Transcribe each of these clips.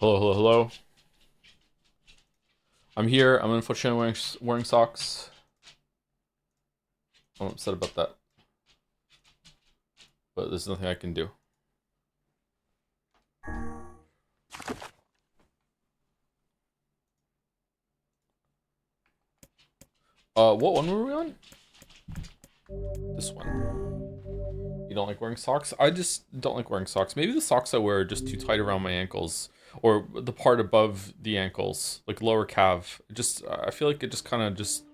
Hello, hello, hello. I'm here. I'm unfortunately wearing socks. I'm upset about that, but there's nothing I can do. What one were we on? This one. You don't like wearing socks? I just don't like wearing socks. Maybe the socks I wear are just too tight around my ankles, or the part above the ankles, like lower calf. I feel like it just kind of just.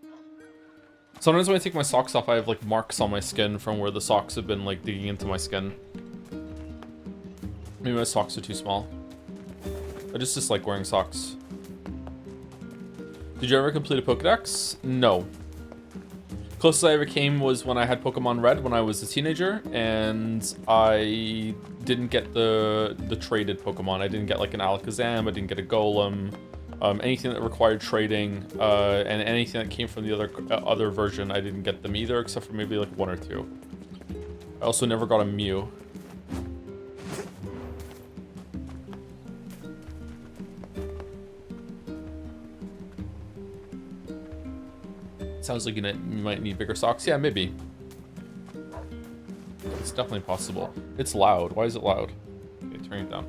Sometimes when I take my socks off, I have like marks on my skin from where the socks have been like digging into my skin. Maybe my socks are too small. I just dislike wearing socks. Did you ever complete a Pokedex? No. Closest I ever came was when I had Pokemon Red when I was a teenager, and I didn't get the traded Pokemon. I didn't get like an Alakazam, I didn't get a Golem, anything that required trading, and anything that came from the other version, I didn't get them either, except for maybe like one or two. I also never got a Mew. Sounds like you might need bigger socks. Yeah, maybe. It's definitely possible. It's loud. Why is it loud? Okay, turn it down.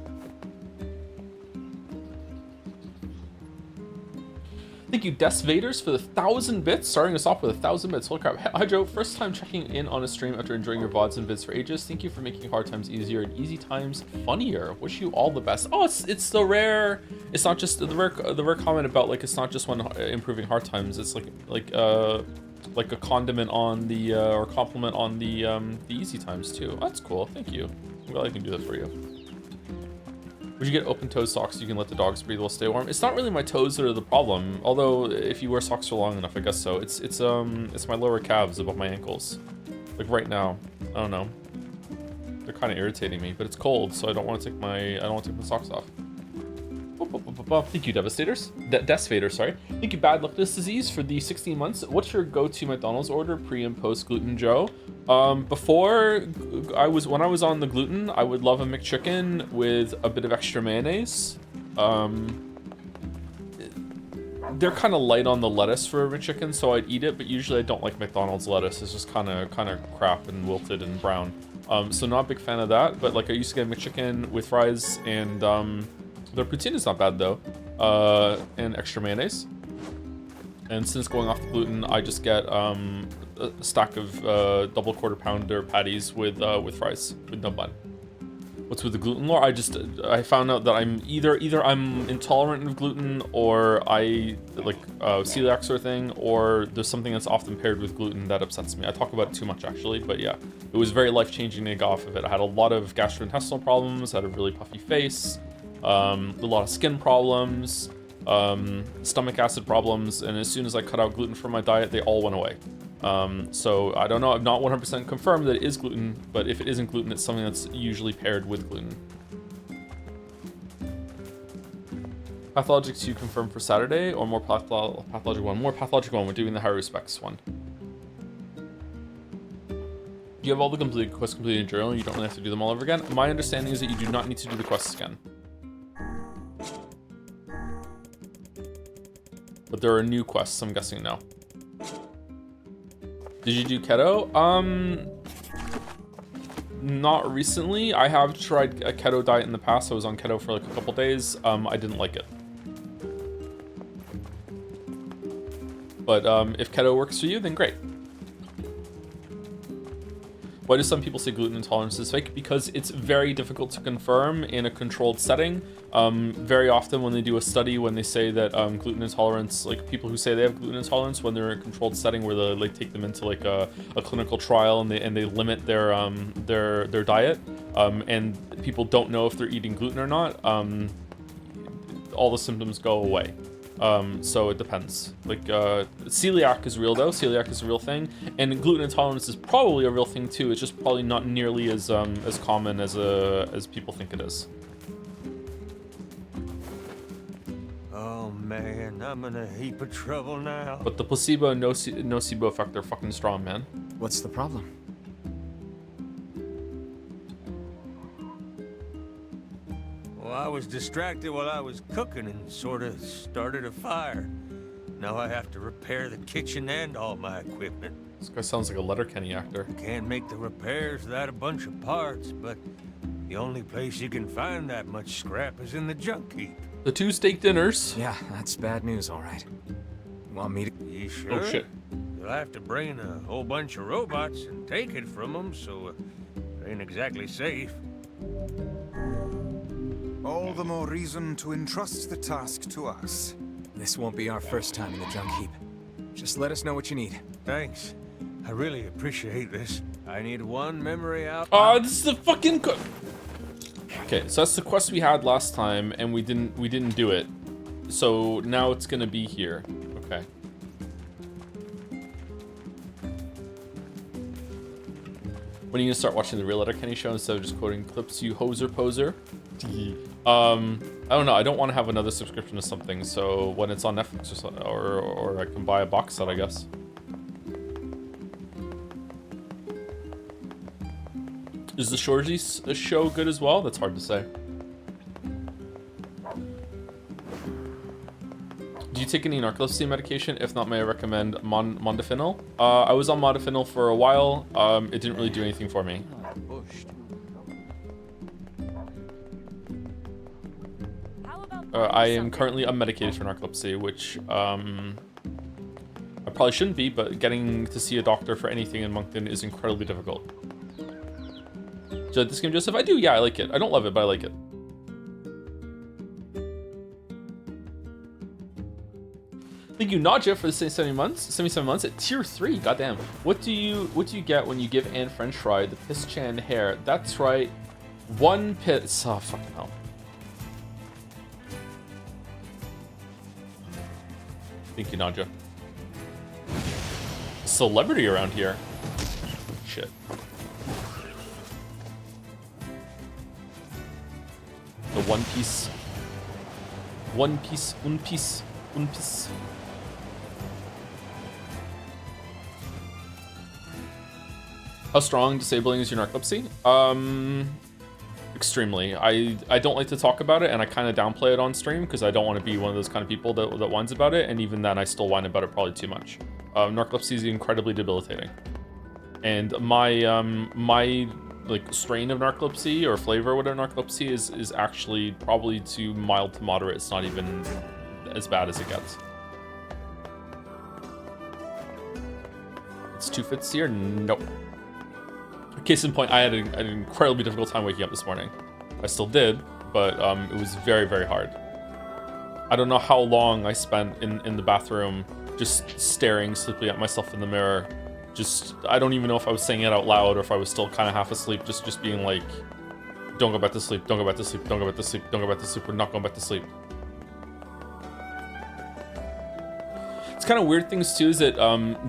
Thank you, Des Vaders, for the 1,000 bits. Starting us off with 1,000 bits. Holy crap. Hydro, first time checking in on a stream after enjoying your VODs and vids for ages. Thank you for making hard times easier and easy times funnier. Wish you all the best. Oh, it's the rare. It's not just the rare comment about like it's not just when improving hard times. It's like a condiment on the or compliment on the easy times too. That's cool. Thank you. I'm glad I can do that for you. Would you get open-toed socks so you can let the dogs breathe while stay warm? It's not really my toes that are the problem. Although if you wear socks for long enough, I guess so. It's my lower calves above my ankles. Like right now. I don't know. They're kind of irritating me, but it's cold, so I don't want to take my socks off. Thank you, Devastators. Desvator, sorry. Thank you, Bad Luckless Disease, for the 16 months. What's your go-to McDonald's order pre and post gluten, Joe? When I was on the gluten, I would love a McChicken with a bit of extra mayonnaise. They're kind of light on the lettuce for a McChicken, so I'd eat it, but usually I don't like McDonald's lettuce. It's just kind of crap and wilted and brown. So not a big fan of that, but like I used to get a McChicken with fries and their poutine is not bad though, and extra mayonnaise. And since going off the gluten, I just get a stack of double quarter pounder patties with fries with no bun. What's with the gluten lore? I found out that I'm either I'm intolerant of gluten, or I like celiac sort of thing, or there's something that's often paired with gluten that upsets me. I talk about it too much actually, but yeah, it was very life-changing to get off of it. I had a lot of gastrointestinal problems, had a really puffy face, a lot of skin problems, stomach acid problems, and as soon as I cut out gluten from my diet, they all went away. So I don't know, I'm not 100% confirmed that it is gluten, but if it isn't gluten, it's something that's usually paired with gluten. Pathologic 2 confirmed for Saturday, or more pathologic 1? More pathologic 1, we're doing the high respects one. Do you have all the quests completed in journal? You don't really have to do them all over again? My understanding is that you do not need to do the quests again. But there are new quests, I'm guessing now. Did you do keto? Not recently. I have tried a keto diet in the past. I was on keto for like a couple days. I didn't like it. But if keto works for you, then great. Why do some people say gluten intolerance is fake? Because it's very difficult to confirm in a controlled setting. Very often when they do a study, when they say that gluten intolerance, like people who say they have gluten intolerance, when they're in a controlled setting where they like take them into like a clinical trial and they limit their diet, and people don't know if they're eating gluten or not, all the symptoms go away. So it depends. Like, celiac is real though. Celiac is a real thing, and gluten intolerance is probably a real thing too. It's just probably not nearly as common as people think it is. Oh man, I'm in a heap of trouble now. But the placebo and nocebo effect are fucking strong, man. What's the problem? Well, I was distracted while I was cooking and sort of started a fire. Now I have to repair the kitchen and all my equipment. This guy sounds like a Letterkenny actor. Can't make the repairs without a bunch of parts, but the only place you can find that much scrap is in the junk heap. The 2 steak dinners. Yeah, that's bad news, all right. Want me to... You sure? Oh shit. You'll have to bring in a whole bunch of robots and take it from them, so it ain't exactly safe. All the more reason to entrust the task to us. This won't be our first time in the junk heap. Just let us know what you need. Thanks. I really appreciate this. I need one memory out. Oh, this is the fucking okay, so that's the quest we had last time, and we didn't do it. So now it's gonna be here. Okay. When are you gonna start watching the real Letterkenny show instead of just quoting clips, you hoser poser? I don't know. I don't want to have another subscription to something, so when it's on Netflix or something, or I can buy a box set, I guess. Is the Shorzy show good as well? That's hard to say. Do you take any narcolepsy medication? If not, may I recommend modafinil? I was on modafinil for a while. It didn't really do anything for me. I am currently unmedicated for narcolepsy, which I probably shouldn't be, but getting to see a doctor for anything in Moncton is incredibly difficult. Do you like this game, Joseph? I do, yeah, I like it. I don't love it, but I like it. Thank you, Nadja, for the 77 months at tier 3. Goddamn. What do you get when you give Anne French fry the piss chan hair? That's right. 1 piss. Oh, fucking hell. Thank you, Nadja. Celebrity around here. Shit. The One Piece. One Piece. One Piece. One Piece. How strong disabling is your narcolepsy? Extremely. I don't like to talk about it, and I kind of downplay it on stream because I don't want to be one of those kind of people that whines about it, and even then I still whine about it probably too much. Narcolepsy is incredibly debilitating. And my like strain of narcolepsy or flavor of whatever narcolepsy is actually probably too mild to moderate. It's not even as bad as it gets. It's 2 fits here? Nope. Case in point, I had an incredibly difficult time waking up this morning. I still did, but it was very, very hard. I don't know how long I spent in the bathroom just staring sleepily at myself in the mirror. Just, I don't even know if I was saying it out loud or if I was still kind of half asleep, just being like, don't go back to sleep, don't go back to sleep, don't go back to sleep, don't go back to sleep, we're not going back to sleep. It's kind of weird things too is that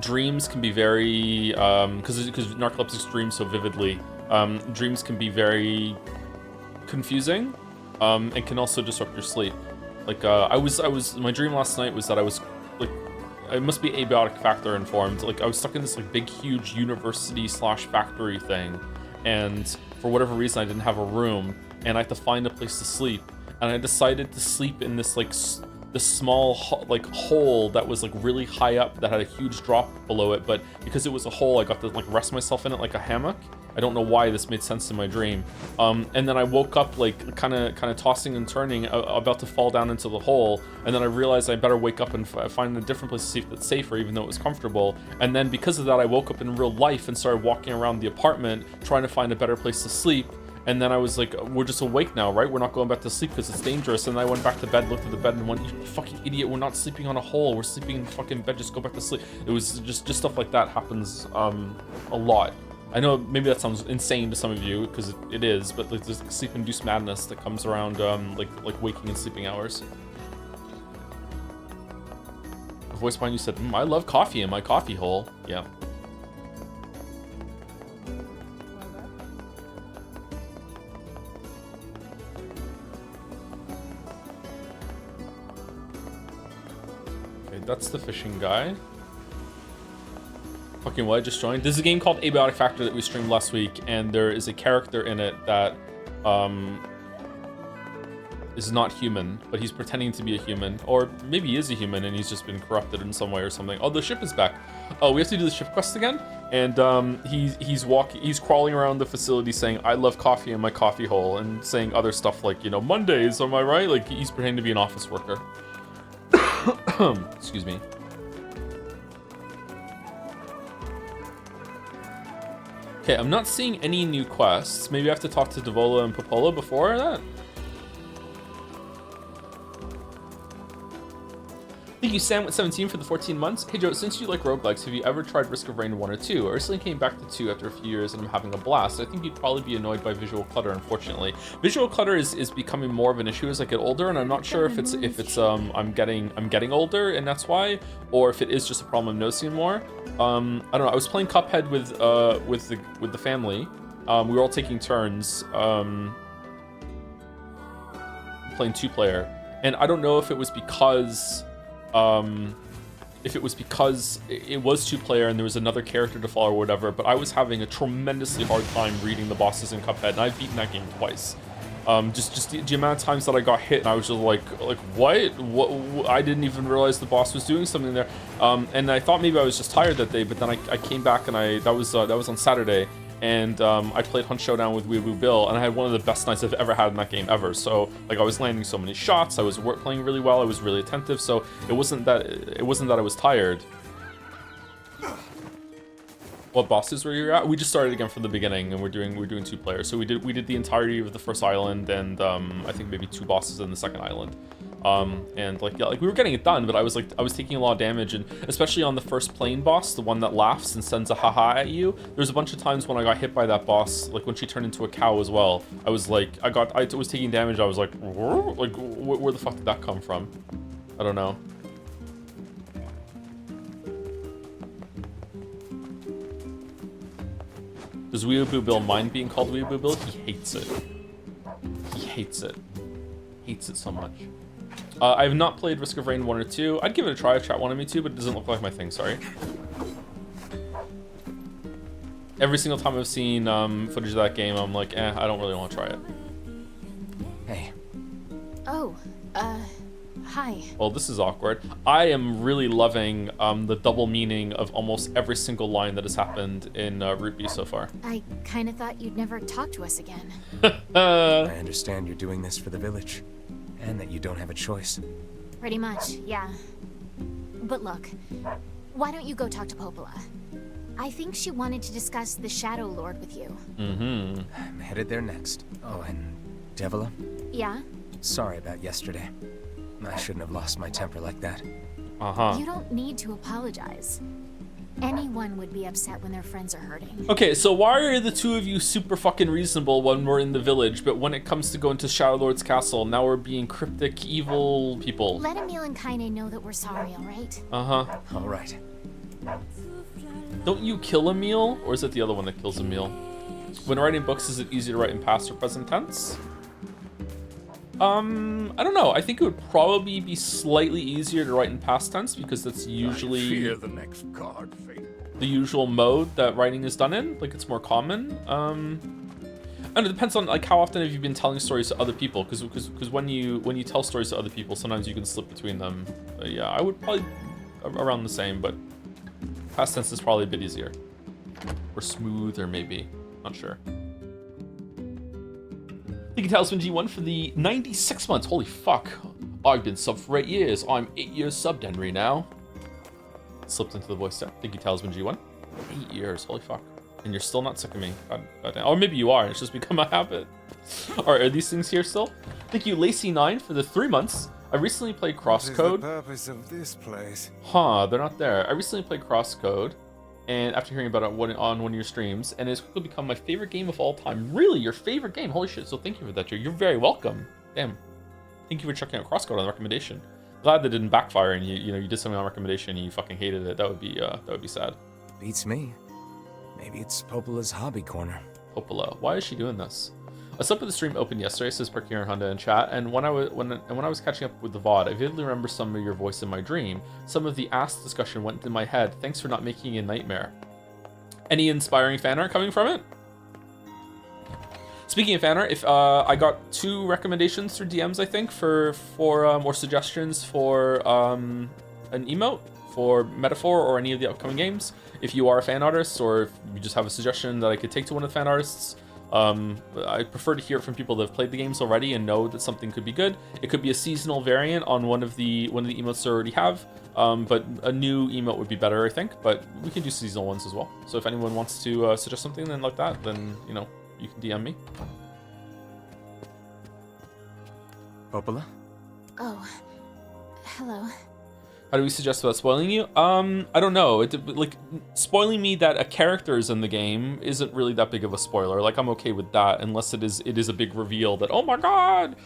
dreams can be very, because narcoleptics dream so vividly, dreams can be very confusing and can also disrupt your sleep. Like my dream last night was that I was like, it must be abiotic factor informed. Like I was stuck in this like big, huge university/factory thing, and for whatever reason I didn't have a room, and I had to find a place to sleep, and I decided to sleep in this like this small like hole that was like really high up that had a huge drop below it, but because it was a hole, I got to like rest myself in it like a hammock. I don't know why this made sense in my dream. And then I woke up like kind of tossing and turning, about to fall down into the hole. And then I realized I better wake up and find a different place to sleep that's safer, even though it was comfortable. And then because of that, I woke up in real life and started walking around the apartment trying to find a better place to sleep. And then I was like, we're just awake now, right? We're not going back to sleep because it's dangerous. And I went back to bed, looked at the bed and went, you fucking idiot, we're not sleeping on a hole. We're sleeping in fucking bed, just go back to sleep. It was just stuff like that happens a lot. I know maybe that sounds insane to some of you, because it is, but like, there's like sleep-induced madness that comes around like waking and sleeping hours. The voice behind you said, I love coffee in my coffee hole. Yeah. Okay, that's the fishing guy. Fucking what I just joined. This is a game called Abiotic Factor that we streamed last week, and there is a character in it that is not human, but he's pretending to be a human, or maybe he is a human and he's just been corrupted in some way or something. Oh, the ship is back. Oh, we have to do the ship quest again, and he's crawling around the facility saying, "I love coffee in my coffee hole," and saying other stuff like, you know, Mondays, am I right? Like he's pretending to be an office worker. Excuse me. Okay, I'm not seeing any new quests. Maybe I have to talk to Devola and Popola before that. Thank you, Sam with 17 for the 14 months. Hey Joe, since you like roguelikes, have you ever tried Risk of Rain 1 or 2? I recently came back to 2 after a few years and I'm having a blast. I think you'd probably be annoyed by visual clutter, unfortunately. Visual clutter is becoming more of an issue as I get older, and I'm not sure if it's I'm getting older and that's why, or if it is just a problem I'm noticing more. I don't know. I was playing Cuphead with the family. We were all taking turns playing 2-player, and I don't know if it was because it was 2-player and there was another character to follow or whatever, but I was having a tremendously hard time reading the bosses in Cuphead, and I've beaten that game twice. Just the amount of times that I got hit and I was just like what? I didn't even realize the boss was doing something there. And I thought maybe I was just tired that day, but then I came back and that was on Saturday, and I played Hunt Showdown with Weeaboo Bill, and I had one of the best nights I've ever had in that game ever. So like I was landing so many shots, I was playing really well, I was really attentive, so it wasn't that I was tired. What bosses were you at? We just started again from the beginning, and we're doing 2-player. So we did the entirety of the first island, and I think maybe 2 bosses in the second island. And like we were getting it done, but I was taking a lot of damage, and especially on the first plane boss, the one that laughs and sends a haha at you. There's a bunch of times when I got hit by that boss, like when she turned into a cow as well. I was like, I was taking damage. I was like where the fuck did that come from? I don't know. Does Weeaboo Bill mind being called Weeaboo Bill? He hates it. He hates it. Hates it so much. I have not played Risk of Rain 1 or 2. I'd give it a try if chat wanted me to, but it doesn't look like my thing, sorry. Every single time I've seen footage of that game, I'm like, I don't really want to try it. Hey. Oh, hi. Well, this is awkward. I am really loving the double meaning of almost every single line that has happened in Root so far. I kind of thought you'd never talk to us again. I understand you're doing this for the village, and that you don't have a choice. Pretty much, yeah. But look, why don't you go talk to Popola? I think she wanted to discuss the Shadow Lord with you. Mm-hmm. I'm headed there next. Oh, and Devola? Yeah? Sorry about yesterday. I shouldn't have lost my temper like that. Uh-huh. You don't need to apologize. Anyone would be upset when their friends are hurting. Okay, so why are the two of you super fucking reasonable when we're in the village, but when it comes to going to Shadow Lord's castle, now we're being cryptic, evil people? Let Emil and Kaine know that we're sorry, alright? Uh-huh. All right. Don't you kill Emil? Or is it the other one that kills Emil? When writing books, is it easier to write in past or present tense? I don't know. I think it would probably be slightly easier to write in past tense because that's usually the next card, Fate. the usual mode that writing is done in. Like, it's more common. And it depends on like how often have you been telling stories to other people, because when you tell stories to other people, sometimes you can slip between them. Yeah, I would probably around the same, but past tense is probably a bit easier or smoother, maybe. Not sure. Thank you, Talisman G1 for the 96 months. Holy fuck. I've been subbed for 8 years. I'm 8 years subbed, Henry, now. Slipped into the voice there. Thank you, Talisman G1. 8 years. Holy fuck. And you're still not sick of me. God damn. Or maybe you are. It's just become a habit. Alright, are these things here still? Thank you, Lacey9 for the 3 months. I recently played Crosscode. What is the purpose of this place? Huh, they're not there. I recently played Crosscode, and after hearing about it on one of your streams, and it's quickly become my favorite game of all time. Really, your favorite game? Holy shit! So thank you for that, Joe. You're very welcome. Damn. Thank you for checking out Crosscode on the recommendation. Glad that didn't backfire and you did something on recommendation and you fucking hated it. That would be sad. Beats me. Maybe it's Popola's hobby corner. Popola, why is she doing this? I slept with the stream open yesterday, says Parkier and Honda in chat, and when I was catching up with the VOD, I vividly remember some of your voice in my dream. Some of the ass discussion went in my head. Thanks for not making it a nightmare. Any inspiring fan art coming from it? Speaking of fan art, if I got 2 recommendations through DMs, I think, for more suggestions for an emote for Metaphor or any of the upcoming games. If you are a fan artist, or if you just have a suggestion that I could take to one of the fan artists, I prefer to hear it from people that have played the games already and know that something could be good. It could be a seasonal variant on one of the emotes they already have, but a new emote would be better, I think. But we can do seasonal ones as well. So if anyone wants to suggest something then like that, then you know, you can DM me. Popola? Oh, hello. How do we suggest without spoiling you? I don't know. Like, spoiling me that a character is in the game isn't really that big of a spoiler. Like, I'm okay with that, unless it is a big reveal that, oh my god,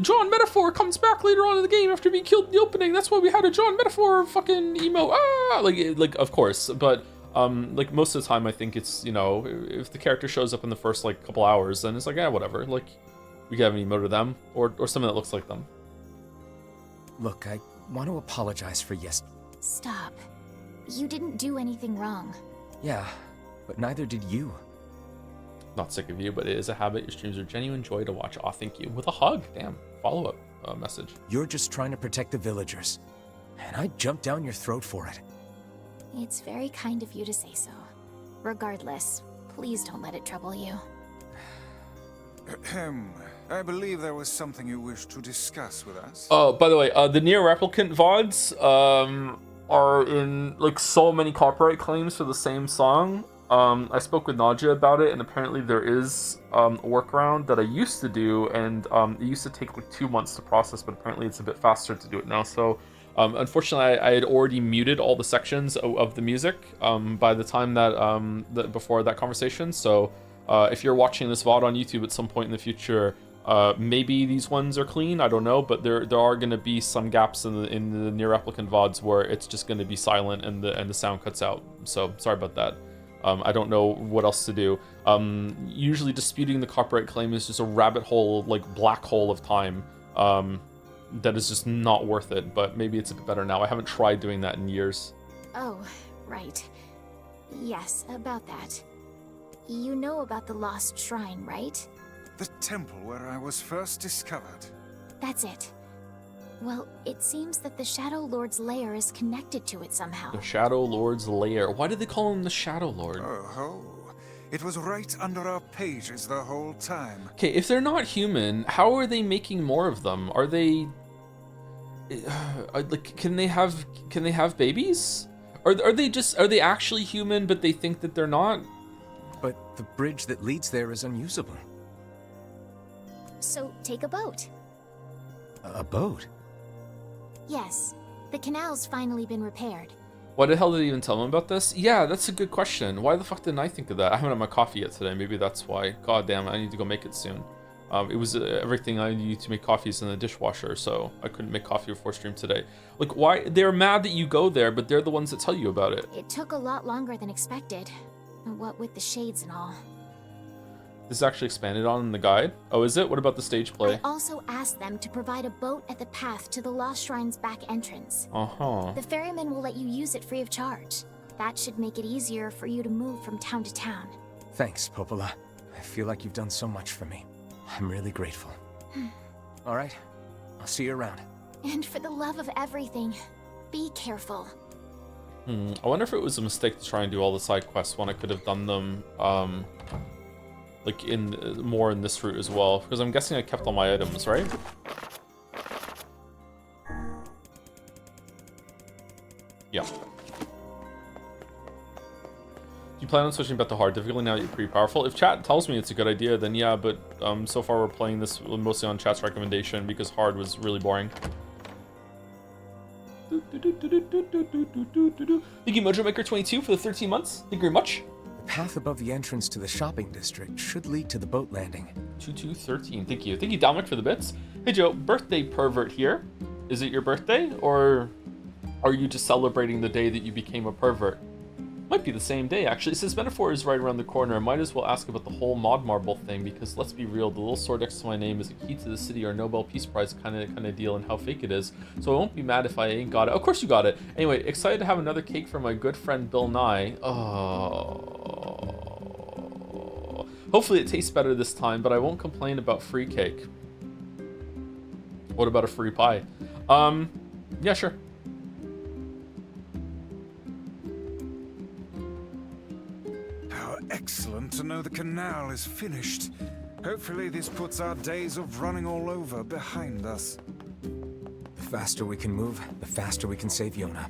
John Metaphor comes back later on in the game after being killed in the opening. That's why we had a John Metaphor fucking emo. Ah, like of course, but like most of the time, I think it's, you know, if the character shows up in the first like couple hours, then it's like, yeah, whatever. Like, we can have an emote of them or something that looks like them. Look, I want to apologize for Stop. You didn't do anything wrong. Yeah, but neither did you. Not sick of you, but it is a habit. Your streams are genuine joy to watch. Aw, thank you. With a hug. Damn. Follow-up message. You're just trying to protect the villagers, and I jumped down your throat for it. It's very kind of you to say so. Regardless, please don't let it trouble you. Ahem. I believe there was something you wished to discuss with us. Oh, by the way, the Nier Replicant VODs are in like so many copyright claims for the same song. I spoke with Nadia about it, and apparently there is a workaround that I used to do, and it used to take like 2 months to process, but apparently it's a bit faster to do it now. So unfortunately, I had already muted all the sections of the music by the time that before that conversation. So if you're watching this VOD on YouTube at some point in the future, maybe these ones are clean, I don't know, but there are going to be some gaps in the Nier Replicant VODs where it's just going to be silent and the sound cuts out. So sorry about that. I don't know what else to do. Usually disputing the copyright claim is just a rabbit hole, like black hole of time, that is just not worth it, but maybe it's a bit better now. I haven't tried doing that in years. Oh, right. Yes, about that. You know about the lost shrine, right? The temple where I was first discovered. That's it. Well, it seems that the Shadow Lord's lair is connected to it somehow. The Shadow Lord's lair. Why did they call him the Shadow Lord? Oh, it was right under our pages the whole time. Okay, if they're not human, how are they making more of them? Are they like, can they have babies? Are they actually human but they think that they're not? But the bridge that leads there is unusable. So take a boat. A boat? Yes, the canal's finally been repaired. Why the hell did they even tell them about this? Yeah, that's a good question. Why the fuck didn't I think of that? I haven't had my coffee yet today. Maybe that's why. God damn, I need to go make it soon. It was everything I need to make coffee is in the dishwasher, so I couldn't make coffee before stream today. Like, why? They're mad that you go there, but they're the ones that tell you about it. It took a lot longer than expected. What with the shades and all. This is actually expanded on in the guide. Oh, is it? What about the stage play? I also asked them to provide a boat at the path to the Lost Shrine's back entrance. Uh-huh. The ferryman will let you use it free of charge. That should make it easier for you to move from town to town. Thanks, Popola. I feel like you've done so much for me. I'm really grateful. All right, I'll see you around. And for the love of everything, be careful. I wonder if it was a mistake to try and do all the side quests when I could have done them like more in this route as well, because I'm guessing I kept all my items, right? Yeah. You plan on switching back to hard difficulty now that you're pretty powerful? If chat tells me it's a good idea, then yeah, but so far we're playing this mostly on chat's recommendation because hard was really boring. Thank you, Mojo Maker 22 for the 13 months. Thank you very much. The path above the entrance to the shopping district should lead to the boat landing. 2213. Thank you. Thank you, Dominic, for the bits. Hey, Joe, birthday pervert here. Is it your birthday, or are you just celebrating the day that you became a pervert? Might be the same day, actually. It says Metaphor is right around the corner. I might as well ask about the whole mod marble thing, because let's be real, the little sword next to my name is a key to the city or Nobel Peace Prize kind of deal, and how fake it is. So I won't be mad if I ain't got it. Of course you got it. Anyway, excited to have another cake from my good friend Bill Nye. Oh. Hopefully it tastes better this time, but I won't complain about free cake. What about a free pie? Yeah, sure. How excellent to know the canal is finished. Hopefully this puts our days of running all over behind us. The faster we can move, the faster we can save Yona.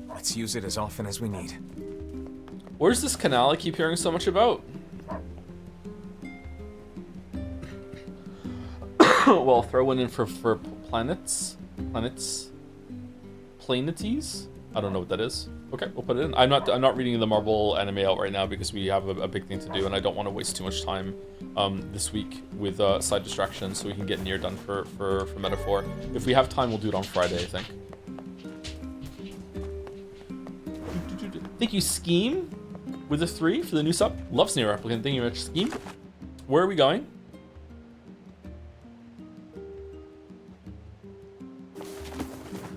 Let's use it as often as we need. Where's this canal I keep hearing so much about? Well, throw one in for planets. Planetes? I don't know what that is. Okay, we'll put it in. I'm not reading the Marvel anime out right now because we have a big thing to do, and I don't want to waste too much time this week with side distractions, so we can get Nier done for Metaphor. If we have time, we'll do it on Friday, I think. Thank you, Scheme, with a 3 for the new sub. Loves Nier Replicant. Thank you very much, Scheme. Where are we going?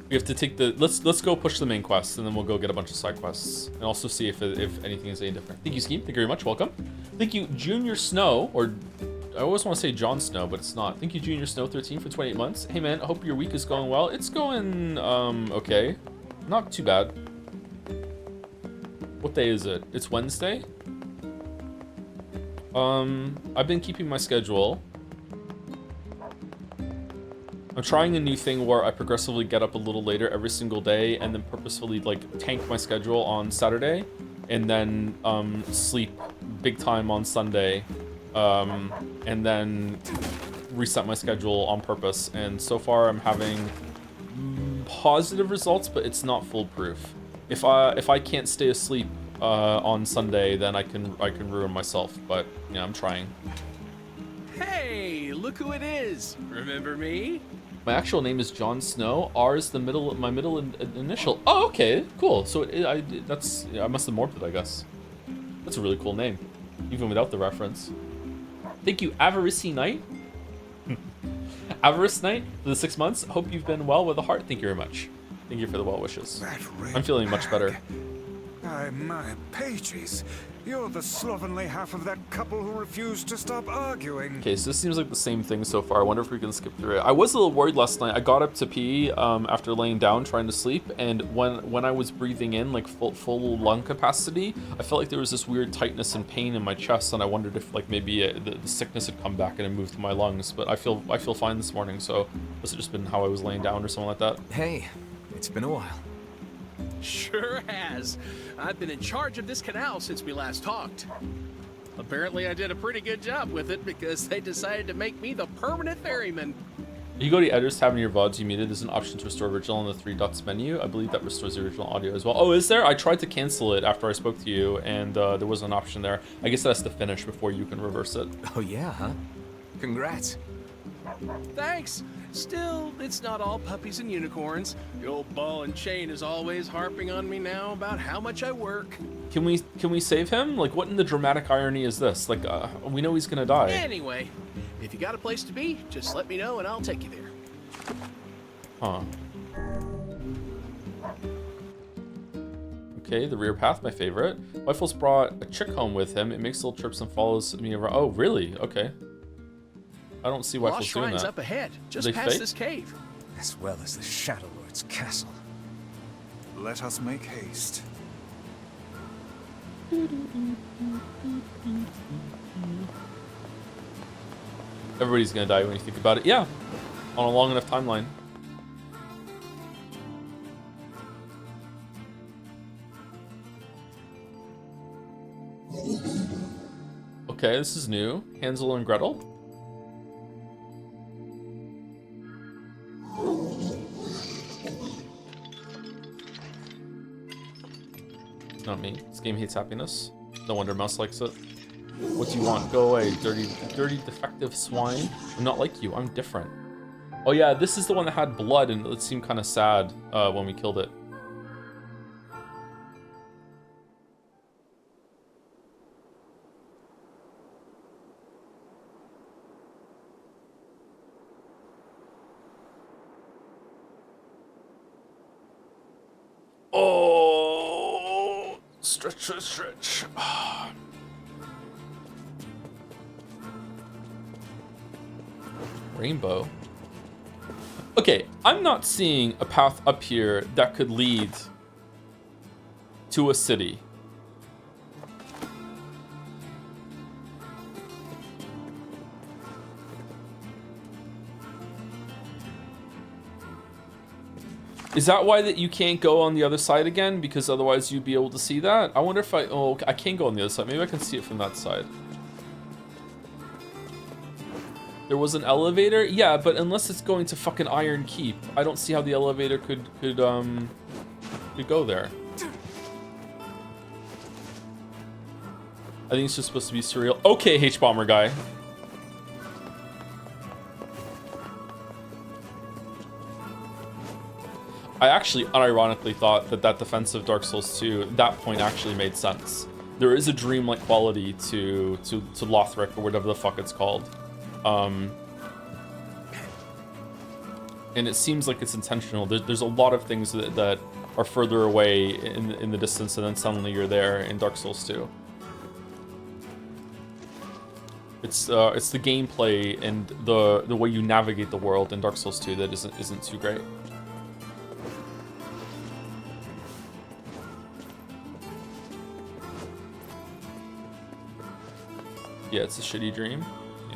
We have to take the let's go push the main quest, and then we'll go get a bunch of side quests, and also see if anything is any different. Thank you, Scheme. Thank you very much. Welcome. Thank you, Junior Snow, or I always want to say Jon Snow, but it's not. Thank you, Junior Snow 13 for 28 months. Hey man, I hope your week is going well. It's going okay, not too bad. What day is it? It's Wednesday. I've been keeping my schedule. I'm trying a new thing where I progressively get up a little later every single day and then purposefully like tank my schedule on Saturday and then sleep big time on Sunday and then reset my schedule on purpose. And so far I'm having positive results, but it's not foolproof. If I can't stay asleep on Sunday, then I can ruin myself, but yeah, I'm trying. Hey, look who it is. Remember me? My actual name is Jon Snow. R is my middle initial. Oh, okay, cool. So I must have morphed it, I guess. That's a really cool name, even without the reference. Thank you, Avarice Knight. Avarice Knight for the 6 months. Hope you've been well with a heart. Thank you very much. Thank you for the well wishes. I'm feeling much better. My pages. You're the slovenly half of that couple who refused to stop arguing. Okay, so this seems like the same thing so far. I wonder if we can skip through it. I was a little worried last night. I got up to pee after laying down trying to sleep, and when I was breathing in like full lung capacity, I felt like there was this weird tightness and pain in my chest, and I wondered if like maybe the sickness had come back and it moved to my lungs. But I feel fine this morning. So must have just been how I was laying down or something like that. Hey, it's been a while. Sure has. I've been in charge of this canal since we last talked. Apparently I did a pretty good job with it because they decided to make me the permanent ferryman. If you go to the editor's tab in your VODs you muted, there's an option to restore original in the 3 dots menu. I believe that restores the original audio as well. Oh, is there? I tried to cancel it after I spoke to you, and there was an option there. I guess that's to finish before you can reverse it. Oh yeah, huh? Congrats. Thanks. Still, it's not all puppies and unicorns. The old ball and chain is always harping on me now about how much I work. Can we save him? Like, what in the dramatic irony is this? Like, we know he's gonna die. Anyway, if you got a place to be, just let me know and I'll take you there. Huh. Okay, the rear path, my favorite. Wifels brought a chick home with him. It makes little trips and follows me around. Oh, really? Okay. I don't see Wifels doing Shrine's that. up ahead, just past this cave. As well as the Shadow Lord's castle. Let us make haste. Everybody's gonna die when you think about it. Yeah, on a long enough timeline. Okay, this is new. Hansel and Gretel. Not me. This game hates happiness. No wonder Mouse likes it. What do you want? Go away, dirty, defective swine. I'm not like you. I'm different. Oh yeah, this is the one that had blood, and it seemed kind of sad when we killed it. Oh, stretch. Rainbow. Okay, I'm not seeing a path up here that could lead to a city. Is that why that you can't go on the other side again? Because otherwise you'd be able to see that? I wonder if oh, I can't go on the other side. Maybe I can see it from that side. There was an elevator? Yeah, but unless it's going to fucking Iron Keep, I don't see how the elevator could go there. I think it's just supposed to be surreal. Okay, H-Bomber guy. I actually unironically thought that defensive Dark Souls 2, that point actually made sense. There is a dreamlike quality to Lothric or whatever the fuck it's called. And it seems like it's intentional. There's a lot of things that are further away in the distance, and then suddenly you're there in Dark Souls 2. It's the gameplay and the way you navigate the world in Dark Souls 2 that isn't too great. Yeah, it's a shitty dream. Yeah.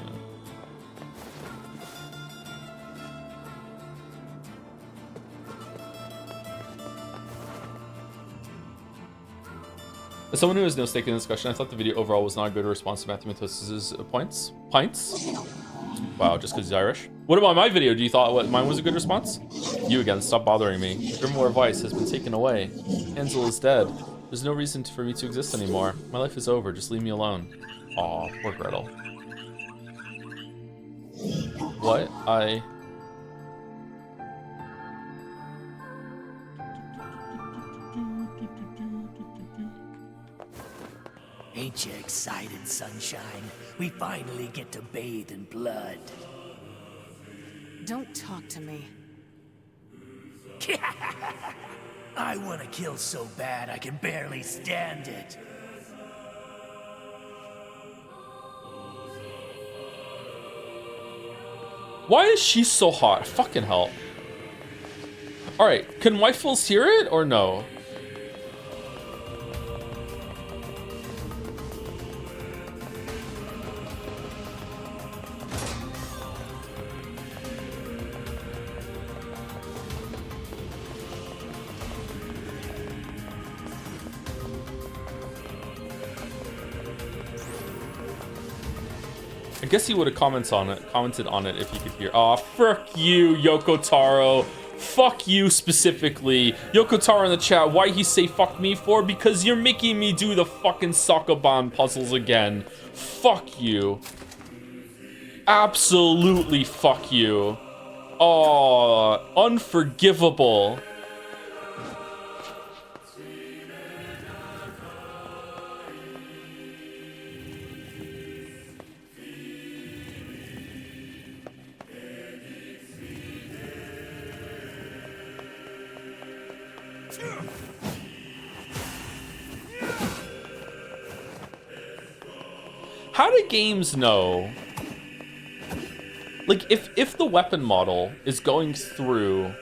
As someone who has no stake in the discussion, I thought the video overall was not a good response to Matthew Matos's points. Wow, just because he's Irish. What about my video? Do you thought mine was a good response? You again, stop bothering me. Grimwar Vice has been taken away. Hansel is dead. There's no reason for me to exist anymore. My life is over. Just leave me alone. Aw, poor Gretel. What? Ain't you excited, sunshine? We finally get to bathe in blood. Don't talk to me. I want to kill so bad I can barely stand it. Why is she so hot? Fucking hell. Alright, can Wifels hear it or no? I guess he would have commented on it if he could hear. Aw, fuck you, Yoko Taro. Fuck you specifically. Yoko Taro in the chat, why he say fuck me for? Because you're making me do the fucking Sokoban puzzles again. Fuck you. Absolutely fuck you. Aw, unforgivable. How do games know? Like, if the weapon model is going through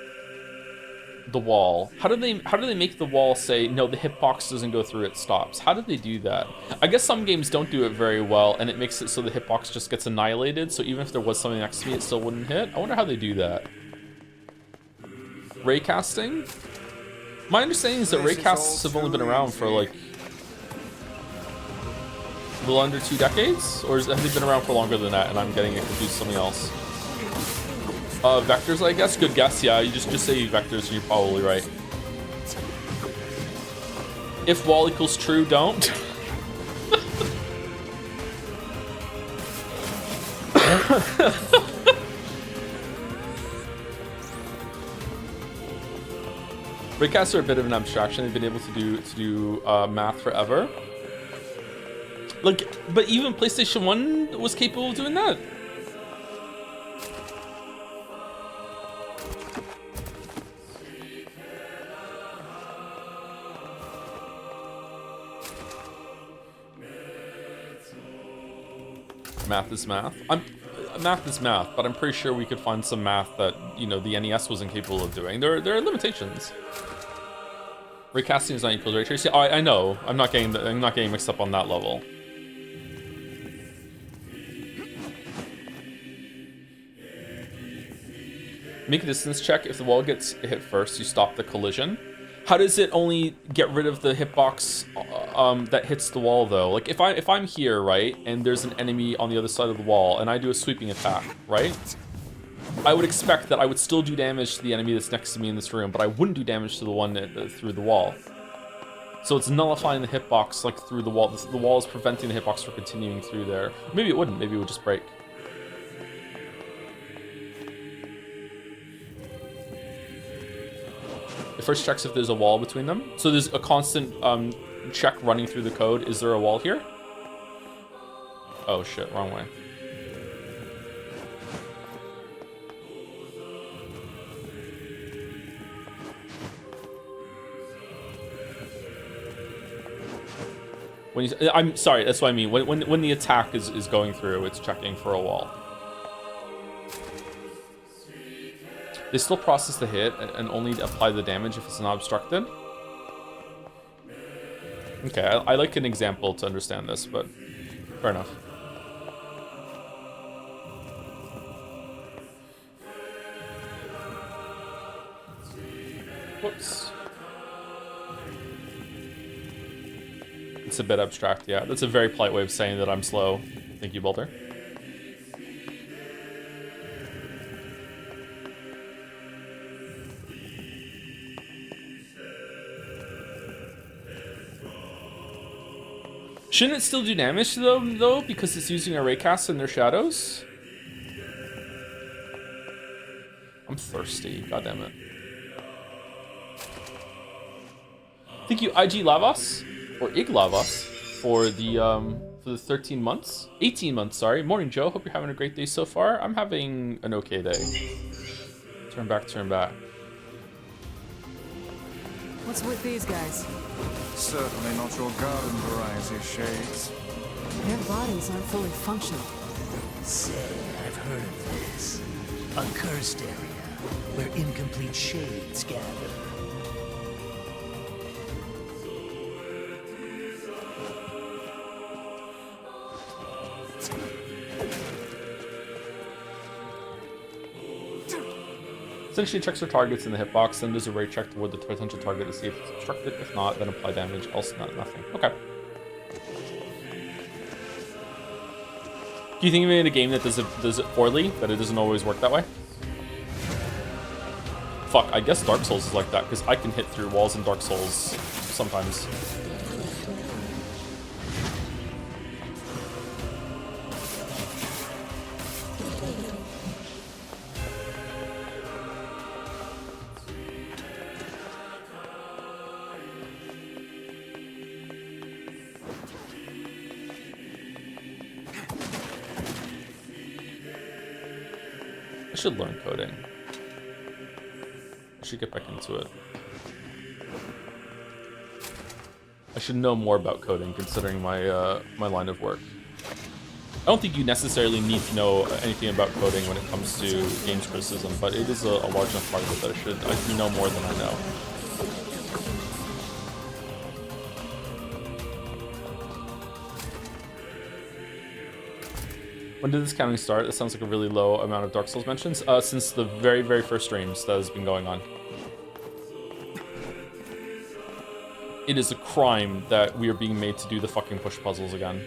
the wall, how do they make the wall say no? The hitbox doesn't go through; it stops. How did they do that? I guess some games don't do it very well, and it makes it so the hitbox just gets annihilated. So even if there was something next to me, it still wouldn't hit. I wonder how they do that. Raycasting? My understanding is that raycasts have only been around for like a little under 2 decades, or have they been around for longer than that? And I'm getting it confused with something else. Vectors, I guess. Good guess. Yeah, you just say vectors, and you're probably right. If wall equals true, don't. Raycasts are a bit of an abstraction. They've been able to do math forever. Like, but even PlayStation 1 was capable of doing that. Math is math. math is math, but I'm pretty sure we could find some math that, you know, the NES wasn't capable of doing. There are limitations. Raycasting is not equal to ray tracing. Oh, I know. I'm not getting mixed up on that level. Make a distance check. If the wall gets hit first, you stop the collision. How does it only get rid of the hitbox that hits the wall though? Like if I'm here, right, and there's an enemy on the other side of the wall, and I do a sweeping attack, right? I would expect that I would still do damage to the enemy that's next to me in this room, but I wouldn't do damage to the one through the wall. So it's nullifying the hitbox like through the wall. The wall is preventing the hitbox from continuing through there. Maybe it wouldn't. Maybe it would just break. It first checks if there's a wall between them. So there's a constant check running through the code. Is there a wall here? Oh shit, wrong way. When you, I'm sorry, that's what I mean. When the attack is going through, it's checking for a wall. They still process the hit and only apply the damage if it's not obstructed. Okay, I like an example to understand this, but fair enough. Whoops. It's a bit abstract, yeah. That's a very polite way of saying that I'm slow. Thank you, Boulder. Shouldn't it still do damage to them, though, because it's using a raycast in their shadows? I'm thirsty, god damn it. Thank you, IG Lavos, or Ig Lavos, for the 13 months. 18 months, sorry. Morning, Joe. Hope you're having a great day so far. I'm having an okay day. Turn back, turn back. What's with these guys? Certainly not your garden variety, Shades. Their bodies aren't fully functional. Say, I've heard of this. A cursed area where incomplete shades gather. Essentially checks for targets in the hitbox, then does a ray check toward the potential target to see if it's obstructed. If not, then apply damage, else nothing. Okay. Do you think in a game that does it poorly, that it doesn't always work that way? Fuck, I guess Dark Souls is like that, because I can hit through walls in Dark Souls sometimes. I should learn coding. I should get back into it. I should know more about coding, considering my my line of work. I don't think you necessarily need to know anything about coding when it comes to games criticism, but it is a large enough part of it that I should know more than I know. When did this counting start? That sounds like a really low amount of Dark Souls mentions. Since the very, very first streams that has been going on. It is a crime that we are being made to do the fucking push puzzles again.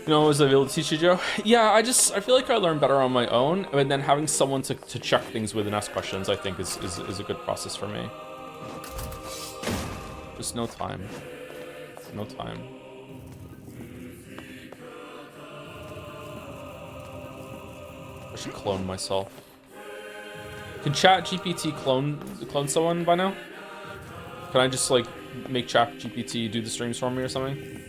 You know, was I able to teach you, Joe? Yeah, I feel like I learn better on my own, and then having someone to check things with and ask questions, I think is a good process for me. Just no time. No time. I should clone myself. Can ChatGPT clone someone by now? Can I just like make ChatGPT do the streams for me or something?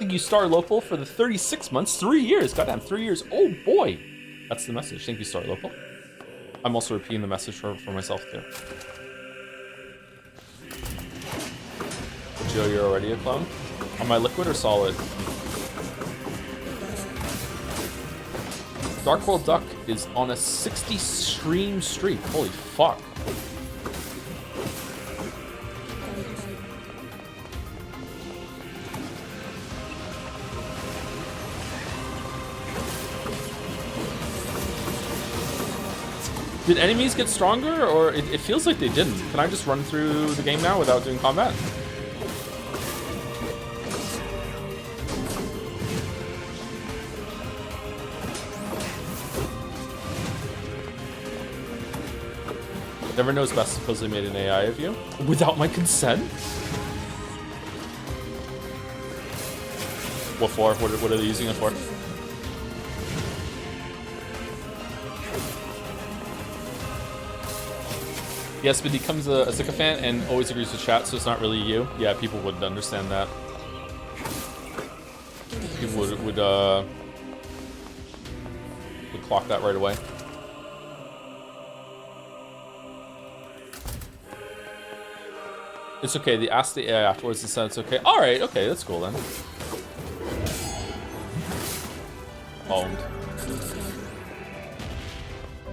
Thank you, Star Local, for the 36 months, 3 years. Goddamn, 3 years. Oh boy. That's the message. Thank you, Star Local. I'm also repeating the message for myself too. Joe, you're already a clone? Am I liquid or solid? Dark World Duck is on a 60 stream streak. Holy fuck. Did enemies get stronger, or it feels like they didn't? Can I just run through the game now without doing combat? Never knows best supposedly made an AI of you. Without my consent? What for? What are they using it for? Yes, but he comes a sycophant and always agrees with chat, so it's not really you. Yeah, people would understand that. People would clock that right away. It's okay, they asked the AI afterwards and said it's okay. Alright, okay, that's cool then. Owned.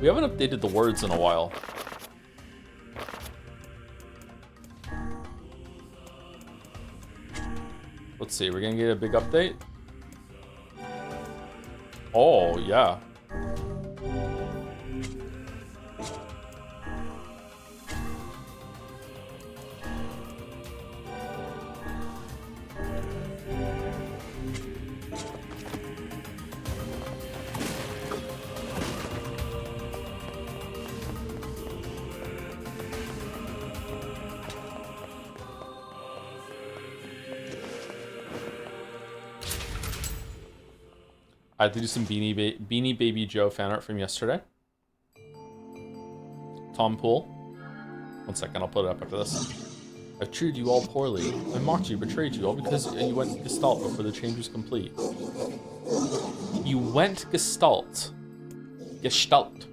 We haven't updated the words in a while. Let's see, we're gonna get a big update. Oh, yeah. I had to do some Beanie Baby Joe fan art from yesterday. Tom Pool. 1 second, I'll put it up after this. I've treated you all poorly. I mocked you, betrayed you, all because you went Gestalt before the change was complete. You went Gestalt. Gestalt.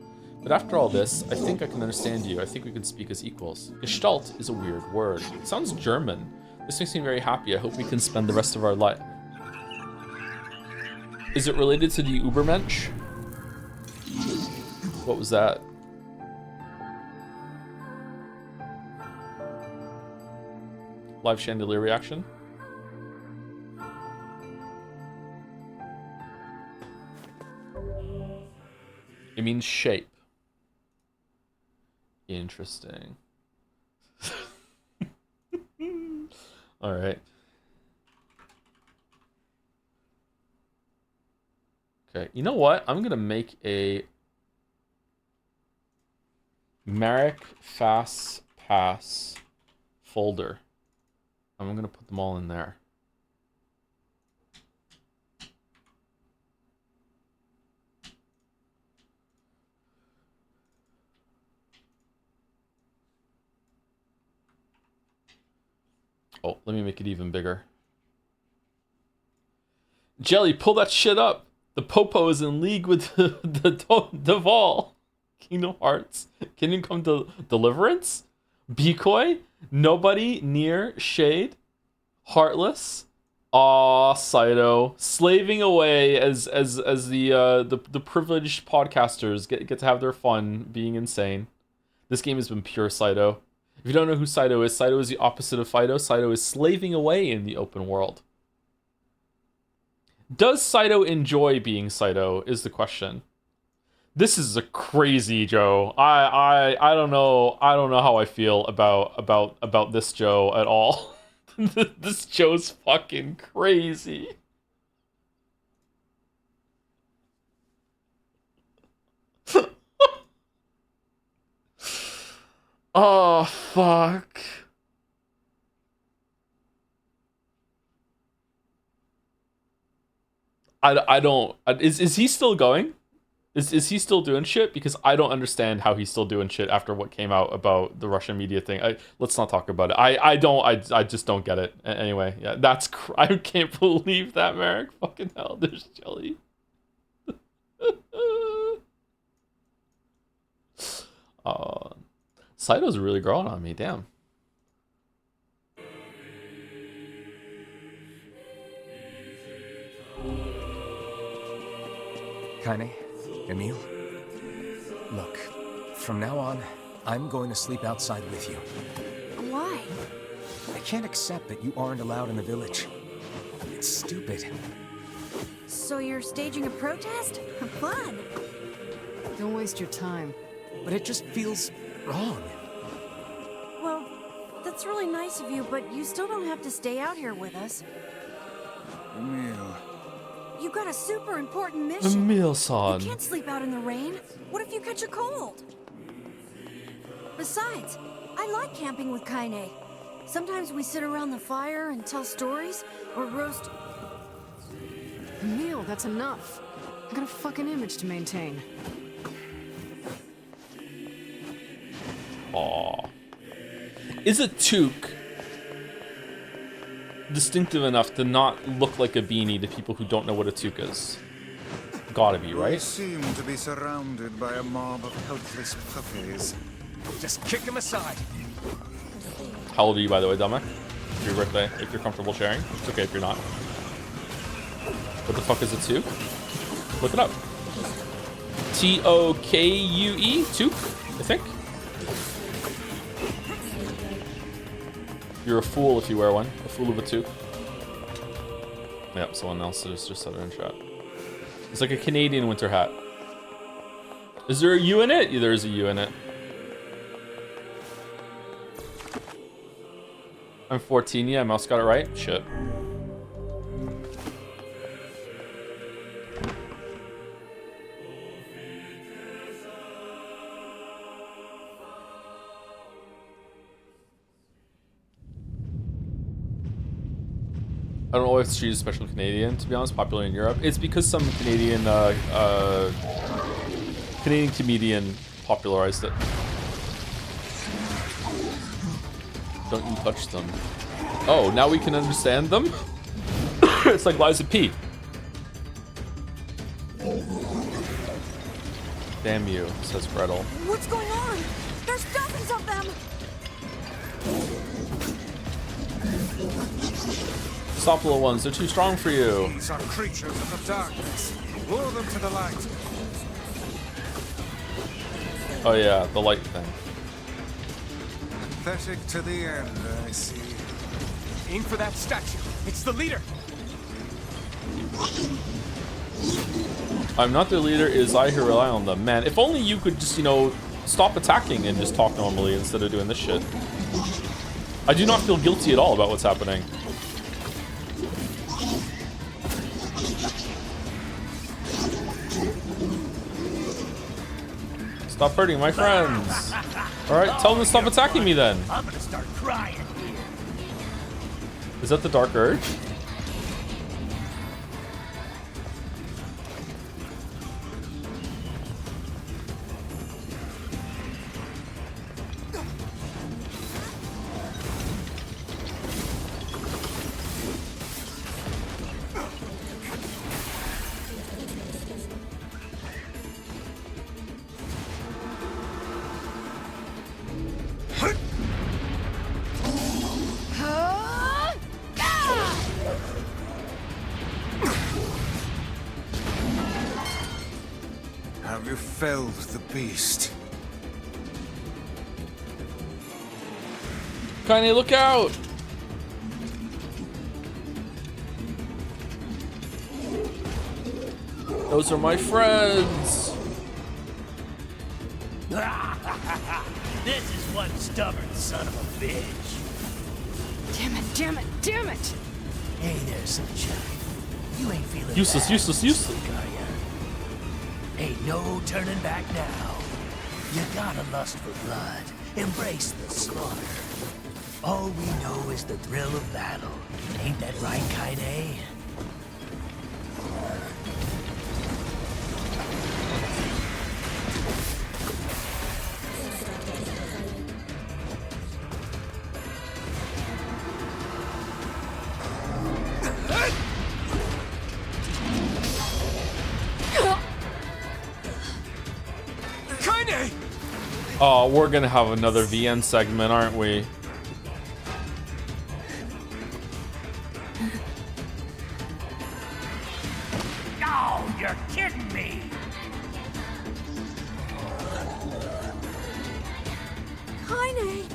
But after all this, I think I can understand you. I think we can speak as equals. Gestalt is a weird word. It sounds German. This makes me very happy. I hope we can spend the rest of our life. Is it related to the Ubermensch? What was that? Live chandelier reaction? It means shape. Interesting. All right. Okay, you know what? I'm gonna make a Marek Fast Pass folder. I'm gonna put them all in there. Oh, let me make it even bigger. Jelly, pull that shit up. The Popo is in league with the Deval. Kingdom Hearts. Kingdom Come to Deliverance? Decoy? Nobody? Nier? Shade? Heartless? Aw, Saito. Slaving away as the privileged podcasters get to have their fun being insane. This game has been pure Saito. If you don't know who Saito is the opposite of Fido. Saito is slaving away in the open world. Does Saito enjoy being Saito is the question. This is a crazy Joe. I don't know how I feel about this Joe at all. This Joe's fucking crazy. Oh fuck. I don't. Is he still going? Is he still doing shit? Because I don't understand how he's still doing shit after what came out about the Russian media thing. Let's not talk about it. I just don't get it. Anyway, yeah, I can't believe that, Merrick. Fucking hell, there's jelly. Saito's really growing on me, damn. Kaine, Emil, look, from now on, I'm going to sleep outside with you. Why? I can't accept that you aren't allowed in the village. It's stupid. So you're staging a protest? Fun. Don't waste your time. But it just feels wrong. Well, that's really nice of you, but you still don't have to stay out here with us. Emil. You got a super important mission. Emil-san. You can't sleep out in the rain. What if you catch a cold? Besides, I like camping with Kaine. Sometimes we sit around the fire and tell stories, or roast... Emil, that's enough. I got a fucking image to maintain. Aww. Is a toque distinctive enough to not look like a beanie to people who don't know what a toque is? Gotta be, We right? seem to be surrounded by a mob of helpless puppies. Just kick him aside. How old are you, by the way, Domek? It's your birthday, if you're comfortable sharing. It's okay if you're not. What the fuck is a toque? Look it up. T-O-K-U-E? Toque, I think. You're a fool if you wear one. A fool of a toque. Yep, someone else just said it in chat. It's like a Canadian winter hat. Is there a U in it? Yeah, there is a U in it. I'm 14, yeah, Mouse got it right? Shit. I don't know if she's special Canadian, to be honest, popular in Europe. It's because some Canadian Canadian comedian popularized it. Don't you touch them. Oh, now we can understand them? It's like Liza P. Damn you, says Gretel. What's going on? There's dozens of them! Stop, little ones, they're too strong for you. These are creatures of the darkness. Lure them to the light. Oh yeah, the light thing. Pathetic to the end, I see. Aim for that statue. It's the leader. I'm not their leader, it is I who rely on them. Man, if only you could just, you know, stop attacking and just talk normally instead of doing this shit. I do not feel guilty at all about what's happening. Stop hurting my friends. Alright, tell them to stop attacking me then. I'm gonna start crying. Is that the Dark Urge? Have you felled the beast? Kaine, look out! Those are my friends! This is one stubborn son of a bitch. Damn it, damn it, damn it! Hey there, sunshine. You ain't feeling Useless, bad, useless, useless. are ya? Ain't no turning back now. You gotta lust for blood. Embrace the slaughter. All we know is the thrill of battle. Ain't that right, Kaine? Oh, we're gonna have another VN segment, aren't we? Oh, you're kidding me! Kaine!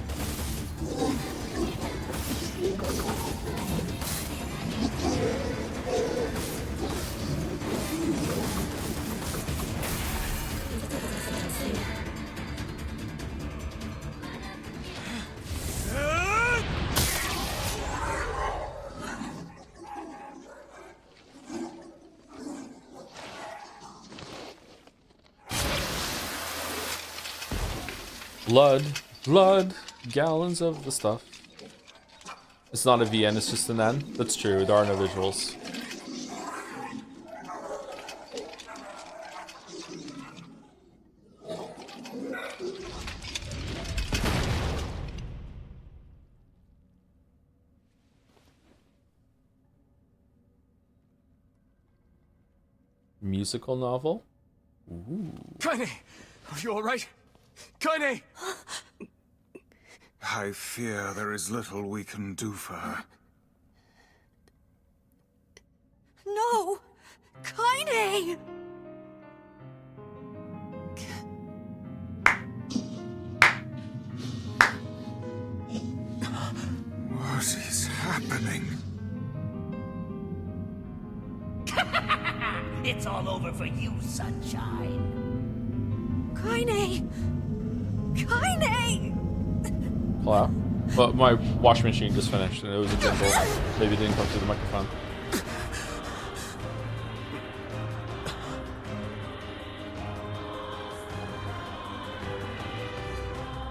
Blood, gallons of the stuff. It's not a VN, it's just an N. That's true, there are no visuals. Musical novel? Ooh. Kaine! Are you alright? Kaine! I fear there is little we can do for her. No! Kaine! What is happening? It's all over for you, sunshine. Kaine! Kaine! Hello? But my washing machine just finished and it was a jingle. Maybe it didn't come through the microphone.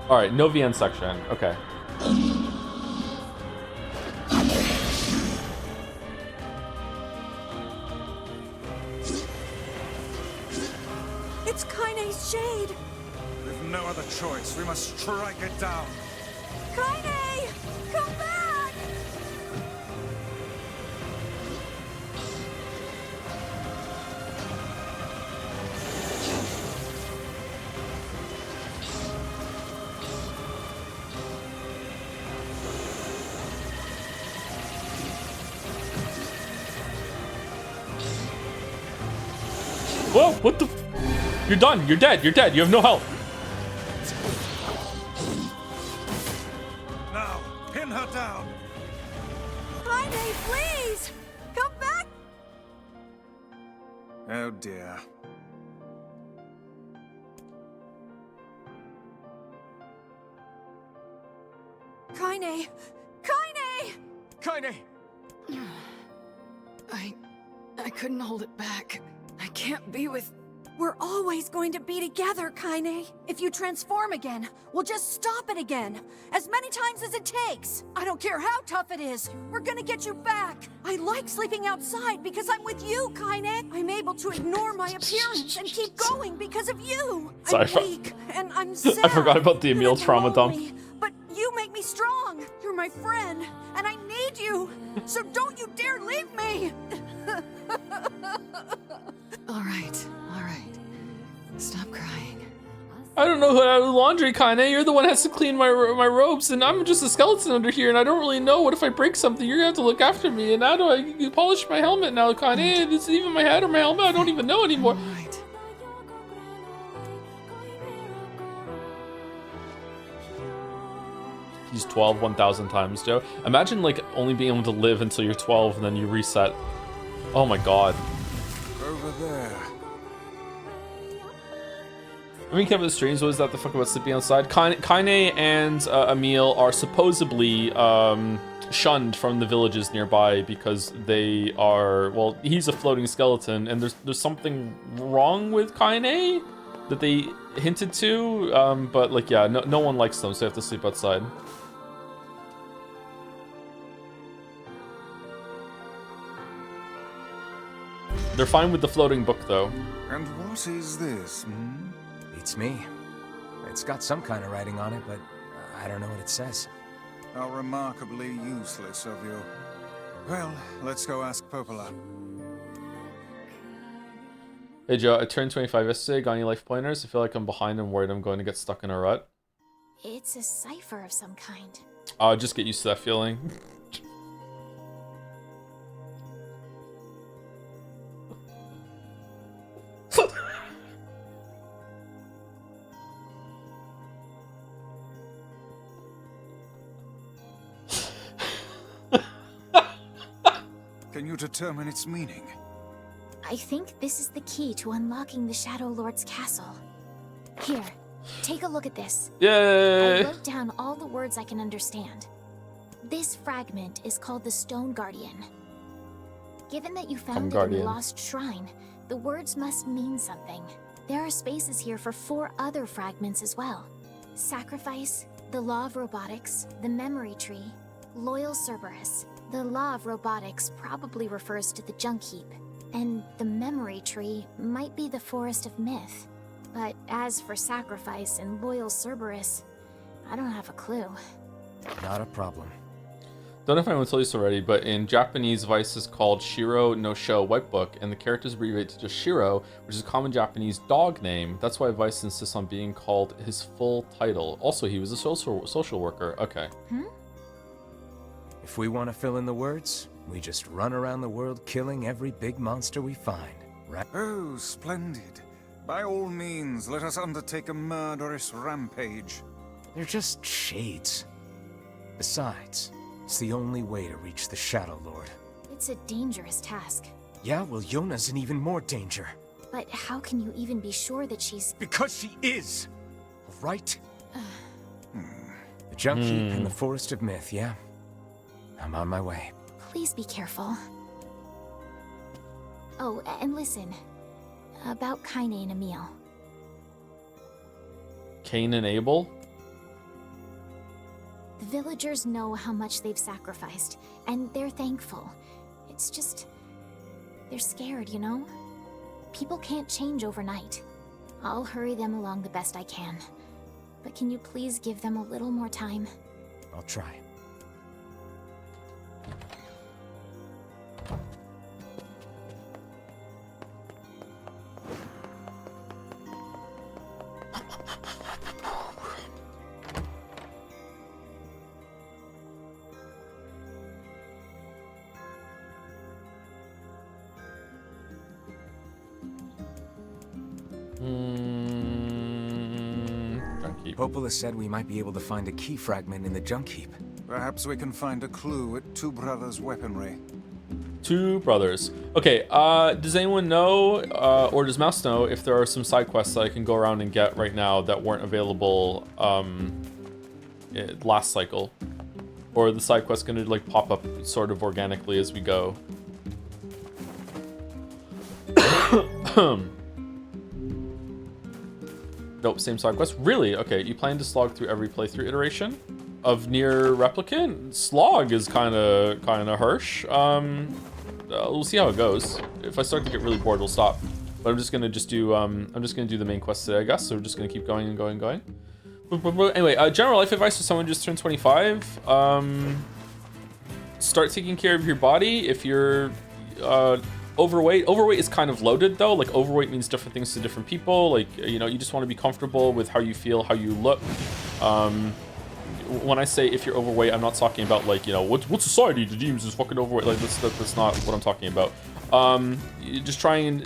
Alright, no VN section. Okay. It's Kaine's shade! We've no other choice. We must strike it down. Kaine! Come back! Whoa, what the? You're done. You're dead. You're dead. You have no help. Now, pin her down. Kaine, please! Come back! Oh dear. Kaine! Kaine! Kaine! I couldn't hold it back. I can't be with... We're always going to be together, Kaine. If you transform again, we'll just stop it again. As many times as it takes. I don't care how tough it is. We're gonna get you back. I like sleeping outside because I'm with you, Kaine. I'm able to ignore my appearance and keep going because of you. Sorry, I'm weak and I'm sad. I forgot about the and Emil I'm trauma dump. lonely, but you make me strong. You're my friend, and I need you. So don't you dare leave me. All right. Stop crying. I don't know how to do laundry, Kaine. You're the one that has to clean my robes, and I'm just a skeleton under here, and I don't really know. What if I break something? You're gonna have to look after me, and how do I polish my helmet now, Kaine? Is it even my head or my helmet? I don't even know anymore. All right. He's 12 1,000 times, Joe. Imagine, like, only being able to live until you're 12, and then you reset. Oh my god. Over there. I mean, Kevin Streams, what is that the fuck about sleeping outside? Kaine and Emil are supposedly shunned from the villages nearby because they are, well, he's a floating skeleton, and there's something wrong with Kaine that they hinted to, but like, yeah, no one likes them, so they have to sleep outside. They're fine with the floating book, though. And what is this, hmm? Beats me. It's got some kind of writing on it, but I don't know what it says. How remarkably useless of you. Well, let's go ask Popola. Hey Joe, I turned 25 yesterday. Got any life pointers? I feel like I'm behind and worried I'm going to get stuck in a rut. It's a cipher of some kind. I'll just get used to that feeling. Can you determine its meaning? I think this is the key to unlocking the Shadow Lord's castle. Here, take a look at this. Yay! I wrote down all the words I can understand. This fragment is called the Stone Guardian. Given that you found it in the Lost Shrine, the words must mean something. There are spaces here for 4 other fragments as well. Sacrifice, the Law of Robotics, the Memory Tree, Loyal Cerberus. The Law of Robotics probably refers to the Junk Heap, and the Memory Tree might be the Forest of Myth. But as for Sacrifice and Loyal Cerberus, I don't have a clue. Not a problem. Don't know if anyone told you this already, but in Japanese, Vice is called Shiro no Sho White Book, and the characters abbreviate to just Shiro, which is a common Japanese dog name. That's why Vice insists on being called his full title. Also, he was a social worker. Okay. If we want to fill in the words, we just run around the world killing every big monster we find, right? Oh, splendid. By all means, let us undertake a murderous rampage. They're just shades. Besides, it's the only way to reach the Shadow Lord. It's a dangerous task. Yeah, well, Yona's in even more danger. But how can you even be sure that she's... Because she is! Right? The Junk Heap and the Forest of Myth, yeah? I'm on my way. Please be careful. Oh, and listen. About Kaine and Emil. Cain and Abel? The villagers know how much they've sacrificed, and they're thankful. It's just... they're scared, you know? People can't change overnight. I'll hurry them along the best I can. But can you please give them a little more time? I'll try. Junk Heap. Popola said we might be able to find a key fragment in the Junk Heap. Perhaps we can find a clue at Two Brothers' weaponry. Two brothers. Okay, does anyone know, or does Mouse know, if there are some side quests that I can go around and get right now that weren't available last cycle? Or are the side quests gonna like pop up sort of organically as we go? Nope, same side quest. Really? Okay, you plan to slog through every playthrough iteration of Nier Replicant? Slog is kind of harsh. We'll see how it goes. If I start to get really bored, we'll stop. But I'm just gonna do the main quest today, I guess. So we're just gonna keep going and going and going. Anyway, general life advice for someone who just turned 25. Start taking care of your body. If you're overweight is kind of loaded though. Like overweight means different things to different people. Like, you know, you just want to be comfortable with how you feel, how you look. When I say if you're overweight, I'm not talking about like, you know, what society deems as fucking overweight. Like that's not what I'm talking about. Just trying.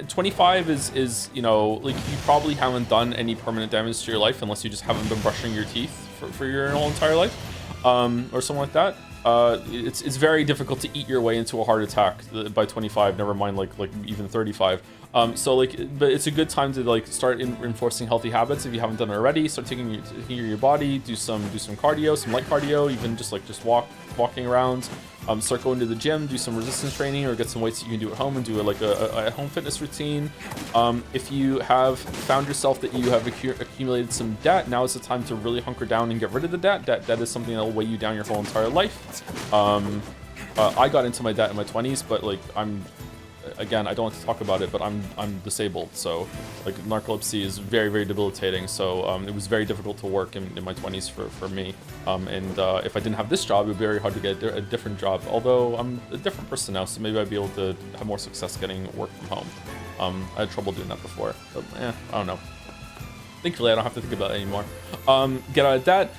25 is, you know, like you probably haven't done any permanent damage to your life unless you just haven't been brushing your teeth for your whole entire life, or something like that. It's very difficult to eat your way into a heart attack by 25. Never mind like even 35. So like, but it's a good time to like start enforcing healthy habits if you haven't done it already. Start taking care of your body. Do some cardio, some light cardio, even just walking around. Start going to the gym, do some resistance training, or get some weights that you can do at home and do like a home fitness routine. If you have found yourself that you have accumulated some debt, now is the time to really hunker down and get rid of the debt. Debt is something that will weigh you down your whole entire life. I got into my debt in my 20s, but like again, I don't like to talk about it, but I'm disabled, so like narcolepsy is very, very debilitating. So it was very difficult to work in my 20s for me. And if I didn't have this job, it would be very hard to get a different job. Although I'm a different person now, so maybe I'd be able to have more success getting work from home. I had trouble doing that before, but I don't know. Thankfully, I don't have to think about it anymore. Get out of debt.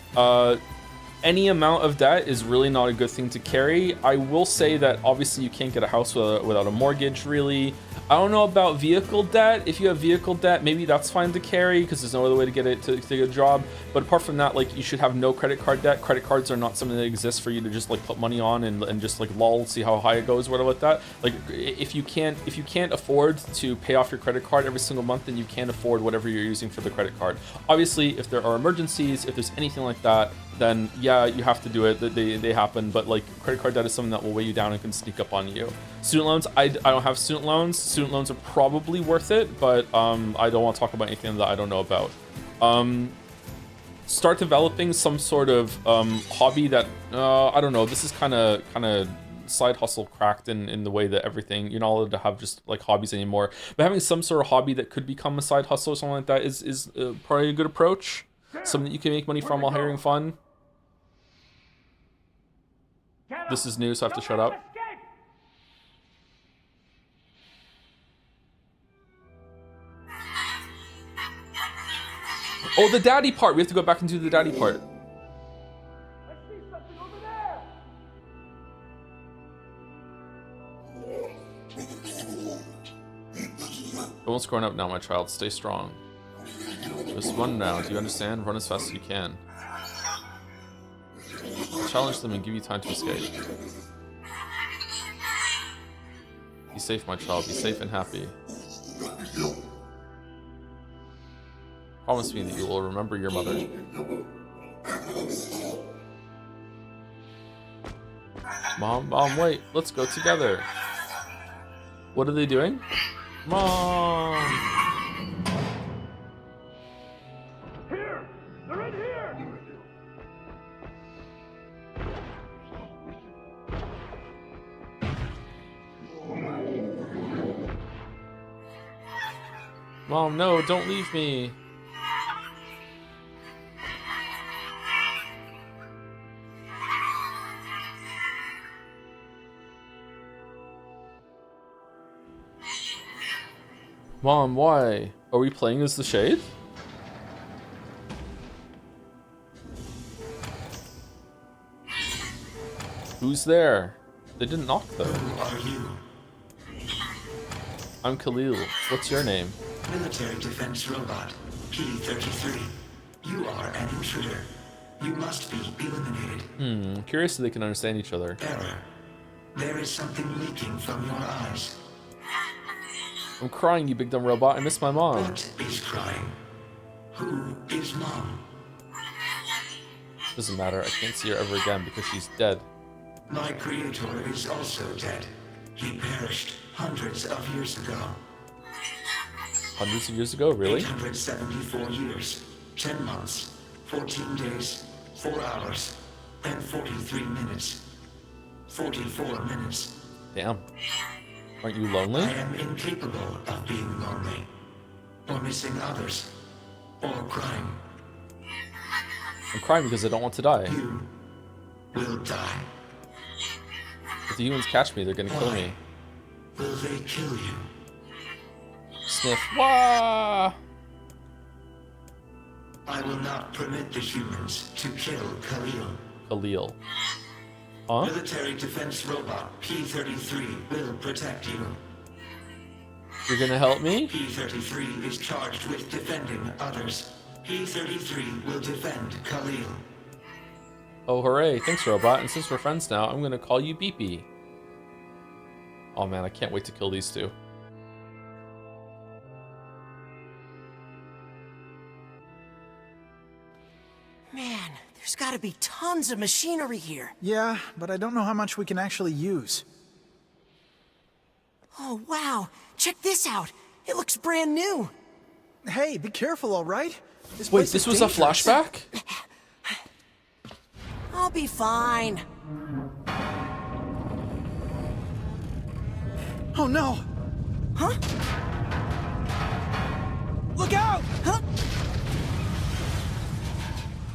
Any amount of debt is really not a good thing to carry. I will say that obviously you can't get a house without a mortgage, really. I don't know about vehicle debt. If you have vehicle debt, maybe that's fine to carry because there's no other way to get it to get a job. But apart from that, like, you should have no credit card debt. Credit cards are not something that exists for you to just like put money on and just like lol, see how high it goes, whatever like that. Like, if you can't afford to pay off your credit card every single month, then you can't afford whatever you're using for the credit card. Obviously, if there are emergencies, if there's anything like that, then yeah, you have to do it. They happen, but like credit card debt is something that will weigh you down and can sneak up on you. Student loans, I don't have student loans. Student loans are probably worth it, but I don't want to talk about anything that I don't know about. Start developing some sort of hobby that I don't know. This is kind of side hustle cracked in the way that everything, you're not allowed to have just like hobbies anymore. But having some sort of hobby that could become a side hustle or something like that is probably a good approach. Something that you can make money from while having fun. This is new, so I have to shut up. Oh, the daddy part. We have to go back and do the daddy part. Don't screwing up now, my child. Stay strong. Just run now. Do you understand? Run as fast as you can. Challenge them and give you time to escape. Be safe, my child. Be safe and happy. Promise me that you will remember your mother. Mom, wait. Let's go together. What are they doing? Mom! Mom, no, don't leave me. Mom, why? Are we playing as the Shade? Who's there? They didn't knock though. Who are you? I'm Khalil. What's your name? Military defense robot, P-33. You are an intruder. You must be eliminated. Curious if they can understand each other. Error. There is something leaking from your eyes. I'm crying, you big dumb robot. I miss my mom. What is crying? Who is Mom? Doesn't matter. I can't see her ever again because she's dead. My creator is also dead. He perished hundreds of years ago. Hundreds of years ago? Really? 874 years, 10 months, 14 days, 4 hours, and 43 minutes. 44 minutes. Damn. Aren't you lonely? I am incapable of being lonely, or missing others, or crying. I'm crying because I don't want to die. You will die. If the humans catch me, they're gonna kill me. Will they kill you? Sniff. Wah! I will not permit the humans to kill Khalil. Khalil. Huh? Military defense robot P-33 will protect you. You're gonna help me? P-33 is charged with defending others. P-33 will defend Khalil. Oh, hooray. Thanks, robot. And since we're friends now, I'm gonna call you Beepy. Oh man, I can't wait to kill these two. Man, there's gotta be tons of machinery here. Yeah, but I don't know how much we can actually use. Oh, wow. Check this out. It looks brand new. Hey, be careful, all right? Wait, this was a flashback? I'll be fine. Oh no! Huh? Look out! Huh?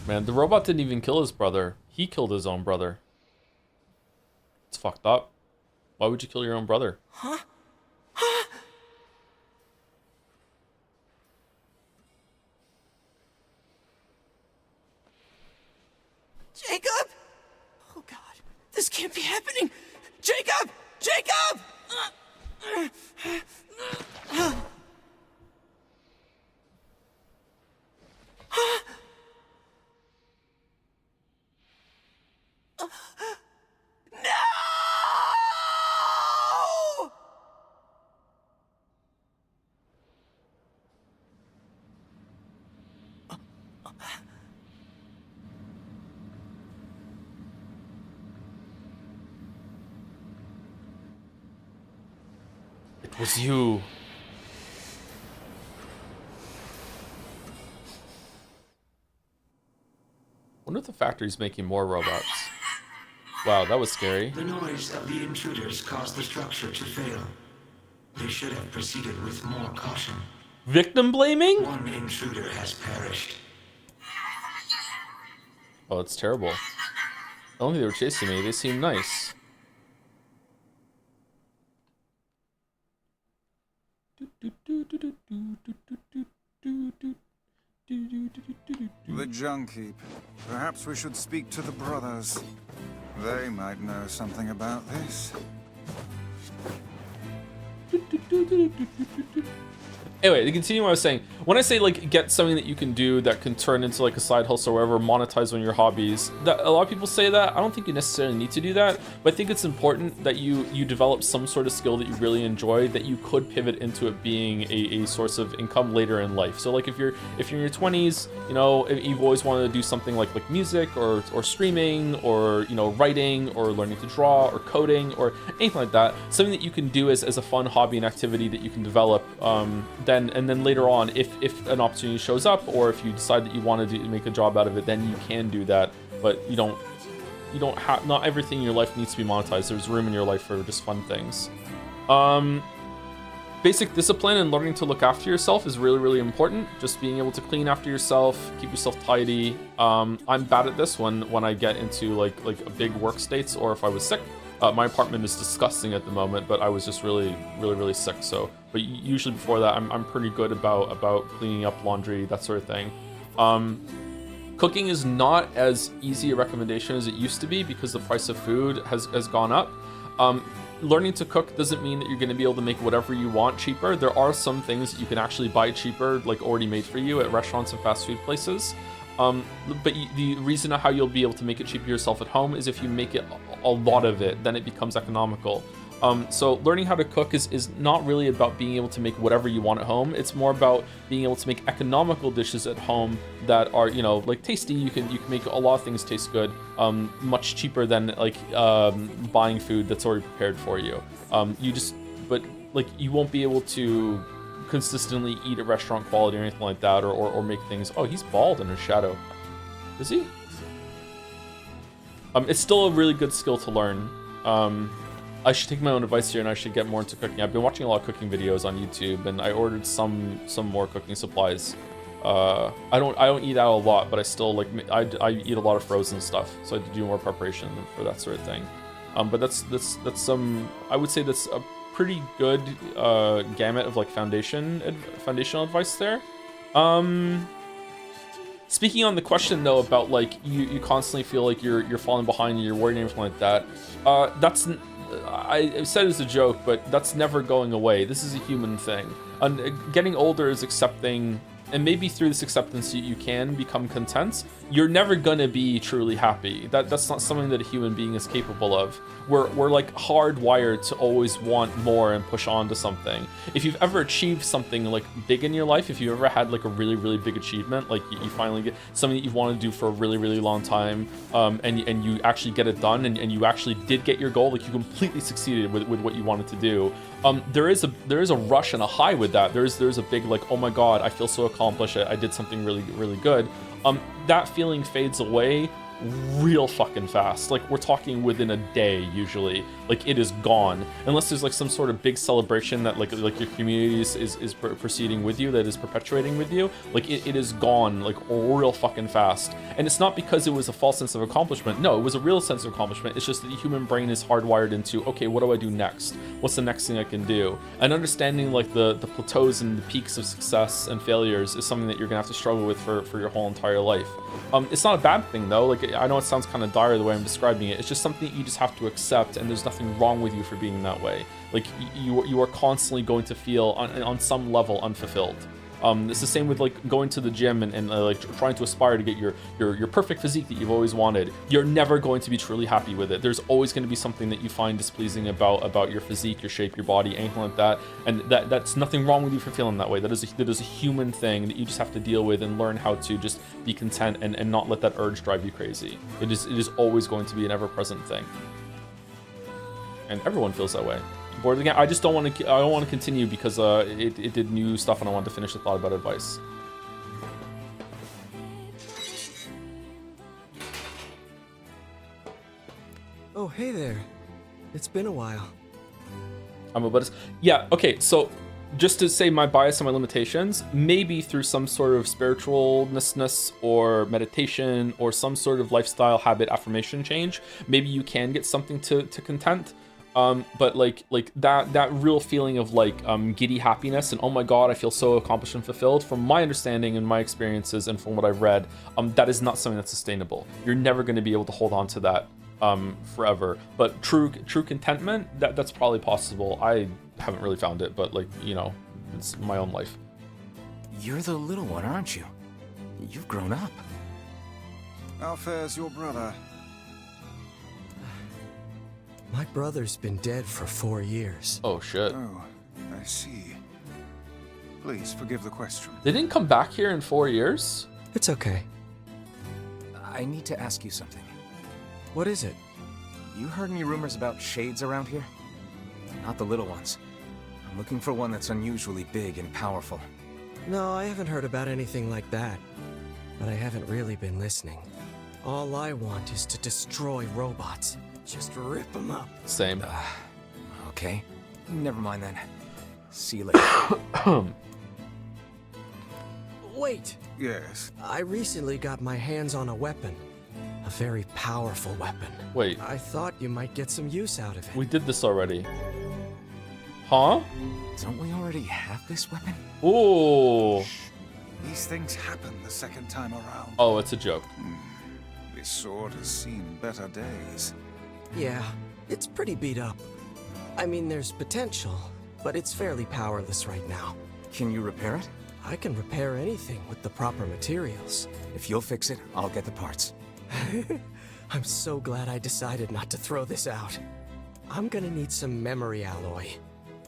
Man, the robot didn't even kill his brother. He killed his own brother. It's fucked up. Why would you kill your own brother? Huh? happening? Jacob! Jacob! No! It was you. Wonder if the factory's making more robots. Wow, that was scary. The noise of the intruders caused the structure to fail. They should have proceeded with more caution. Victim blaming? One intruder has perished. Oh, it's terrible. I don't think they were chasing me. They seem nice. The junk heap. Perhaps we should speak to the brothers. They might know something about this. Anyway, to continue what I was saying, when I say like get something that you can do that can turn into like a side hustle or whatever, monetize one of your hobbies, that a lot of people say that. I don't think you necessarily need to do that, but I think it's important that you develop some sort of skill that you really enjoy that you could pivot into it being a source of income later in life. So like if you're in your 20s, you know, if you've always wanted to do something like music or streaming or, you know, writing or learning to draw or coding or anything like that, something that you can do as a fun hobby and activity that you can develop, then later on, if an opportunity shows up or if you decide that you want to make a job out of it, then you can do that. But you don't have, not everything in your life needs to be monetized. There's room in your life for just fun things. Basic discipline and learning to look after yourself is really, really important. Just being able to clean after yourself, keep yourself tidy. I'm bad at this when I get into like big work states or if I was sick. My apartment is disgusting at the moment, but I was just really sick. So, but usually before that, I'm pretty good about cleaning up laundry, that sort of thing. Cooking is not as easy a recommendation as it used to be because the price of food has gone up. Learning to cook doesn't mean that you're going to be able to make whatever you want cheaper. There are some things that you can actually buy cheaper, like already made for you at restaurants and fast food places. But the reason how you'll be able to make it cheaper yourself at home is if you make it a lot of it, then it becomes economical. So learning how to cook is not really about being able to make whatever you want at home. It's more about being able to make economical dishes at home that are, you know, like tasty. You can make a lot of things taste good, much cheaper than like buying food that's already prepared for you. But like you won't be able to consistently eat at restaurant quality or anything like that, or make things. Oh, he's bald in his shadow. Is he? It's still a really good skill to learn. I should take my own advice here and I should get more into cooking. I've been watching a lot of cooking videos on YouTube and I ordered some more cooking supplies. I don't eat out a lot, but I still like I eat a lot of frozen stuff, so I have to do more preparation for that sort of thing. But that's some, I would say that's a pretty good gamut of like foundational advice there. Speaking on the question though about like you constantly feel like you're falling behind and you're worried and everything like that, I said it as a joke, but that's never going away. This is a human thing, and getting older is accepting, and maybe through this acceptance you can become content. You're never gonna be truly happy. That's not something that a human being is capable of. We're like hardwired to always want more and push on to something. If you've ever achieved something like big in your life, if you've ever had like a really big achievement, like you finally get something that you've wanted to do for a really long time, and you actually get it done, and you actually did get your goal, like you completely succeeded with what you wanted to do. There is a rush and a high with that. There's a big like, oh my god, I feel so accomplished. I did something really good. That feeling fades away real fucking fast. Like we're talking within a day usually. Like it is gone unless there's like some sort of big celebration that like your community is proceeding with you, that is perpetuating with you. Like it is gone like real fucking fast. And it's not because it was a false sense of accomplishment. No, it was a real sense of accomplishment. It's just that the human brain is hardwired into, okay, what do I do next? What's the next thing I can do? And understanding like the plateaus and the peaks of success and failures is something that you're gonna have to struggle with for your whole entire life. It's not a bad thing though. Like I know it sounds kind of dire the way I'm describing it. It's just something that you just have to accept, and there's nothing wrong with you for being that way. Like, you are constantly going to feel on some level unfulfilled. It's the same with like going to the gym and like trying to aspire to get your perfect physique that you've always wanted. You're never going to be truly happy with it. There's always going to be something that you find displeasing about your physique, your shape, your body, anything like that. And that's nothing wrong with you for feeling that way. That is a human thing that you just have to deal with and learn how to just be content and not let that urge drive you crazy. It is always going to be an ever-present thing. And everyone feels that way. Board again. I just don't want to. I don't want to continue because it did new stuff and I wanted to finish the thought about advice. Oh, hey there. It's been a while. Yeah. Okay. So, just to say my bias and my limitations, maybe through some sort of spiritualness or meditation or some sort of lifestyle habit affirmation change, maybe you can get something to content. But like that real feeling of like giddy happiness and oh my god, I feel so accomplished and fulfilled, from my understanding and my experiences and from what I've read, that is not something that's sustainable. You're never going to be able to hold on to that forever. But true contentment, that's probably possible. I haven't really found it, but like, you know, it's my own life. You're the little one, aren't you? You've grown up. How fares your brother? My brother's been dead for 4 years. Oh, shit. Oh, I see. Please forgive the question. They didn't come back here in 4 years? It's okay. I need to ask you something. What is it? You heard any rumors about shades around here? Not the little ones. I'm looking for one that's unusually big and powerful. No, I haven't heard about anything like that. But I haven't really been listening. All I want is to destroy robots. Just rip them up. Same. Okay. Never mind then. See you later. Wait. Yes. I recently got my hands on a weapon. A very powerful weapon. Wait. I thought you might get some use out of it. We did this already. Huh? Don't we already have this weapon? Ooh. These things happen the second time around. Oh, it's a joke. This sword has seen better days. Yeah, it's pretty beat up. I mean, there's potential, but it's fairly powerless right now. Can you repair it? I can repair anything with the proper materials. If you'll fix it, I'll get the parts. I'm so glad I decided not to throw this out. I'm gonna need some memory alloy.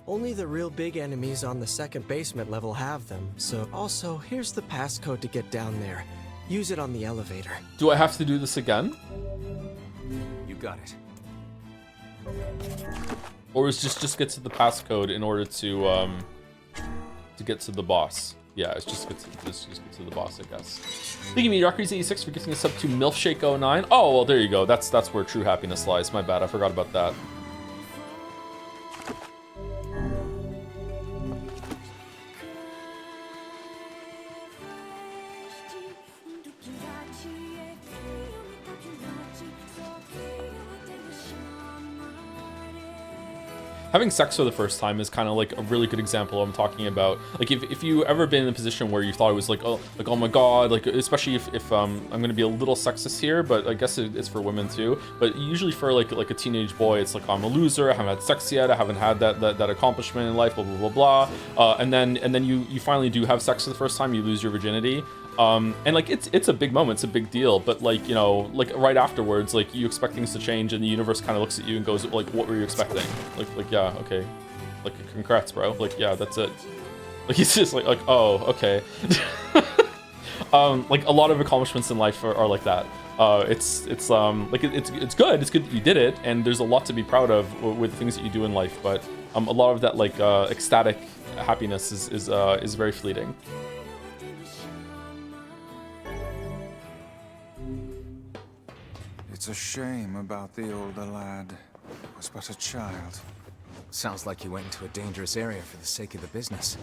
Only the real big enemies on the second basement level have them, so... Also, here's the passcode to get down there. Use it on the elevator. Do I have to do this again? You got it. Or is just get to the passcode in order to get to the boss? Yeah, it's just get to the boss, I guess. Thank you, Mediocrities86, for gifting us up to Milfshake09. Oh, well, there you go. That's where true happiness lies. My bad, I forgot about that. Having sex for the first time is kind of like a really good example of what I'm talking about. Like if you ever been in a position where you thought it was like oh my god, like especially if I'm gonna be a little sexist here, but I guess it's for women too. But usually for like a teenage boy, it's like I'm a loser, I haven't had sex yet, I haven't had that accomplishment in life, blah blah blah blah. And then you finally do have sex for the first time, you lose your virginity. And like it's a big moment, it's a big deal, but like, you know, like right afterwards, like you expect things to change and the universe kind of looks at you and goes like, what were you expecting? Like yeah, okay, like congrats bro, like yeah, that's it. Like it's just like oh okay. Like a lot of accomplishments in life are like that. It's good that you did it, and there's a lot to be proud of with the things that you do in life, but a lot of that like ecstatic happiness is very fleeting. It's a shame about the older lad. He was but a child. Sounds like you went into a dangerous area for the sake of the business.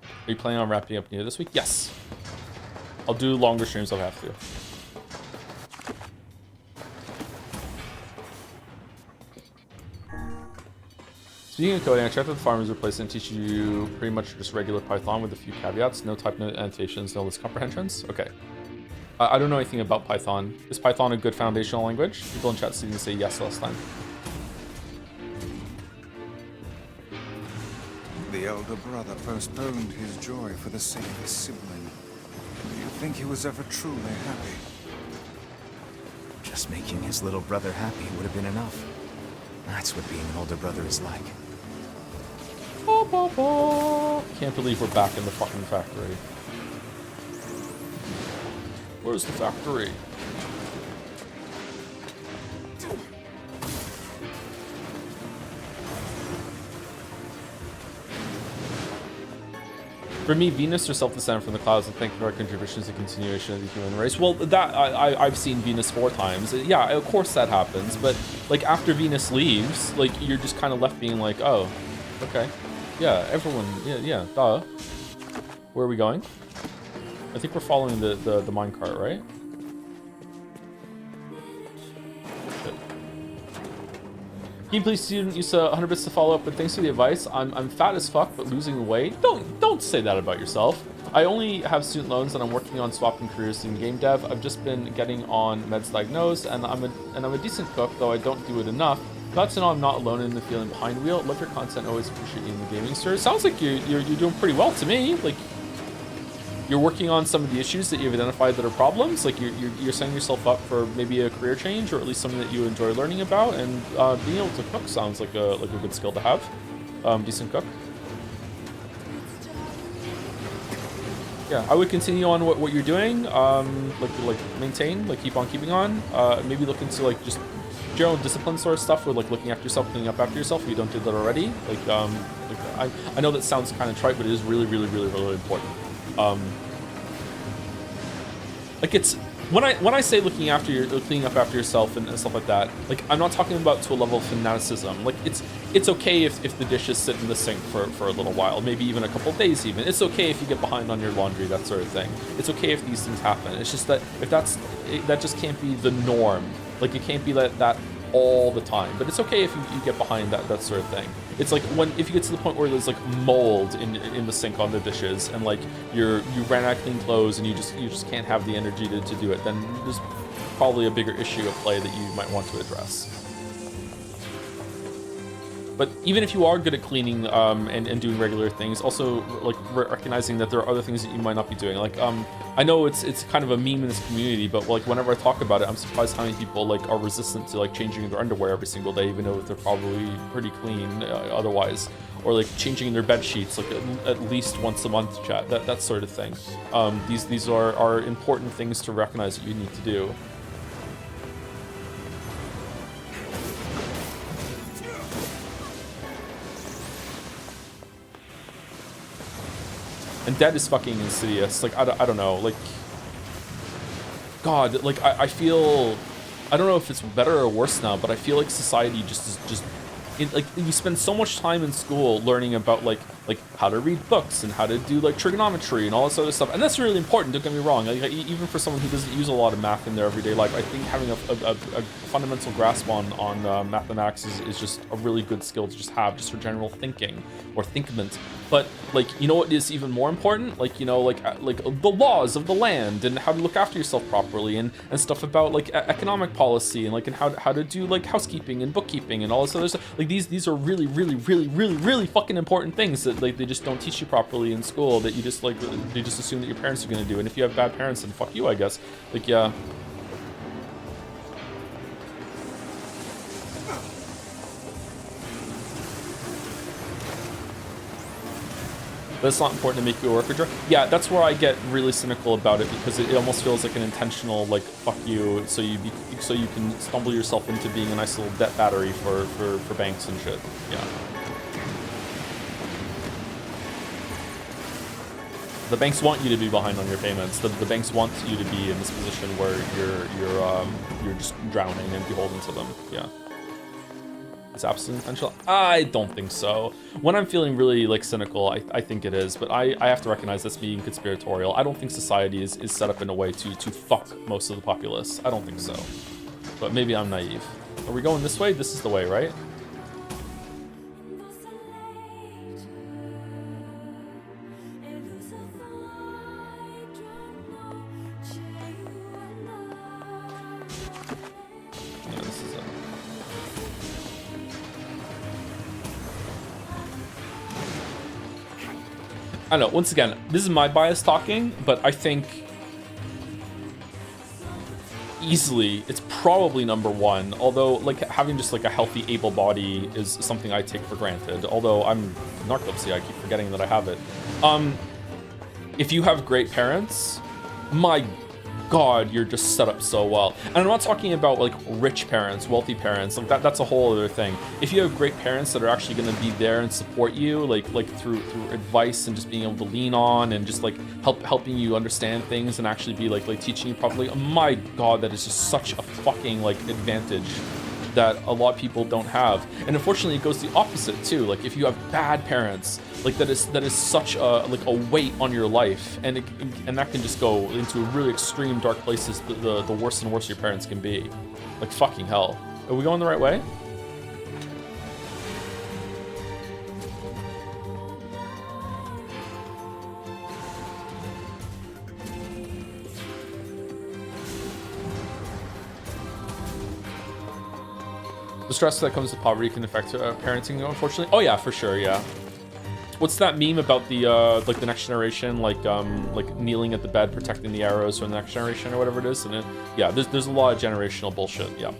Are you planning on wrapping up Nier this week? Yes. I'll do longer streams if I have to. Speaking of coding, I checked out the farmer's replacement teaches you pretty much just regular Python with a few caveats. No type, no annotations, no list comprehensions. Okay. I don't know anything about Python. Is Python a good foundational language? People in chat didn't say yes last time. The elder brother postponed his joy for the sake of his sibling. Do you think he was ever truly happy? Just making his little brother happy would have been enough. That's what being an older brother is like. Can't believe we're back in the fucking factory. Where's the factory? For me, Venus herself descended from the clouds and thank you for our contributions to the continuation of the human race. Well, that I've seen Venus 4 times. Yeah, of course that happens. But like after Venus leaves, like you're just kind of left being like, oh, okay, yeah, everyone, yeah, duh. Where are we going? I think we're following the minecart, right? Gameplay student used 100 bits to follow up, but thanks for the advice. I'm fat as fuck, but losing weight. Don't say that about yourself. I only have student loans, and I'm working on swapping careers in game dev. I've just been getting on meds diagnosed, and I'm a decent cook, though I don't do it enough. Glad to know I'm not alone in the feeling behind wheel. Love your content. Always appreciate you in the gaming sphere. Sounds like you're doing pretty well to me. Like you're working on some of the issues that you've identified that are problems. Like you're setting yourself up for maybe a career change, or at least something that you enjoy learning about. And being able to cook sounds like a good skill to have. Decent cook. Yeah, I would continue on what you're doing. Like maintain, like keep on keeping on. Maybe look into like just general discipline sort of stuff, with like looking after yourself, cleaning up after yourself if you don't do that already. I know that sounds kind of trite, but it is really important. Like it's when I say cleaning up after yourself and stuff like that, like I'm not talking about to a level of fanaticism. Like it's okay if the dishes sit in the sink for a little while, maybe even a couple of days even. It's okay if you get behind on your laundry, that sort of thing. It's okay if these things happen. It's just that that just can't be the norm. Like it can't be that all the time. But it's okay if you get behind that sort of thing. It's like if you get to the point where there's like mold in the sink on the dishes, and like you ran out of clean clothes and you just can't have the energy to do it, then there's probably a bigger issue at play that you might want to address. But even if you are good at cleaning and doing regular things, also like recognizing that there are other things that you might not be doing. Like I know it's kind of a meme in this community, but like whenever I talk about it, I'm surprised how many people like are resistant to like changing their underwear every single day, even though they're probably pretty clean otherwise, or like changing their bed sheets like at least once a month, chat. That sort of thing. These are important things to recognize that you need to do. And dead is fucking insidious. Like, I don't know. Like, God, like, I feel... I don't know if it's better or worse now, but I feel like society like, we spend so much time in school learning about, like how to read books and how to do, like, trigonometry and all this other stuff. And that's really important, don't get me wrong. Like, even for someone who doesn't use a lot of math in their everyday life, I think having a fundamental grasp on mathematics is just a really good skill to just have, just for general thinking or thinkment. But, like, you know what is even more important? Like, you know, like the laws of the land and how to look after yourself properly and stuff about, like, economic policy and, like, and how to do, like, housekeeping and bookkeeping and all this other stuff. Like, these are really fucking important things that, like, they just don't teach you properly in school, that you just, like, they just assume that your parents are gonna do. And if you have bad parents, then fuck you, I guess. Like, yeah. But it's not important to make you a worker drug. Yeah, that's where I get really cynical about it, because it almost feels like an intentional, like, fuck you, so you can stumble yourself into being a nice little debt battery for banks and shit. Yeah. The banks want you to be behind on your payments. The banks want you to be in this position where you're just drowning and beholden to them. Yeah. It's absolutely intentional. I don't think so. When I'm feeling really, like, cynical, I think it is, but I have to recognize that's being conspiratorial. I don't think society is set up in a way to fuck most of the populace. I don't think so. But maybe I'm naive. Are we going this way? This is the way, right? I don't know, once again, this is my bias talking, but I think easily it's probably number one, although like having just like a healthy able body is something I take for granted, although I'm narcolepsy, I keep forgetting that I have it. If you have great parents, my God, you're just set up so well. And I'm not talking about like rich parents, wealthy parents, like that's a whole other thing. If you have great parents that are actually going to be there and support you, like through advice and just being able to lean on and just like helping you understand things and actually be like teaching you properly, oh my God, that is just such a fucking like advantage that a lot of people don't have. And unfortunately, it goes the opposite too. Like if you have bad parents, like that is such a like a weight on your life, and that can just go into really extreme dark places. The worse and worse your parents can be. Like fucking hell. Are we going the right way? The stress that comes with poverty can affect parenting, unfortunately. Oh yeah, for sure, yeah. What's that meme about the like the next generation, like kneeling at the bed, protecting the arrows from the next generation or whatever it is? And yeah, there's a lot of generational bullshit. Yeah.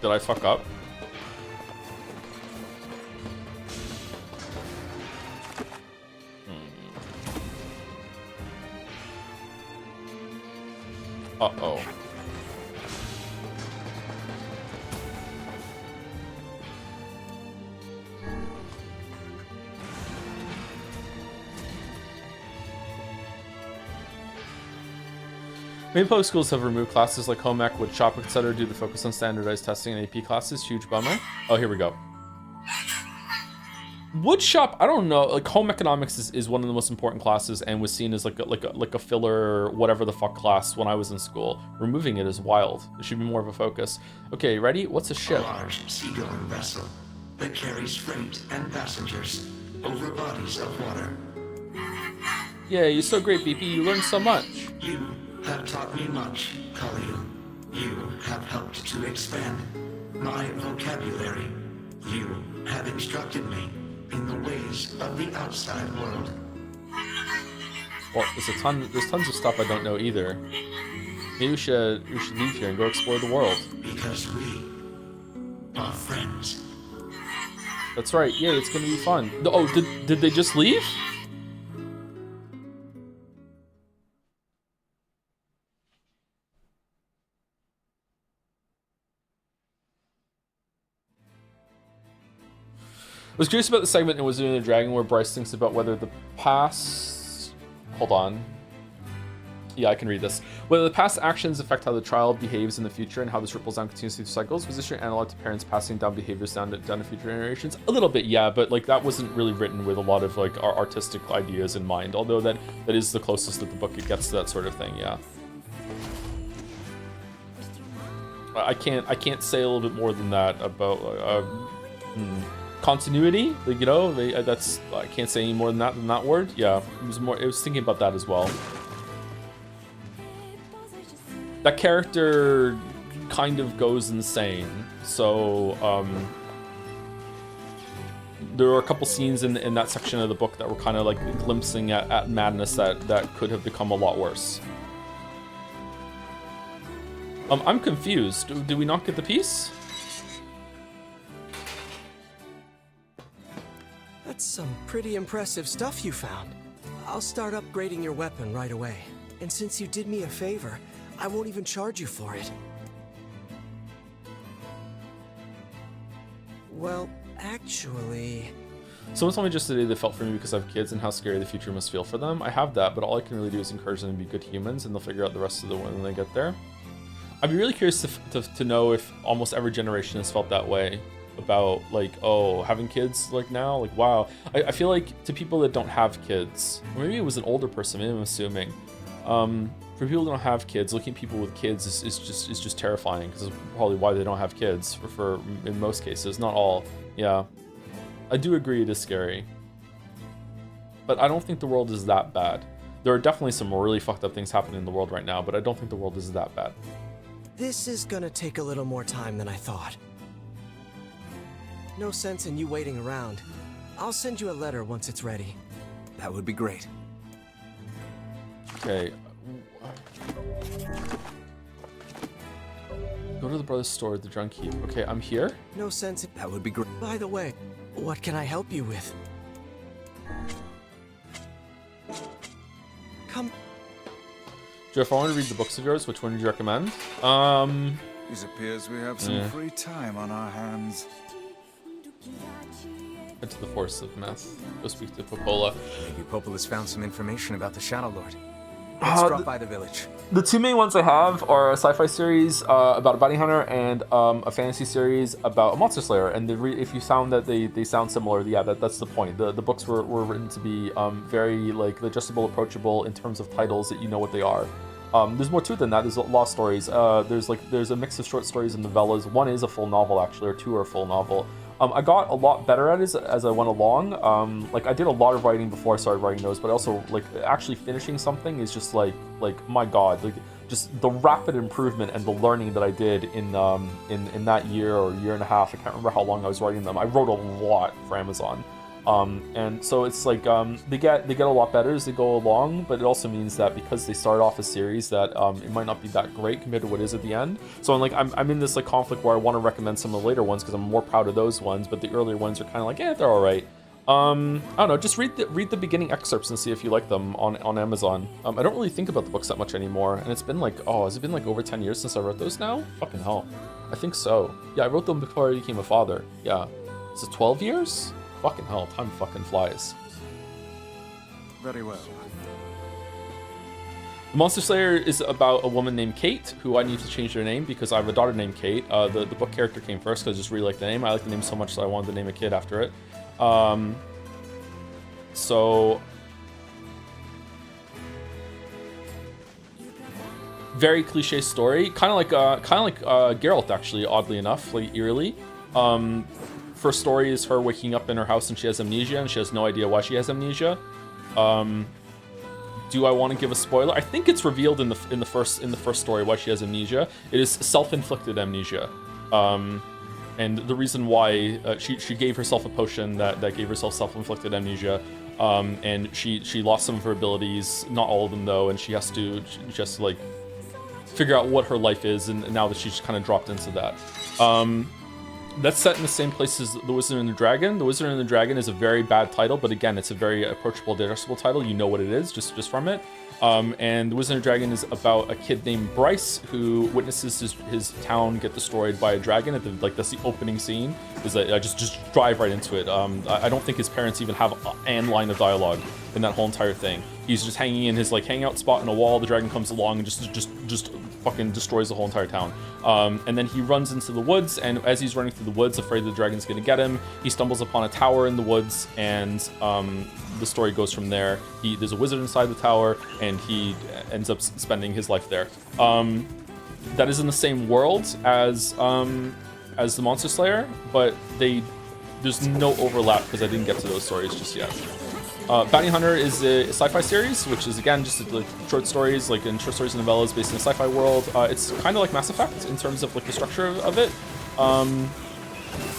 Did I fuck up? Uh-oh. Many public schools have removed classes like home ec, woodshop, etc. due to focus on standardized testing and AP classes. Huge bummer. Oh, here we go. Woodshop, I don't know, like home economics is one of the most important classes and was seen as like a filler whatever the fuck class when I was in school. Removing it is wild. It should be more of a focus. Okay, ready? What's a ship? A large seagoing vessel that carries freight and passengers over bodies of water. Yeah, you're so great, BP. You learned so much. You have taught me much, Khalil. You have helped to expand my vocabulary. You have instructed me in the ways of the outside world. Well, there's tons of stuff I don't know either. Maybe we should leave here and go explore the world. Because we are friends. That's right. Yay, it's gonna be fun. Oh, did they just leave? I was curious about the segment in Wizard and the Dragon where Bryce thinks about whether the past... Hold on. Yeah, I can read this. Whether the past actions affect how the child behaves in the future and how this ripples down continuously through cycles. Was this your analog to parents passing down behaviors down to future generations? A little bit, yeah, but like that wasn't really written with a lot of like artistic ideas in mind. Although that is the closest that the book gets to that sort of thing, yeah. I can't say a little bit more than that about continuity. Like, you know, that's I can't say any more than that word. Yeah, it was thinking about that as well. That character kind of goes insane. So there were a couple scenes in that section of the book that were kind of like glimpsing at madness that could have become a lot worse. I'm confused. Did we not get the piece? That's some pretty impressive stuff you found. I'll start upgrading your weapon right away. And since you did me a favor, I won't even charge you for it. Well, actually... Someone told me just today they felt for me because I have kids and how scary the future must feel for them. I have that, but all I can really do is encourage them to be good humans, and they'll figure out the rest of the when they get there. I'd be really curious to know if almost every generation has felt that way about, like, oh, having kids, like, now, like, wow. I feel like to people that don't have kids, or maybe it was an older person, maybe I'm assuming, for people that don't have kids, looking at people with kids is just terrifying, because it's probably why they don't have kids, for in most cases, not all. Yeah, I do agree it is scary, but I don't think the world is that bad. There are definitely some really fucked up things happening in the world right now, but I don't think the world is that bad. This is gonna take a little more time than I thought. No sense in you waiting around. I'll send you a letter once it's ready. That would be great. Okay. Go to the brother's store, the Drunk Keep. Okay, I'm here. No sense in... That would be great. By the way, what can I help you with? Come. Jeff, I want to read the books of yours. Which one would you recommend? It appears we have some free time on our hands. Head to the Forest of Meth. Go speak to Popola. Maybe Popola's found some information about the Shadow Lord. Let's drop by the village. The two main ones I have are a sci-fi series about a bounty hunter and a fantasy series about a monster slayer. And if you found that they sound similar, yeah, that's the point. The books were written to be very like digestible, approachable in terms of titles that you know what they are. There's more to it than that. There's a lot of stories. There's a mix of short stories and novellas. One is a full novel actually, or two are a full novel. I got a lot better at it as I went along. Like I did a lot of writing before I started writing those, but also like actually finishing something is just like my god, like just the rapid improvement and the learning that I did in that year or year and a half. I can't remember how long I was writing them. I wrote a lot for Amazon. And so it's like they get a lot better as they go along, but it also means that because they start off a series that it might not be that great compared to what is at the end. So I'm in this like conflict where I want to recommend some of the later ones because I'm more proud of those ones, but the earlier ones are kind of like, they're all right. I don't know, just read the beginning excerpts and see if you like them on Amazon. I don't really think about the books that much anymore, and it's been like, has it been like over 10 years since I wrote those now? Fucking hell. I think so. Yeah, I wrote them before I became a father. Yeah. Is it 12 years? Fucking hell, time fucking flies. Very well. The Monster Slayer is about a woman named Kate, who I need to change their name because I have a daughter named Kate. The book character came first because I just really like the name. I like the name so much that I wanted to name a kid after it. So very cliche story, kind of like Geralt actually, oddly enough, like eerily. First story is her waking up in her house and she has amnesia and she has no idea why she has amnesia. Do I want to give a spoiler? I think it's revealed in the first story why she has amnesia. It is self-inflicted amnesia. And the reason why she gave herself a potion that gave herself self-inflicted amnesia, and she lost some of her abilities, not all of them though, and she has to like figure out what her life is, and now that she's kind of dropped into that. That's set in the same place as The Wizard and the Dragon. The Wizard and the Dragon is a very bad title, but again, it's a very approachable, digestible title. You know what it is just from it. And The Wizard and the Dragon is about a kid named Bryce who witnesses his town get destroyed by a dragon. That's the opening scene. Is that I just drive right into it. I don't think his parents even have an line of dialogue in that whole entire thing. He's just hanging in his like hangout spot in a wall. The dragon comes along and just fucking destroys the whole entire town. And then he runs into the woods, and as he's running through the woods, afraid the dragon's gonna get him, he stumbles upon a tower in the woods, and the story goes from there. There's a wizard inside the tower, and he ends up spending his life there. That is in the same world as the Monster Slayer, but there's no overlap because I didn't get to those stories just yet. Bounty Hunter is a sci-fi series, which is again just like short stories, like in short stories and novellas based in a sci-fi world. It's kind of like Mass Effect in terms of like the structure of it.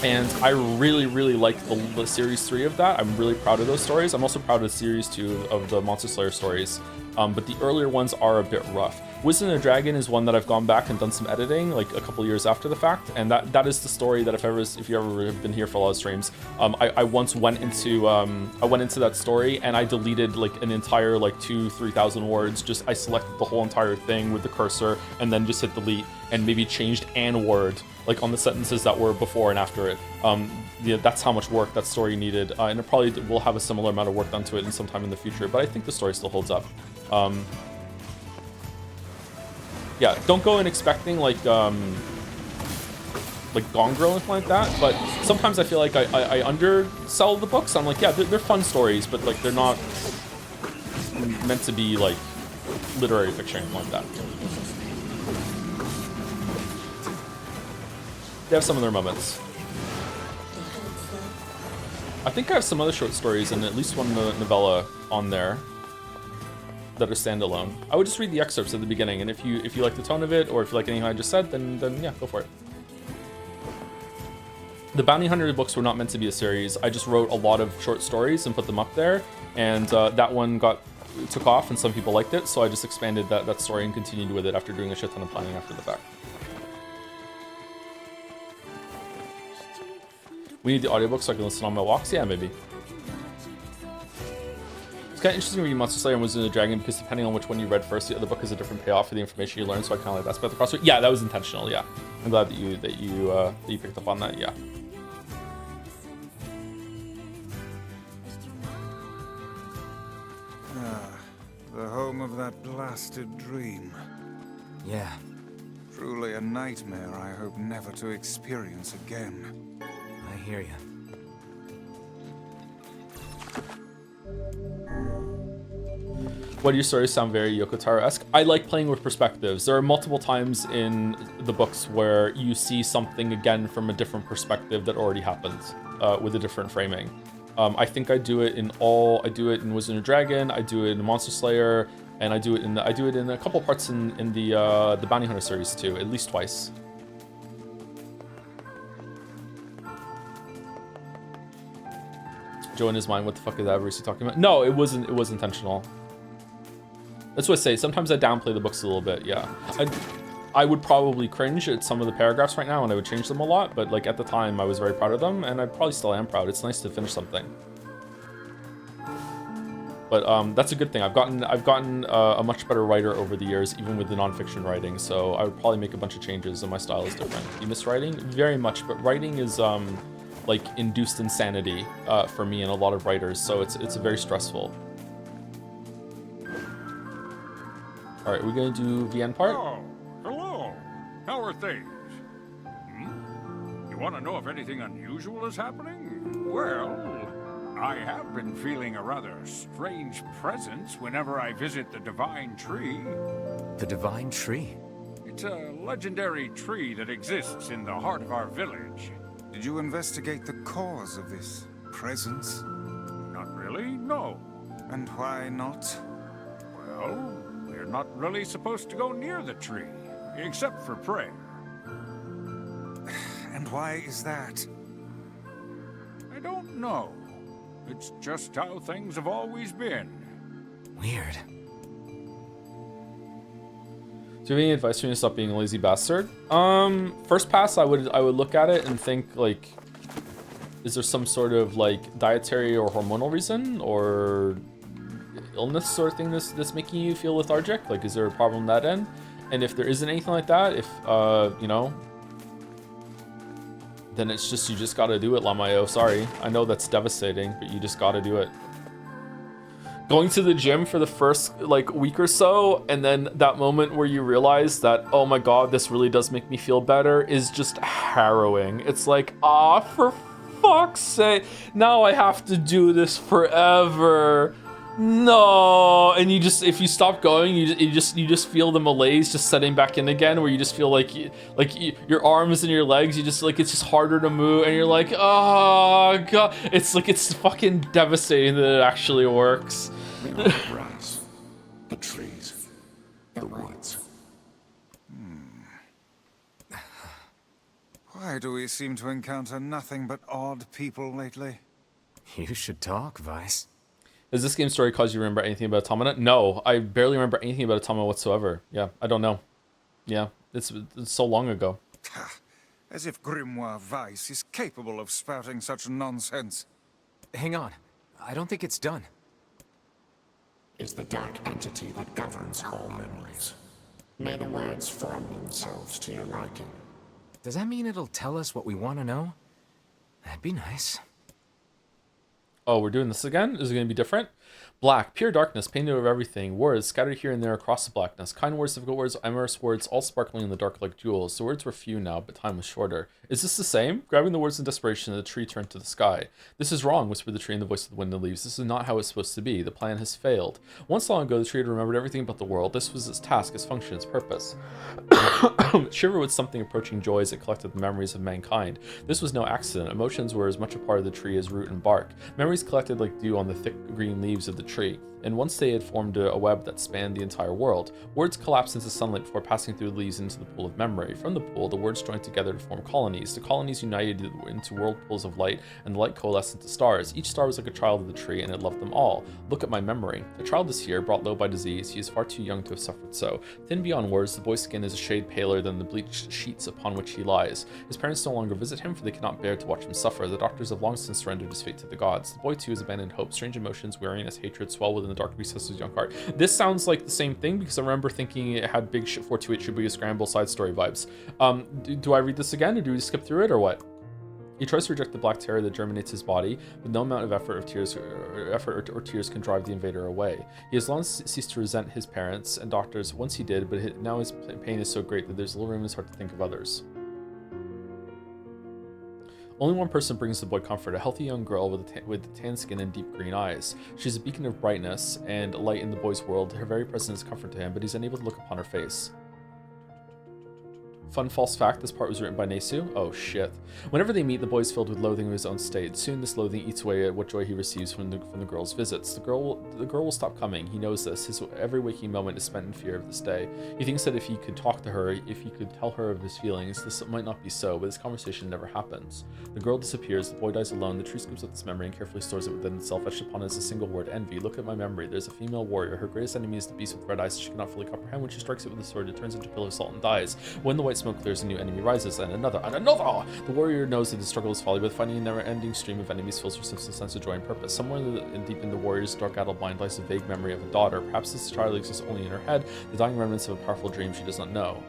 And I really like the series 3 of that. I'm really proud of those stories. I'm also proud of series 2 of the Monster Slayer stories. But the earlier ones are a bit rough. Wizard and the Dragon is one that I've gone back and done some editing like a couple years after the fact, and that is the story that if you ever have been here for a lot of streams, I once went into that story and I deleted like an entire like 2,000-3,000 words. I selected the whole entire thing with the cursor and then just hit delete and maybe changed an word like on the sentences that were before and after it. Yeah, that's how much work that story needed, and it probably will have a similar amount of work done to it in some time in the future, but I think the story still holds up. Yeah, don't go in expecting like Gone Girl or anything like that, but sometimes I feel like I undersell the books. I'm like, yeah, they're fun stories, but like they're not meant to be like literary fiction like that. They have some of their moments. I think I have some other short stories and at least one novella on there. that are standalone. I would just read the excerpts at the beginning, and if you like the tone of it, or if you like anything I just said, then yeah, go for it. The Bounty Hunter books were not meant to be a series. I just wrote a lot of short stories and put them up there, and that one took off, and some people liked it, so I just expanded that story and continued with it after doing a shit ton of planning after the fact. We need the audiobook so I can listen on my walks? Yeah, maybe. It's kind of interesting reading Monster Slayer and Wizard of the Dragon because depending on which one you read first, the other book is a different payoff for the information you learn, so I kind of like that's about the crossword. Yeah, that was intentional, yeah. I'm glad that you picked up on that, yeah. The home of that blasted dream. Yeah. Truly a nightmare I hope never to experience again. I hear you. Why do your stories sound very Yoko Taro-esque? I like playing with perspectives. There are multiple times in the books where you see something again from a different perspective that already happened, with a different framing. I think I do it in Wizard and Dragon, I do it in Monster Slayer, and I do it in a couple parts in the Bounty Hunter series too, at least twice. Joe in his mind, what the fuck is that Bruce talking about? No, it was intentional. That's what I say, sometimes I downplay the books a little bit, yeah. I would probably cringe at some of the paragraphs right now and I would change them a lot, but like at the time I was very proud of them and I probably still am proud. It's nice to finish something. But that's a good thing. I've gotten a much better writer over the years, even with the nonfiction writing, so I would probably make a bunch of changes and my style is different. You miss writing? Very much, but writing is like induced insanity for me and a lot of writers, so it's very stressful. All right, we're gonna do VN part? Oh, hello. How are things? You want to know if anything unusual is happening? Well, I have been feeling a rather strange presence whenever I visit the Divine Tree. The Divine Tree? It's a legendary tree that exists in the heart of our village. Did you investigate the cause of this presence? Not really, no. And why not? Well, we're not really supposed to go near the tree, except for prayer. And why is that? I don't know. It's just how things have always been. Weird. Do you have any advice for me to stop being a lazy bastard? First pass, I would look at it and think like, is there some sort of like dietary or hormonal reason or illness sort of thing that's making you feel lethargic? Like, is there a problem on that end? And if there isn't anything like that, if you know, then it's just, you just gotta do it, Lamayo. Sorry, I know that's devastating, but you just gotta do it. Going to the gym for the first like week or so, and then that moment where you realize that, oh my god, this really does make me feel better, is just harrowing. It's like, ah, for fuck's sake, now I have to do this forever. No, and you just, if you stop going, you just feel the malaise just setting back in again, where you just feel like your arms and your legs, you just like, it's just harder to move, and you're like, oh god, it's like, it's fucking devastating that it actually works. The grass, the trees, the woods. Why do we seem to encounter nothing but odd people lately? You should talk, Vice. Does this game story cause you to remember anything about Automata? No, I barely remember anything about Automata whatsoever. Yeah, I don't know. Yeah, it's so long ago. As if Grimoire Weiss is capable of spouting such nonsense. Hang on. I don't think it's done. Is the dark entity that governs all memories. May the words form themselves to your liking. Does that mean it'll tell us what we want to know? That'd be nice. Oh, we're doing this again? Is it going to be different? Black, pure darkness, painted over everything. Words scattered here and there across the blackness. Kind words, difficult words, amorous words, all sparkling in the dark like jewels. The words were few now, but time was shorter. Is this the same? Grabbing the words in desperation, the tree turned to the sky. This is wrong, whispered the tree in the voice of the wind and leaves. This is not how it's supposed to be. The plan has failed. Once long ago, the tree had remembered everything about the world. This was its task, its function, its purpose. It shivered with something approaching joy as it collected the memories of mankind. This was no accident. Emotions were as much a part of the tree as root and bark. Memories collected like dew on the thick green leaves leaves of the tree, and once they had formed a web that spanned the entire world. Words collapsed into sunlight before passing through the leaves into the pool of memory. From the pool, the words joined together to form colonies. The colonies united into whirlpools of light, and the light coalesced into stars. Each star was like a child of the tree, and it loved them all. Look at my memory. A child is here, brought low by disease. He is far too young to have suffered so. Thin beyond words, the boy's skin is a shade paler than the bleached sheets upon which he lies. His parents no longer visit him, for they cannot bear to watch him suffer. The doctors have long since surrendered his fate to the gods. The boy too has abandoned hope. Strange emotions, weariness, hatred swell within the dark recesses of his young heart. This sounds like the same thing, because I remember thinking it had big 428 Shibuya Scramble side story vibes. Do I read this again, or do we skip through it, or what? He tries to reject the black terror that germinates his body, but no amount of effort or tears can drive the invader away. He has long ceased to resent his parents and doctors. Once he did, but now his pain is so great that there's little room in his heart to think of others. Only one person brings the boy comfort, a healthy young girl with tan skin and deep green eyes. She's a beacon of brightness and light in the boy's world. Her very presence is comfort to him, but he's unable to look upon her face. Fun false fact, this part was written by Nesu. Oh shit. Whenever they meet, the boy is filled with loathing of his own state. Soon this loathing eats away at what joy he receives from the girl's visits. The girl will stop coming. He knows this. His every waking moment is spent in fear of this day. He thinks that if he could talk to her, if he could tell her of his feelings, this might not be so, but this conversation never happens. The girl disappears, the boy dies alone, the tree scoops up this memory and carefully stores it within itself, etched upon as a single word, envy. Look at my memory. There's a female warrior. Her greatest enemy is the beast with red eyes she cannot fully comprehend. When she strikes it with a sword, it turns into a pillar of salt and dies. When the white smoke clears, a new enemy rises, and another, and another! The warrior knows that the struggle is folly, but finding a never-ending stream of enemies fills her sense of joy and purpose. Somewhere deep in the warrior's dark-addled mind lies a vague memory of a daughter. Perhaps this child exists only in her head, the dying remnants of a powerful dream she does not know.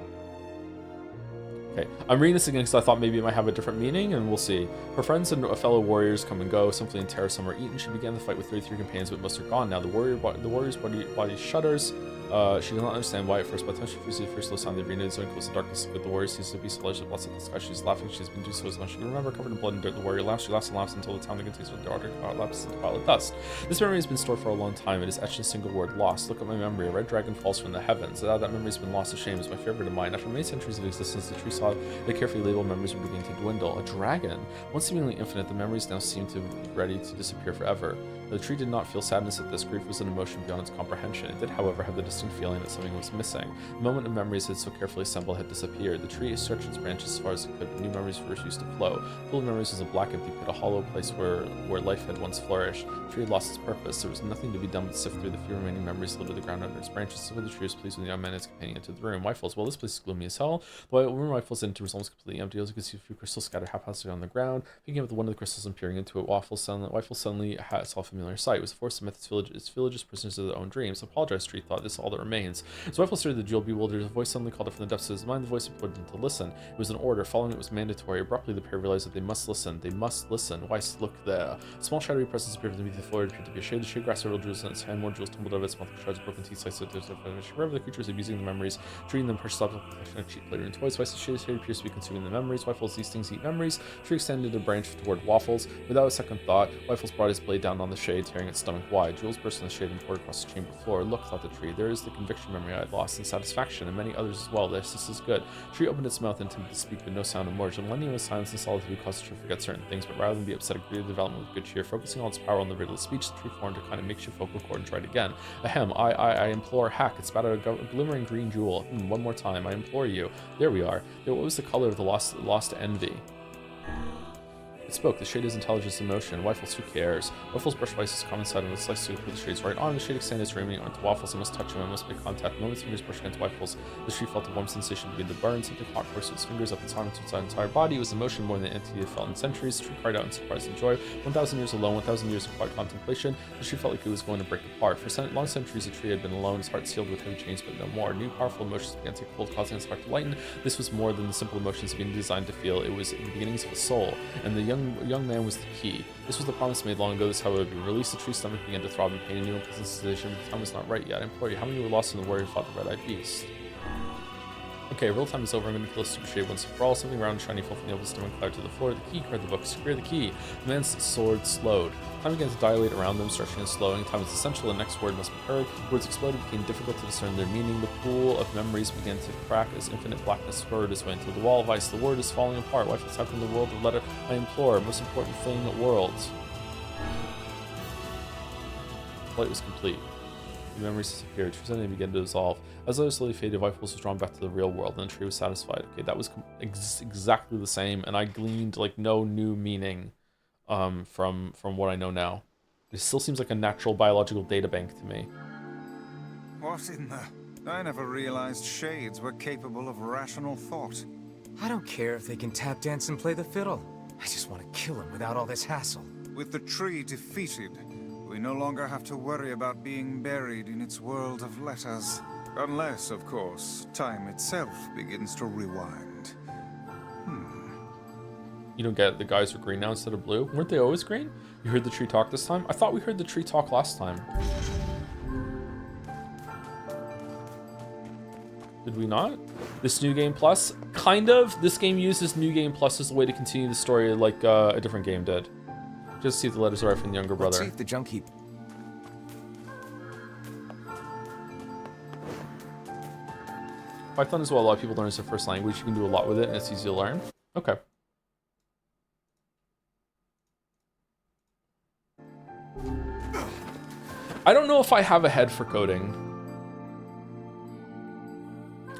Okay, I'm reading this again because I thought maybe it might have a different meaning, and we'll see. Her friends and fellow warriors come and go, some flee in terror, some are eaten. She began the fight with 33 companions, but most are gone now. The warrior's body shudders. She does not understand why at first, but the time she freezes the first low sound of the arena is going close to darkness. But the warrior sees the beast of legend of blood in the sky. She's laughing. She's been doing so as long as she can remember, covered in blood and dirt. The warrior laughs. She laughs and laughs until the town that contains her daughter collapses into a pile of dust. This memory has been stored for a long time. It is etched in a single word: lost. Look at my memory. A red dragon falls from the heavens. That memory has been lost to shame is my favorite of mine. After many centuries of existence, the tree saw the carefully labeled memories were beginning to dwindle. A dragon. Once seemingly infinite, the memories now seem to be ready to disappear forever. The tree did not feel sadness at this. Grief was an emotion beyond its comprehension. It did, however, have the distinct feeling that something was missing. The moment of memories it had so carefully assembled had disappeared. The tree stretched its branches as far as it could, but new memories first used to flow. Full of memories was a black empty pit, a hollow place where life had once flourished. The tree had lost its purpose. There was nothing to be done but sift through the few remaining memories that lived to the ground under its branches. So the tree was pleased when the young man and his companion entered the room. Rifles. Well, this place is gloomy as hell. The room rifles into was almost completely empty. As you could see, a few crystals scattered haphazardly on the ground. Picking up one of the crystals and peering into it, Rifle suddenly saw a familiar sight. It was forced to admit its villagers prisoners of their own dreams. Apologize, Tree thought. This is all that remains. As Rifle stared at the jewel bewildered, a voice suddenly called up from the depths of his mind. The voice implored them to listen. It was an order. Following it was mandatory. Abruptly, the pair realized that they must listen. They must listen. Weiss, look there. A small shadowy presence appeared beneath the floor. It appeared to be a shade. The shade grasped several jewels in its hand. More jewels tumbled out of its mouth. Shards of broken teeth sliced through its finish. Wherever the creature was abusing the memories, treating them precious objects like cheap later in toys. Weiss, the shade appears to be consuming the memories. Waffles, these things eat memories. Tree extended a branch toward Waffles. Without a second thought, Waffles brought his blade down on the shade, tearing its stomach wide. Jewels burst in the shade and poured across the chamber floor. Look, thought the tree. There is the conviction memory I had lost, and satisfaction, and many others as well. This is good. Tree opened its mouth and attempted to speak, but no sound emerged. A millennium of silence and solitude caused the tree to forget certain things, but rather than be upset, it greeted the development with good cheer. Focusing all its power on the riddle of speech, the tree formed a kind of makeshift vocal cord and tried again. Ahem, I implore, hack. It spat out a glimmering green jewel. One more time, I implore you. There we are. What was the color of the lost envy? It spoke. The shade is intelligence and motion. Waffles, who cares? Waffles brushed Weiss's common side of the slice to put the shade's right arm. The shade extended its ramming onto Waffles. It must touch him. It must make contact. The moment its fingers brushed against Waffles, the tree felt a warm sensation begin to burn. Something hot coursed its fingers up its arm to its entire body. It was emotion more than the entity it felt in centuries. The tree cried out in surprise and joy. 1,000 years alone, 1,000 years of quiet contemplation. The tree felt like it was going to break apart. For long centuries, the tree had been alone, its heart sealed with heavy chains, but no more. New powerful emotions began to take hold, causing its heart to lighten. This was more than the simple emotions being designed to feel. It was the beginnings of a soul, and the young man was the key. This was the promise made long ago. This, however, would be released. The tree's stomach began to throb in pain and new unpleasant sensation, but the time was not right yet. I implore you, how many were lost in the warrior who fought the red-eyed beast? Okay, real time is over. I'm going to kill a super shade once and for all. Something round and shiny fell from the open stomach cloud to the floor. The key, cried the book. Secure the key. The man's sword slowed. Time began to dilate around them, stretching and slowing. Time was essential. The next word must be heard. Words exploded, became difficult to discern their meaning. The pool of memories began to crack as infinite blackness spurred its way into the wall of ice. The word is falling apart. Waffles, how can the world of letter I implore? Most important thing, world. flight was complete. The memories disappeared. Tree's identity began to dissolve. As others slowly faded, Vital was drawn back to the real world, and the tree was satisfied. Okay, that was exactly the same, and I gleaned like no new meaning from what I know now. It still seems like a natural biological data bank to me. What in the... I never realized shades were capable of rational thought. I don't care if they can tap dance and play the fiddle. I just want to kill him without all this hassle. With the tree defeated, we no longer have to worry about being buried in its world of letters. Unless, of course, time itself begins to rewind. You don't get it, the guys are green now instead of blue. Weren't they always green? You heard the tree talk this time? I thought we heard the tree talk last time. Did we not? This New Game Plus? Kind of. This game uses New Game Plus as a way to continue the story like a different game did. Just see if the letters are right from the younger brother. Let's see if the junk heap... Python as well, a lot of people learn as their first language. You can do a lot with it and it's easy to learn. Okay. I don't know if I have a head for coding.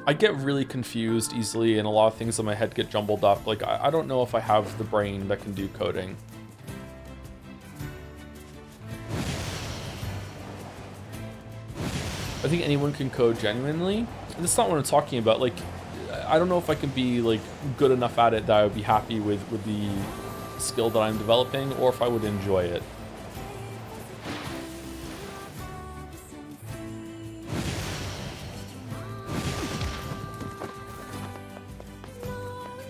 I get really confused easily and a lot of things in my head get jumbled up. Like, I don't know if I have the brain that can do coding. I think anyone can code genuinely. And that's not what I'm talking about. Like, I don't know if I can be like good enough at it that I would be happy with the skill that I'm developing, or if I would enjoy it.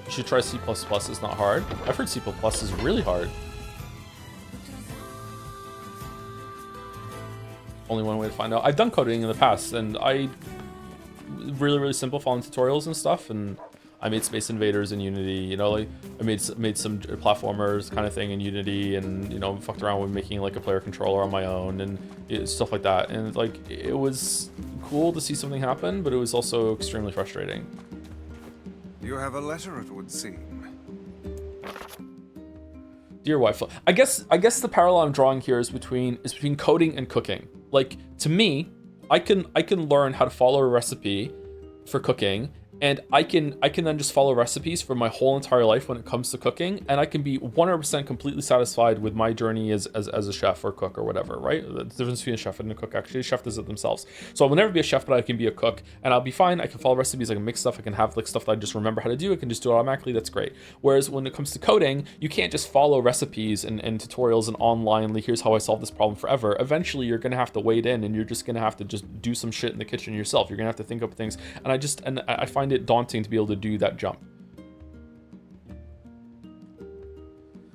You should try C++, it's not hard. I've heard C++ is really hard. Only one way to find out. I've done coding in the past, and really simple, following tutorials and stuff, and I made Space Invaders in Unity, you know, like I made some platformers kind of thing in Unity, and you know, fucked around with making like a player controller on my own and stuff like that, and like it was cool to see something happen, but it was also extremely frustrating. You have a letter, it would seem. Dear wife, I guess the parallel I'm drawing here is between coding and cooking. Like, to me, I can learn how to follow a recipe for cooking, and I can then just follow recipes for my whole entire life when it comes to cooking, and I can be 100% completely satisfied with my journey as a chef or cook or whatever, right? The difference between a chef and a cook, actually, a chef does it themselves. So I will never be a chef, but I can be a cook, and I'll be fine. I can follow recipes, I can mix stuff, I can have like stuff that I just remember how to do, I can just do it automatically, that's great. Whereas when it comes to coding, you can't just follow recipes and tutorials and online, like here's how I solve this problem forever. Eventually you're gonna have to wade in, and you're just gonna have to just do some shit in the kitchen yourself. You're gonna have to think up things, and I find it daunting to be able to do that jump.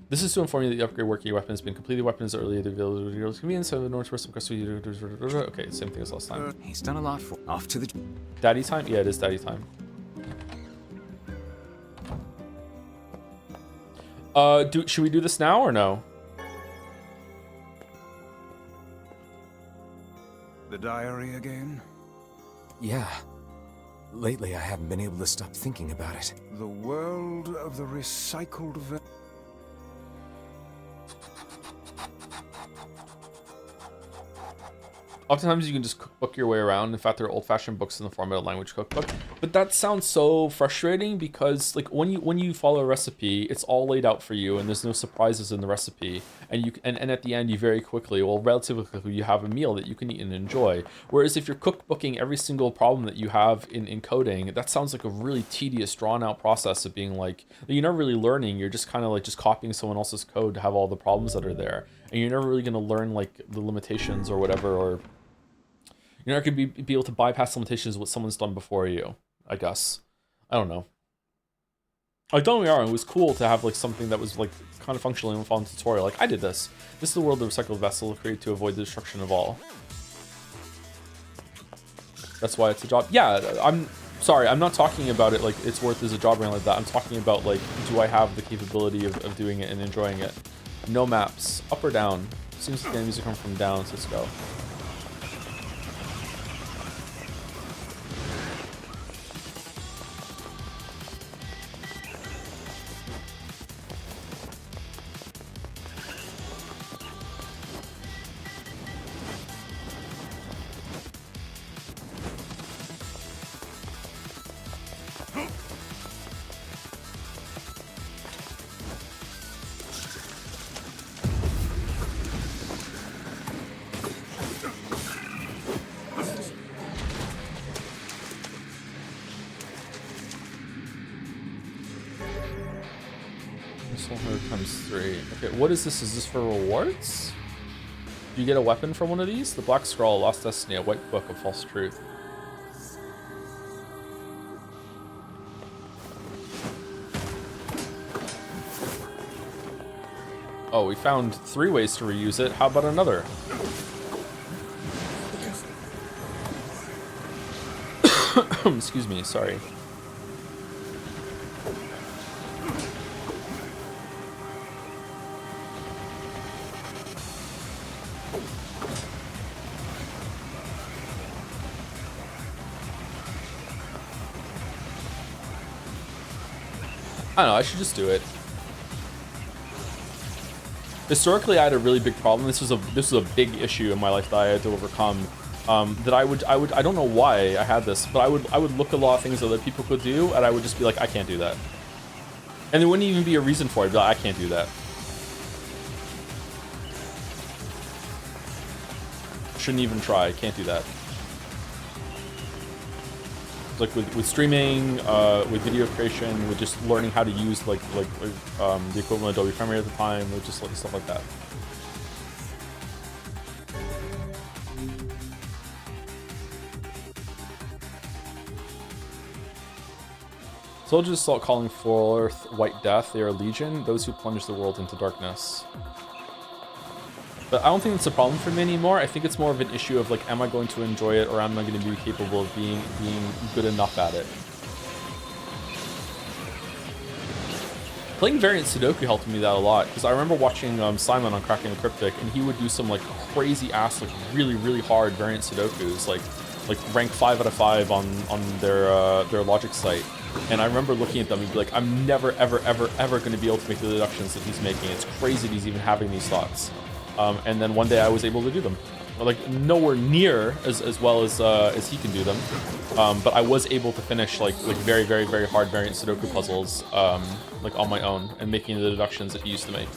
This is to inform you that the upgrade working weapon has been completed. Weapons earlier available convenience. So the Northwest request. Okay, same thing as last time. He's done a lot for. Off to the. Daddy time? Yeah, it is daddy time. Should we do this now or no? The diary again? Yeah. Lately, I haven't been able to stop thinking about it. The world of the recycled... Oftentimes you can just cookbook your way around. In fact, there are old-fashioned books in the format of language cookbook. But that sounds so frustrating because, like, when you follow a recipe, it's all laid out for you, and there's no surprises in the recipe. And at the end, you very quickly, well, relatively quickly, you have a meal that you can eat and enjoy. Whereas if you're cookbooking every single problem that you have in coding, that sounds like a really tedious, drawn-out process of being like, you're not really learning. You're just kind of like just copying someone else's code to have all the problems that are there, and you're never really going to learn like the limitations or whatever, or you're not going to be able to bypass limitations of what someone's done before you, I guess. I don't know. Like, don't get me wrong, it was cool to have like something that was like kind of functionally in a fun tutorial. Like, I did this. This is the world of recycled vessel created to avoid the destruction of all. That's why it's a job. Yeah, I'm sorry, I'm not talking about it like it's worth as a job or anything like that. I'm talking about like, do I have the capability of doing it and enjoying it? No maps. Up or down? Seems like the enemies are coming from down, so let's go. ×3. Okay, what is this? Is this for rewards? Do you get a weapon from one of these? The Black Scroll, Lost Destiny, a white book of false truth. Oh, we found 3 ways to reuse it. How about another? Excuse me, sorry. I don't know, I should just do it. Historically, I had a really big problem. This was a big issue in my life that I had to overcome. That I don't know why I had this, but I would look at a lot of things that other people could do, and I would just be like, I can't do that. And there wouldn't even be a reason for it. I'd be like, I can't do that. Shouldn't even try. Can't do that. Like with streaming, with video creation, with just learning how to use the equivalent of Adobe Premiere at the time, with just stuff like that. Soldiers start calling forth White Death. They are Legion, those who plunge the world into darkness. But I don't think that's a problem for me anymore. I think it's more of an issue of like, am I going to enjoy it, or am I going to be capable of being good enough at it? Playing variant Sudoku helped me that a lot, because I remember watching Simon on Cracking the Cryptic, and he would do some like crazy ass, like really hard variant Sudokus, like rank 5 out of 5 on their logic site. And I remember looking at them and be like, I'm never ever going to be able to make the deductions that he's making. It's crazy that he's even having these thoughts. And then one day I was able to do them, like nowhere near as well as he can do them, but I was able to finish like very hard variant Sudoku puzzles like on my own and making the deductions that he used to make.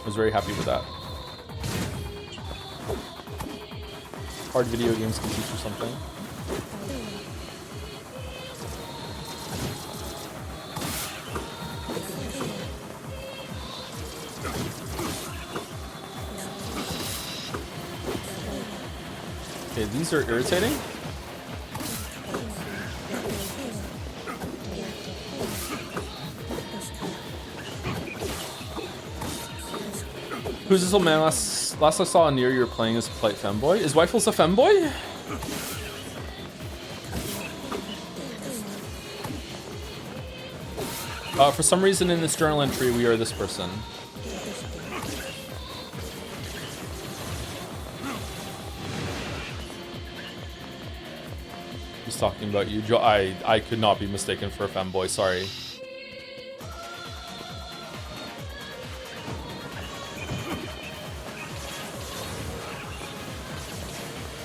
I was very happy with that. Hard video games can teach you something. Okay, these are irritating. Who's this old man? Last I saw on Nier, you were playing as a polite femboy. Is Weifels a femboy? For some reason in this journal entry, we are this person. He's talking about you, Joe. I could not be mistaken for a femboy. Sorry.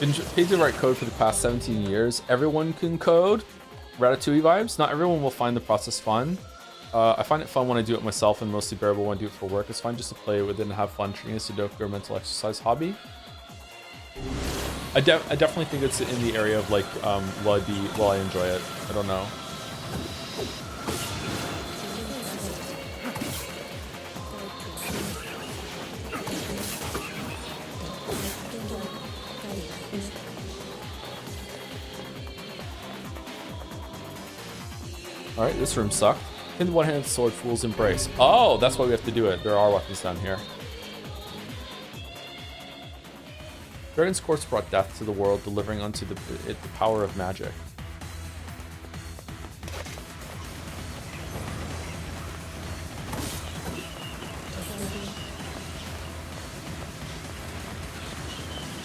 Been paid to write code for the past 17 years. Everyone can code. Ratatouille vibes. Not everyone will find the process fun. I find it fun when I do it myself, and mostly bearable when I do it for work. It's fun just to play with it and have fun, treating a Sudoku or mental exercise hobby. I definitely think it's in the area of like, will I enjoy it? I don't know. Alright, this room sucked. In the one-handed sword, fool's embrace. Oh, that's why we have to do it. There are weapons down here. Dragon's Course brought death to the world, delivering unto it the power of magic.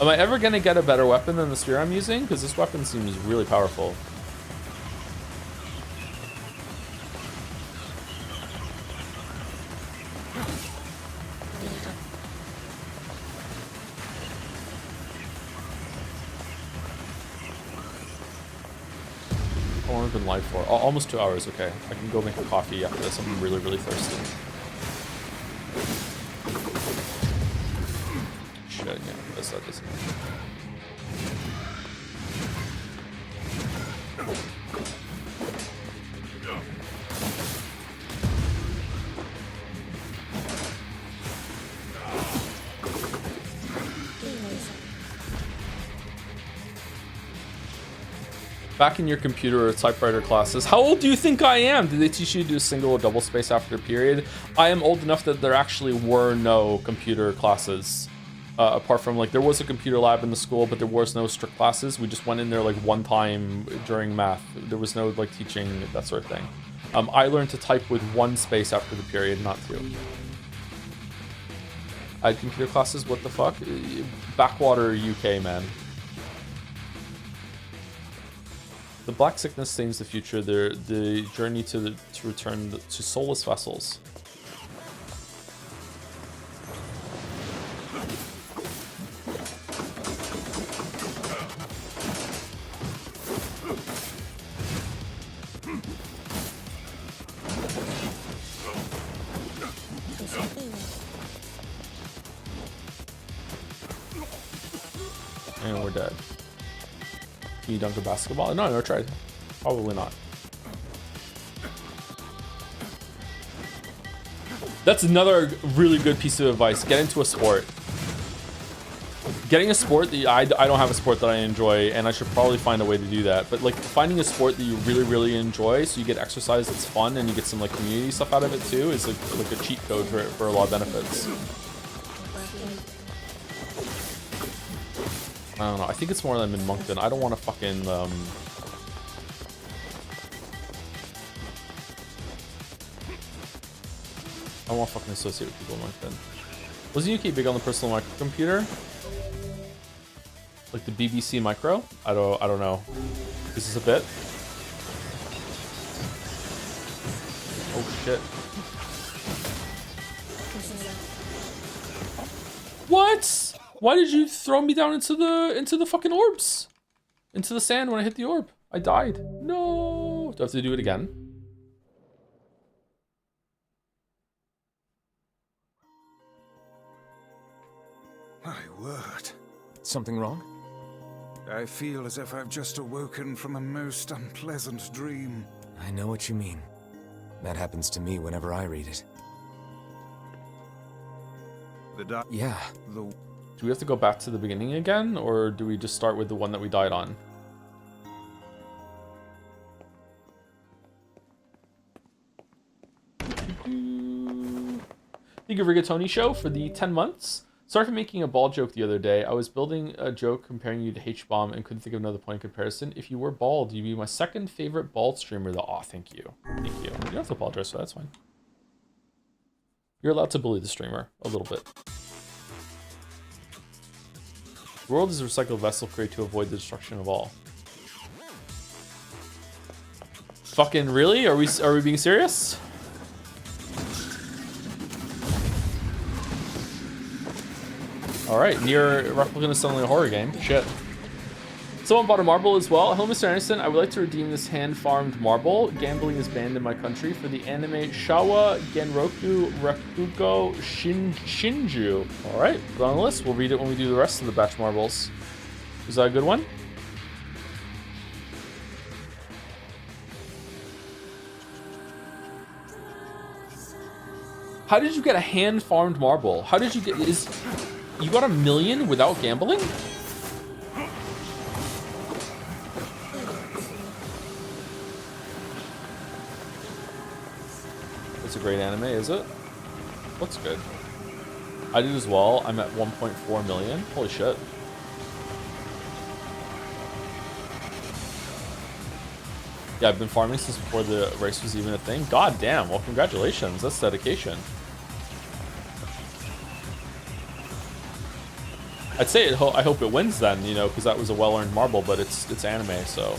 Am I ever gonna get a better weapon than the spear I'm using? Because this weapon seems really powerful. How long have I been live for? Almost 2 hours, okay. I can go make a coffee after this. I'm really, really thirsty. Shit, yeah, that's not this. Back in your computer or typewriter classes, how old do you think I am? Did they teach you to do single or double space after a period? I am old enough that there actually were no computer classes. Apart from, like, there was a computer lab in the school, but there was no strict classes. We just went in there, like, one time during math. There was no, like, teaching, that sort of thing. I learned to type with one space after the period, not two. I had computer classes, what the fuck? Backwater UK, man. The black sickness stains the future, the journey to return to soulless vessels. And we're dead. Can you dunk a basketball? No, I never tried. Probably not. That's another really good piece of advice. Get into a sport. Getting a sport that I don't have a sport that I enjoy, and I should probably find a way to do that. But like finding a sport that you really enjoy, so you get exercise that's fun, and you get some like community stuff out of it too, is like a cheat code for a lot of benefits. I don't know. I think it's more than I'm in Moncton. I don't want to fucking I don't want to fucking associate with people in Moncton. Wasn't UK big on the personal microcomputer? Like the BBC Micro? I don't know. Is this a bit? Oh shit. What? Why did you throw me down into the fucking orbs? Into the sand when I hit the orb. I died. No. Do I have to do it again? My word. Something wrong? I feel as if I've just awoken from a most unpleasant dream. I know what you mean. That happens to me whenever I read it. Yeah. Do we have to go back to the beginning again, or do we just start with the one that we died on? Thank you, Rigatoni Show, for the 10 months. Sorry for making a bald joke the other day. I was building a joke comparing you to H-Bomb and couldn't think of another point of comparison. If you were bald, you'd be my second favorite bald streamer, though. Aw, thank you. Thank you. You don't have to apologize for that, that's fine. You're allowed to bully the streamer a little bit. The world is a recycled vessel created to avoid the destruction of all. Fucking really? Are we being serious? Alright, Nier Replicant is suddenly a horror game. Shit. Someone bought a marble as well. Hello, Mr. Anderson. I would like to redeem this hand-farmed marble. Gambling is banned in my country for the anime Shawa Genroku Rakugo Shinju. Alright, put it on the list. We'll read it when we do the rest of the batch marbles. Is that a good one? How did you get a hand-farmed marble? How did you get... You got 1 million without gambling? It's a great anime, is it? Looks good. I did as well. I'm at 1.4 million. Holy shit. Yeah, I've been farming since before the race was even a thing. God damn, well, congratulations. That's dedication. I'd say I hope it wins then, you know, because that was a well-earned marble, but it's anime, so.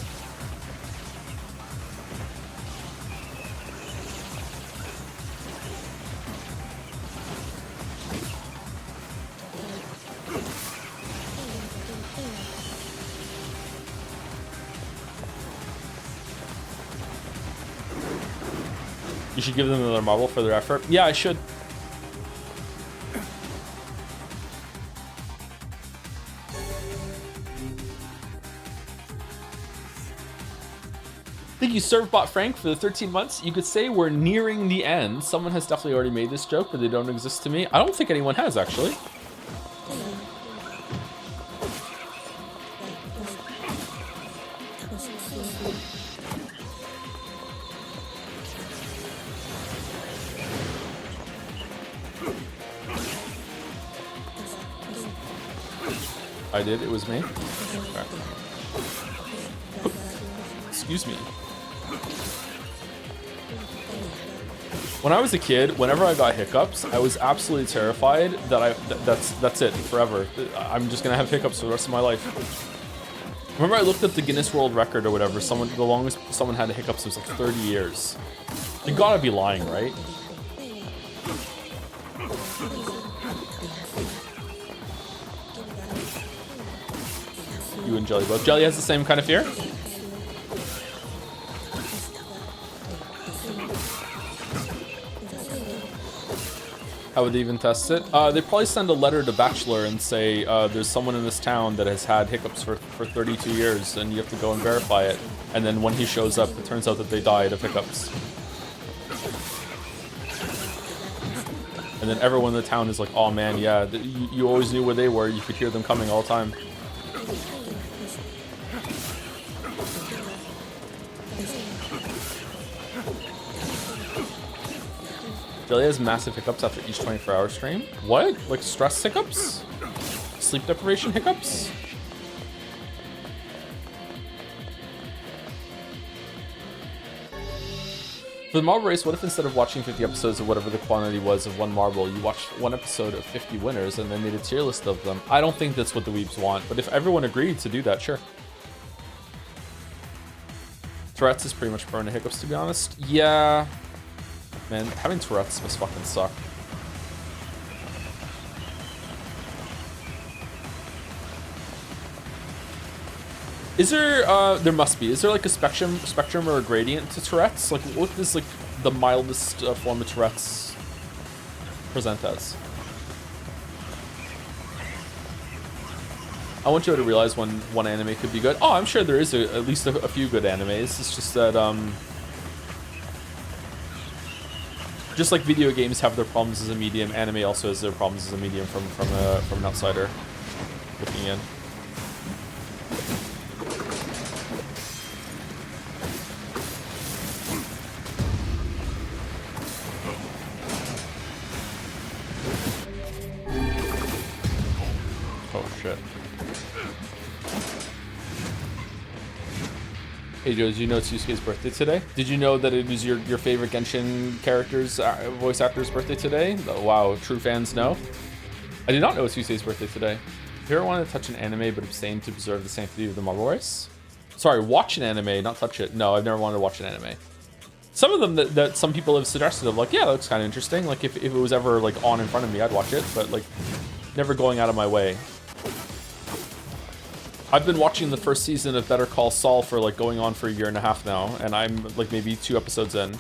You should give them another marble for their effort. Yeah, I should. Thank you, Servbot Frank, for the 13 months. You could say we're nearing the end. Someone has definitely already made this joke, but they don't exist to me. I don't think anyone has, actually. I did. It was me. Okay. Excuse me. When I was a kid, whenever I got hiccups, I was absolutely terrified that that's it forever. I'm just gonna have hiccups for the rest of my life. Remember, I looked up the Guinness World Record or whatever. The longest someone had hiccups was like 30 years. They gotta be lying, right? You and Jelly both. Jelly has the same kind of fear? How would they even test it? They probably send a letter to Bachelor and say, there's someone in this town that has had hiccups for 32 years and you have to go and verify it. And then when he shows up, it turns out that they died of hiccups. And then everyone in the town is like, oh man, yeah, you always knew where they were. You could hear them coming all the time. Jelly has massive hiccups after each 24-hour stream. What? Like stress hiccups? Sleep deprivation hiccups? For the marble race, what if instead of watching 50 episodes of whatever the quantity was of one marble, you watched one episode of 50 winners and then made a tier list of them? I don't think that's what the weebs want, but if everyone agreed to do that, sure. Tourette's is pretty much prone to hiccups, to be honest. Yeah. Man, having Tourette's must fucking suck. Is there, there must be. Is there like a spectrum or a gradient to Tourette's? Like, what is like the mildest form of Tourette's present as? I want you to realize when one anime could be good. Oh, I'm sure there is at least a few good animes. It's just that, just like video games have their problems as a medium, anime also has their problems as a medium from an outsider looking in. Oh shit. Hey Joe, did you know it's Yusuke's birthday today? Did you know that it was your favorite Genshin character's voice actor's birthday today? Oh, wow, true fans know. I did not know it's Yusuke's birthday today. Have you ever wanted to touch an anime but abstain to preserve the sanctity of the marble race? Sorry, watch an anime, not touch it. No, I've never wanted to watch an anime. Some of them that some people have suggested of like, yeah, that looks kind of interesting. Like if it was ever like on in front of me, I'd watch it, but like never going out of my way. I've been watching the first season of Better Call Saul for like going on for a year and a half now, and I'm like maybe 2 episodes in.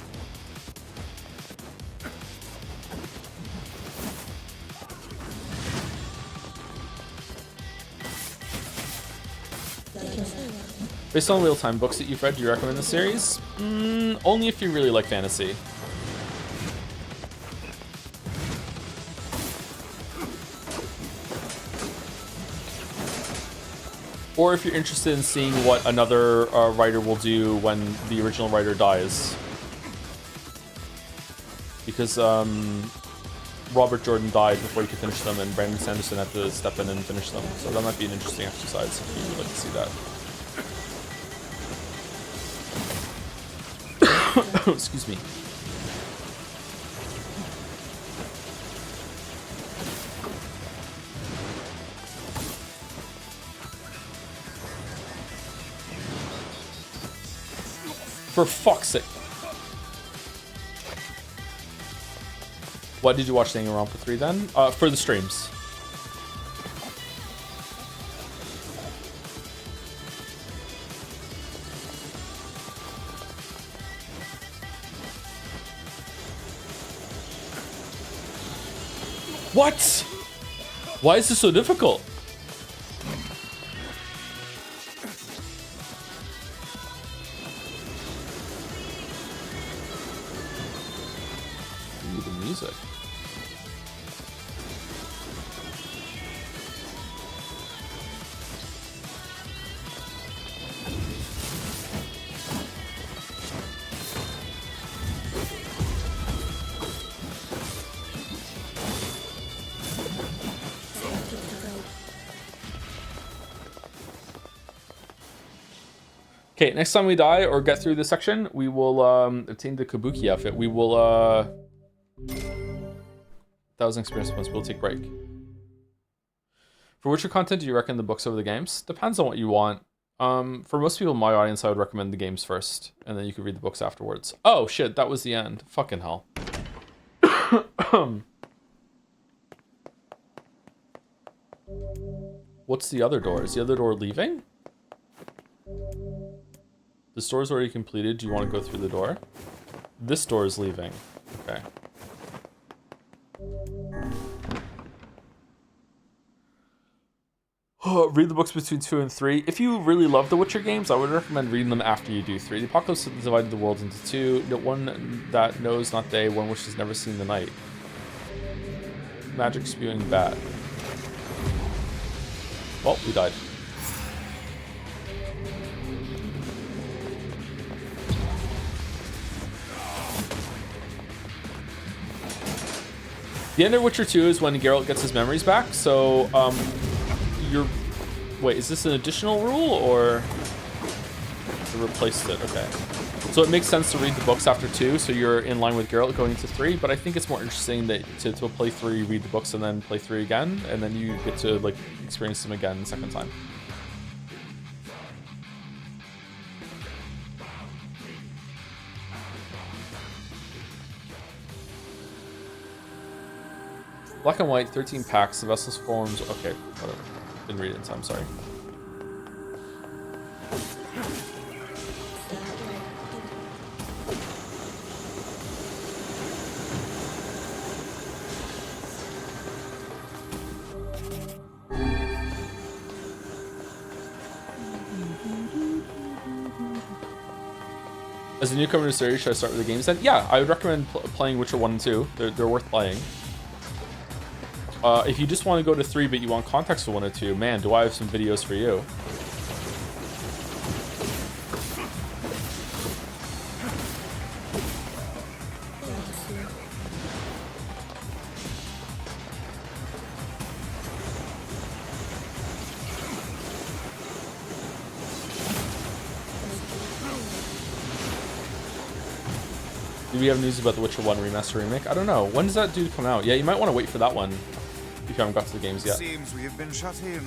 Based on real-time books that you've read, do you recommend the series? Only if you really like fantasy. Or if you're interested in seeing what another writer will do when the original writer dies. Because Robert Jordan died before he could finish them, and Brandon Sanderson had to step in and finish them. So that might be an interesting exercise if you would like to see that. Excuse me. For fuck's sake. Why did you watch Danganronpa 3 then? For the streams. What? Why is this so difficult? Ooh, the music. Okay, next time we die or get through this section, we will obtain the Kabuki outfit. We will 1,000 experience points. We'll take break. For Witcher content, do you recommend the books over the games? Depends on what you want. For most people in my audience, I would recommend the games first, and then you could read the books afterwards. Oh shit, that was the end. Fucking hell. What's the other door? Is the other door leaving? The store's already completed. Do you want to go through the door? This door is leaving. Okay. Read the books between 2 and 3. If you really love the Witcher games, I would recommend reading them after you do 3. The Apocalypse divided the world into 2. The one that knows not day, one which has never seen the night. Magic spewing bat. Well, we died. The end of Witcher 2 is when Geralt gets his memories back, so wait, is this an additional rule or they replaced it? Okay. So it makes sense to read the books after 2, so you're in line with Geralt going into 3, but I think it's more interesting that to play 3, read the books, and then play 3 again, and then you get to like experience them again the second time. Black and white, 13 packs, the vessel's forms. Okay, whatever. Didn't read it in time, sorry. As a newcomer to the series, should I start with the games then? Yeah, I would recommend playing Witcher 1 and 2. They're worth playing. If you just want to go to 3 but you want context for 1 or 2, man, do I have some videos for you. Do we have news about the Witcher 1 remaster remake? I don't know. When does that dude come out? Yeah, you might want to wait for that one if you haven't got to the games yet. Seems we have been shut in.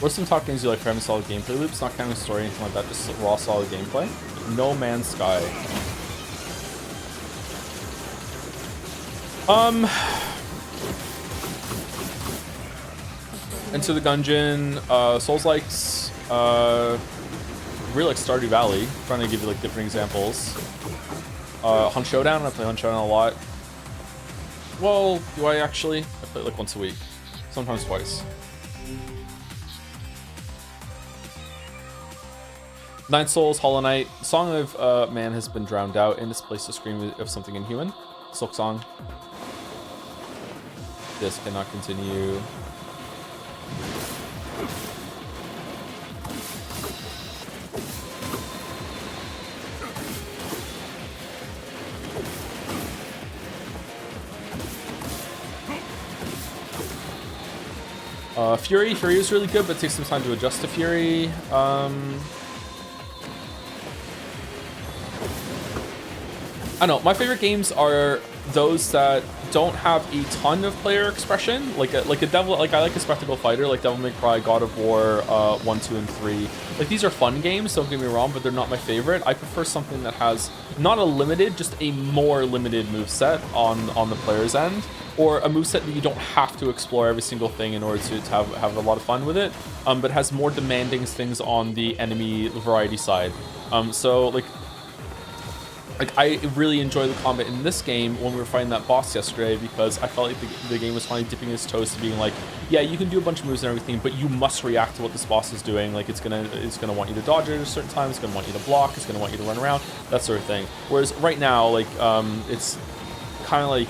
What's some top games you like for having solid gameplay loops? Not counting story, anything like that, just raw solid gameplay. No Man's Sky. Into the Gungeon, Souls-likes, really like Stardew Valley. Trying to give you like different examples. Hunt Showdown, I play Hunt Showdown a lot. Well, do I actually? I play it like once a week, sometimes twice. Nine Souls, Hollow Knight, Song of Man has been drowned out in this place to scream of something inhuman. Silk Song. This cannot continue. Fury is really good, but takes some time to adjust to Fury. I don't know, my favorite games are those that don't have a ton of player expression, like a Devil, like I like a spectacle fighter, like Devil May Cry, God of War, 1, 2, and 3. Like these are fun games, don't get me wrong, but they're not my favorite. I prefer something that has not a limited, just a more limited moveset on the player's end, or a moveset that you don't have to explore every single thing in order to have a lot of fun with it, but has more demanding things on the enemy variety side. So like like, I really enjoy the combat in this game when we were fighting that boss yesterday, because I felt like the game was finally dipping its toes to being like, yeah, you can do a bunch of moves and everything, but you must react to what this boss is doing. Like, it's gonna want you to dodge it at a certain time, it's gonna want you to block, it's gonna want you to run around, that sort of thing. Whereas right now, like, it's kind of like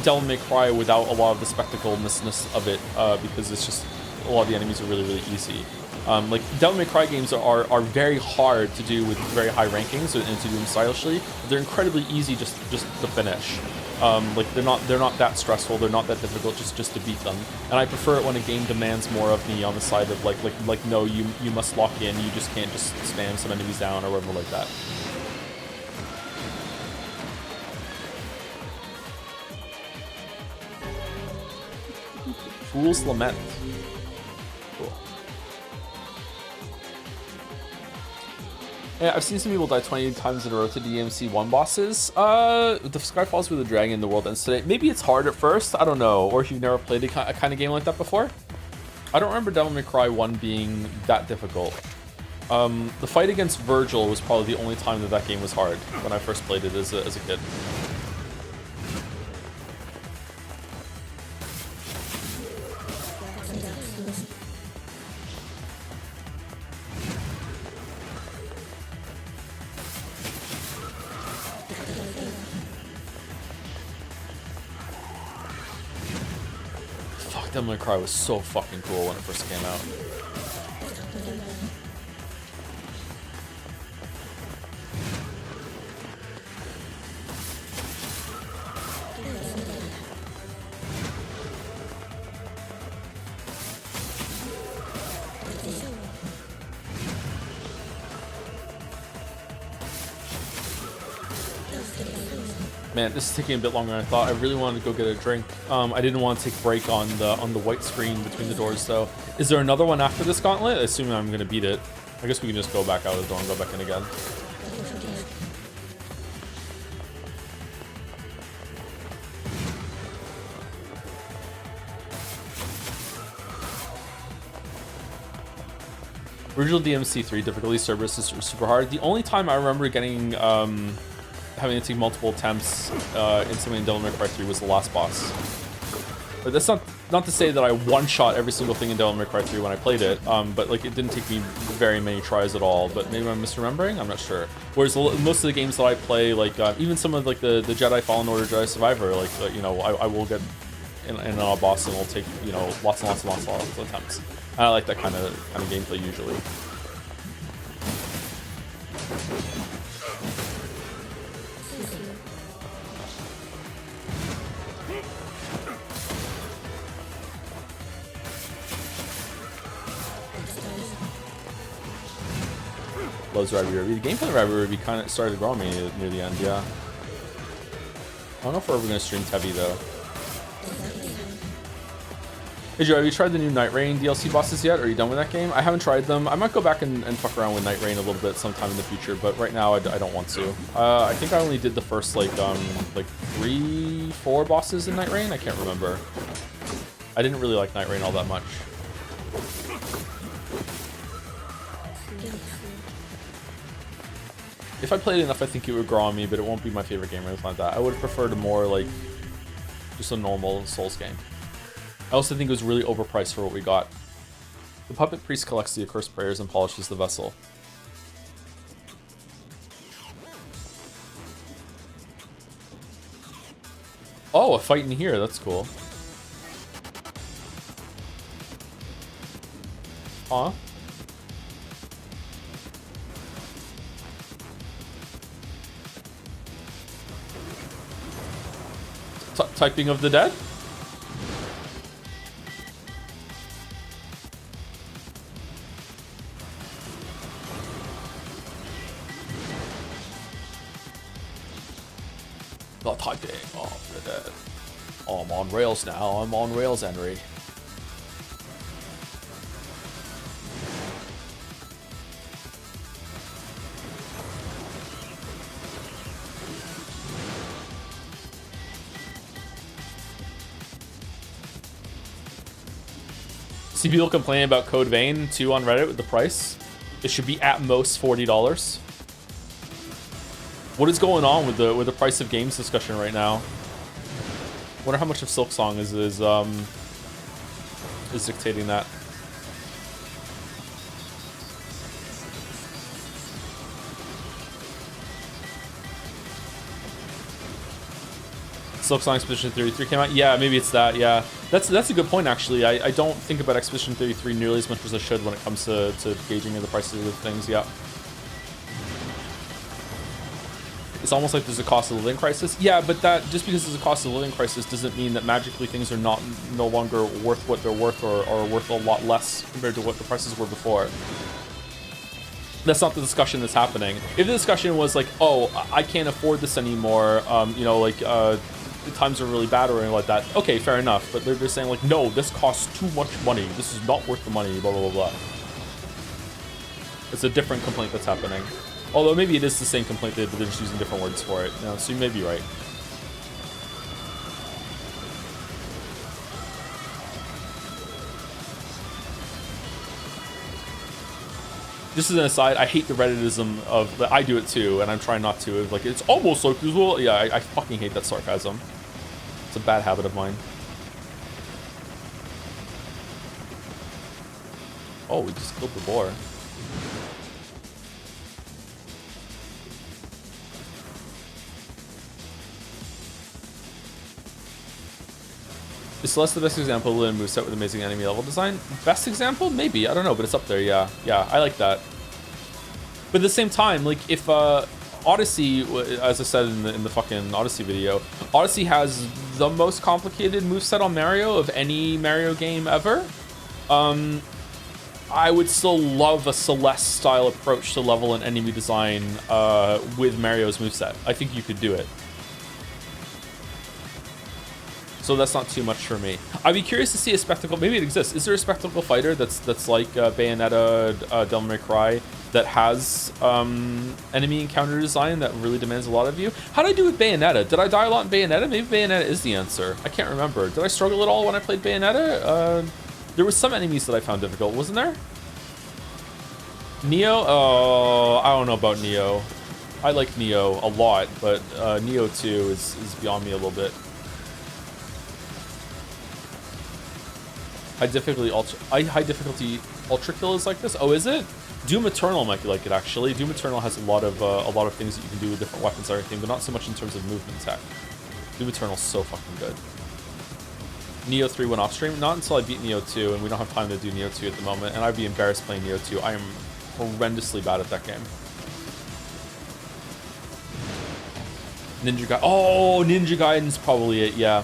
Devil May Cry without a lot of the spectacleness of it, because it's just, a lot of the enemies are really, really easy. Like, Devil May Cry games are very hard to do with very high rankings and to do them stylishly. But they're incredibly easy just to finish. Like, they're not that stressful. They're not that difficult just to beat them. And I prefer it when a game demands more of me on the side of like no, you must lock in. You just can't just spam some enemies down or whatever like that. Fool's Lament. Cool. Yeah, I've seen some people die 20 times in a row to DMC 1 bosses. The Sky Falls with the Dragon, the world ends today. Maybe it's hard at first, I don't know. Or if you've never played a kind of game like that before. I don't remember Devil May Cry 1 being that difficult. The fight against Virgil was probably the only time that game was hard when I first played it as a kid. Devil May Cry was so fucking cool when it first came out. Man, this is taking a bit longer than I thought. I really wanted to go get a drink. I didn't want to take a break on the white screen between the doors, so. Is there another one after this gauntlet? Assuming I'm gonna beat it. I guess we can just go back out of the door and go back in again. Original DMC 3 difficulty Cerberus is super hard. The only time I remember getting having to take multiple attempts in something in Devil May Cry 3 was the last boss. But that's not to say that I one-shot every single thing in Devil May Cry 3 when I played it, but like it didn't take me very many tries at all. But maybe I'm misremembering, I'm not sure. Whereas most of the games that I play, like even some of like the Jedi Fallen Order, Jedi Survivor, like you know, I will get in a boss and it'll take, you know, lots and lots of attempts. And I like that kind of gameplay usually. Loves Rabbit Ruby. The gameplay of Rabbit Ruby kind of started to grow on me near the end, yeah. I don't know if we're ever going to stream Tevi though. Hey Joe, have you tried the new Night Rain DLC bosses yet? Are you done with that game? I haven't tried them. I might go back and fuck around with Night Rain a little bit sometime in the future, but right now I don't want to. I think I only did the first like 3-4 bosses in Night Rain. I can't remember. I didn't really like Night Rain all that much. If I played enough, I think it would grow on me, but it won't be my favorite game or anything like that. I would have preferred a more like just a normal Souls game. I also think it was really overpriced for what we got. The puppet priest collects the accursed prayers and polishes the vessel. Oh, a fight in here, that's cool. Huh? Typing of the dead? The typing of the dead. Oh, I'm on rails now. I'm on rails, Henry. See people complaining about Code Vein 2 on Reddit with the price. It should be at most $40. What is going on with the price of games discussion right now? Wonder how much of Silksong is dictating that. Silksong Expedition 33 came out. Yeah, maybe it's that. Yeah, that's a good point actually. I don't think about Expedition 33 nearly as much as I should when it comes to gauging the prices of things. Yeah. It's almost like there's a cost of living crisis. Yeah, but that just because there's a cost of living crisis doesn't mean that magically things are no longer worth what they're worth or worth a lot less compared to what the prices were before. That's not the discussion that's happening. If the discussion was like, oh, I can't afford this anymore, you know, like times are really bad or anything like that, okay, fair enough. But they're just saying like, no, this costs too much money. This is not worth the money, blah, blah, blah, blah. It's a different complaint that's happening. Although maybe it is the same complaint, but they're just using different words for it. You know, so you may be right. Just as an aside, I hate the Redditism of... I do it too, and I'm trying not to. Like, it's almost like this. Well, yeah, I fucking hate that sarcasm. It's a bad habit of mine. Oh, we just killed the boar. Is Celeste the best example of a moveset with amazing enemy level design? Best example? Maybe. I don't know, but it's up there, yeah. Yeah, I like that. But at the same time, like, if Odyssey, as I said in the fucking Odyssey video, Odyssey has the most complicated moveset on Mario of any Mario game ever. I would still love a Celeste-style approach to level and enemy design with Mario's moveset. I think you could do it. So that's not too much for me. I'd be curious to see a spectacle. Maybe it exists. Is there a spectacle fighter that's like Bayonetta, Devil May Cry, that has enemy encounter design that really demands a lot of you? How did I do with Bayonetta? Did I die a lot in Bayonetta? Maybe Bayonetta is the answer. I can't remember. Did I struggle at all when I played Bayonetta? There was some enemies that I found difficult, wasn't there? Neo? Oh, I don't know about Neo. I like Neo a lot, but Neo 2 is beyond me a little bit. High difficulty ultra kill is like this. Oh, is it? Doom Eternal might be like it actually. Doom Eternal has a lot of things that you can do with different weapons and everything, but not so much in terms of movement tech. Doom Eternal's so fucking good. Neo 3 went off stream. Not until I beat Neo 2, and we don't have time to do Neo 2 at the moment. And I'd be embarrassed playing Neo 2. I am horrendously bad at that game. Ninja Gaiden. Oh, Ninja Gaiden's probably it. Yeah.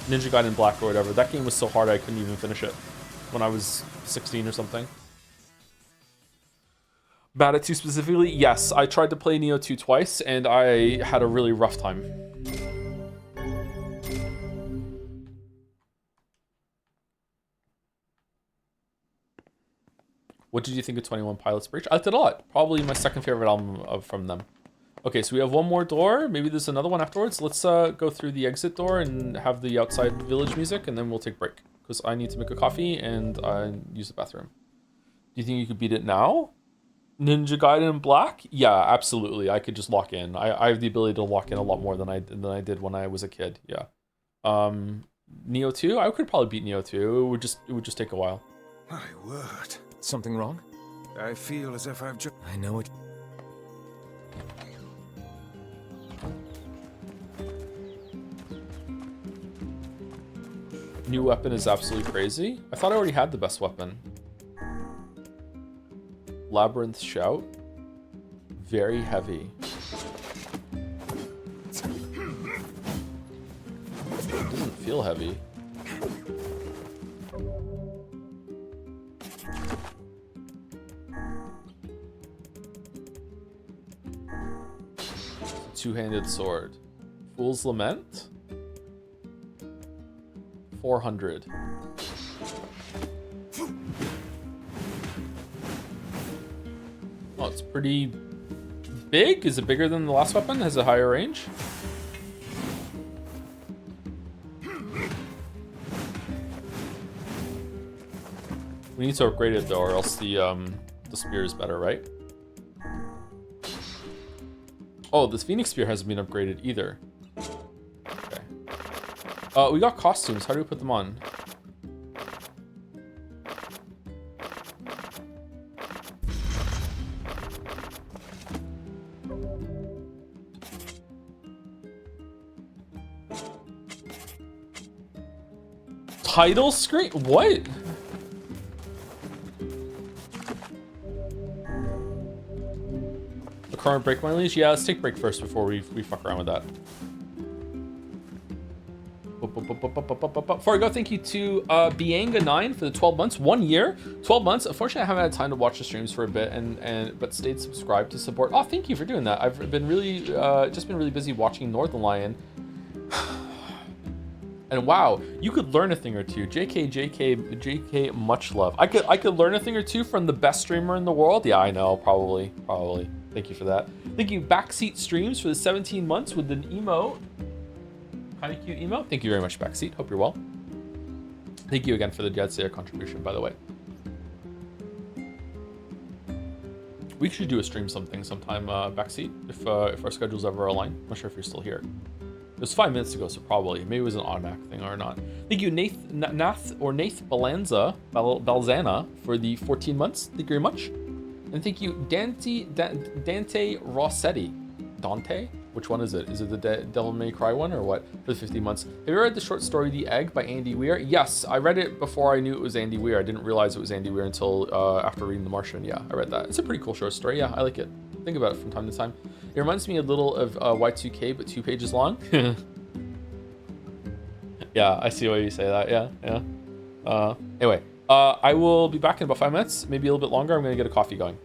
Ninja Gaiden Black or whatever. That game was so hard I couldn't even finish it when I was 16 or something. Bad at 2 specifically? Yes, I tried to play Neo 2 twice and I had a really rough time. What did you think of 21 Pilots Breach? I liked it a lot. Probably my second favorite album from them. Okay, so we have one more door. Maybe there's another one afterwards. Let's go through the exit door and have the outside village music, and then we'll take break. Because I need to make a coffee and use the bathroom. Do you think you could beat it now? Ninja Gaiden Black? Yeah, absolutely. I could just lock in. I have the ability to lock in a lot more than I did when I was a kid. Yeah. Neo 2? I could probably beat Neo 2. It would just take a while. My word. Something wrong? I feel as if I've just... I know it. New weapon is absolutely crazy. I thought I already had the best weapon. Labyrinth Shout. Very heavy. It doesn't feel heavy. Two-handed sword. Fool's Lament? 400. Oh, it's pretty big. Is it bigger than the last weapon? Has a higher range? We need to upgrade it though, or else the spear is better, right? Oh, this Phoenix Spear hasn't been upgraded either. Okay. We got costumes. How do we put them on? Title screen? What? The current break my leash? Yeah, let's take break first before we fuck around with that. Before I go, thank you to Bianga9 for the 12 months, 1 year, 12 months. Unfortunately, I haven't had time to watch the streams for a bit, but stayed subscribed to support. Oh, thank you for doing that. I've been really, just been really busy watching Northern Lion. And wow, you could learn a thing or two. JK, much love. I could learn a thing or two from the best streamer in the world. Yeah, I know, probably. Thank you for that. Thank you, Backseat Streams, for the 17 months with an emote. Kind of cute emote. Thank you very much, Backseat. Hope you're well. Thank you again for the Dead Slayer contribution, by the way. We should do a stream sometime, Backseat, if our schedules ever align. I'm not sure if you're still here. It was 5 minutes ago, so probably. Maybe it was an automatic thing or not. Thank you, Nath Balzana for the 14 months. Thank you very much. And thank you, Dante Rossetti. Dante? Which one is it? Is it the Devil May Cry one or what? For the 50 months. Have you read the short story The Egg by Andy Weir? Yes, I read it before I knew it was Andy Weir. I didn't realize it was Andy Weir until after reading The Martian. Yeah, I read that. It's a pretty cool short story. Yeah, I like it. Think about it from time to time. It reminds me a little of Y2K, but 2 pages long. Yeah, I see why you say that. Yeah. Anyway, I will be back in about 5 minutes, maybe a little bit longer. I'm going to get a coffee going.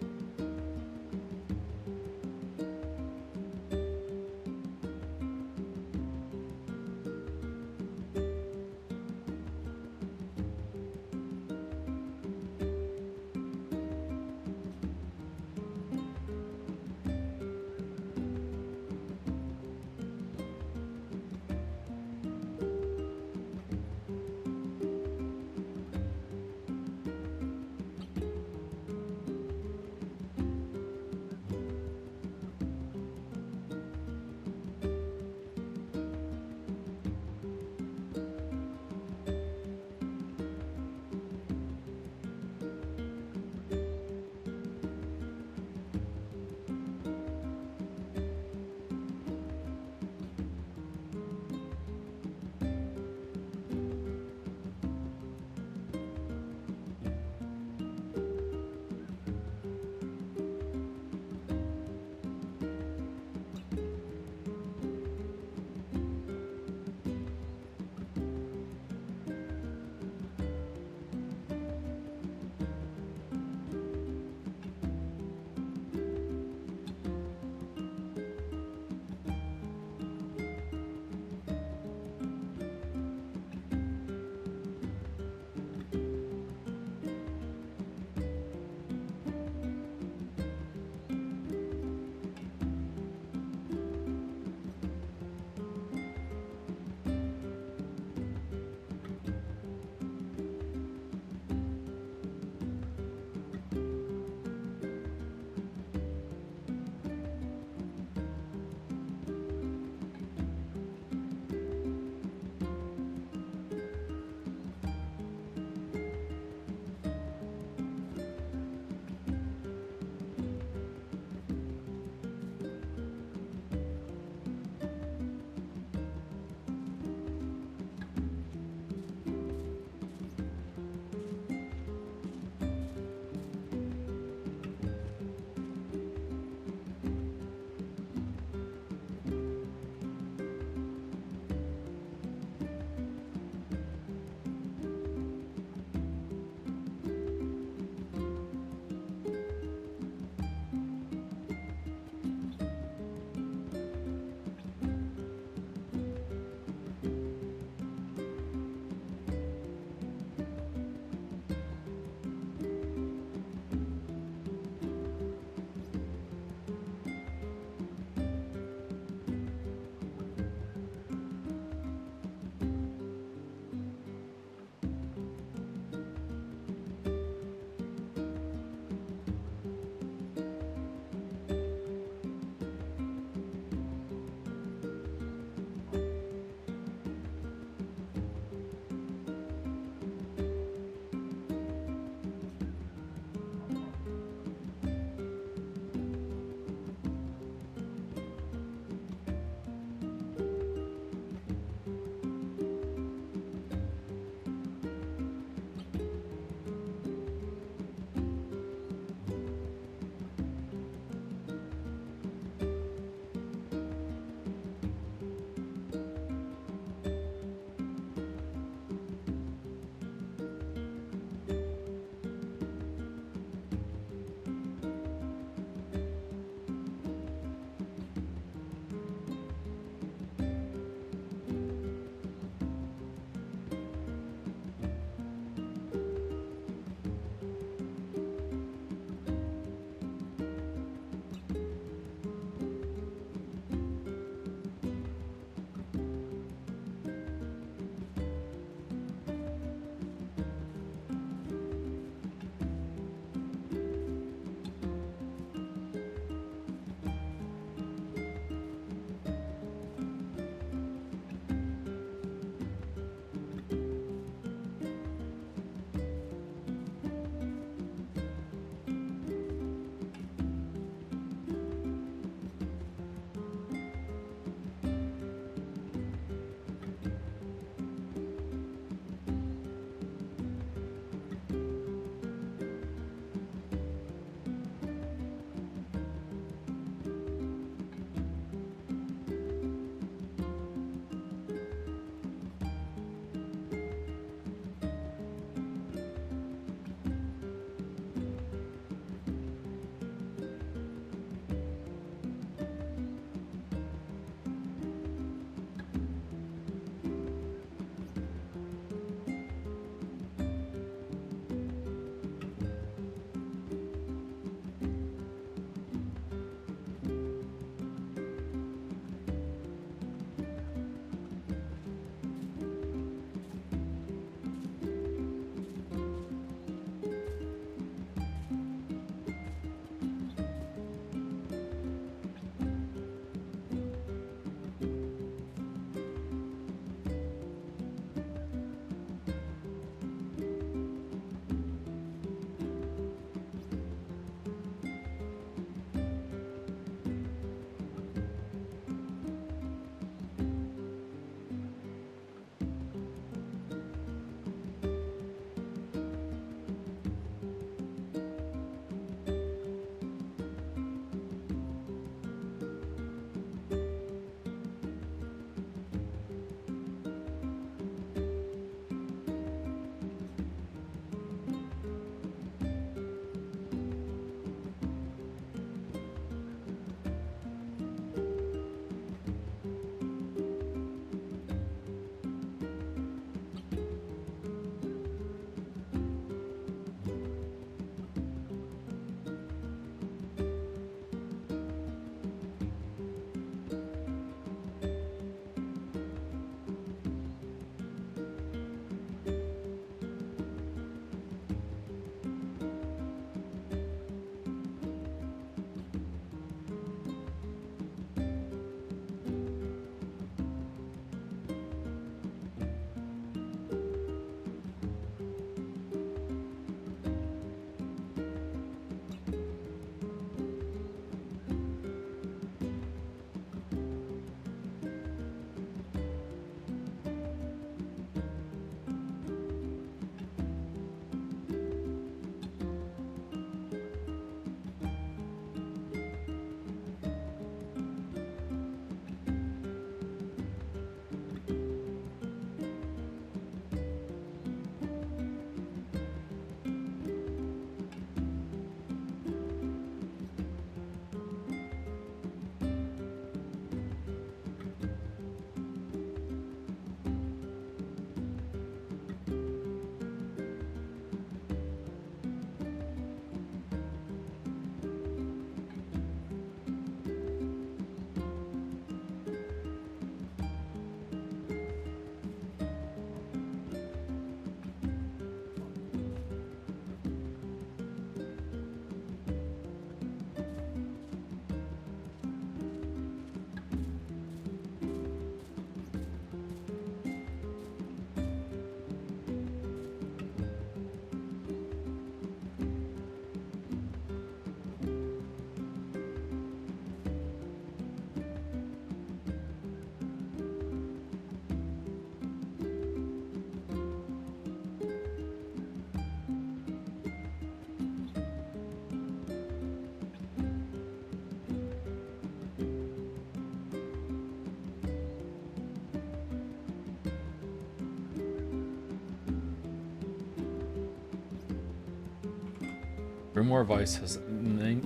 Grimoire Vice has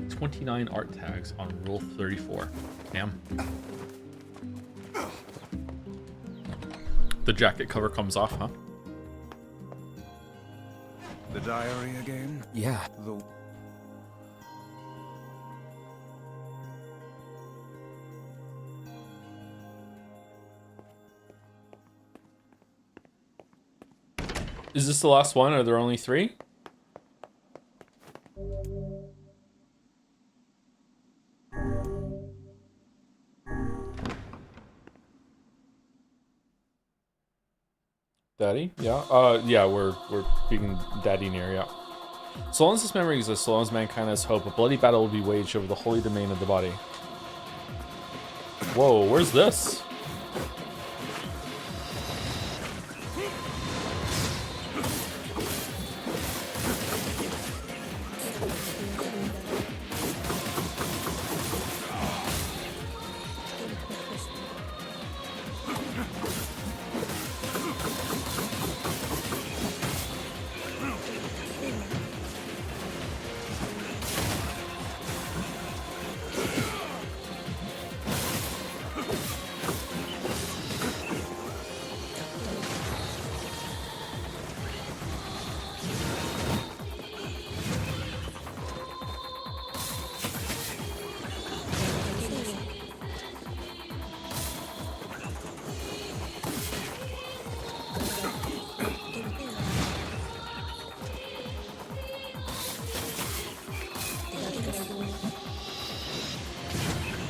29 art tags on rule 34. Damn. The jacket cover comes off, huh? The diary again? Yeah. The... Is this the last one? Are there only 3? Daddy? Yeah. Yeah, we're being Daddy Nier, yeah. So long as this memory exists, so long as mankind has hope, a bloody battle will be waged over the holy domain of the body. Whoa, where's this?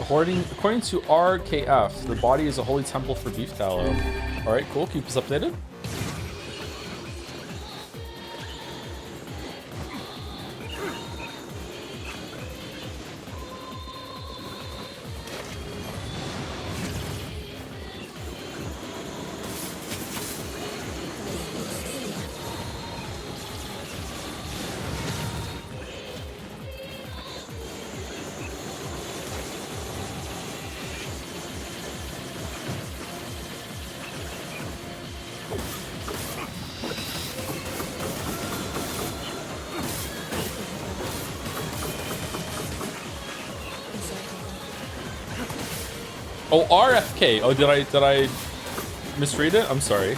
According to RKF, the body is a holy temple for beef tallow. Alright, cool. Keep us updated. Oh, RFK. Oh, did I misread it? I'm sorry.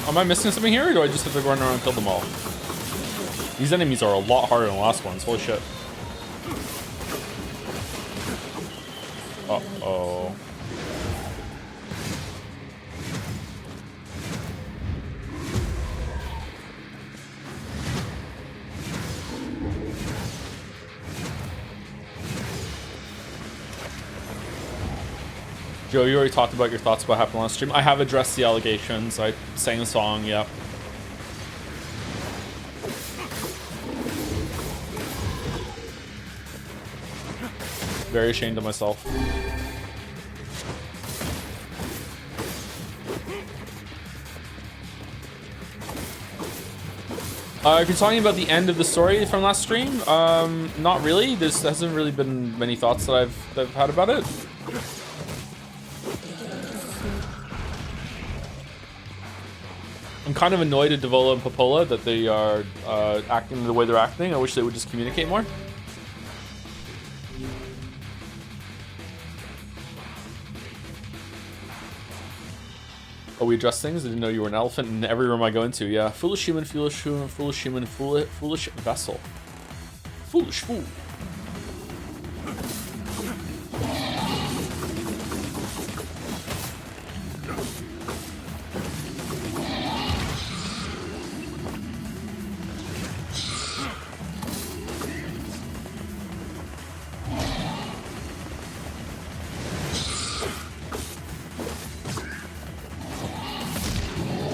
Am I missing something here, or do I just have to run around and kill them all? These enemies are a lot harder than the last ones. Holy shit. Uh-oh. Joe, you already talked about your thoughts about what happened last stream. I have addressed the allegations. I sang a song, yeah. Very ashamed of myself. If you're talking about the end of the story from last stream, not really. There hasn't really been many thoughts that I've had about it. I'm kind of annoyed at Devola and Popola that they are acting the way they're acting. I wish they would just communicate more. Oh, we adjust things? I didn't know you were an elephant in every room I go into. Yeah, foolish human, foolish human, foolish human, foolish vessel. Foolish fool.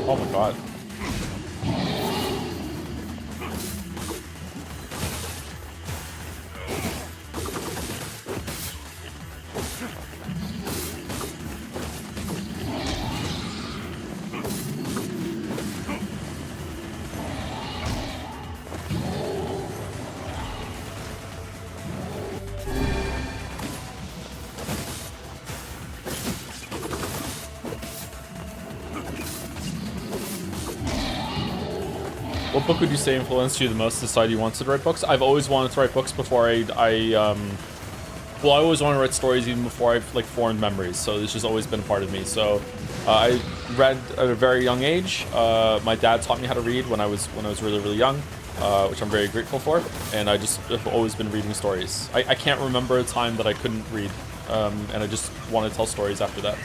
Oh my god. What book would you say influenced you the most to decide you wanted to write books? I've always wanted to write books before well, I always wanted to write stories even before I've like formed memories. So it's just always been a part of me. So I read at a very young age. My dad taught me how to read when I was really, really young, which I'm very grateful for. And I just have always been reading stories. I can't remember a time that I couldn't read. And I just want to tell stories after that.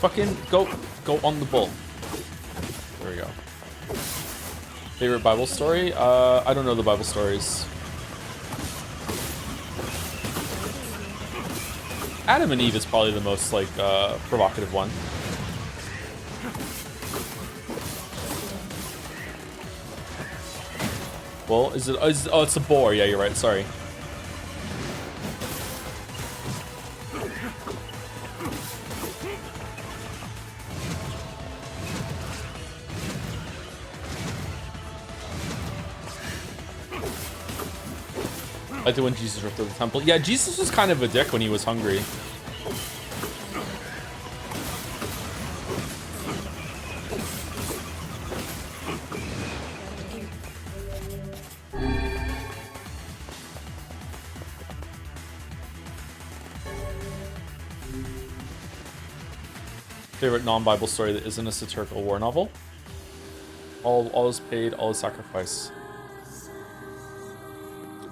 Fucking go on the bull. There we go. Favorite Bible story? I don't know the Bible stories. Adam and Eve is probably the most like provocative one. Well, oh, it's a boar. Yeah, you're right. Sorry. I did when Jesus ripped through the temple. Yeah, Jesus was kind of a dick when he was hungry. Favorite non-Bible story that isn't a satirical war novel? All is paid, all is sacrifice.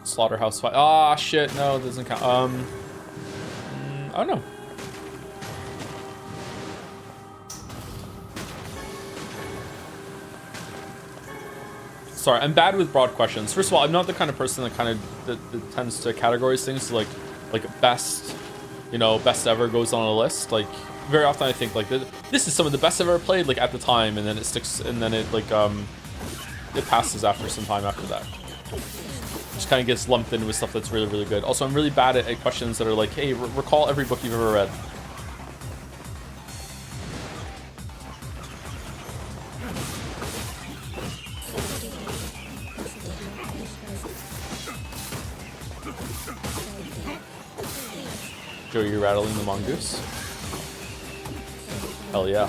Slaughterhouse Five. Ah, shit. No, it doesn't count. I don't know. Sorry, I'm bad with broad questions. First of all, I'm not the kind of person that that tends to categorize things to like best, you know, best ever goes on a list. Like very often I think like this is some of the best I've ever played like at the time, and then it sticks, and then it like it passes after some time after that. Just kind of gets lumped in with stuff that's really, really good. Also, I'm really bad at questions that are like, hey, recall every book you've ever read. Joe, you're rattling the mongoose? Hell yeah.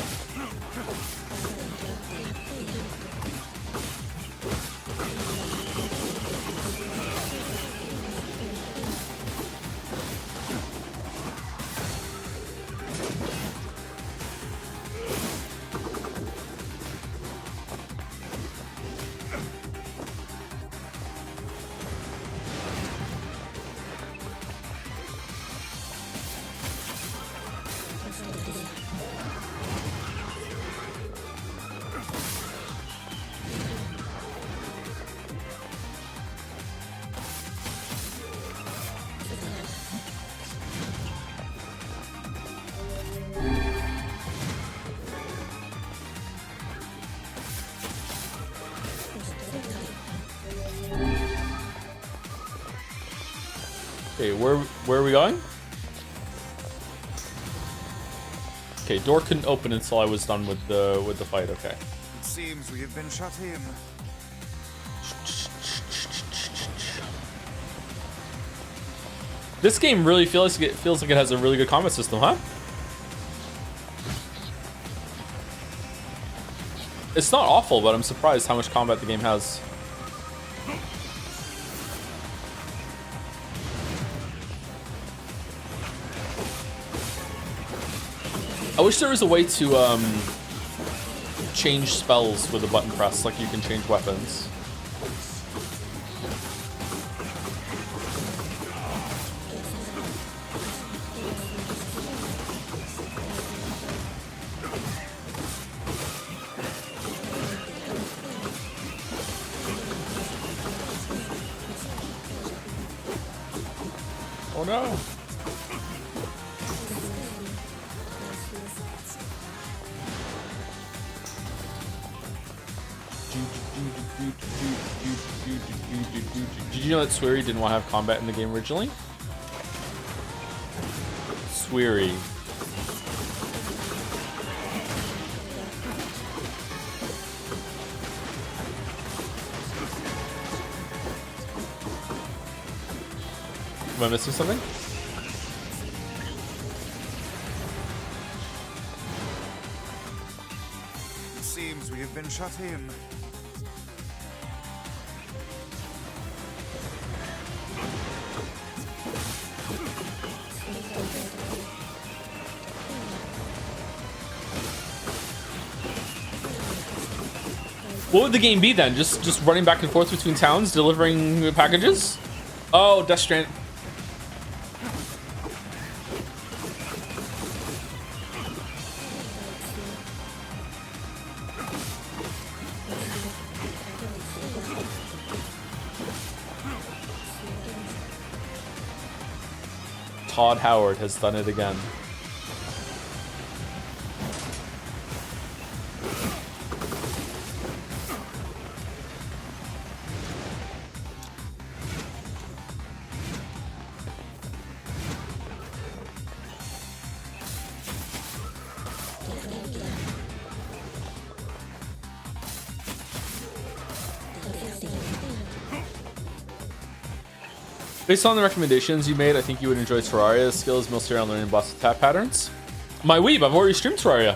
Okay, where are we going? Okay, door couldn't open until I was done with the fight. Okay. It seems we have been shut in. This game really feels like it has a really good combat system, huh? It's not awful, but I'm surprised how much combat the game has. I wish there was a way to change spells with a button press, like you can change weapons. Oh no! Did you know that Sweary didn't want to have combat in the game originally? Sweary. Am I missing something? It seems we have been shut in. What would the game be then? Just running back and forth between towns, delivering packages? Oh, Death Strand. Todd Howard has done it again. Based on the recommendations you made, I think you would enjoy Terraria's skills mostly around learning boss attack patterns. My weeb, I've already streamed Terraria.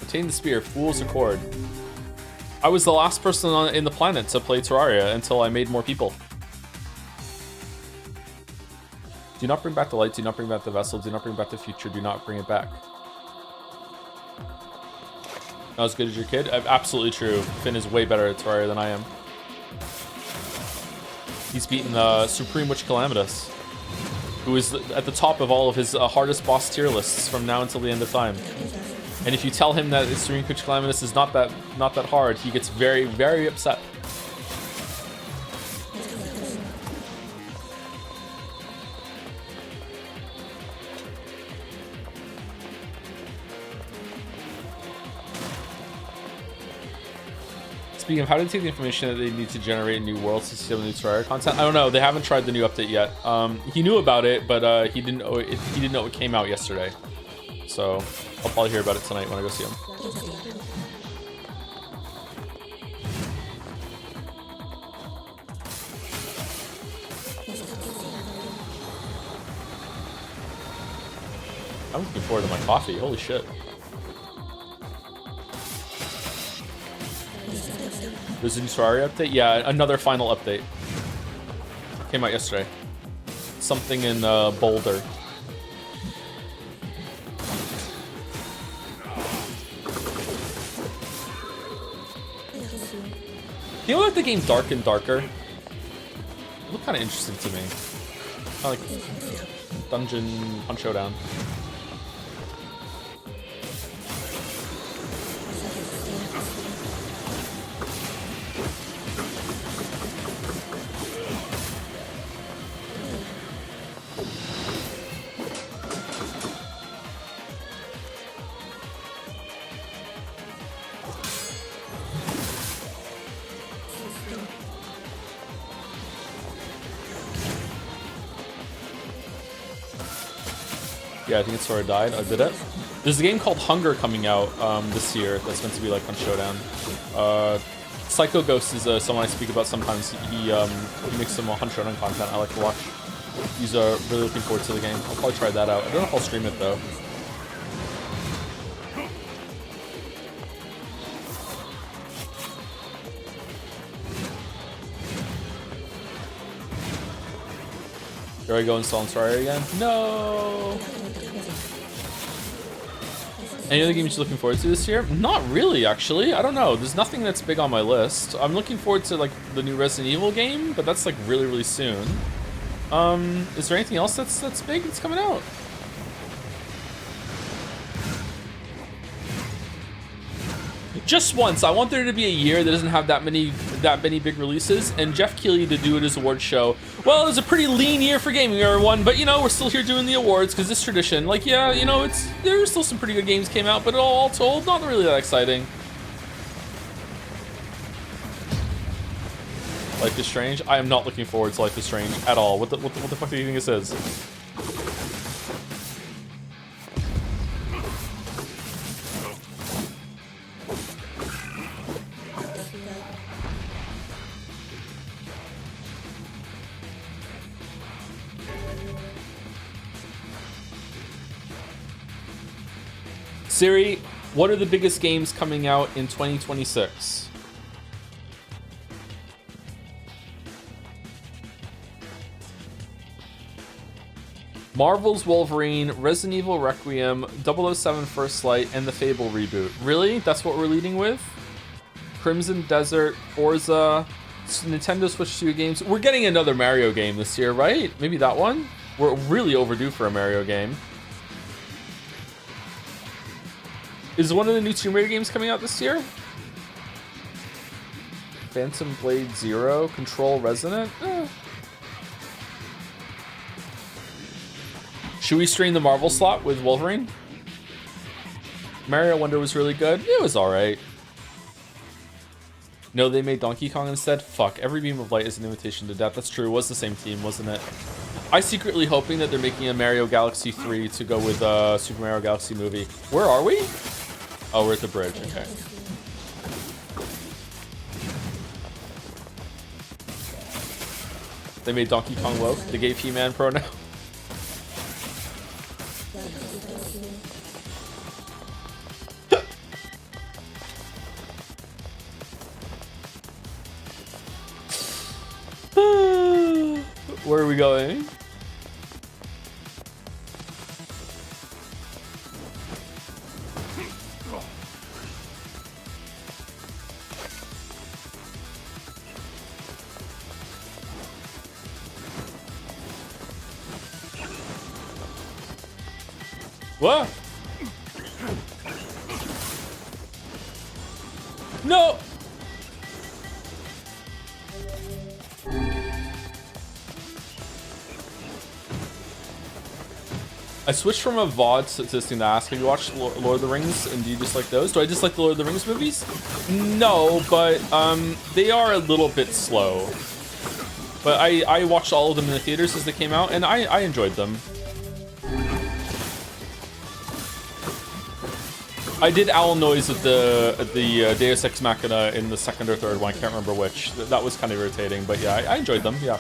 Attain the spear, Fool's Accord. I was the last person in the planet to play Terraria until I made more people. Do not bring back the light, do not bring back the vessel, do not bring back the future, do not bring it back. Not as good as your kid? Absolutely true. Finn is way better at Terraria than I am. He's beaten Supreme Witch Calamitous, who is at the top of all of his hardest boss tier lists from now until the end of time. And if you tell him that Supreme Witch Calamitous is not that hard, he gets very, very upset. Speaking of, how did they take the information that they need to generate new worlds to see some new Terraria content? I don't know. They haven't tried the new update yet. He knew about it, but he didn't know it came out yesterday. So I'll probably hear about it tonight when I go see him. I'm looking forward to my coffee. Holy shit. There's a new Terraria update? Yeah, another final update. Came out yesterday. Something in Boulder. You know, like the game Dark and Darker? It looked kind of interesting to me. Kind of like Dungeon Punch Showdown. Yeah, I think it sort of died. I did it. There's a game called Hunger coming out this year that's meant to be like on Showdown. Psycho Ghost is someone I speak about sometimes. He makes some Hunt Showdown content I like to watch. He's really looking forward to the game. I'll probably try that out. I don't know if I'll stream it though. Here I go installing Terraria again. No! Any other games you're looking forward to this year? Not really, actually. I don't know. There's nothing that's big on my list. I'm looking forward to like the new Resident Evil game, but that's like really, really soon. Is there anything else that's big that's coming out? Just once. I want there to be a year that doesn't have that many big releases, and Jeff Keighley to do at his awards show. Well, it was a pretty lean year for gaming, everyone, but you know, we're still here doing the awards because it's tradition. Like, yeah, you know, there's still some pretty good games came out, but all told, not really that exciting. Life is Strange. I am not looking forward to Life is Strange at all. What the fuck do you think this is? Siri, what are the biggest games coming out in 2026? Marvel's Wolverine, Resident Evil Requiem, 007 First Light, and the Fable reboot. Really? That's what we're leading with? Crimson Desert, Forza, Nintendo Switch 2 games. We're getting another Mario game this year, right? Maybe that one? We're really overdue for a Mario game. Is one of the new Tomb Raider games coming out this year? Phantom Blade Zero, Control Resonant? Should we stream the Marvel slot with Wolverine? Mario Wonder was really good. It was alright. No, they made Donkey Kong instead? Fuck, every beam of light is an invitation to death. That's true, it was the same team, wasn't it? I secretly hoping that they're making a Mario Galaxy 3 to go with Super Mario Galaxy movie. Where are we? Oh, we're at the bridge, okay. They made Donkey Kong woke. They gave He-Man Pro now. Where are we going? What? No! I switched from a VOD to thing to ask, have you watched Lord of the Rings and do you just like those? Do I just like the Lord of the Rings movies? No, but they are a little bit slow. But I watched all of them in the theaters as they came out and I enjoyed them. I did owl noise at the Deus Ex Machina in the second or third one, I can't remember which. That was kind of irritating, but yeah, I enjoyed them, yeah.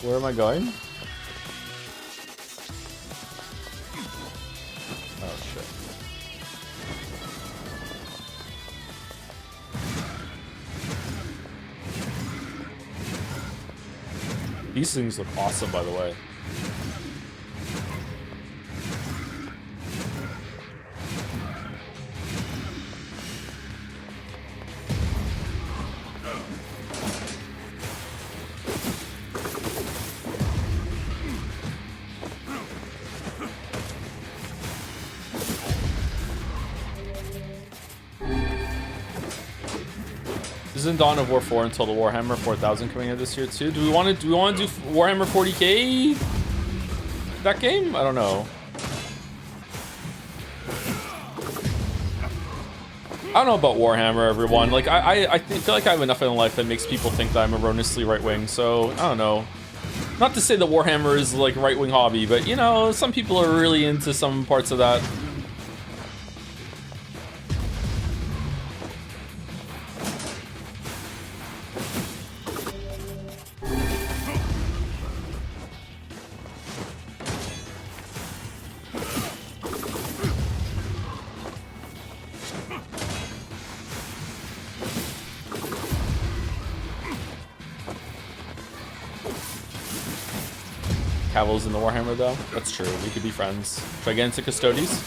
Where am I going? Oh shit. These things look awesome, by the way. Isn't Dawn of War 4 until the Warhammer 4000 coming out this year too? Do we want to do Warhammer 40k that game? I don't know. I don't know about Warhammer, everyone. Like I feel like I have enough in life that makes people think that I'm erroneously right-wing. So I don't know. Not to say that Warhammer is like a right-wing hobby, but you know, some people are really into some parts of that. Caval's in the Warhammer though. That's true. We could be friends. Should I get into Custodes?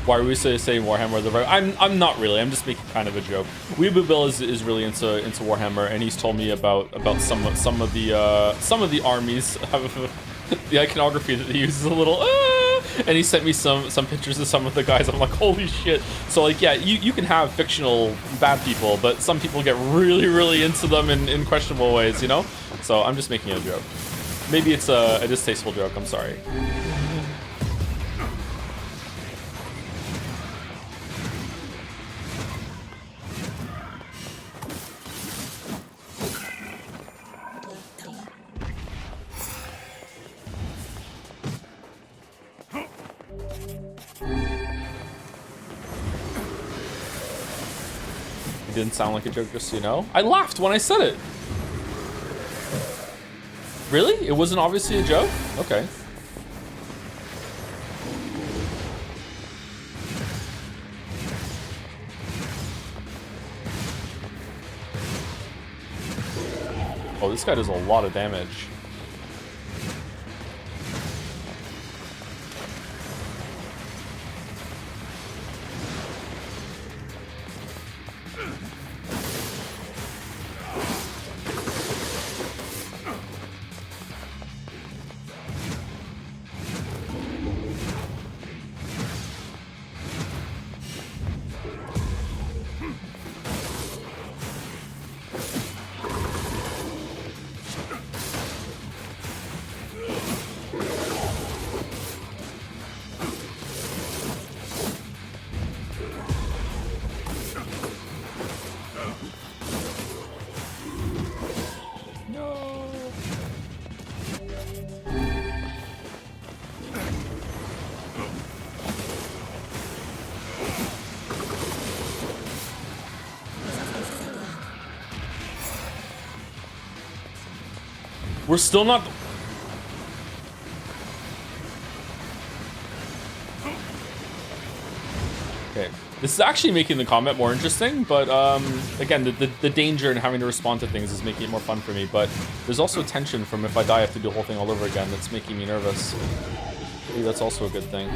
Why are we saying Warhammer? I'm not really. I'm just making kind of a joke. Weeaboo Bill is really into Warhammer, and he's told me about some of the armies have the iconography that he uses a little. And he sent me some pictures of some of the guys. I'm like, holy shit. So like, yeah, you can have fictional bad people, but some people get really into them in questionable ways, you know. So I'm just making a joke. Maybe it's a distasteful joke. I'm sorry. It didn't sound like a joke, just so you know. I laughed when I said it. Really? It wasn't obviously a joke? Okay. Oh, this guy does a lot of damage. We're still not... Okay. This is actually making the combat more interesting, but again, the danger in having to respond to things is making it more fun for me, but there's also tension from if I die I have to do the whole thing all over again that's making me nervous. Maybe that's also a good thing.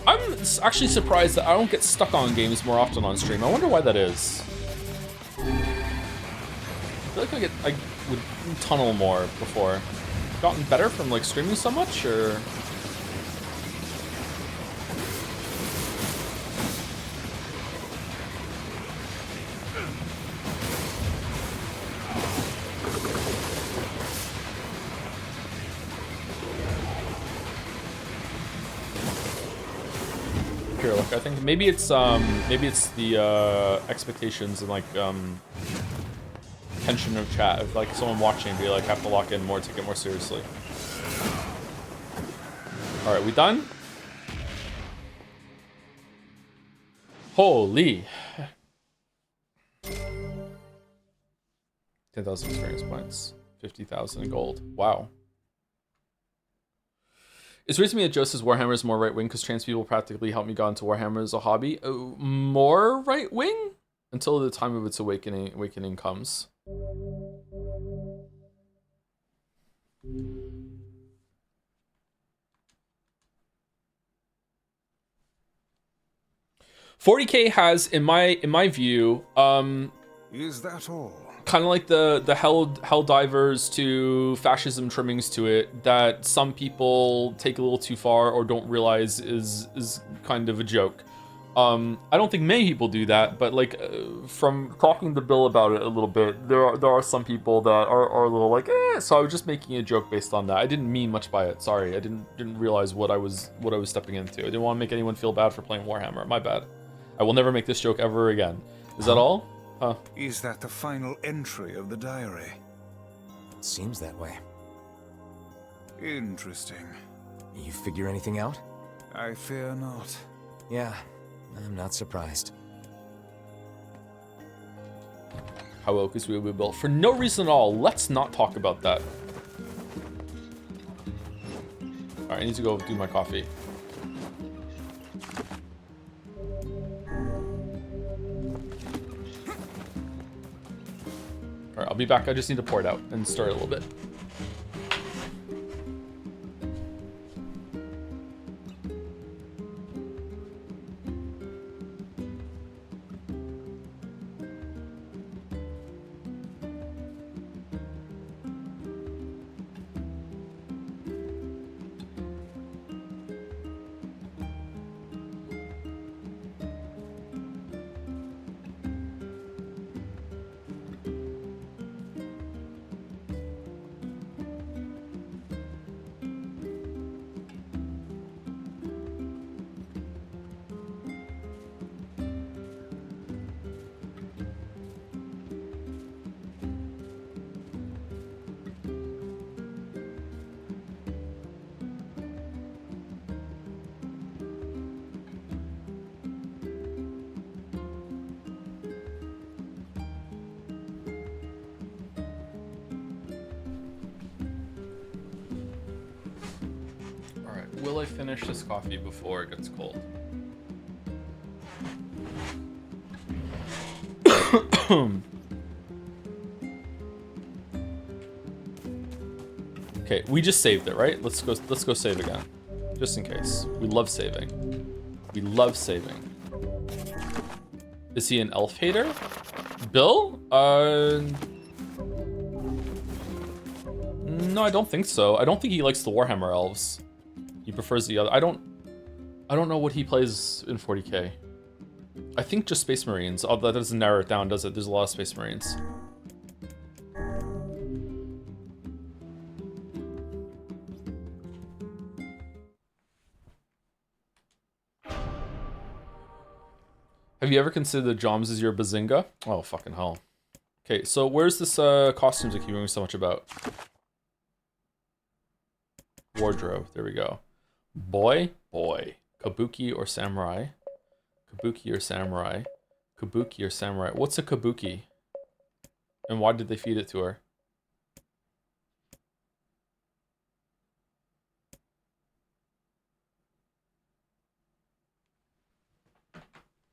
I'm actually surprised that I don't get stuck on games more often on stream. I wonder why that is. I feel like I would tunnel more before. Gotten better from like streaming so much, or? Here, look, I think maybe it's the expectations and like tension of chat, if like someone watching be like have to lock in more, take it more seriously. All right, we done? Holy. 10,000 experience points, 50,000 in gold. Wow. It's weird to me that Joe says Warhammer is more right-wing because trans people practically helped me got into Warhammer as a hobby. More right-wing? Until the time of its awakening comes. $40K has, in my view, is that all? Kind of like the Helldivers to fascism trimmings to it that some people take a little too far or don't realize is kind of a joke. I don't think many people do that, but like from talking to Bill about it a little bit, there are some people that are a little like, so I was just making a joke based on that. I didn't mean much by it. Sorry, I didn't realize what I was stepping into. I didn't want to make anyone feel bad for playing Warhammer. My bad. I will never make this joke ever again. Is that all? Huh. Is that the final entry of the diary? It seems that way. Interesting. You figure anything out? I fear not. Yeah, I'm not surprised. How oak is we built? For no reason at all. Let's not talk about that. Alright, I need to go do my coffee. Alright, I'll be back. I just need to pour it out and stir it a little bit. will I finish this coffee before it gets cold? Okay, we just saved it, right? Let's go save again. Just in case. We love saving. We love saving. Is he an elf hater? Bill? No, I don't think so. I don't think he likes the Warhammer elves. He prefers the other. I don't know what he plays in 40k. I think just Space Marines. Oh, that doesn't narrow it down, does it? There's a lot of Space Marines. Have you ever considered the Joms as your Bazinga? Oh, fucking hell. Okay, so where's this costumes I keep hearing so much about? Wardrobe, there we go. Boy. Kabuki or samurai? Kabuki or samurai? Kabuki or samurai? What's a kabuki? And why did they feed it to her?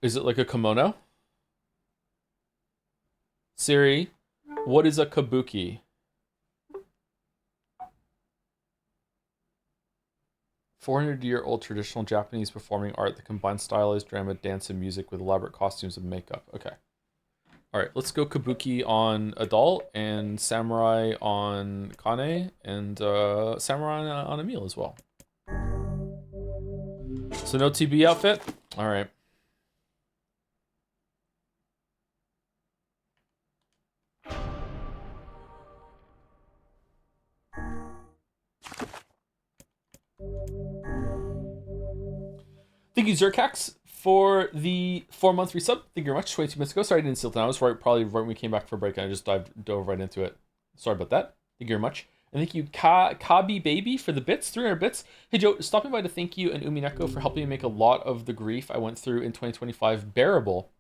Is it like a kimono? Siri, what is a kabuki? 400-year-old traditional Japanese performing art that combines stylized drama, dance, and music with elaborate costumes and makeup. Okay. All right, let's go kabuki on adult and samurai on Kane and samurai on Emil as well. So no TB outfit? All right. Thank you, Zercax, for the 4-month resub. Thank you very much. 22 minutes ago. Sorry I didn't see it now. It was probably right when we came back for break and I just dove right into it. Sorry about that. Thank you very much. And thank you, Kabi Baby, for the bits, 300 bits. Hey, Joe, stopping by to thank you and Umineko for helping me make a lot of the grief I went through in 2025 bearable.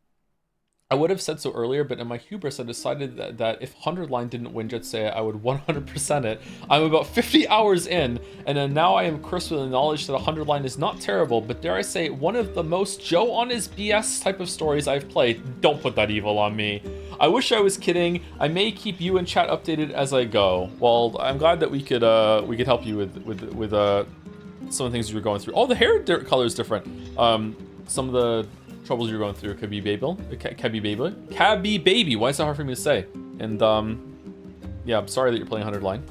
I would have said so earlier, but in my hubris, I decided that if 100 line didn't win Jet Say, I would 100% it. I'm about 50 hours in, and then now I am cursed with the knowledge that 100 line is not terrible, but dare I say, one of the most Joe on his BS type of stories I've played. Don't put that evil on me. I wish I was kidding. I may keep you and chat updated as I go. Well, I'm glad that we could help you with some of the things you were going through. Oh, the hair color is different. Some of the troubles you're going through. Cabby Baby. Why is that hard for me to say? And yeah, I'm sorry that you're playing 100 line.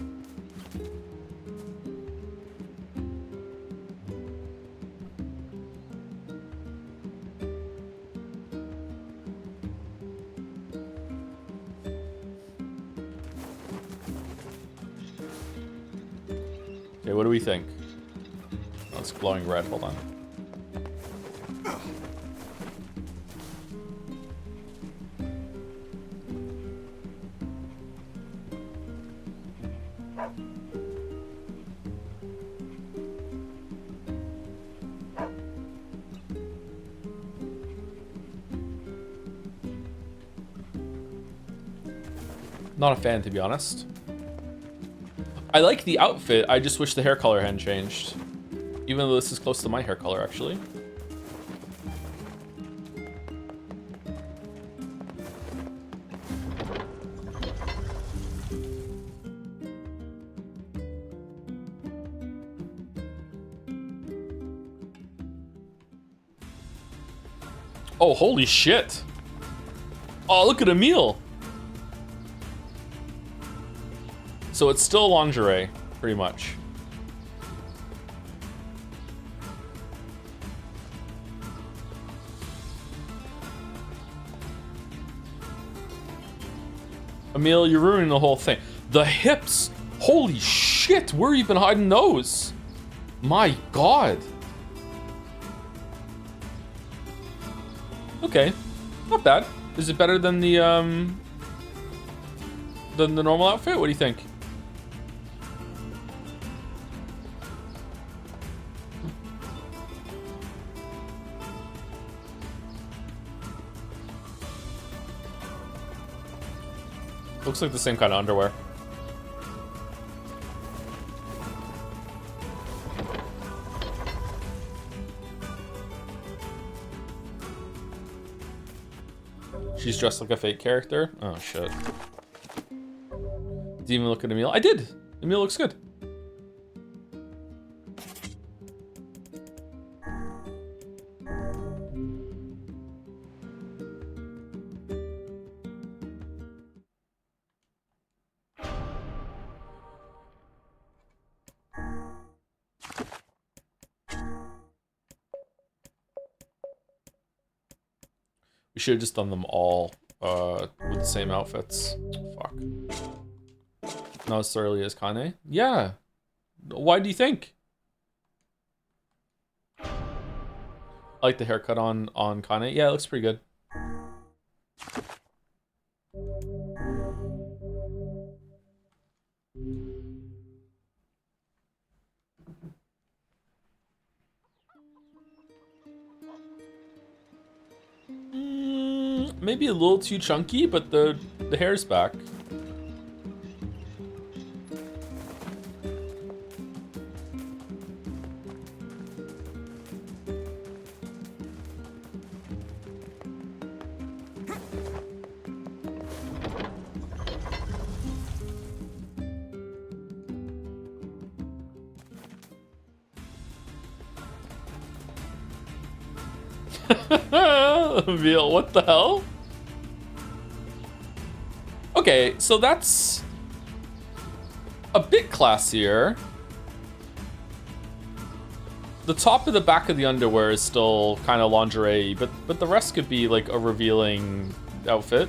Okay, what do we think? Oh, it's glowing red. Hold on. Not a fan, to be honest. I like the outfit, I just wish the hair color hadn't changed. Even though this is close to my hair color, actually. Oh, holy shit! Oh, look at Emil! So it's still lingerie, pretty much. Emil, you're ruining the whole thing. The hips! Holy shit! Where have you been hiding those? My god! Okay, not bad. Is it better than the normal outfit? What do you think? Looks like the same kind of underwear. She's dressed like a fake character? Oh, shit. Did you even look at Emil? I did! Emil looks good. We should have just done them all with the same outfits. Fuck. Not as thoroughly as Kane? Yeah. Why do you think? I like the haircut on Kane. Yeah, it looks pretty good. Maybe a little too chunky, but the hair's back. Veal, what the hell? Okay, so that's a bit classier. The top of the back of the underwear is still kind of lingerie, but the rest could be like a revealing outfit.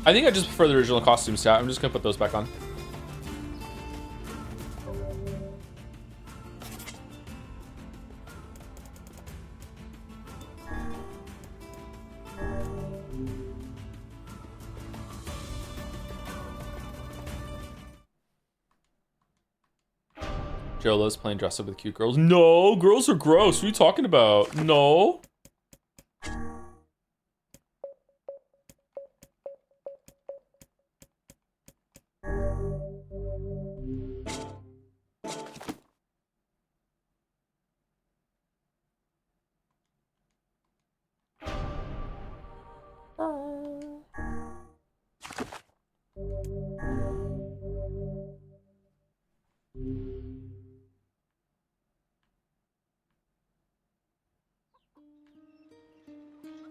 I think I just prefer the original costumes, yeah. I'm just gonna put those back on. Joe loves playing dress up with cute girls. No, girls are gross. What are you talking about? No.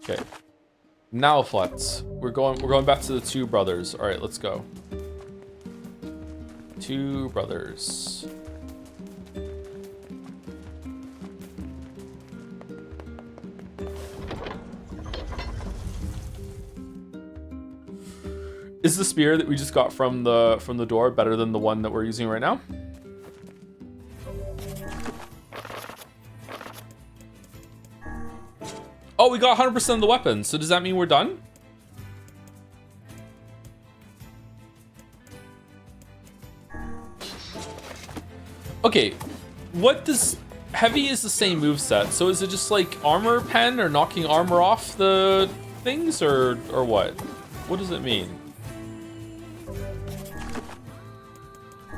Okay. Now flex. We're going back to the two brothers. All right, let's go. Two brothers. Is the spear that we just got from the door better than the one that we're using right now? Oh, we got 100% of the weapons. So does that mean we're done? Okay, what does... Heavy is the same moveset, so is it just like armor pen or knocking armor off the things or what? What does it mean?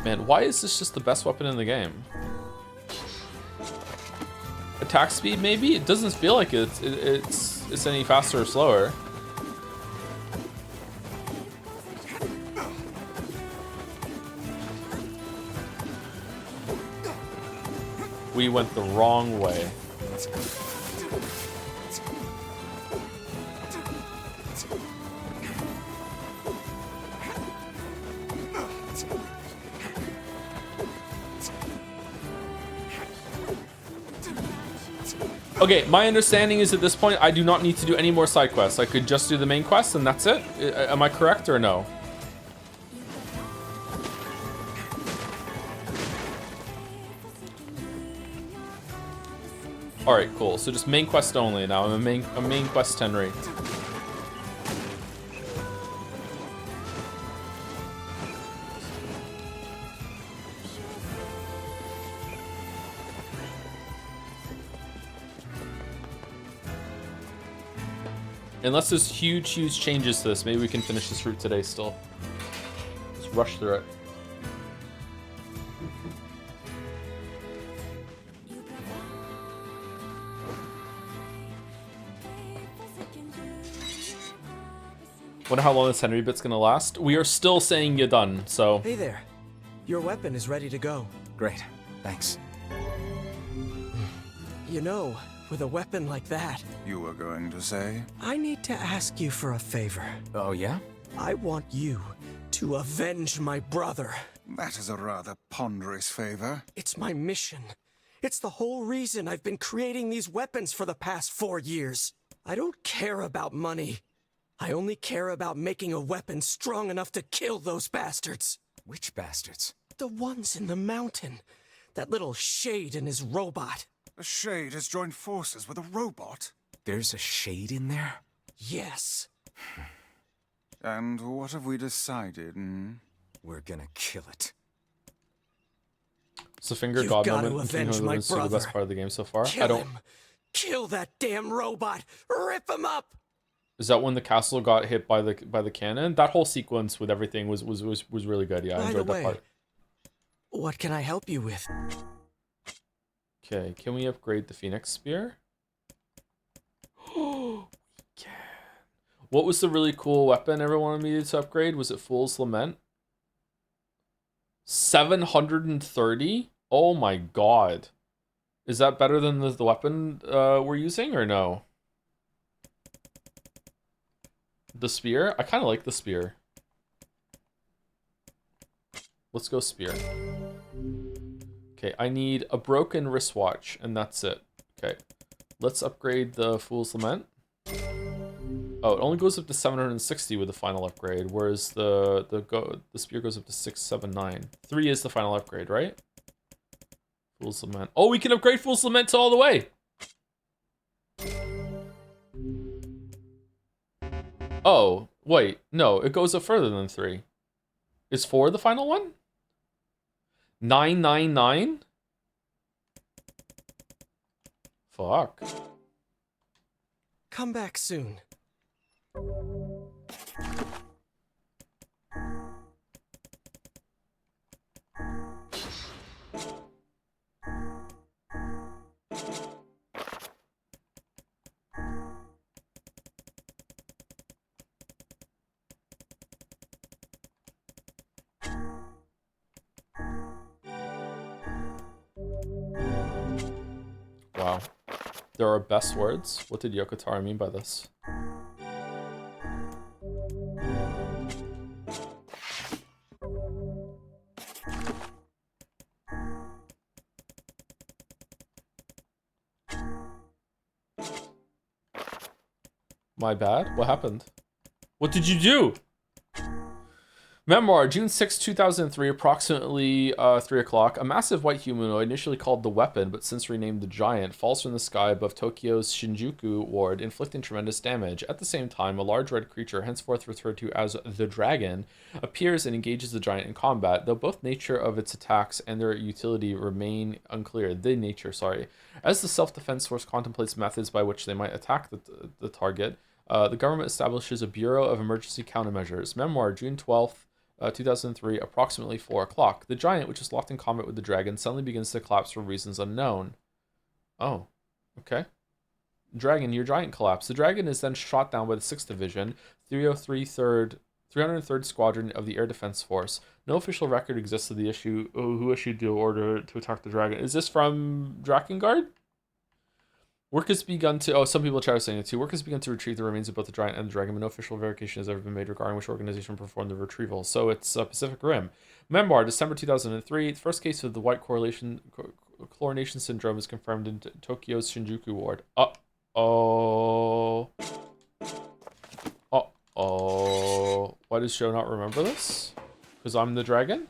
Man, why is this just the best weapon in the game? Attack speed, maybe? It doesn't feel like it's any faster or slower. We went the wrong way. Okay, my understanding is at this point I do not need to do any more side quests. I could just do the main quest and that's it. Am I correct or no? All right, cool. So just main quest only now. I'm a main quest Tenri. Unless there's huge changes to this, maybe we can finish this route today still. Let's rush through it. Wonder how long this Henry bit's gonna last. We are still saying you're done, so. Hey there. Your weapon is ready to go. Great. Thanks. You know, with a weapon like that... You were going to say? I need to ask you for a favor. Oh, yeah? I want you to avenge my brother. That is a rather ponderous favor. It's my mission. It's the whole reason I've been creating these weapons for the past 4 years. I don't care about money. I only care about making a weapon strong enough to kill those bastards. Which bastards? The ones in the mountain. That little shade and his robot. A shade has joined forces with a robot? There's a shade in there? Yes. And what have we decided, We're gonna kill it. It's a finger You've god got moment. to Between avenge who my is the best brother. part of the game so far. Kill I don't. him. Kill that damn robot. Rip him up. Is that when the castle got hit by the cannon? That whole sequence with everything was really good. Yeah, I By the enjoyed that way, part. what can I help you with? Okay, can we upgrade the Phoenix Spear? Oh, we can. What was the really cool weapon everyone wanted me to upgrade? Was it Fool's Lament? 730? Oh my god. Is that better than the weapon we're using or no? The spear? I kind of like the spear. Let's go spear. Okay, I need a broken wristwatch, and that's it. Okay, let's upgrade the Fool's Lament. Oh, it only goes up to 760 with the final upgrade, whereas the spear goes up to 679. 3 is the final upgrade, right? Fool's Lament. Oh, we can upgrade Fool's Lament to all the way! Oh, wait, no, it goes up further than 3. Is 4 the final one? 999? Fuck. Come back soon. Wow. There are best words? What did Yokotaro mean by this? My bad? What happened? What did you do? Memoir, June 6, 2003, approximately 3 o'clock. A massive white humanoid, initially called the Weapon, but since renamed the Giant, falls from the sky above Tokyo's Shinjuku ward, inflicting tremendous damage. At the same time, a large red creature, henceforth referred to as the Dragon, appears and engages the Giant in combat, though both nature of its attacks and their utility remain unclear. As the self-defense force contemplates methods by which they might attack the target, the government establishes a Bureau of Emergency Countermeasures. Memoir, June 12th, 2003, approximately 4 o'clock. The Giant, which is locked in combat with the Dragon, suddenly begins to collapse for reasons unknown. Oh, okay. Dragon, your Giant collapsed. The Dragon is then shot down by the 6th Division, 303rd Squadron of the Air Defense Force. No official record exists of the who issued the order to attack the Dragon. Is this from Drakengard? Work has begun to... Oh, some people try to say it too. Work has begun to retrieve the remains of both the Giant and the Dragon, but no official verification has ever been made regarding which organization performed the retrieval. So it's Pacific Rim. Memoir, December 2003. The first case of the white chlorination syndrome is confirmed in Tokyo's Shinjuku ward. Uh-oh. Uh-oh. Why does Joe not remember this? Because I'm the Dragon?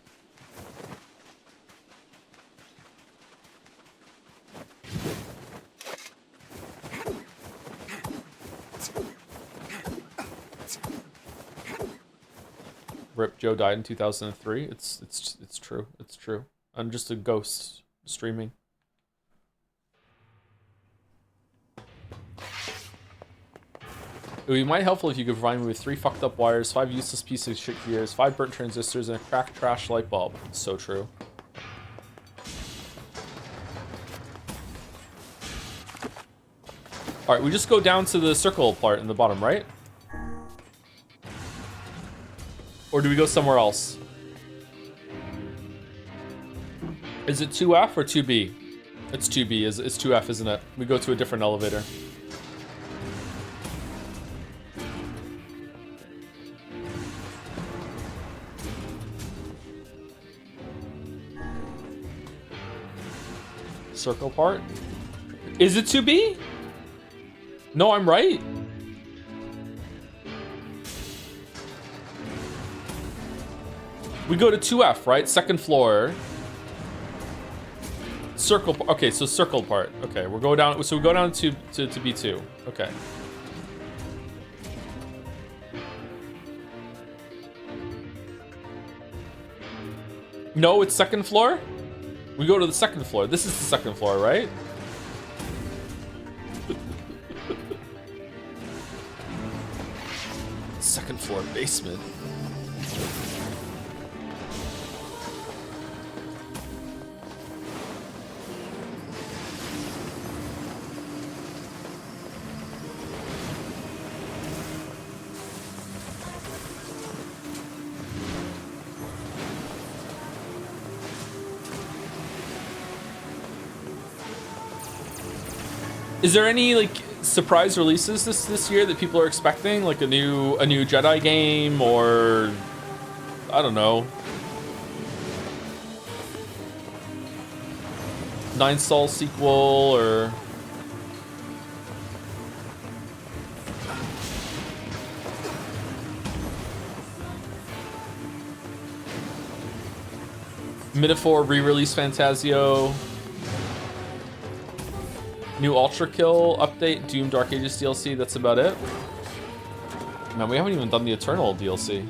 Rip, Joe died in 2003. It's true. It's true. I'm just a ghost streaming. It would be mighty helpful if you could provide me with 3 fucked up wires, 5 useless pieces of shit gears, 5 burnt transistors, and a cracked trash light bulb. It's so true. Alright, we just go down to the circle part in the bottom, right? Or do we go somewhere else? Is it 2F or 2B? It's 2B. It's 2F, isn't it? We go to a different elevator. Circle part? Is it 2B? No, I'm right. We go to 2F, right? Second floor. Circle. Okay, so circle part. Okay, we'll go down. So we go down to B2. Okay. No, it's second floor. We go to the second floor. This is the second floor, right? Second floor basement. Is there any like surprise releases this year that people are expecting, like a new Jedi game, or I don't know, 9 Sol sequel, or Metaphor re-release Refantazio? New Ultra Kill update, Doom Dark Ages DLC, that's about it. Man, we haven't even done the Eternal DLC.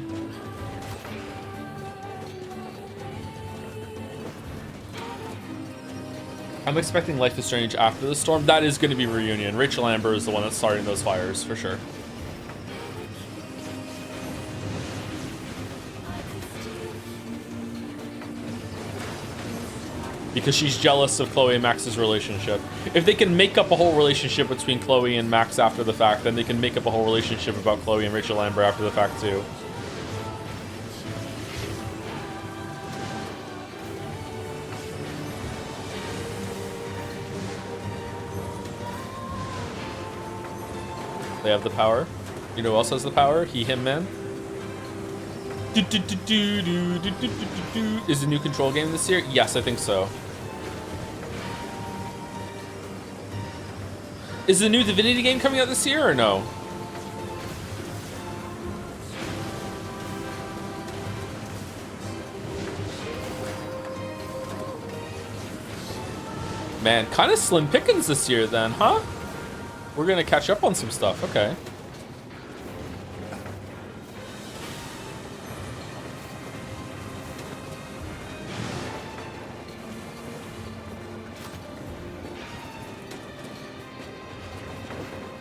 I'm expecting Life is Strange after the storm. That is going to be Reunion. Rachel Amber is the one that's starting those fires, for sure. Because she's jealous of Chloe and Max's relationship. If they can make up a whole relationship between Chloe and Max after the fact, then they can make up a whole relationship about Chloe and Rachel Amber after the fact too. They have the power. You know who else has the power? He, him, man. Is the new Control game this year? Yes, I think so. Is the new Divinity game coming out this year or no? Man, kind of slim pickings this year then, huh? We're gonna catch up on some stuff, okay.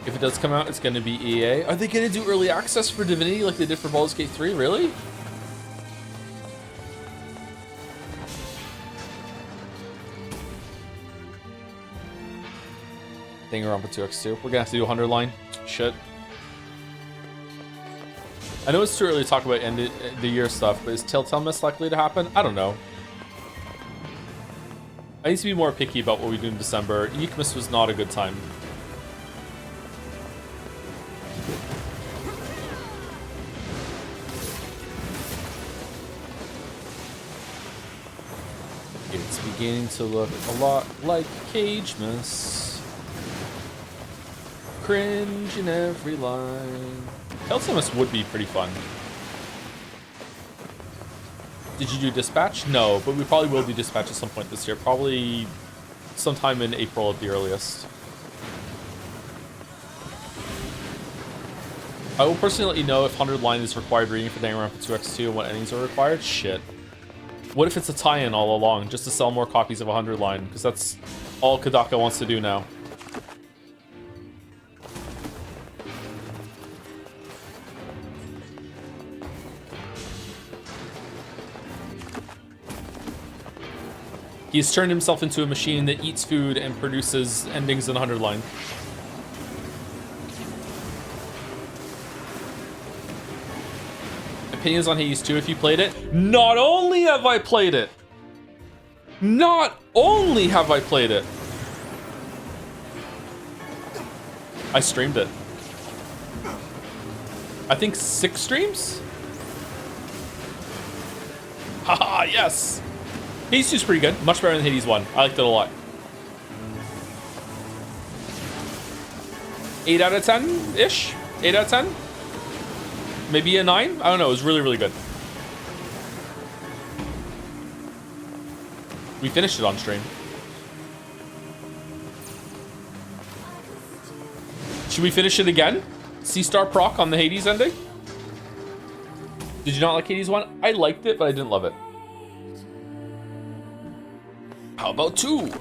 If it does come out, it's gonna be EA. Are they gonna do early access for Divinity like they did for Baldur's Gate 3? Really? Danganronpa 2X2. We're gonna have to do 100 line. Shit. I know it's too early to talk about end of the year stuff, but is Telltale Mist likely to happen? I don't know. I need to be more picky about what we do in December. Eekmas was not a good time. It's beginning to look a lot like Cagemas. Cringe in every line. Telltale Mist would be pretty fun. Did you do Dispatch? No, but we probably will do Dispatch at some point this year. Probably sometime in April at the earliest. I will personally let you know if 100 line is required reading for Danganronpa 2X2 and what endings are required. Shit. What if it's a tie-in all along, just to sell more copies of 100 line? Because that's all Kodaka wants to do now. He's turned himself into a machine that eats food and produces endings in 100 line. Opinions on Hades 2 if you played it. Not only have I played it, I streamed it. I think 6 streams? Haha, yes! Hades 2 is pretty good. Much better than Hades 1. I liked it a lot. 8 out of 10-ish? 8 out of 10? Maybe a 9? I don't know. It was really, really good. We finished it on stream. Should we finish it again? C-star proc on the Hades ending? Did you not like Hades 1? I liked it, but I didn't love it. How about 2?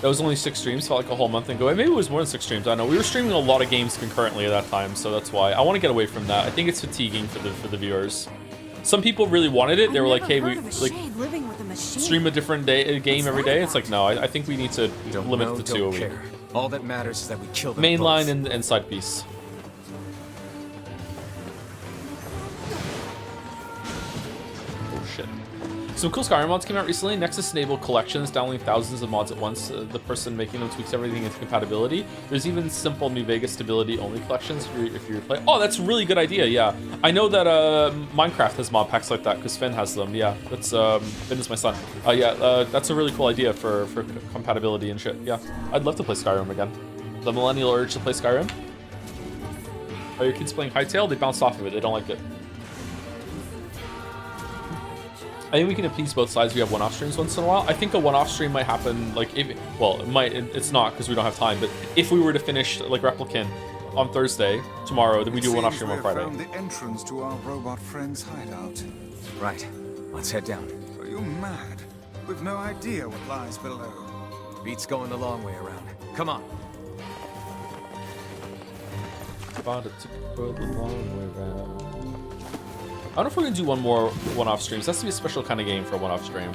That was only 6 streams, felt like a whole month ago. Maybe it was more than 6 streams, I don't know. We were streaming a lot of games concurrently at that time, so that's why. I want to get away from that. I think it's fatiguing for the viewers. Some people really wanted it. They were like, hey, we like stream a different game every day. It's like, no, I think we need to limit it to 2 a week. All that matters is that we kill them Mainline and side piece. Oh shit. Some cool Skyrim mods came out recently. Nexus enabled collections, downloading thousands of mods at once. The person making them tweaks everything into compatibility. There's even simple New Vegas stability only collections if you play. Oh, that's a really good idea. Yeah, I know that Minecraft has mod packs like that because Finn has them. Yeah, that's Finn is my son. That's a really cool idea for compatibility and shit. Yeah, I'd love to play Skyrim again. The millennial urge to play Skyrim. Are your kids playing Hytale? They bounced off of it. They don't like it. I think we can appease both sides. We have one-off streams once in a while. I think a one-off stream might happen, like, it's not because we don't have time, but if we were to finish, like, Replicant on Thursday, tomorrow, then we do a one-off stream on Friday. Found the entrance to our robot friend's hideout. Right. Let's head down. Are you mad? We've no idea what lies below. Beats going the long way around. Come on. About it to go the long way around. I don't know if we're gonna do one more one-off streams. That's to be a special kind of game for a one-off stream.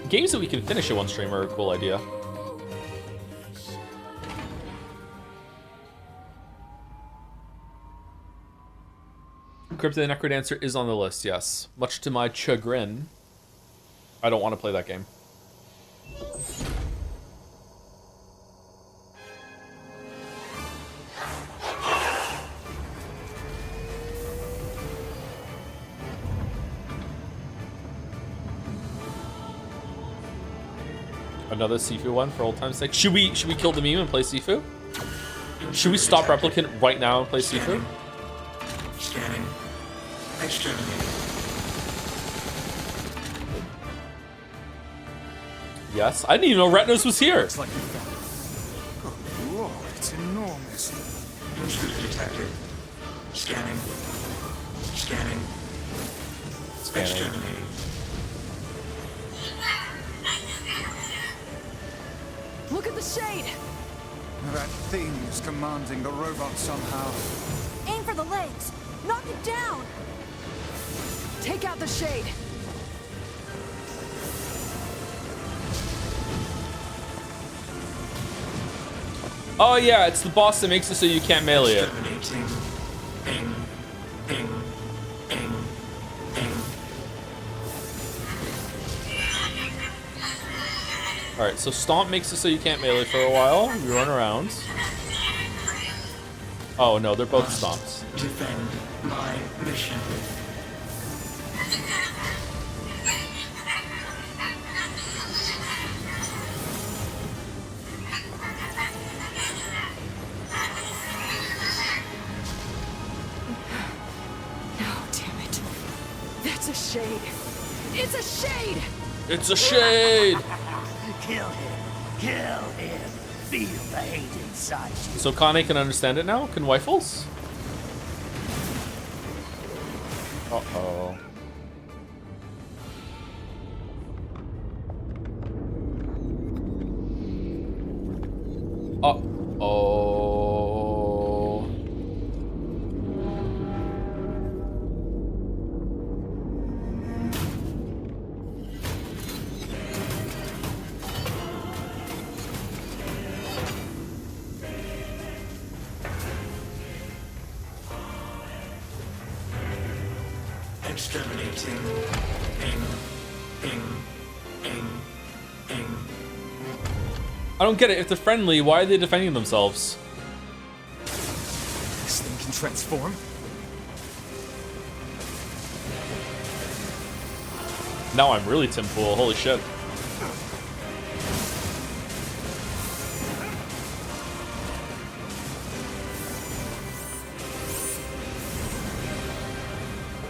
Games that we can finish in one stream are a cool idea. Crypt of the Necrodancer is on the list, yes. Much to my chagrin, I don't want to play that game. Another Sifu one for old time's sake. Should we kill the meme and play Sifu? Should we stop Replicant right now and play Sifu? Scanning. Exterminating. Yes. I didn't even know Retinos was here. Good lord, it's enormous. Intruder detected. Scanning. Scanning. Exterminating. Look at the shade! That thing is commanding the robot somehow. Aim for the legs! Knock it down! Take out the shade! Oh yeah, it's the boss that makes it so you can't melee it. Ping. Ping. Ping. Ping. Alright, so Stomp makes it so you can't melee for a while. You run around. Oh no, they're both Stomps. Defend my mission. No, damn it. That's a shade. It's a shade! It's a shade! Kill him. Kill him. Feel the hate inside you. So Kane can understand it now? Can Wifles? Uh-oh. Uh-oh. Exterminating. I don't get it. If they're friendly, why are they defending themselves? This thing can transform? Now I'm really Tim Pool. Holy shit.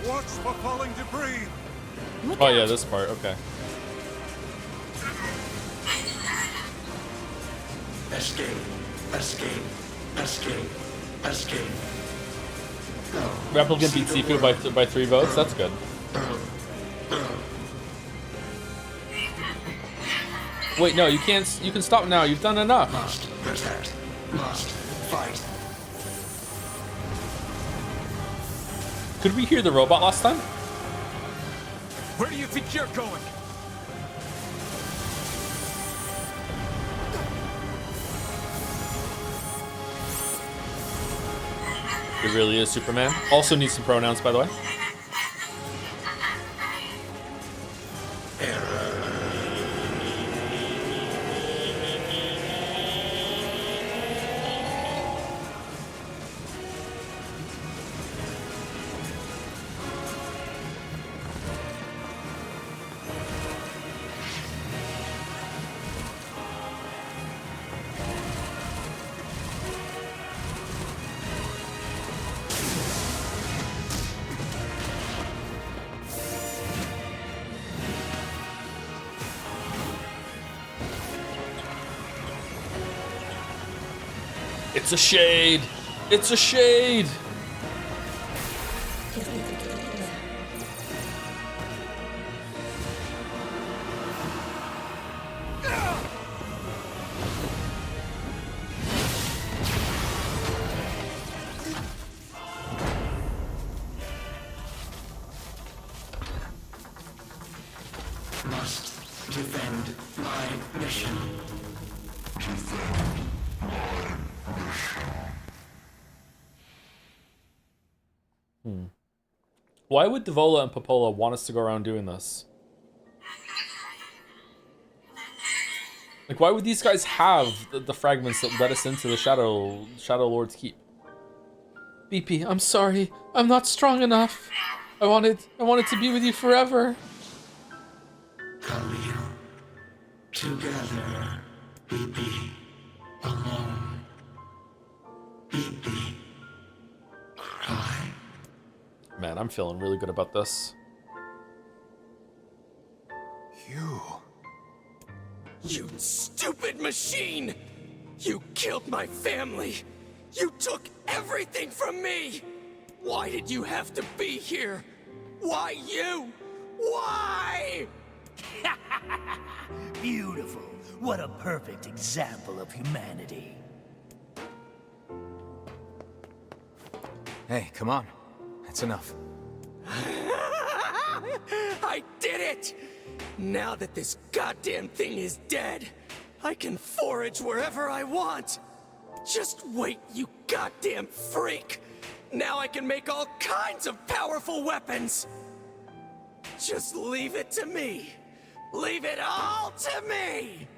Watch for falling debris. Oh yeah, this part. Okay. Escape. Replicant beat Sifu by 3 votes. That's good. Wait, no, you can't. You can stop now. You've done enough. Must protect. Must fight. Could we hear the robot last time? Where do you think you're going? It really is Superman. Also needs some pronouns, by the way. It's a shade! It's a shade! Must defend my mission. Why would Devola and Popola want us to go around doing this? Like, why would these guys have the fragments that led us into the Shadow Lord's Keep? BP, I'm sorry. I'm not strong enough. I wanted to be with you forever. Khalil. Together. BP. Alone. BP. Cry. Man, I'm feeling really good about this. You stupid machine! You killed my family! You took everything from me! Why did you have to be here? Why you? Why? Beautiful. What a perfect example of humanity. Hey, come on. That's enough. I did it! Now that this goddamn thing is dead, I can forage wherever I want. Just wait, you goddamn freak! Now I can make all kinds of powerful weapons! Just leave it to me! Leave it all to me!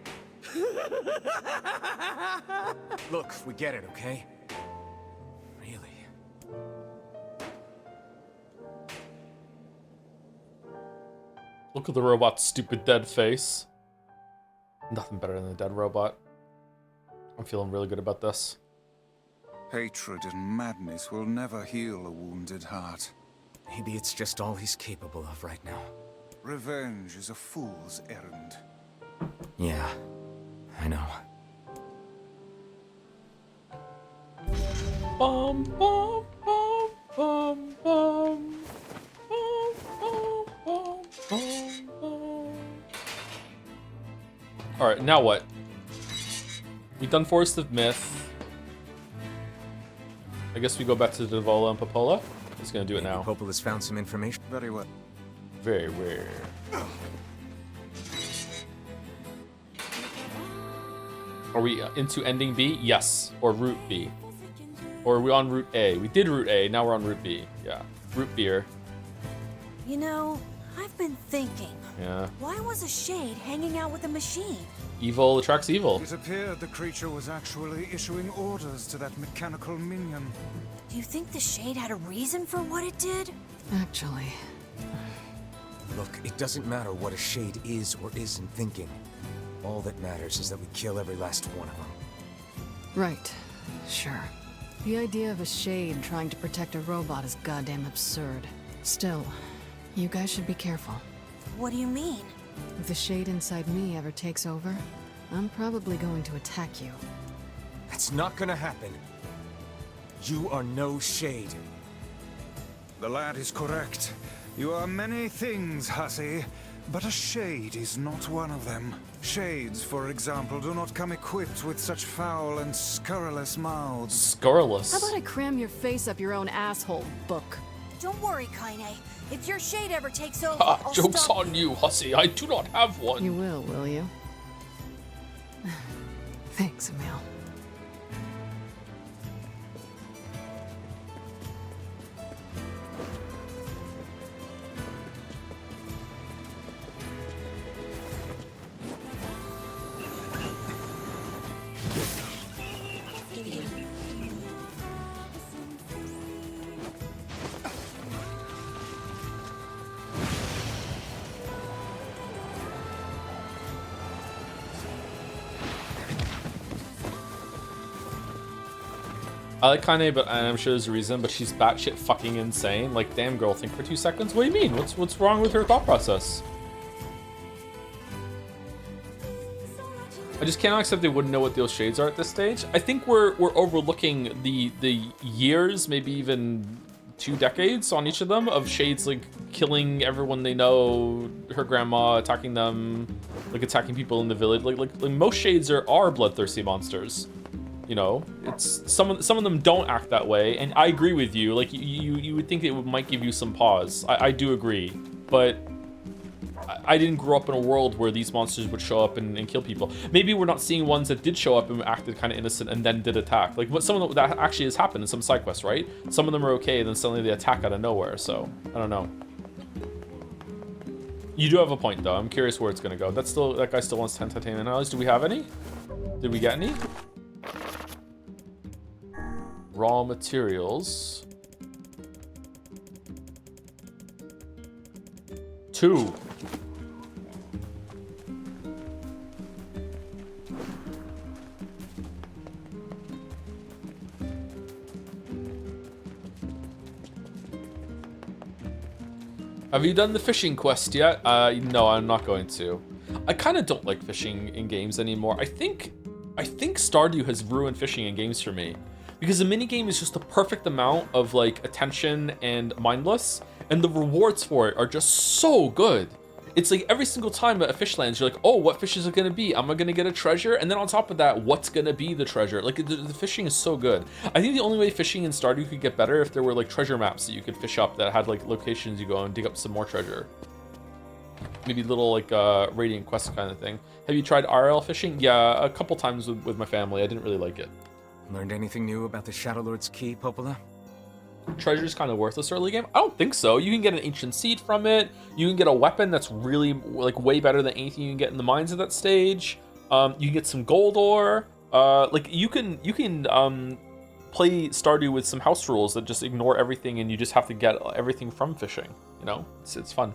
Look, we get it, okay? Really? Look at the robot's stupid dead face. Nothing better than a dead robot. I'm feeling really good about this. Hatred and madness will never heal a wounded heart. Maybe it's just all he's capable of right now. Revenge is a fool's errand. Yeah, I know. Bum, bum, bum, bum, bum. Bum, bum, bum, bum, bum. Alright, now what? We've done Forest of Myth. I guess we go back to Devola and Popola. Just gonna do it now. Popola's found some information. Very well. Very rare. Are we into ending B? Yes. Or route B. Or are we on route A? We did route A, now we're on route B. Yeah. Root beer. You know, I've been thinking. Yeah. Why was a shade hanging out with a machine? Evil attracts evil. It appeared the creature was actually issuing orders to that mechanical minion. Do you think the shade had a reason for what it did? Actually. Look, it doesn't matter what a shade is or isn't thinking. All that matters is that we kill every last one of them. Right. Sure. The idea of a shade trying to protect a robot is goddamn absurd. Still, you guys should be careful. What do you mean? If the shade inside me ever takes over, I'm probably going to attack you. That's not gonna happen. You are no shade. The lad is correct. You are many things, hussy, but a shade is not one of them. Shades, for example, do not come equipped with such foul and scurrilous mouths. Scurrilous? How about I cram your face up your own asshole, book? Don't worry, Kaine. If your shade ever takes over, I'll Joke's stop. on you, hussy. I do not have one. You will you? Thanks, Emil. I like Kanye, but I'm sure there's a reason, but she's batshit fucking insane. Like, damn girl, think for 2 seconds? What do you mean? What's wrong with her thought process? I just cannot accept they wouldn't know what those shades are at this stage. I think we're overlooking the years, maybe even 2 decades on each of them, of shades like killing everyone they know, her grandma, attacking them, like attacking people in the village. Like most shades are bloodthirsty monsters. You know, it's some of them don't act that way, and I agree with you. Like you would think it might give you some pause. I do agree, but I didn't grow up in a world where these monsters would show up and kill people. Maybe we're not seeing ones that did show up and acted kind of innocent and then did attack. Like what some of that actually has happened in some side quests, right? Some of them are okay, and then suddenly they attack out of nowhere. So I don't know. You do have a point though. I'm curious where it's gonna go. That guy still wants 10 titanium alloys. Do we have any? Did we get any? Raw materials. 2. Have you done the fishing quest yet? No, I'm not going to. I kind of don't like fishing in games anymore. I think Stardew has ruined fishing in games for me. Because the minigame is just the perfect amount of like attention and mindless, and the rewards for it are just so good. It's like every single time at a fish lands, you're like, oh, what fish is it gonna be? Am I gonna get a treasure? And then on top of that, what's gonna be the treasure? Like the fishing is so good. I think the only way fishing in Stardew could get better if there were like treasure maps that you could fish up that had like locations you go and dig up some more treasure. Maybe little like Radiant Quest kind of thing. Have you tried RL fishing? Yeah, a couple times with my family. I didn't really like it. Learned anything new about the Shadow Lord's Key, Popola? Treasure's kind of worthless early game. I don't think so. You can get an ancient seed from it. You can get a weapon that's really like way better than anything you can get in the mines at that stage. You can get some gold ore. Like you can play Stardew with some house rules that just ignore everything, and you just have to get everything from fishing. You know, it's fun.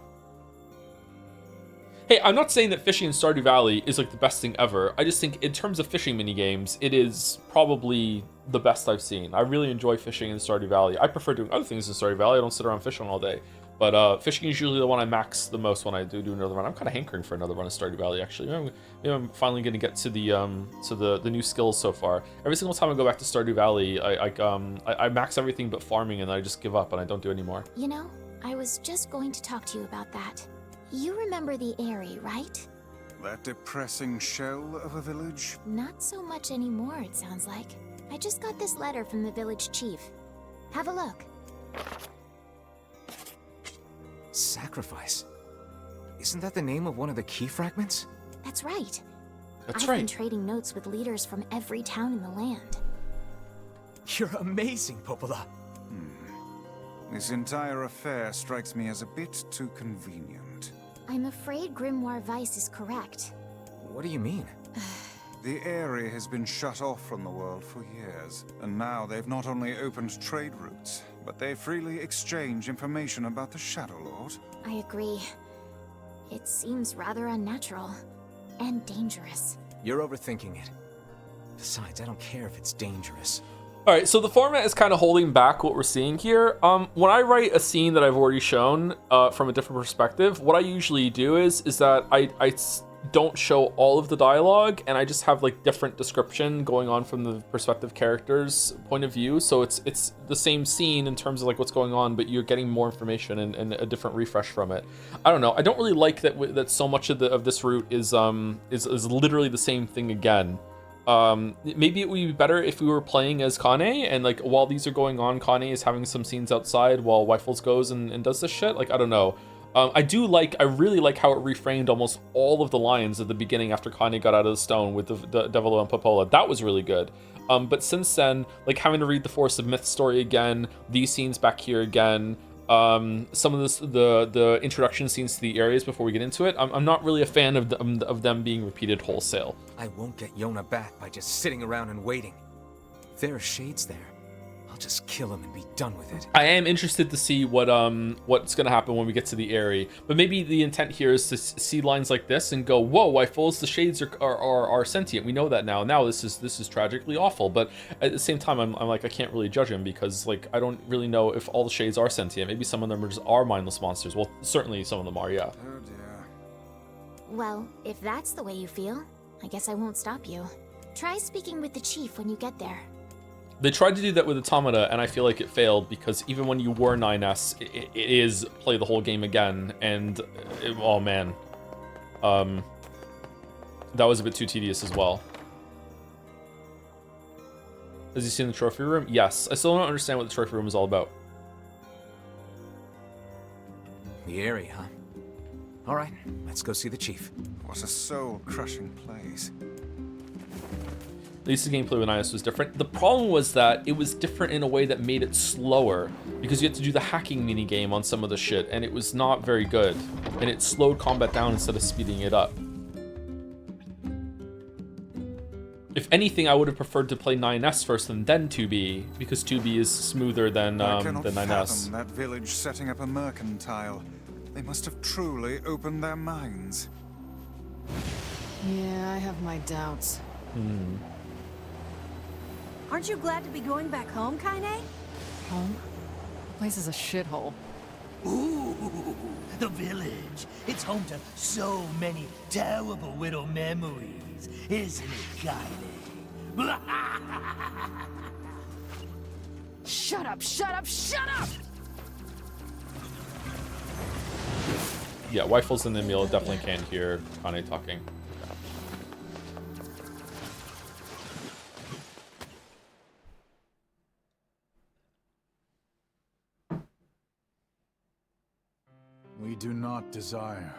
Hey, I'm not saying that fishing in Stardew Valley is like the best thing ever. I just think in terms of fishing minigames, it is probably the best I've seen. I really enjoy fishing in Stardew Valley. I prefer doing other things in Stardew Valley. I don't sit around fishing all day. But fishing is usually the one I max the most when I do another run. I'm kind of hankering for another run of Stardew Valley, actually. Maybe I'm finally going to get to the new skills so far. Every single time I go back to Stardew Valley, I max everything but farming, and then I just give up and I don't do any more. You know, I was just going to talk to you about that. You remember the Eyrie, right? That depressing shell of a village? Not so much anymore, it sounds like. I just got this letter from the village chief. Have a look. Sacrifice? Isn't that the name of one of the key fragments? That's right. That's I've right. been trading notes with leaders from every town in the land. You're amazing, Popola. This entire affair strikes me as a bit too convenient. I'm afraid Grimoire Weiss is correct. What do you mean? The area has been shut off from the world for years, and now they've not only opened trade routes, but they freely exchange information about the Shadow Lord. I agree. It seems rather unnatural. And dangerous. You're overthinking it. Besides, I don't care if it's dangerous. All right, so the format is kind of holding back what we're seeing here. When I write a scene that I've already shown from a different perspective, what I usually do is that I don't show all of the dialogue, and I just have like different description going on from the perspective character's point of view. So it's the same scene in terms of like what's going on, but you're getting more information and a different refresh from it. I don't know. I don't really like that so much of this route is literally the same thing again. Maybe it would be better if we were playing as Kane, and like while these are going on, Kane is having some scenes outside while Wyfels goes and does this shit. Like, I don't know. I really like how it reframed almost all of the lines at the beginning after Kanye got out of the stone with the Devil and Popola. That was really good. But since then, like having to read the Force of Myth story again, these scenes back here again, some of the introduction scenes to the areas before we get into it, I'm not really a fan of them being repeated wholesale. I won't get Yona back by just sitting around and waiting. If there are shades there, I'll just kill him and be done with it. I am interested to see what's gonna happen when we get to the area, but maybe the intent here is to see lines like this and go, whoa, Wyfels, the shades are sentient. We know that now. Now this is tragically awful, but at the same time, I'm like, I can't really judge him because like I don't really know if all the shades are sentient. Maybe some of them are mindless monsters. Well, certainly some of them are, yeah. Oh dear. Well, if that's the way you feel, I guess I won't stop you. Try speaking with the chief when you get there. They tried to do that with Automata, and I feel like it failed because even when you were 9S, it is play the whole game again, and oh man, that was a bit too tedious as well. Has he seen the trophy room? Yes. I still don't understand what the trophy room is all about. The area, huh? All right, let's go see the chief. What a soul-crushing place. At least the gameplay with IS was different. The problem was that it was different in a way that made it slower because you had to do the hacking minigame on some of the shit, and it was not very good. And it slowed combat down instead of speeding it up. If anything, I would have preferred to play 9S first and then 2B, because 2B is smoother than 9S. Fathom that village setting up a mercantile. They must have truly opened their minds. Yeah, I have my doubts. Aren't you glad to be going back home, Kaine? Home? The place is a shithole. Ooh, the village. It's home to so many terrible little memories, isn't it, Kaine? Shut up, shut up, shut up! Yeah, Wyfels and Emil definitely can't hear Kane talking. We do not desire.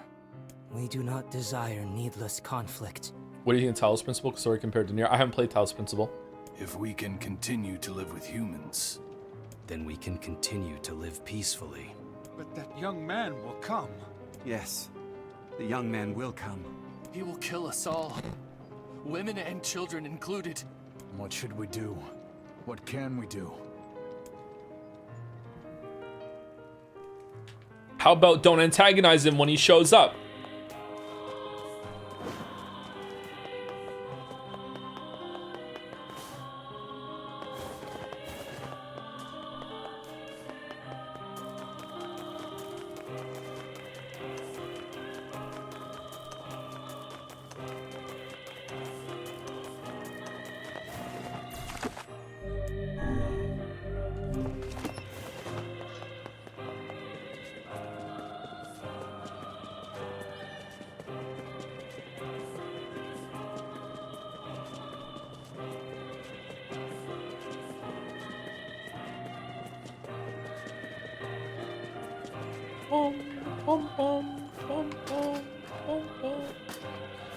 We do not desire needless conflict. What do you think of Talos Principle? Sorry, compared to Nier. I haven't played Talos Principle. If we can continue to live with humans, then we can continue to live peacefully. But that young man will come. Yes, the young man will come. He will kill us all. Women and children included. What should we do? What can we do? How about don't antagonize him when he shows up?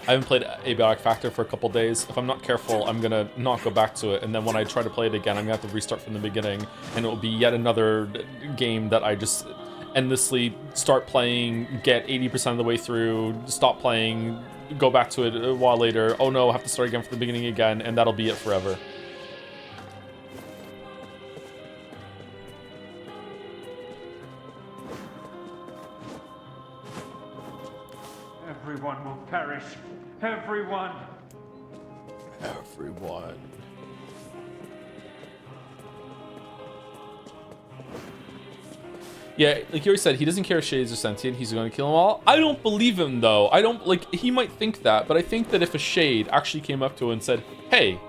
I haven't played Abiotic Factor for a couple days. If I'm not careful, I'm gonna not go back to it, and then when I try to play it again, I'm gonna have to restart from the beginning, and it will be yet another game that I just endlessly start playing, get 80% of the way through, stop playing, go back to it a while later, oh no, I have to start again from the beginning again, and that'll be it forever. Everyone will perish. Everyone. Everyone. Yeah, like you already said, he doesn't care if shades are sentient, he's going to kill them all. I don't believe him, though. I don't, like, he might think that, but I think that if a shade actually came up to him and said, hey,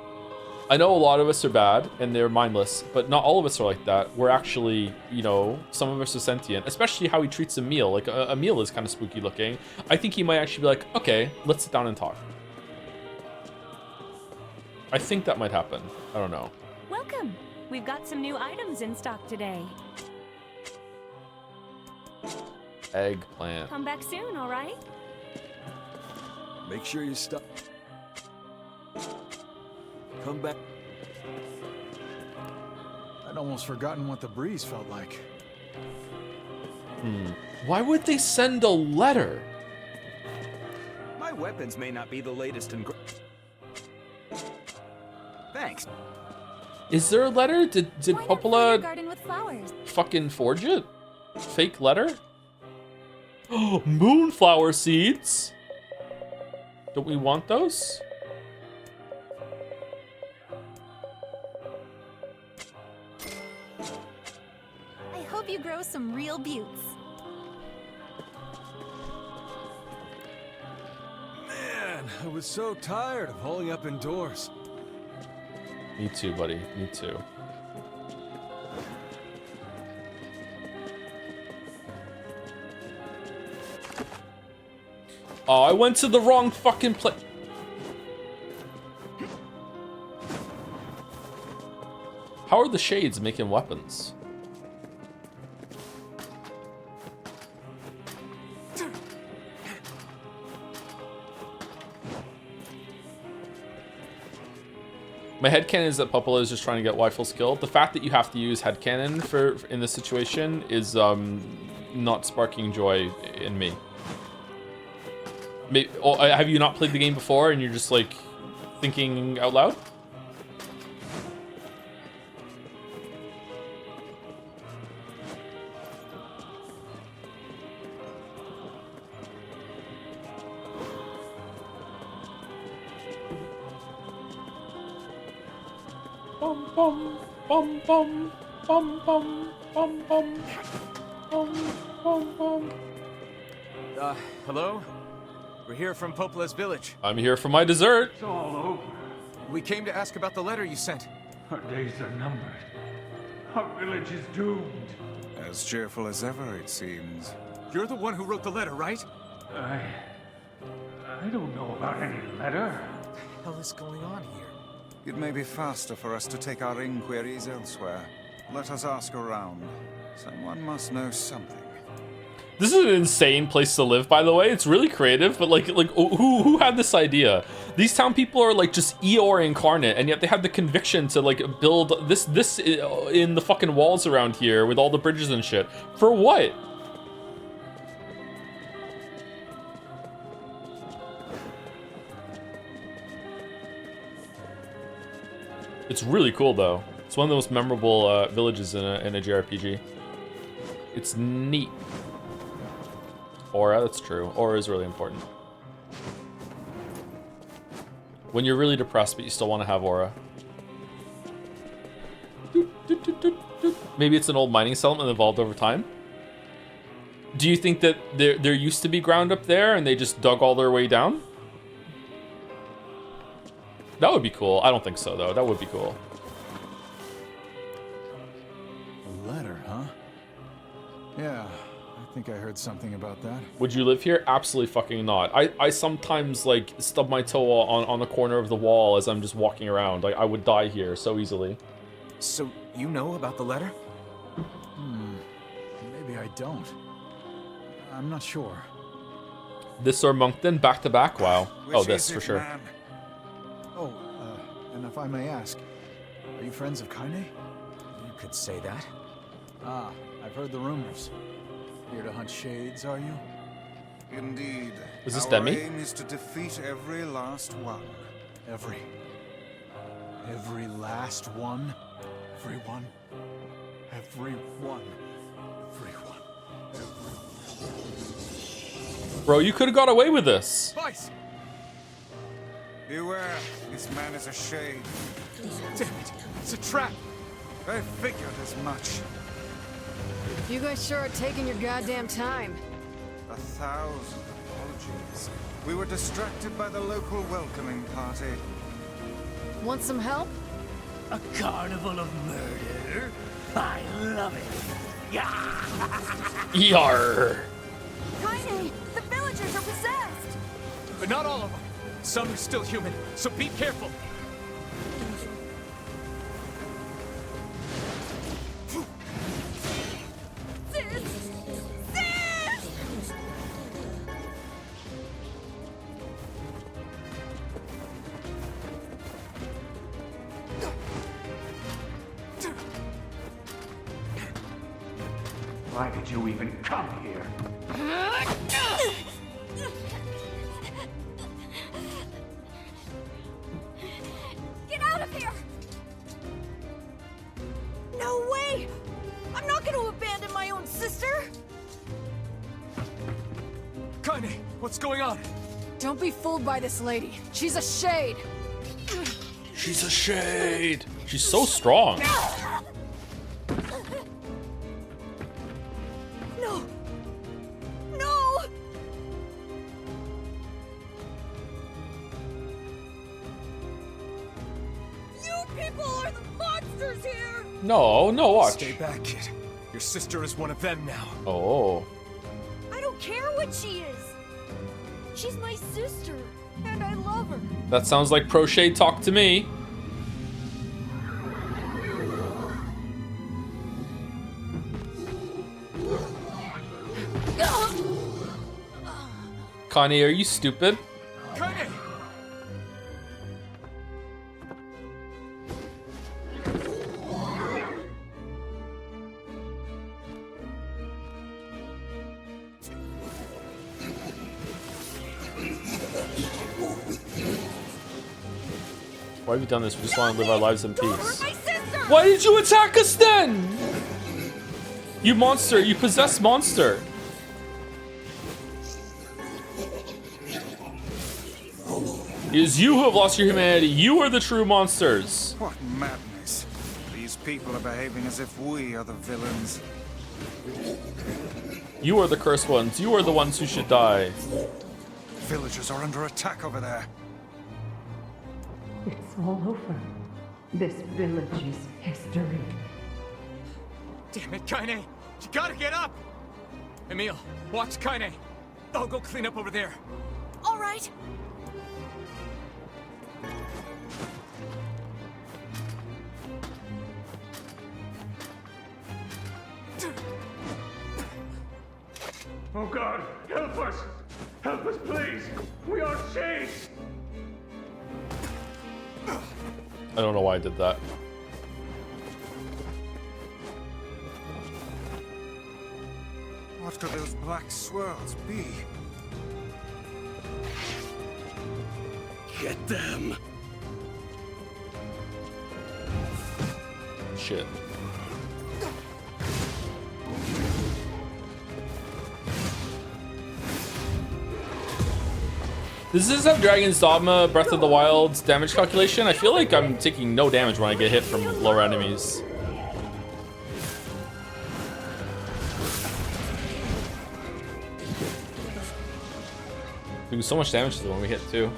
I know a lot of us are bad and they're mindless, but not all of us are like that. We're actually, you know, some of us are sentient, especially how he treats Emil. Like, Emil is kind of spooky looking. I think he might actually be like, okay, let's sit down and talk. I think that might happen. I don't know. Welcome. We've got some new items in stock today. Eggplant. Come back soon, all right? Make sure you stop. Come back. I'd almost forgotten what the breeze felt like. Why would they send a letter? My weapons may not be the latest and Thanks. Is there a letter? Did Popola Garden with flowers. fucking forge it? Fake letter? Oh, moonflower seeds? Don't we want those? I hope you grow some real buttes. Man, I was so tired of holding up indoors. Me too, buddy. Me too. Oh, I went to the wrong fucking place. How are the shades making weapons? My headcanon is that Popola is just trying to get Wyful skill. The fact that you have to use headcanon for in this situation is not sparking joy in me. Maybe, have you not played the game before and you're just like thinking out loud? Bum bum bum bum bum bum bum bum bum bum bum. Hello? We're here from Popola's village. I'm here for my dessert. It's all over. We came to ask about the letter you sent. Our days are numbered. Our village is doomed. As cheerful as ever, it seems. You're the one who wrote the letter, right? I don't know about any letter. What the hell is going on here? It may be faster for us to take our inquiries elsewhere. Let us ask around. Someone must know something. This is an insane place to live, by the way. It's really creative, but like who had this idea? These town people are like just Eeyore incarnate, and yet they have the conviction to like build this in the fucking walls around here with all the bridges and shit. For what? It's really cool though. It's one of the most memorable villages in a JRPG. It's neat. Aura, that's true. Aura is really important. When you're really depressed, but you still want to have aura. Maybe it's an old mining settlement that evolved over time. Do you think that there used to be ground up there and they just dug all their way down? That would be cool. I don't think so, though. That would be cool. A letter, huh? Yeah. I think I heard something about that. Would you live here? Absolutely fucking not. I sometimes like stub my toe on the corner of the wall as I'm just walking around. Like I would die here so easily. So you know about the letter? Maybe I don't. I'm not sure. This or Moncton back to back? Wow. Oh, Which this is for it, sure. man? Oh, and if I may ask, are you friends of Kaine? You could say that. Ah, I've heard the rumors. Here to hunt shades, are you? Indeed. Is this Our Demi? aim is to defeat every last one. Every last one? Everyone? Everyone. Everyone. Bro, you could have got away with this. Vice! Beware, this man is a shade. Damn it, it's a trap! I figured as much. You guys sure are taking your goddamn time. 1,000 apologies. We were distracted by the local welcoming party. Want some help? A carnival of murder? I love it. Yar. Kaine, the villagers are possessed! But not all of them. Some are still human, so be careful. Why did you even come here? Get out of here! No way! I'm not gonna abandon my own sister! Kaine, what's going on? Don't be fooled by this lady. She's a shade. She's a shade. She's so strong. No! No! You people are the monsters here! No, watch. Stay back, kid. Your sister is one of them now. Oh. I don't care what she is! She's my sister, and I love her. That sounds like pro shade talk to me. Connie, are you stupid? Kaine! Why have you done this? We just want to live our lives in peace. Why did you attack us then? You monster, you possessed monster. It is you who have lost your humanity. You are the true monsters. What madness. These people are behaving as if we are the villains. You are the cursed ones. You are the ones who should die. Villagers are under attack over there. It's all over. This village's history. Damn it, Kaine! You gotta get up! Emil, watch Kaine. I'll go clean up over there. All right. Oh God, help us! Help us, please! We are shades! I don't know why I did that. What could those black swirls be? Get them! Shit. Does this have Dragon's Dogma Breath of the Wild's damage calculation? I feel like I'm taking no damage when I get hit from lower enemies. Doing so much damage to them when we hit too.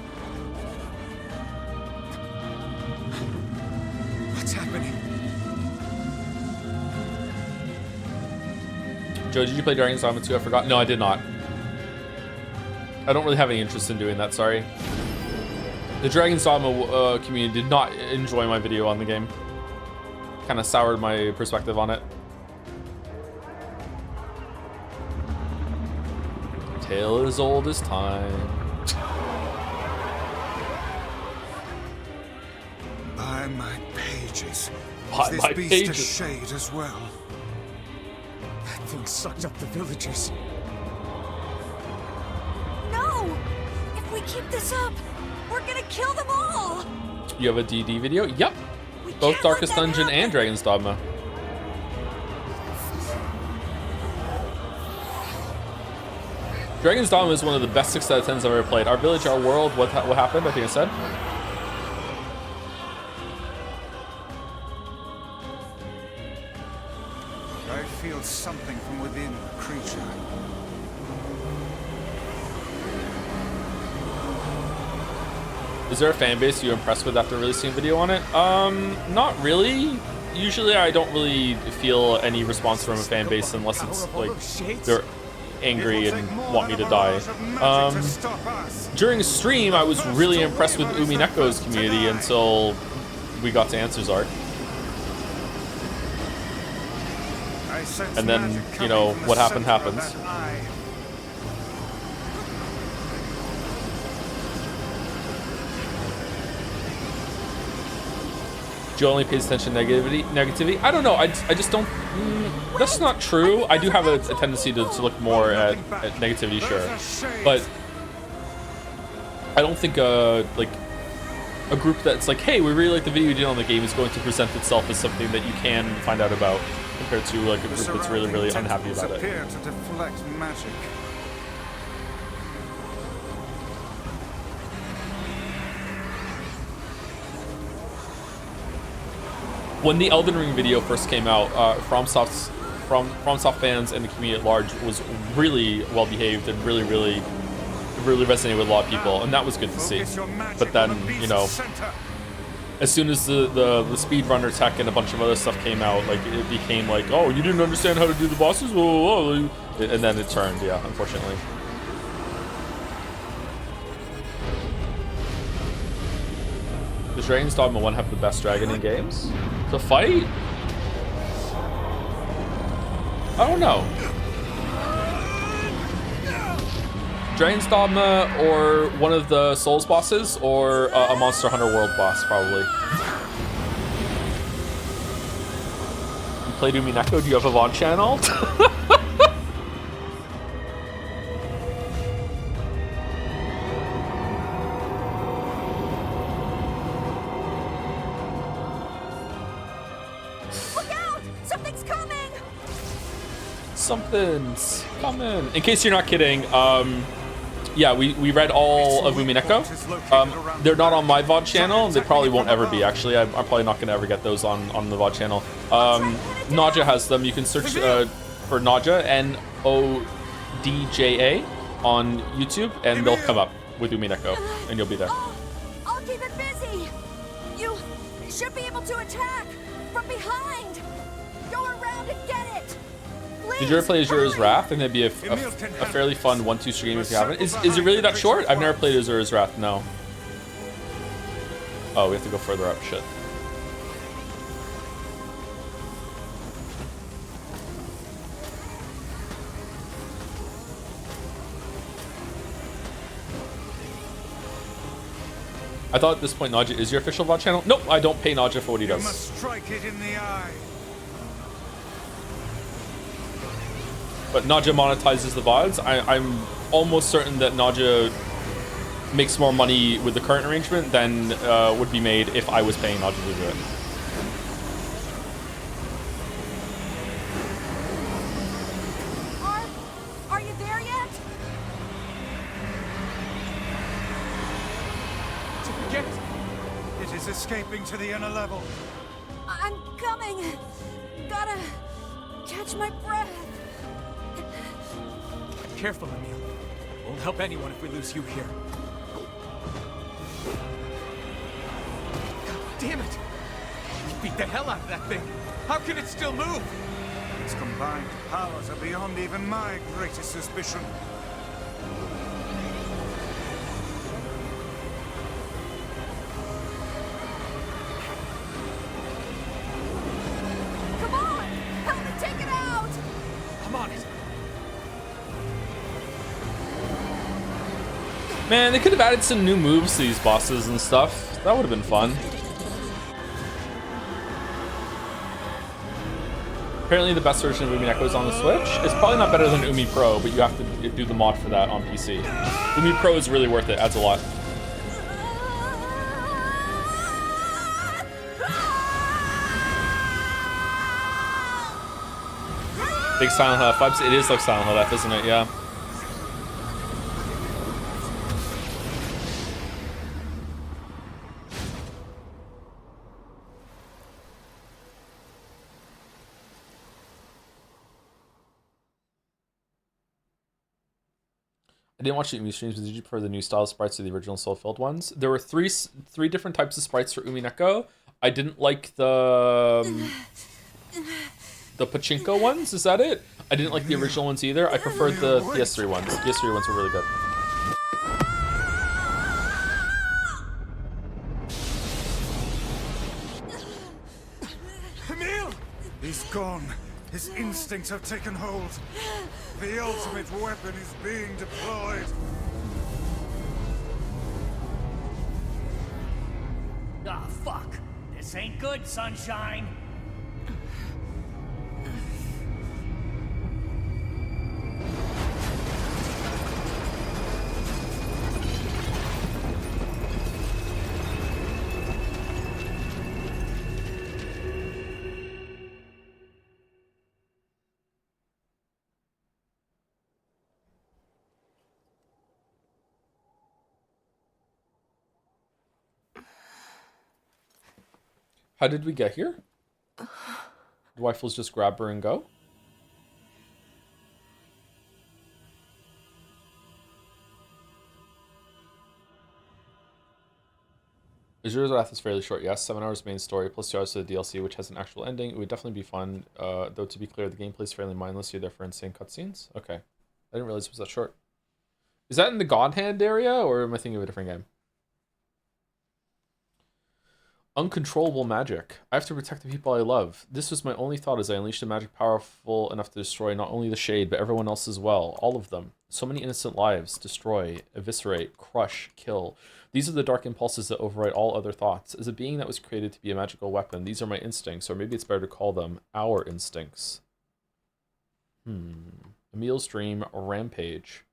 What's happening? Joe, did you play Dragon's Dogma 2? I forgot. No, I did not. I don't really have any interest in doing that, sorry. The Dragon's Dogma community did not enjoy my video on the game. Kind of soured my perspective on it. tale as old as time. By my pages. By Is this my beast pages. a shade as well? That thing sucked up the villagers. No! If we keep this up, we're gonna kill them all! You have a DD video? Yep. Both Darkest Dungeon and Dragon's Dogma. Dragon's Dogma is one of the best 6 out of 10s I've ever played. Our village, our world, what happened? I think I said. I feel something from within the creature. Is there a fan base you're impressed with after releasing a video on it? Not really. Usually I don't really feel any response from a fan base unless it's like they're angry and want me to die. During stream, I was really impressed with Umineko's community until we got to Answers Arc. And then, you know, what happened happens. Joe only pays attention to negativity. I don't know. I just don't. That's not true. I do have a tendency to look more at negativity, sure, but I don't think like a group that's like, hey, we really like the video you did on the game is going to present itself as something that you can find out about, compared to like a group that's really unhappy about it. Appear to deflect magic. When the Elden Ring video first came out, FromSoft fans and the community at large was really well behaved and really resonated with a lot of people, and that was good to see. But then, you know, as soon as the speedrunner tech and a bunch of other stuff came out, like it became like, oh, you didn't understand how to do the bosses? Whoa. And then it turned, yeah, unfortunately. Does Dragon's Dogma 1 have the best dragon in games? To fight? I don't know. Dragon's Dogma or one of the Souls bosses or a Monster Hunter World boss, probably. You played Umineko? Do you have a VOD channel? Something's coming. In case you're not kidding, yeah, we read all of Umineko. They're not on my VOD channel. They probably won't ever be, actually. I'm probably not going to ever get those on the VOD channel. Nadja has them. You can search for Nadja, N-O-D-J-A, on YouTube, and they'll come up with Umineko, and you'll be there. I'll keep it busy. You should be able to attack from behind. Go around and get it. Did you ever play Azura's Wrath? I think that'd be a fairly fun 1-2 stream if you haven't. Is it really that short? I've never played Azura's Wrath, no. Oh, we have to go further up, shit. I thought at this point Nadja is your official VOD channel. Nope, I don't pay Nadja for what he does. You must strike it in the eye. But Nadja monetizes the VODs. I'm almost certain that Nadja makes more money with the current arrangement than would be made if I was paying Nadja to do it. Are you there yet? Get it. It is escaping to the inner level. I'm coming. Gotta catch my breath. Careful, Emil. Won't help anyone if we lose you here. God damn it! We beat the hell out of that thing. How can it still move? Its combined powers are beyond even my greatest suspicion. Come on! Help me take it out! I'm on it. Man, they could have added some new moves to these bosses and stuff. That would have been fun. Apparently the best version of Umi Neko is on the Switch. It's probably not better than Umi Pro, but you have to do the mod for that on PC. Umi Pro is really worth it, adds a lot. Big Silent Hill vibes. It is like Silent Hill F, isn't it? Yeah. I didn't watch the Umi streams, but did you prefer the new style sprites or the original soul-filled ones? There were three different types of sprites for Umi Neko. I didn't like the pachinko ones. Is that it? I didn't like the original ones either. I preferred the PS3 ones. The PS3 ones were really good. Emil! He's gone. His instincts have taken hold. The ultimate weapon is being deployed. Ah, fuck. This ain't good, Sunshine. How did we get here? The rifles just grab her and go? Azure's Wrath is fairly short, yes. 7 hours main story, plus 2 hours to the DLC, which has an actual ending. It would definitely be fun. Though, to be clear, the gameplay is fairly mindless. You're there for insane cutscenes. Okay. I didn't realize it was that short. Is that in the God Hand area, or am I thinking of a different game? Uncontrollable magic. I have to protect the people I love. This was my only thought as I unleashed a magic powerful enough to destroy not only the Shade, but everyone else as well. All of them. So many innocent lives. Destroy, eviscerate, crush, kill. These are the dark impulses that override all other thoughts. As a being that was created to be a magical weapon, these are my instincts, or maybe it's better to call them our instincts. Emil's Dream, Rampage.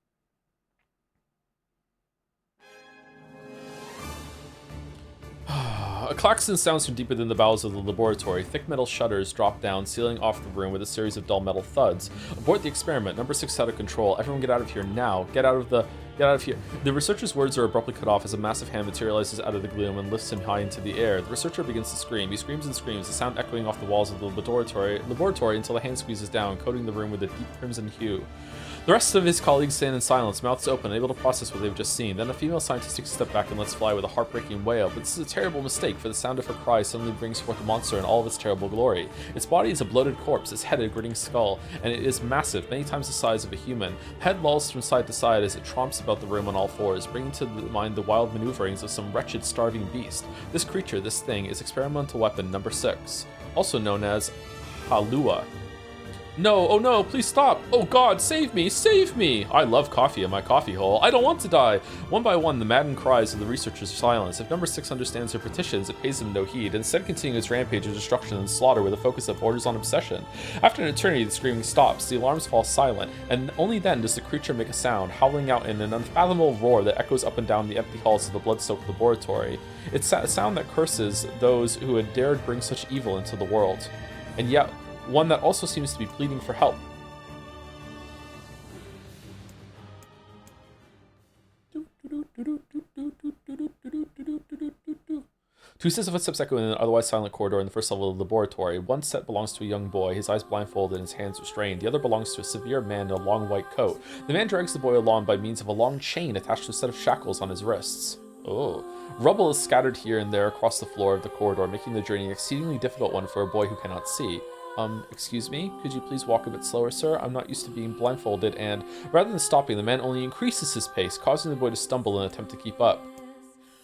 A klaxon sounds from deeper than the bowels of the laboratory. Thick metal shutters drop down, sealing off the room with a series of dull metal thuds. Abort the experiment. Number 6 out of control. Everyone get out of here now. Get out of here. The researcher's words are abruptly cut off as a massive hand materializes out of the gloom and lifts him high into the air. The researcher begins to scream. He screams and screams, the sound echoing off the walls of the laboratory until the hand squeezes down, coating the room with a deep crimson hue. The rest of his colleagues stand in silence, mouths open, unable to process what they've just seen. Then a female scientist takes a step back and lets fly with a heartbreaking wail. But this is a terrible mistake, for the sound of her cry suddenly brings forth a monster in all of its terrible glory. Its body is a bloated corpse, its head a grinning skull, and it is massive, many times the size of a human. Head lolls from side to side as it tromps about the room on all fours, bringing to mind the wild maneuverings of some wretched, starving beast. This creature, this thing, is experimental weapon number 6, also known as Halua. No, oh no, please stop. Oh God, save me, save me. I love coffee in my coffee hole. I don't want to die. One by one, the maddened cries of the researchers silence. If number 6 understands her petitions, it pays them no heed, instead continuing its rampage of destruction and slaughter with a focus that borders on obsession. After an eternity, the screaming stops, the alarms fall silent, and only then does the creature make a sound, howling out in an unfathomable roar that echoes up and down the empty halls of the blood-soaked laboratory. It's a sound that curses those who had dared bring such evil into the world. And yet, one that also seems to be pleading for help. Two sets of footsteps echo in an otherwise silent corridor in the first level of the laboratory. One set belongs to a young boy, his eyes blindfolded and his hands restrained. The other belongs to a severe man in a long white coat. The man drags the boy along by means of a long chain attached to a set of shackles on his wrists. Oh. Rubble is scattered here and there across the floor of the corridor, making the journey an exceedingly difficult one for a boy who cannot see. Excuse me? Could you please walk a bit slower, sir? I'm not used to being blindfolded, and rather than stopping, the man only increases his pace, causing the boy to stumble in an attempt to keep up.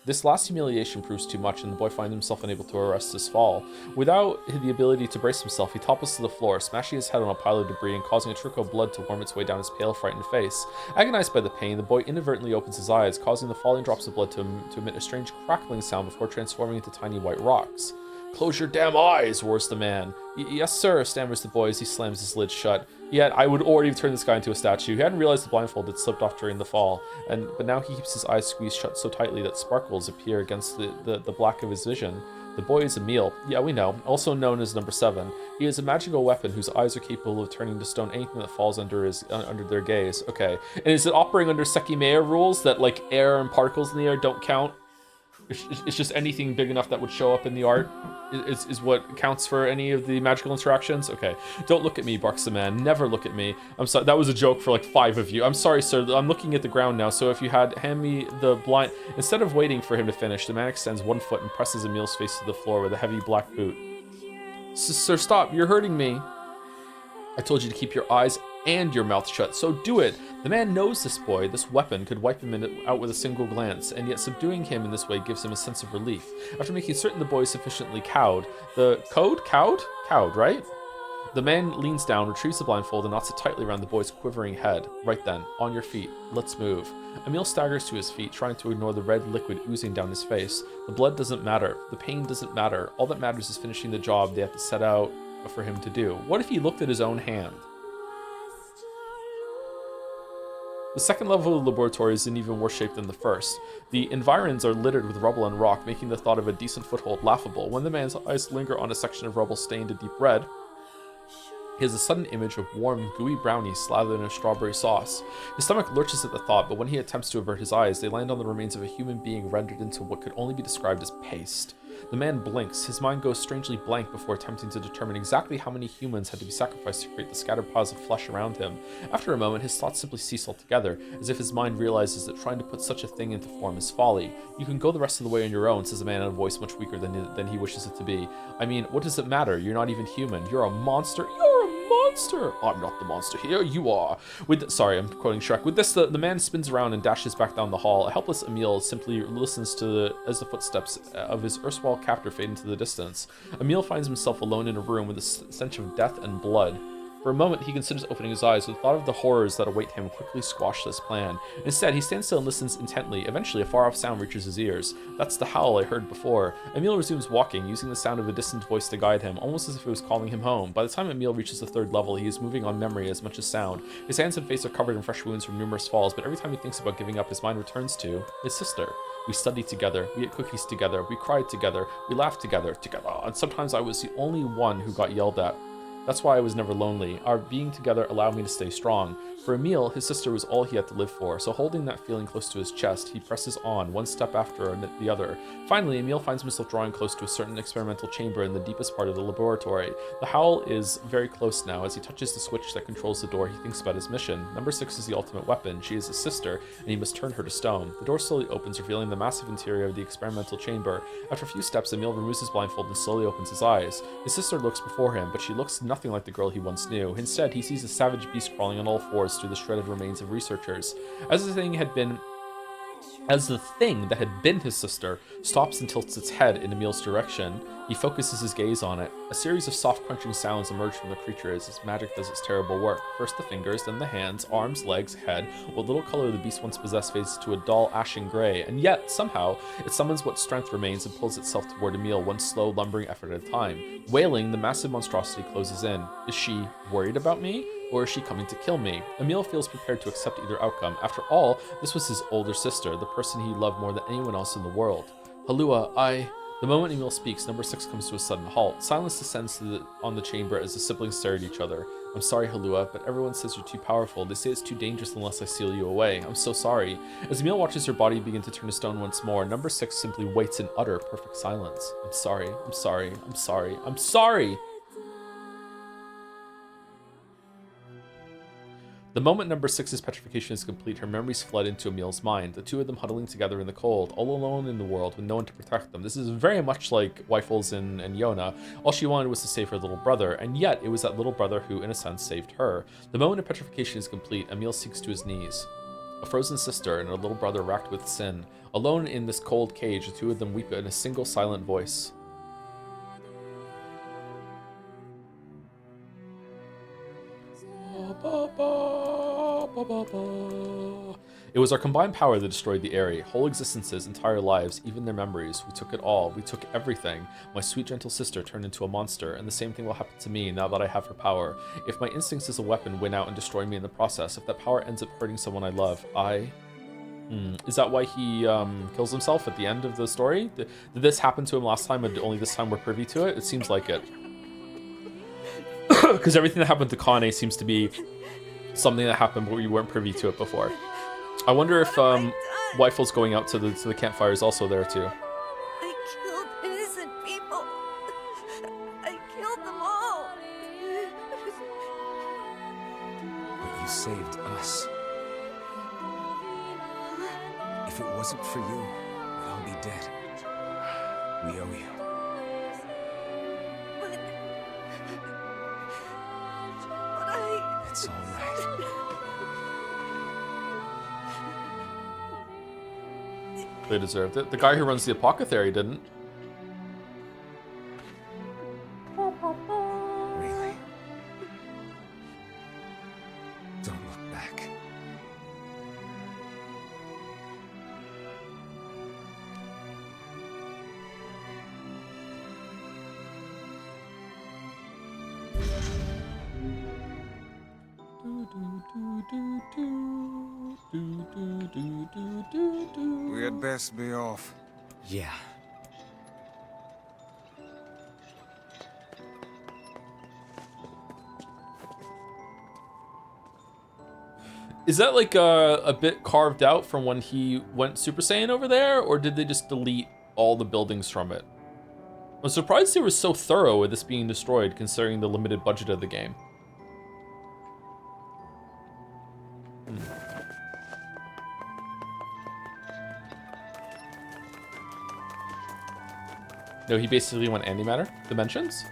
This last humiliation proves too much, and the boy finds himself unable to arrest his fall. Without the ability to brace himself, he topples to the floor, smashing his head on a pile of debris and causing a trickle of blood to worm its way down his pale, frightened face. Agonized by the pain, the boy inadvertently opens his eyes, causing the falling drops of blood to emit a strange crackling sound before transforming into tiny white rocks. "Close your damn eyes," roars the man. "Yes, sir," stammers the boy as he slams his lid shut. Yet, I would already have turned this guy into a statue. He hadn't realized the blindfold had slipped off during the fall, but now he keeps his eyes squeezed shut so tightly that sparkles appear against the black of his vision. The boy is Emil, yeah, we know, also known as Number 7. He is a magical weapon whose eyes are capable of turning to stone anything that falls under their gaze. Okay, and is it operating under Sekimea rules that, like, air and particles in the air don't count? It's just anything big enough that would show up in the art is what counts for any of the magical interactions? Okay. "Don't look at me," barks the man. "Never look at me." I'm sorry, that was a joke for like 5 of you. "I'm sorry, sir, I'm looking at the ground now, so if you had hand me the blind..." Instead of waiting for him to finish, the man extends one foot and presses Emil's face to the floor with a heavy black boot. "Sir, stop, you're hurting me." "I told you to keep your eyes and your mouth shut, so do it." The man knows this boy, this weapon, could wipe him out with a single glance, and yet subduing him in this way gives him a sense of relief. After making certain the boy is sufficiently cowed, Cowed, right? The man leans down, retrieves the blindfold, and knots it tightly around the boy's quivering head. "Right then, on your feet, let's move." Emil staggers to his feet, trying to ignore the red liquid oozing down his face. The blood doesn't matter, the pain doesn't matter, all that matters is finishing the job they have to set out for him to do. What if he looked at his own hand? The second level of the laboratory is in even worse shape than the first. The environs are littered with rubble and rock, making the thought of a decent foothold laughable. When the man's eyes linger on a section of rubble stained a deep red, he has a sudden image of warm, gooey brownies slathered in a strawberry sauce. His stomach lurches at the thought, but when he attempts to avert his eyes, they land on the remains of a human being rendered into what could only be described as paste. The man blinks, his mind goes strangely blank before attempting to determine exactly how many humans had to be sacrificed to create the scattered piles of flesh around him. After a moment, his thoughts simply cease altogether, as if his mind realizes that trying to put such a thing into form is folly. "You can go the rest of the way on your own," says a man in a voice much weaker than he wishes it to be. "I mean, what does it matter? You're not even human. You're a monster. You're a monster!" "I'm not the monster here, you are." Sorry, I'm quoting Shrek. With this, the man spins around and dashes back down the hall. A helpless Emil simply listens as the footsteps of his erstwhile captor fade into the distance. Emil finds himself alone in a room with a stench of death and blood. For a moment, he considers opening his eyes, but the thought of the horrors that await him quickly squash this plan. Instead, he stands still and listens intently. Eventually, a far-off sound reaches his ears. "That's the howl I heard before." Emil resumes walking, using the sound of a distant voice to guide him, almost as if it was calling him home. By the time Emil reaches the 3rd level, he is moving on memory as much as sound. His hands and face are covered in fresh wounds from numerous falls, but every time he thinks about giving up, his mind returns to his sister. "We studied together, we ate cookies together, we cried together, we laughed together, and sometimes I was the only one who got yelled at. That's why I was never lonely. Our being together allowed me to stay strong." For Emil, his sister was all he had to live for, so holding that feeling close to his chest, he presses on, one step after the other. Finally, Emil finds himself drawing close to a certain experimental chamber in the deepest part of the laboratory. The howl is very close now. As he touches the switch that controls the door, he thinks about his mission. Number 6 is the ultimate weapon. She is his sister, and he must turn her to stone. The door slowly opens, revealing the massive interior of the experimental chamber. After a few steps, Emil removes his blindfold and slowly opens his eyes. His sister looks before him, but she looks nothing like the girl he once knew. Instead, he sees a savage beast crawling on all fours through the shredded remains of researchers. As the thing that had been his sister stops and tilts its head in Emil's direction, he focuses his gaze on it. A series of soft crunching sounds emerge from the creature as its magic does its terrible work. First the fingers, then the hands, arms, legs, head. What little color the beast once possessed fades to a dull ashen gray, and yet, somehow, it summons what strength remains and pulls itself toward Emil, one slow, lumbering effort at a time. Wailing, the massive monstrosity closes in. Is she worried about me? Or is she coming to kill me? Emil feels prepared to accept either outcome. After all, this was his older sister, the person he loved more than anyone else in the world. "Halua, The moment Emil speaks, number 6 comes to a sudden halt. Silence descends on the chamber as the siblings stare at each other. "I'm sorry, Halua, but everyone says you're too powerful. They say it's too dangerous unless I seal you away. I'm so sorry." As Emil watches her body begin to turn to stone once more, number 6 simply waits in utter, perfect silence. "I'm sorry, I'm sorry, I'm sorry, I'm sorry!" The moment number 6's petrification is complete, her memories flood into Emil's mind, the two of them huddling together in the cold, all alone in the world with no one to protect them. This is very much like Weifels and Yona. All she wanted was to save her little brother, and yet it was that little brother who, in a sense, saved her. The moment of petrification is complete, Emil sinks to his knees. A frozen sister and a little brother racked with sin. Alone in this cold cage, the two of them weep in a single silent voice. It was our combined power that destroyed the area. Whole existences, entire lives, even their memories. We took it all. We took everything. My sweet, gentle sister turned into a monster, and the same thing will happen to me now that I have her power. If my instincts as a weapon win out and destroy me in the process, if that power ends up hurting someone I love, Is that why he kills himself at the end of the story? Did this happen to him last time, and only this time we're privy to it? It seems like it. Because everything that happened to Kane seems to be something that happened but you weren't privy to it before. I wonder if Weifel's going out to the campfire is also there too. I killed innocent people. I killed them all. But you saved us. If it wasn't for you, we'd all be dead. We owe you. But It's all right. They deserved it. The guy who runs the apothecary didn't. Really? Don't look back. We had best be off. Yeah. Is that like a bit carved out from when he went Super Saiyan over there, or did they just delete all the buildings from it? I'm surprised they were so thorough with this being destroyed, considering the limited budget of the game. No, he basically went antimatter dimensions.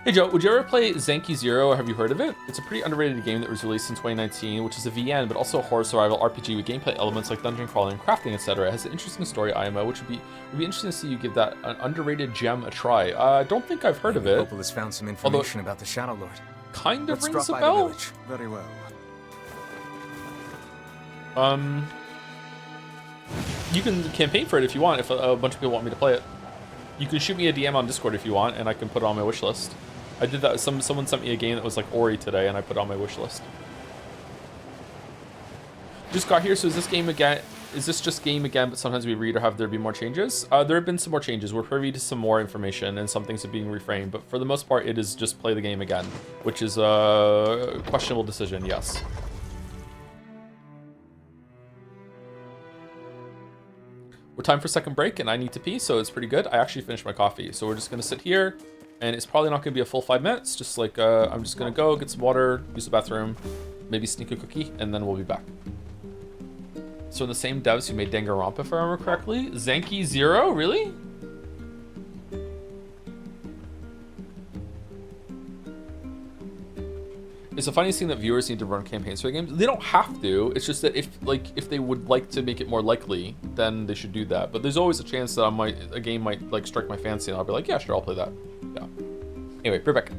Hey Joe, would you ever play Zanki Zero, or have you heard of it? It's a pretty underrated game that was released in 2019, which is a VN, but also a horror survival RPG with gameplay elements like dungeon crawling, crafting, etc. It has an interesting story, IMO, which would be interesting to see you give that an underrated gem a try. I don't think I've heard of it. Opal has found some information about the Shadow Lord. Kind of Let's rings a drop by bell. the village. Very well. You can campaign for it if you want, if a bunch of people want me to play it. You can shoot me a DM on Discord if you want, and I can put it on my wish list. I did that. Someone sent me a game that was like Ori today, and I put it on my wish list. Just got here, so is this game again? Is this just game again, but sometimes we read or have there be more changes? There have been some more changes. We're privy to some more information, and some things are being reframed, but for the most part, it is just play the game again, which is a questionable decision, yes. We're time for second break, and I need to pee, so it's pretty good. I actually finished my coffee, so we're just gonna sit here, and it's probably not gonna be a full 5 minutes. Just like I'm just gonna go get some water, use the bathroom, maybe sneak a cookie, and then we'll be back. So the same devs who made Danganronpa, if I remember correctly, Zanki Zero, really? It's the funniest thing that viewers need to run campaigns for the games. They don't have to. It's just that if they would like to make it more likely, then they should do that. But there's always a chance that a game might like strike my fancy, and I'll be like, yeah, sure, I'll play that. Yeah. Anyway, we're back.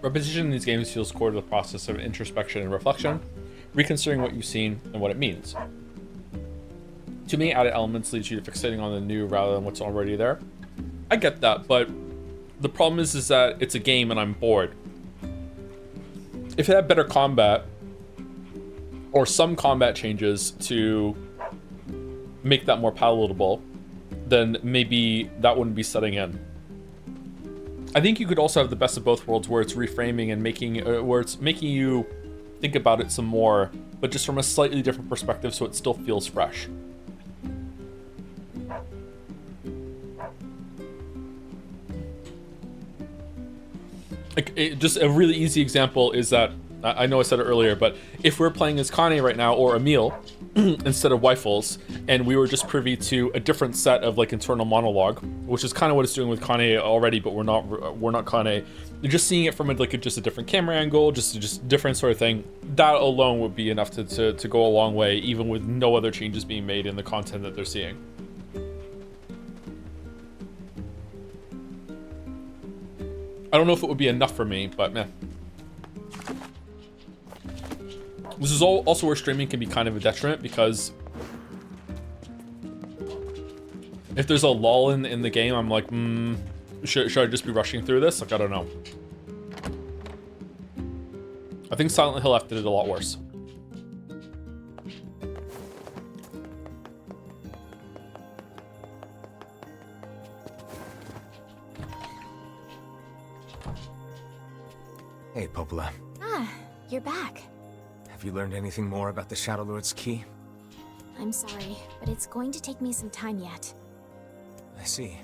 Repetition in these games feels core to the process of introspection and reflection, reconsidering what you've seen and what it means. To me, added elements leads you to fixating on the new rather than what's already there. I get that, but the problem is that it's a game and I'm bored. If it had better combat, or some combat changes to make that more palatable, then maybe that wouldn't be setting in. I think you could also have the best of both worlds, where it's reframing and making you think about it some more, but just from a slightly different perspective, so it still feels fresh. Like, just a really easy example is that, I know I said it earlier, but if we're playing as Kane right now, or Emil, instead of Weifels, and we were just privy to a different set of like internal monologue, which is kind of what it's doing with Kane already, but we're not Kane. You're just seeing it from just a different camera angle, just different sort of thing. That alone would be enough to go a long way, even with no other changes being made in the content that they're seeing. I don't know if it would be enough for me, but meh. This is also where streaming can be kind of a detriment, because if there's a lull in the game, I'm like, should I just be rushing through this? Like, I don't know. I think Silent Hill F did it a lot worse. Hey, Popola. Ah, you're back. Have you learned anything more about the Shadow Lord's key? I'm sorry, but it's going to take me some time yet. I see.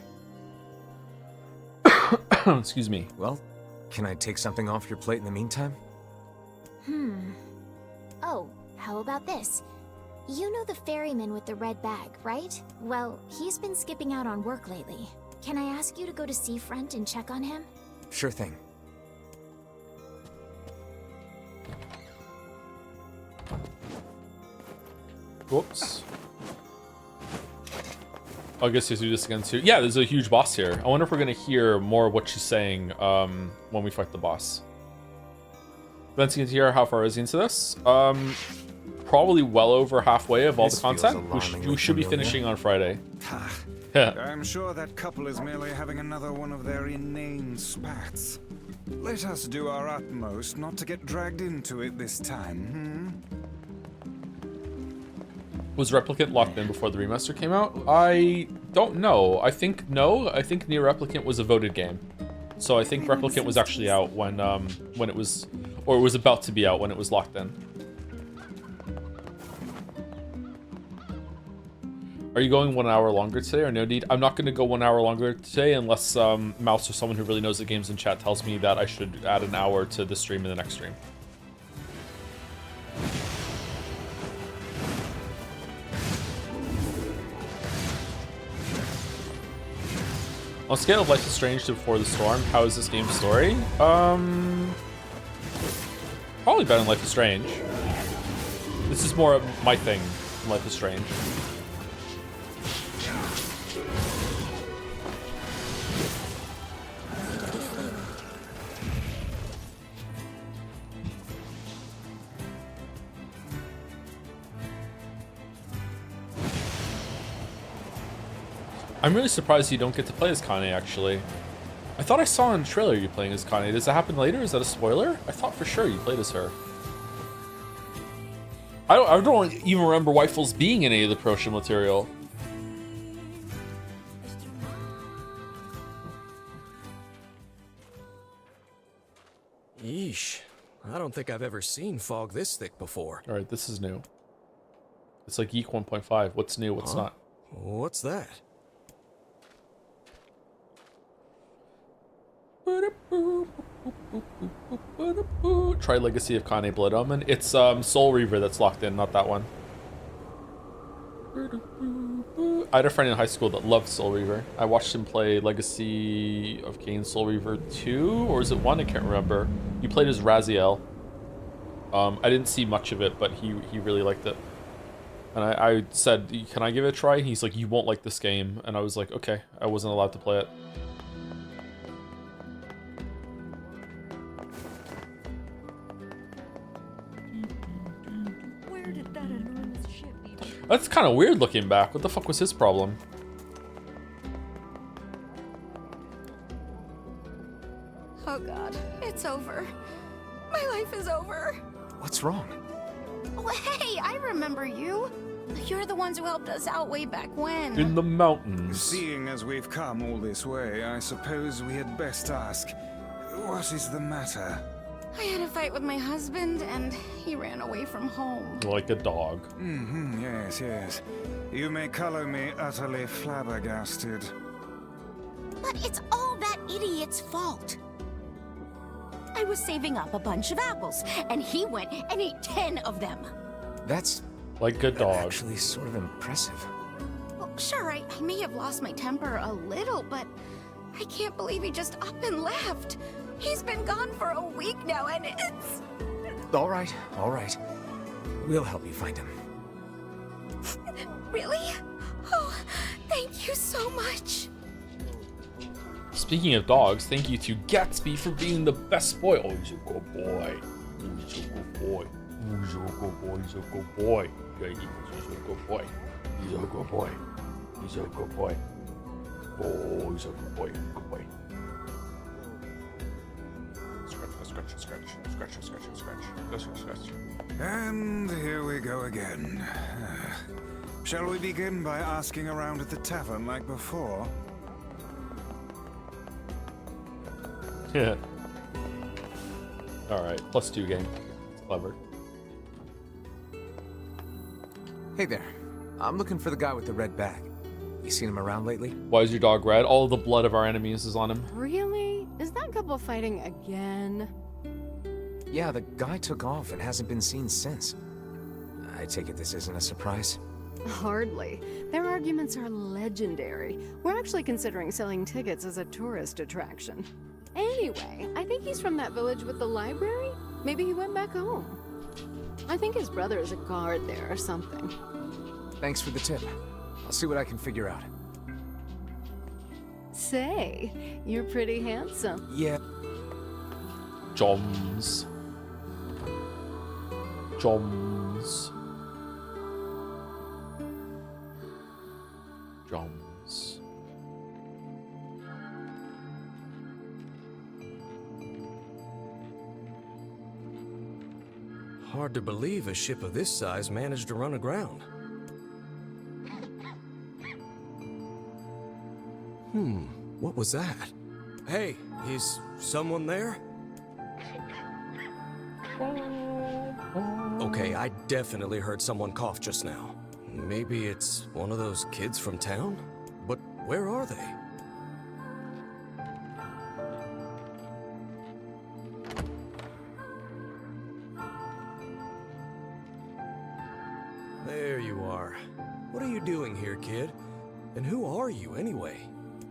Excuse me. Well, can I take something off your plate in the meantime? Oh, how about this? You know the ferryman with the red bag, right? Well, he's been skipping out on work lately. Can I ask you to go to Seafront and check on him? Sure thing. Whoops. I guess you do this again too. Yeah, there's a huge boss here. I wonder if we're gonna hear more of what she's saying when we fight the boss. Glancing into here, how far is he into this? Probably well over halfway of all the content. We should be finishing on Friday. I'm sure that couple is merely having another one of their inane spats. Let us do our utmost not to get dragged into it this time, Was Replicant locked in before the remaster came out? I don't know. I think no. I think Nier Replicant was a voted game, so I think Replicant was actually out when it was, or it was about to be out when it was locked in. Are you going 1 hour longer today, or no need? I'm not going to go 1 hour longer today unless Mouse or someone who really knows the games in chat tells me that I should add an hour to this stream and the next stream. On a scale of Life is Strange to Before the Storm, how is this game's story? Probably better than Life is Strange. This is more my thing than Life is Strange. I'm really surprised you don't get to play as Kane, actually. I thought I saw in the trailer you playing as Kane. Does that happen later? Is that a spoiler? I thought for sure you played as her. I don't even remember Rifles being in any of the promotion material. Yeesh. I don't think I've ever seen fog this thick before. Alright, this is new. It's like Geek 1.5. What's new, what's not? What's that? Try Legacy of Kane Blood Omen. It's Soul Reaver that's locked in, not that one. I had a friend in high school that loved Soul Reaver. I watched him play Legacy of Kain Soul Reaver 2, or is it 1? I can't remember. He played as Raziel. I didn't see much of it, but he really liked it. And I said, can I give it a try? He's like, you won't like this game. And I was like, okay. I wasn't allowed to play it. Where did that enormous ship be? That's kind of weird looking back. What the fuck was his problem? Oh god, it's over. My life is over. What's wrong? Oh, hey, I remember you. You're the ones who helped us out way back when. In the mountains. Seeing as we've come all this way, I suppose we had best ask, what is the matter? I had a fight with my husband, and he ran away from home. Like a dog. Mm-hmm, yes, yes. You may color me utterly flabbergasted. But it's all that idiot's fault. I was saving up a bunch of apples, and he went and ate 10 of them. That's... like a dog. Actually sort of impressive. Well, sure, I may have lost my temper a little, but I can't believe he just up and left. He's been gone for a week now, and it's... All right, all right. We'll help you find him. Really? Oh, thank you so much. Speaking of dogs, thank you to Gatsby for being the best boy. Oh, he's a good boy. Oh, he's a good boy. Oh, he's a good boy. He's a good boy. Yeah, he's a good boy. He's a good boy. He's a good boy. Oh, he's a good boy. Good boy. Scratch, scratch, scratch, scratch, scratch, scratch, scratch, scratch. And here we go again. Shall we begin by asking around at the tavern like before? Yeah. Alright, +2 game. It's clever. Hey there. I'm looking for the guy with the red bag. You seen him around lately? Why is your dog red? All of the blood of our enemies is on him. Really? Is that couple fighting again? Yeah, the guy took off and hasn't been seen since. I take it this isn't a surprise? Hardly. Their arguments are legendary. We're actually considering selling tickets as a tourist attraction. Anyway, I think he's from that village with the library. Maybe he went back home. I think his brother is a guard there or something. Thanks for the tip. I'll see what I can figure out. Say, you're pretty handsome. Yeah. Joms. Joms. Joms. Hard to believe a ship of this size managed to run aground. What was that? Hey, is someone there? Okay, I definitely heard someone cough just now. Maybe it's one of those kids from town? But where are they? There you are. What are you doing here, kid? And who are you, anyway?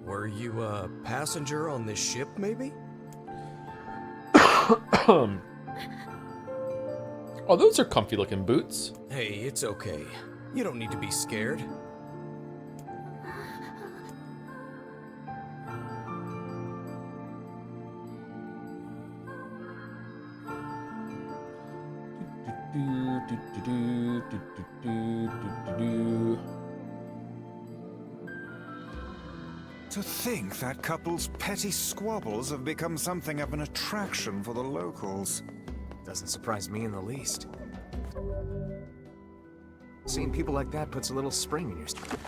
Were you a passenger on this ship, maybe? Oh, those are comfy looking boots. Hey, it's okay. You don't need to be scared. To think that couple's petty squabbles have become something of an attraction for the locals. Doesn't surprise me in the least. Seeing people like that puts a little spring in your step.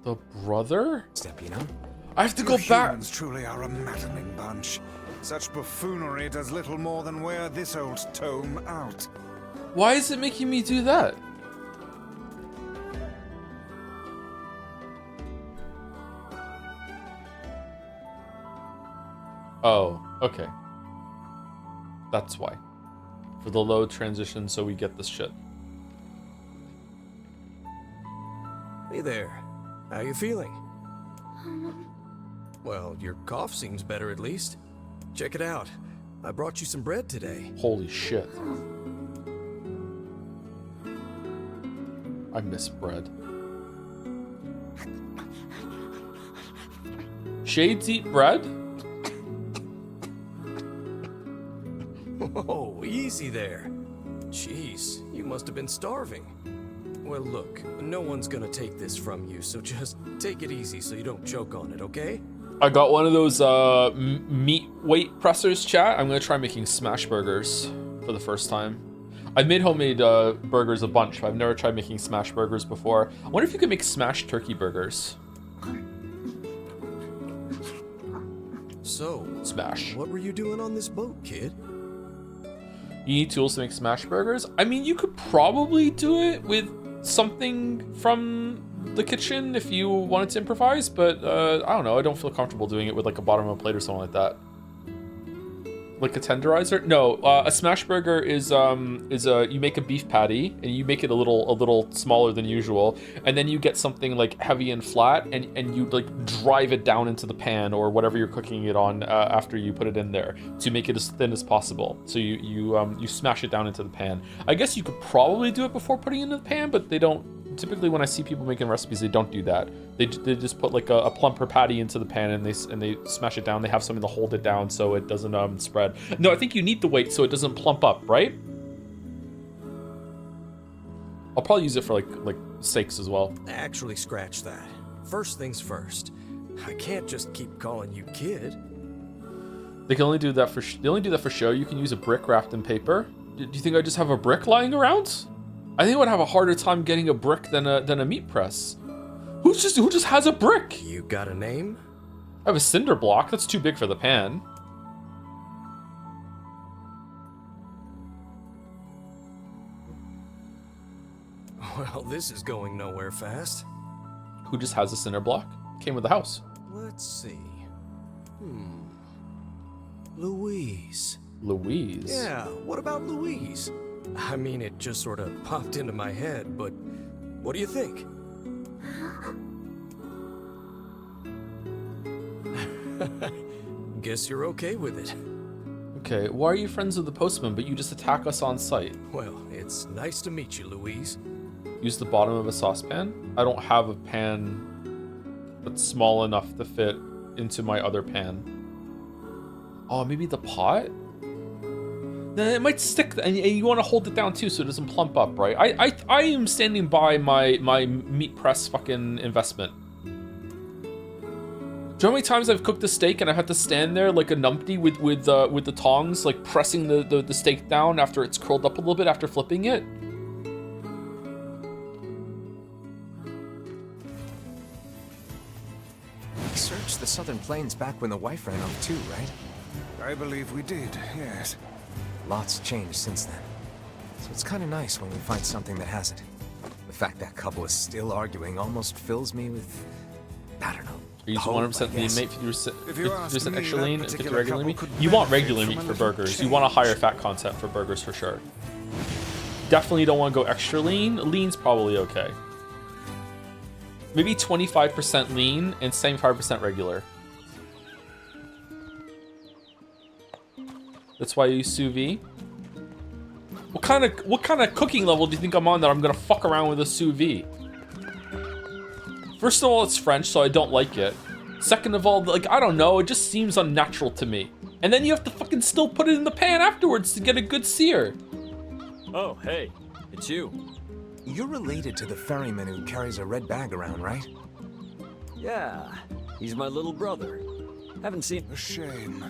The brother? You know? I have to go You back. Humans truly are a maddening bunch. Such buffoonery does little more than wear this old tome out. Why is it making me do that? Oh, okay. That's why. For the load transition, so we get this shit. Hey there. How you feeling? Well, your cough seems better at least. Check it out. I brought you some bread today. Holy shit. I miss bread. Shades eat bread? Whoa, easy there. Jeez, you must have been starving. Well, look, no one's gonna take this from you, so just take it easy so you don't choke on it, okay? I got one of those meat weight pressers, chat. I'm gonna try making smash burgers for the first time. I've made homemade burgers a bunch, but I've never tried making smash burgers before. I wonder if you could make smashed turkey burgers. So, smash. What were you doing on this boat, kid? You need tools to make smash burgers? I mean, you could probably do it with something from the kitchen if you wanted to improvise, but I don't know. I don't feel comfortable doing it with like a bottom of a plate or something like that. Like a tenderizer? No, a smash burger is you make a beef patty and you make it a little smaller than usual, and then you get something like heavy and flat, and you like drive it down into the pan or whatever you're cooking it on after you put it in there to make it as thin as possible. So you smash it down into the pan. I guess you could probably do it before putting it in the pan, but they don't. Typically, when I see people making recipes, they don't do that. They just put like a plumper patty into the pan and they smash it down. They have something to hold it down so it doesn't spread. No, I think you need the weight so it doesn't plump up, right? I'll probably use it for like steaks as well. Actually, scratch that. First things first. I can't just keep calling you kid. They can only do that for show. You can use a brick wrapped in paper. Do you think I just have a brick lying around? I think I would have a harder time getting a brick than a meat press. Who just has a brick? You got a name? I have a cinder block. That's too big for the pan. Well, this is going nowhere fast. Who just has a cinder block? Came with the house. Let's see. Louise. Louise? Yeah, what about Louise? I mean, it just sort of popped into my head, but what do you think? Guess you're okay with it. Okay, why are you friends with the postman, but you just attack us on sight? Well, it's nice to meet you, Louise. Use the bottom of a saucepan? I don't have a pan that's small enough to fit into my other pan. Oh, maybe the pot? Then it might stick, and you want to hold it down too so it doesn't plump up, right? I am standing by my meat press fucking investment. Do you know how many times I've cooked a steak and I had to stand there like a numpty with the tongs, like pressing the steak down after it's curled up a little bit after flipping it? We searched the Southern Plains back when the wife ran off too, right? I believe we did, yes. Lots changed since then. So it's kind of nice when we find something that hasn't. The fact that couple is still arguing almost fills me with, I don't know. Are you 100% lean meat, 50% extra lean, and 50 particular regular meat? couple could You want benefit regular from meat a for little burgers. You want a higher fat content for burgers for sure. Definitely don't want to go extra lean. Lean's probably okay. Maybe 25% lean and 75% regular. That's why I use sous vide. What kind of cooking level do you think I'm on that I'm gonna fuck around with a sous vide? First of all, it's French, so I don't like it. Second of all, like, I don't know, it just seems unnatural to me. And then you have to fucking still put it in the pan afterwards to get a good sear. Oh, hey, it's you. You're related to the ferryman who carries a red bag around, right? Yeah, He's my little brother. Haven't seen... A shame.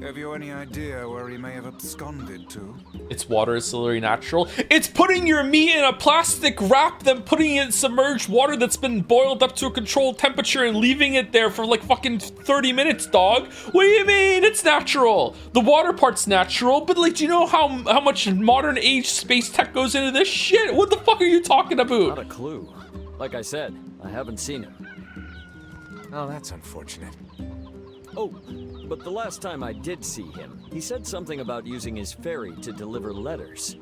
Have you any idea where he may have absconded to? It's water, it's literally natural. It's putting your meat in a plastic wrap, then putting it in submerged water that's been boiled up to a controlled temperature and leaving it there for like fucking 30 minutes, dog. What do you mean? It's natural. The water part's natural, but like, do you know how much modern age space tech goes into this shit? What the fuck are you talking about? Not a clue. Like I said, I haven't seen him. Oh, that's unfortunate. Oh, but the last time I did see him, he said something about using his ferry to deliver letters.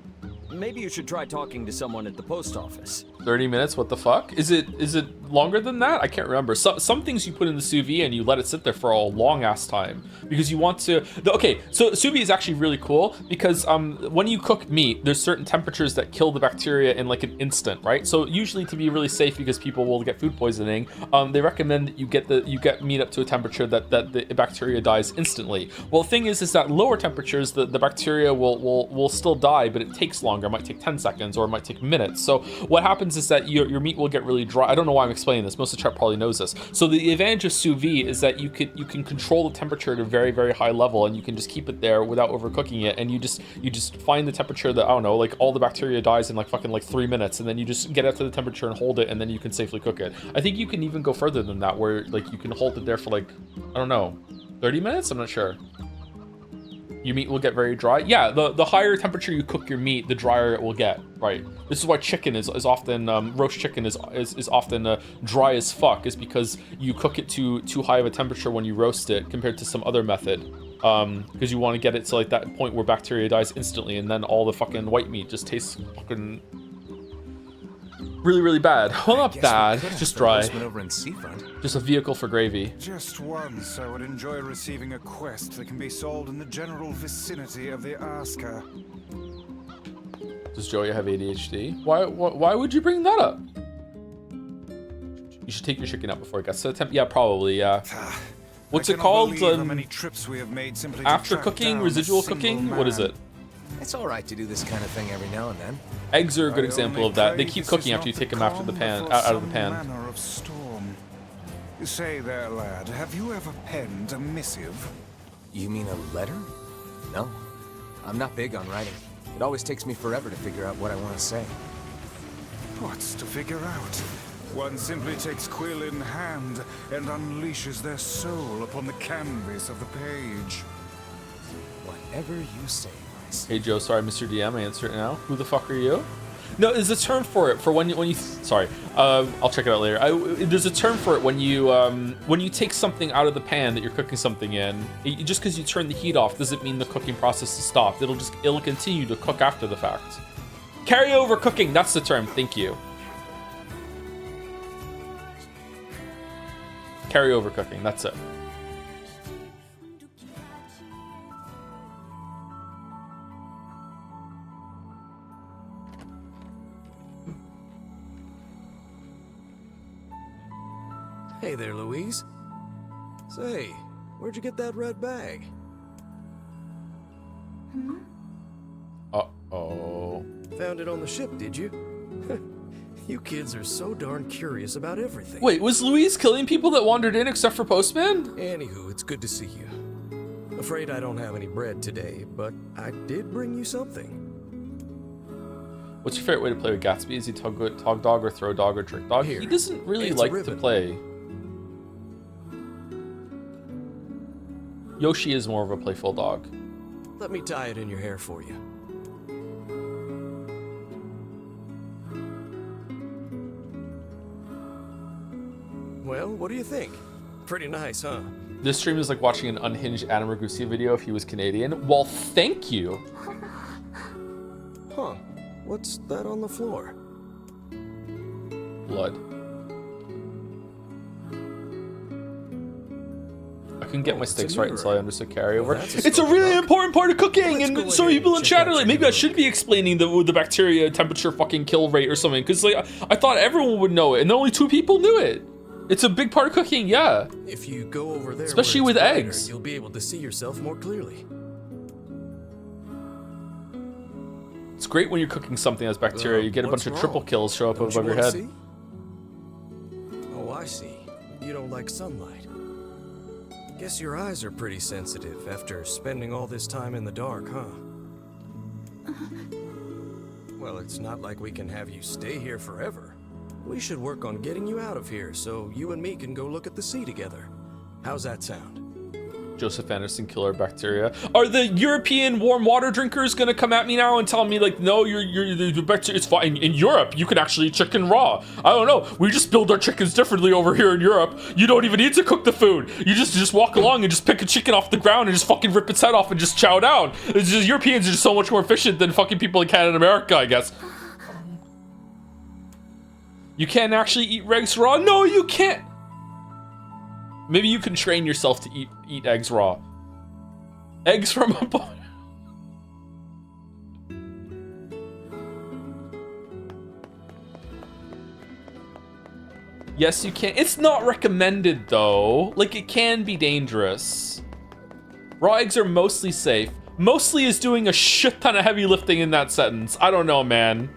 Maybe you should try talking to someone at the post office. 30 minutes, what the fuck? Is it longer than that? I can't remember. Some things you put in the sous vide and you let it sit there for a long ass time because you want to, okay, so sous vide is actually really cool because when you cook meat, there's certain temperatures that kill the bacteria in like an instant, right? So usually to be really safe because people will get food poisoning, they recommend that you get meat up to a temperature that the bacteria dies instantly. Well, the thing is that lower temperatures, the bacteria will still die, but it takes longer. It might take 10 seconds or it might take minutes. So what happens is that your meat will get really dry. I don't know why I'm explaining this. Most of the chat probably knows this. So the advantage of sous vide is that you can control the temperature at a very, very high level, and you can just keep it there without overcooking it. And you just find the temperature that, I don't know, like all the bacteria dies in like fucking like 3 minutes, and then you just get up to the temperature and hold it, and then you can safely cook it. I think you can even go further than that, where like you can hold it there for like, I don't know, 30 minutes? I'm not sure. Your meat will get very dry. Yeah, the higher temperature you cook your meat, the drier it will get, right? This is why chicken is often, roast chicken is often dry as fuck, is because you cook it too high of a temperature when you roast it compared to some other method. Because you want to get it to like that point where bacteria dies instantly, and then all the fucking white meat just tastes fucking really, really bad. Well, not bad, just dry. Over in Seafront. Just a vehicle for gravy. Just once, I would enjoy receiving a quest that can be sold in the general vicinity of the Asker. Does Joey have ADHD? Why would you bring that up? You should take your chicken out before it gets to the temp. Yeah, probably. Yeah. What's it called? How many trips we have made simply to after track cooking, down residual a single cooking. man. What is it? It's all right to do this kind of thing every now and then. Eggs are a good example of that. They keep cooking after you take them out of the pan. Manner of storm. Say there, lad, have you ever penned a missive? You mean a letter? No. I'm not big on writing. It always takes me forever to figure out what I want to say. What's to figure out? One simply takes quill in hand and unleashes their soul upon the canvas of the page. Whatever you say, Bryce. Hey Joe, sorry I missed your DM. I answer it now. Who the fuck are you? No, there's a term for it for when you sorry. I'll check it out later. There's a term for it when you take something out of the pan that you're cooking something in. Just because you turn the heat off doesn't mean the cooking process is stopped. It'll continue to cook after the fact. Carryover cooking, that's the term. Thank you. Carryover cooking, that's it. Hey there, Louise. Say, where'd you get that red bag? Uh-oh. Found it on the ship, did you? You kids are so darn curious about everything. Wait, was Louise killing people that wandered in except for Postman? Anywho, it's good to see you. Afraid I don't have any bread today, but I did bring you something. What's your favorite way to play with Gatsby? Is he tug dog or throw dog or trick dog? Here, he doesn't really it's a like to ribbon. play. Yoshi is more of a playful dog. Let me tie it in your hair for you. Well, what do you think? Pretty nice, huh? This stream is like watching an unhinged Adam Ragusa video if he was Canadian. Well, thank you. Huh. What's that on the floor? Blood. I couldn't get my sticks right until I understood carryover. Well, it's a really important part of cooking, and so people in chat are like, maybe I should be explaining the bacteria temperature fucking kill rate or something, because like I thought everyone would know it, and only 2 people knew it. It's a big part of cooking, yeah. If you go over there, especially where with it's brighter, eggs, you'll be able to see yourself more clearly. It's great when you're cooking something that's bacteria. You get a bunch of triple kills show up above your head. Oh, I see. You don't like sunlight. Guess your eyes are pretty sensitive after spending all this time in the dark, huh? Well, it's not like we can have you stay here forever. We should work on getting you out of here so you and me can go look at the sea together. How's that sound? Joseph Anderson, killer bacteria. Are the European warm water drinkers gonna come at me now and tell me like, no, the bacteria, it's fine. In Europe, you can actually eat chicken raw. I don't know. We just build our chickens differently over here in Europe. You don't even need to cook the food. You just walk along and just pick a chicken off the ground and just fucking rip its head off and just chow down. It's just, Europeans are just so much more efficient than fucking people in Canada and America, I guess. You can't actually eat eggs raw? No, you can't. Maybe you can train yourself to eat eggs raw. Eggs from a bone. Yes, you can. It's not recommended though. Like, it can be dangerous. Raw eggs are mostly safe. Mostly is doing a shit ton of heavy lifting in that sentence. I don't know, man.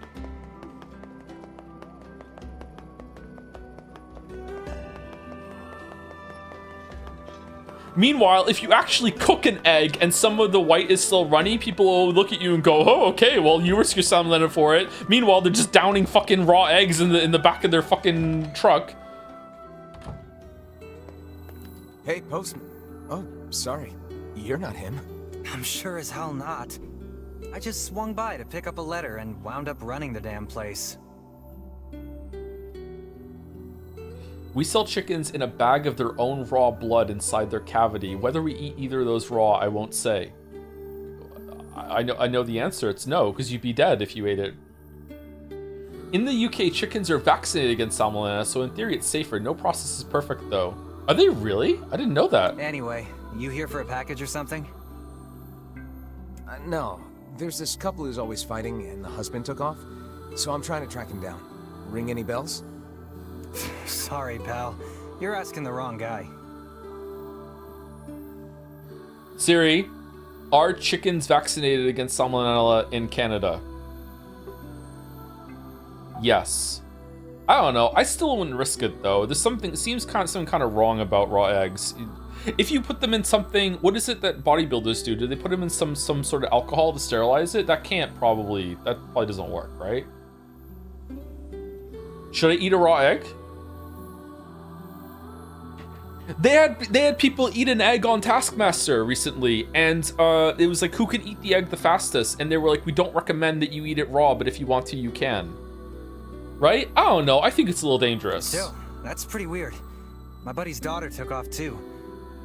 Meanwhile, if you actually cook an egg and some of the white is still runny, people will look at you and go, oh, okay, well, you risk your salmonella for it. Meanwhile, they're just downing fucking raw eggs in the back of their fucking truck. Hey, Postman. Oh, sorry. You're not him. I'm sure as hell not. I just swung by to pick up a letter and wound up running the damn place. We sell chickens in a bag of their own raw blood inside their cavity. Whether we eat either of those raw, I won't say. I know the answer. It's no, because you'd be dead if you ate it. In the UK, chickens are vaccinated against salmonella, so in theory it's safer. No process is perfect, though. Are they really? I didn't know that. Anyway, you here for a package or something? No. There's this couple who's always fighting, and the husband took off. So I'm trying to track him down. Ring any bells? Sorry, pal. You're asking the wrong guy. Siri, are chickens vaccinated against salmonella in Canada? Yes. I don't know. I still wouldn't risk it though. There's something, it seems something kind of wrong about raw eggs. If you put them in something, what is it that bodybuilders do? Do they put them in some sort of alcohol to sterilize it? That probably doesn't work, right? Should I eat a raw egg? They had people eat an egg on Taskmaster recently, and it was like, who can eat the egg the fastest? And they were like, we don't recommend that you eat it raw, but if you want to, you can. Right? I don't know. I think it's a little dangerous. Still, that's pretty weird. My buddy's daughter took off too.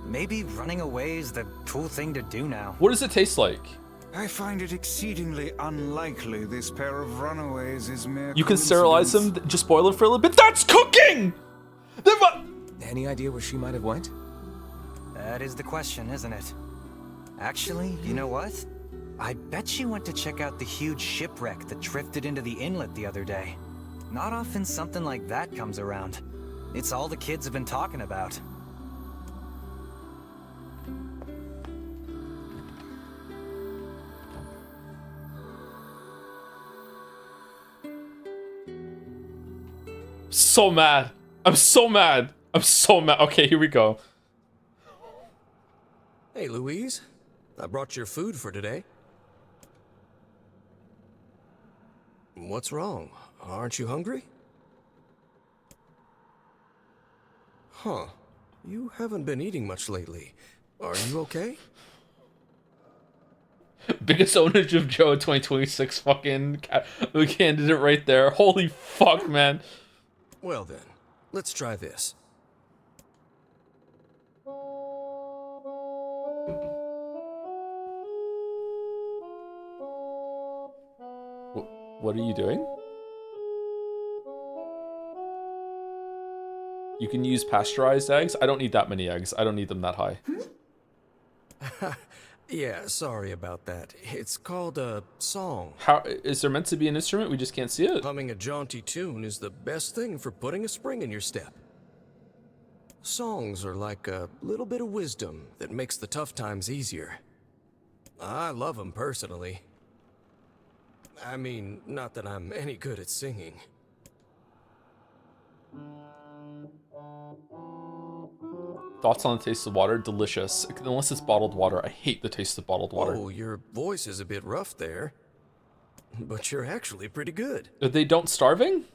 Maybe running away is the cool thing to do now. What does it taste like? I find it exceedingly unlikely this pair of runaways is mere You can sterilize them, just boil them for a little bit. That's cooking! Any idea where she might have went? That is the question, isn't it? Actually, you know what? I bet she went to check out the huge shipwreck that drifted into the inlet the other day. Not often something like that comes around. It's all the kids have been talking about. So mad. I'm so mad. I'm so mad. Okay, here we go. Hey, Louise. I brought your food for today. What's wrong? Aren't you hungry? Huh. You haven't been eating much lately. Are you okay? Biggest ownage of Joe 2026 fucking candidate right there. Holy fuck, man. Well then, let's try this. What are you doing? You can use pasteurized eggs. I don't need that many eggs. I don't need them that high. Yeah, sorry about that. It's called a song. How is there meant to be an instrument? We just can't see it. Humming a jaunty tune is the best thing for putting a spring in your step. Songs are like a little bit of wisdom that makes the tough times easier. I love them personally. I mean, not that I'm any good at singing. Thoughts on the taste of water? Delicious. Unless it's bottled water. I hate the taste of bottled water. Oh, your voice is a bit rough there. But you're actually pretty good. Are they don't starving?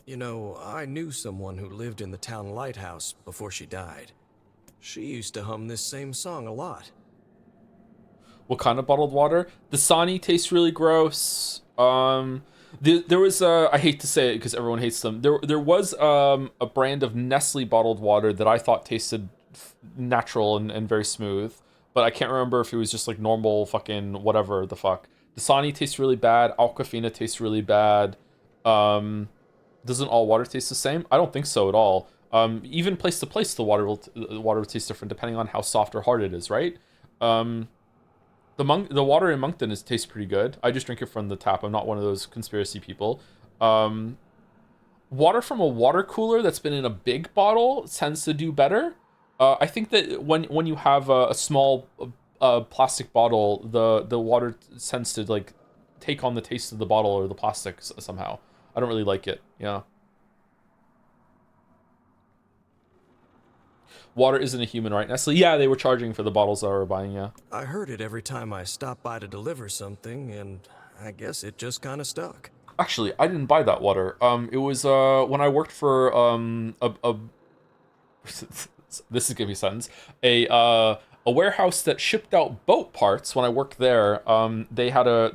You know, I knew someone who lived in the town lighthouse before she died. She used to hum this same song a lot. What kind of bottled water? The Dasani tastes really gross. There was I hate to say it because everyone hates them. There was a brand of Nestle bottled water that I thought tasted natural and very smooth, but I can't remember if it was just like normal fucking whatever the fuck. The Dasani tastes really bad. Aquafina tastes really bad. Doesn't all water taste the same? I don't think so at all. Even place to place, the water will taste different depending on how soft or hard it is, right? The water in Moncton tastes pretty good. I just drink it from the tap. I'm not one of those conspiracy people. Water from a water cooler that's been in a big bottle tends to do better. I think that when you have a small plastic bottle, the water tends to like take on the taste of the bottle or the plastic somehow. I don't really like it. Yeah. Water isn't a human right, Nestle? Yeah, they were charging for the bottles that I were buying, yeah. I heard it every time I stopped by to deliver something, and I guess it just kind of stuck. Actually, I didn't buy that water. It was when I worked for this is gonna be a sentence. A warehouse that shipped out boat parts. When I worked there, they had a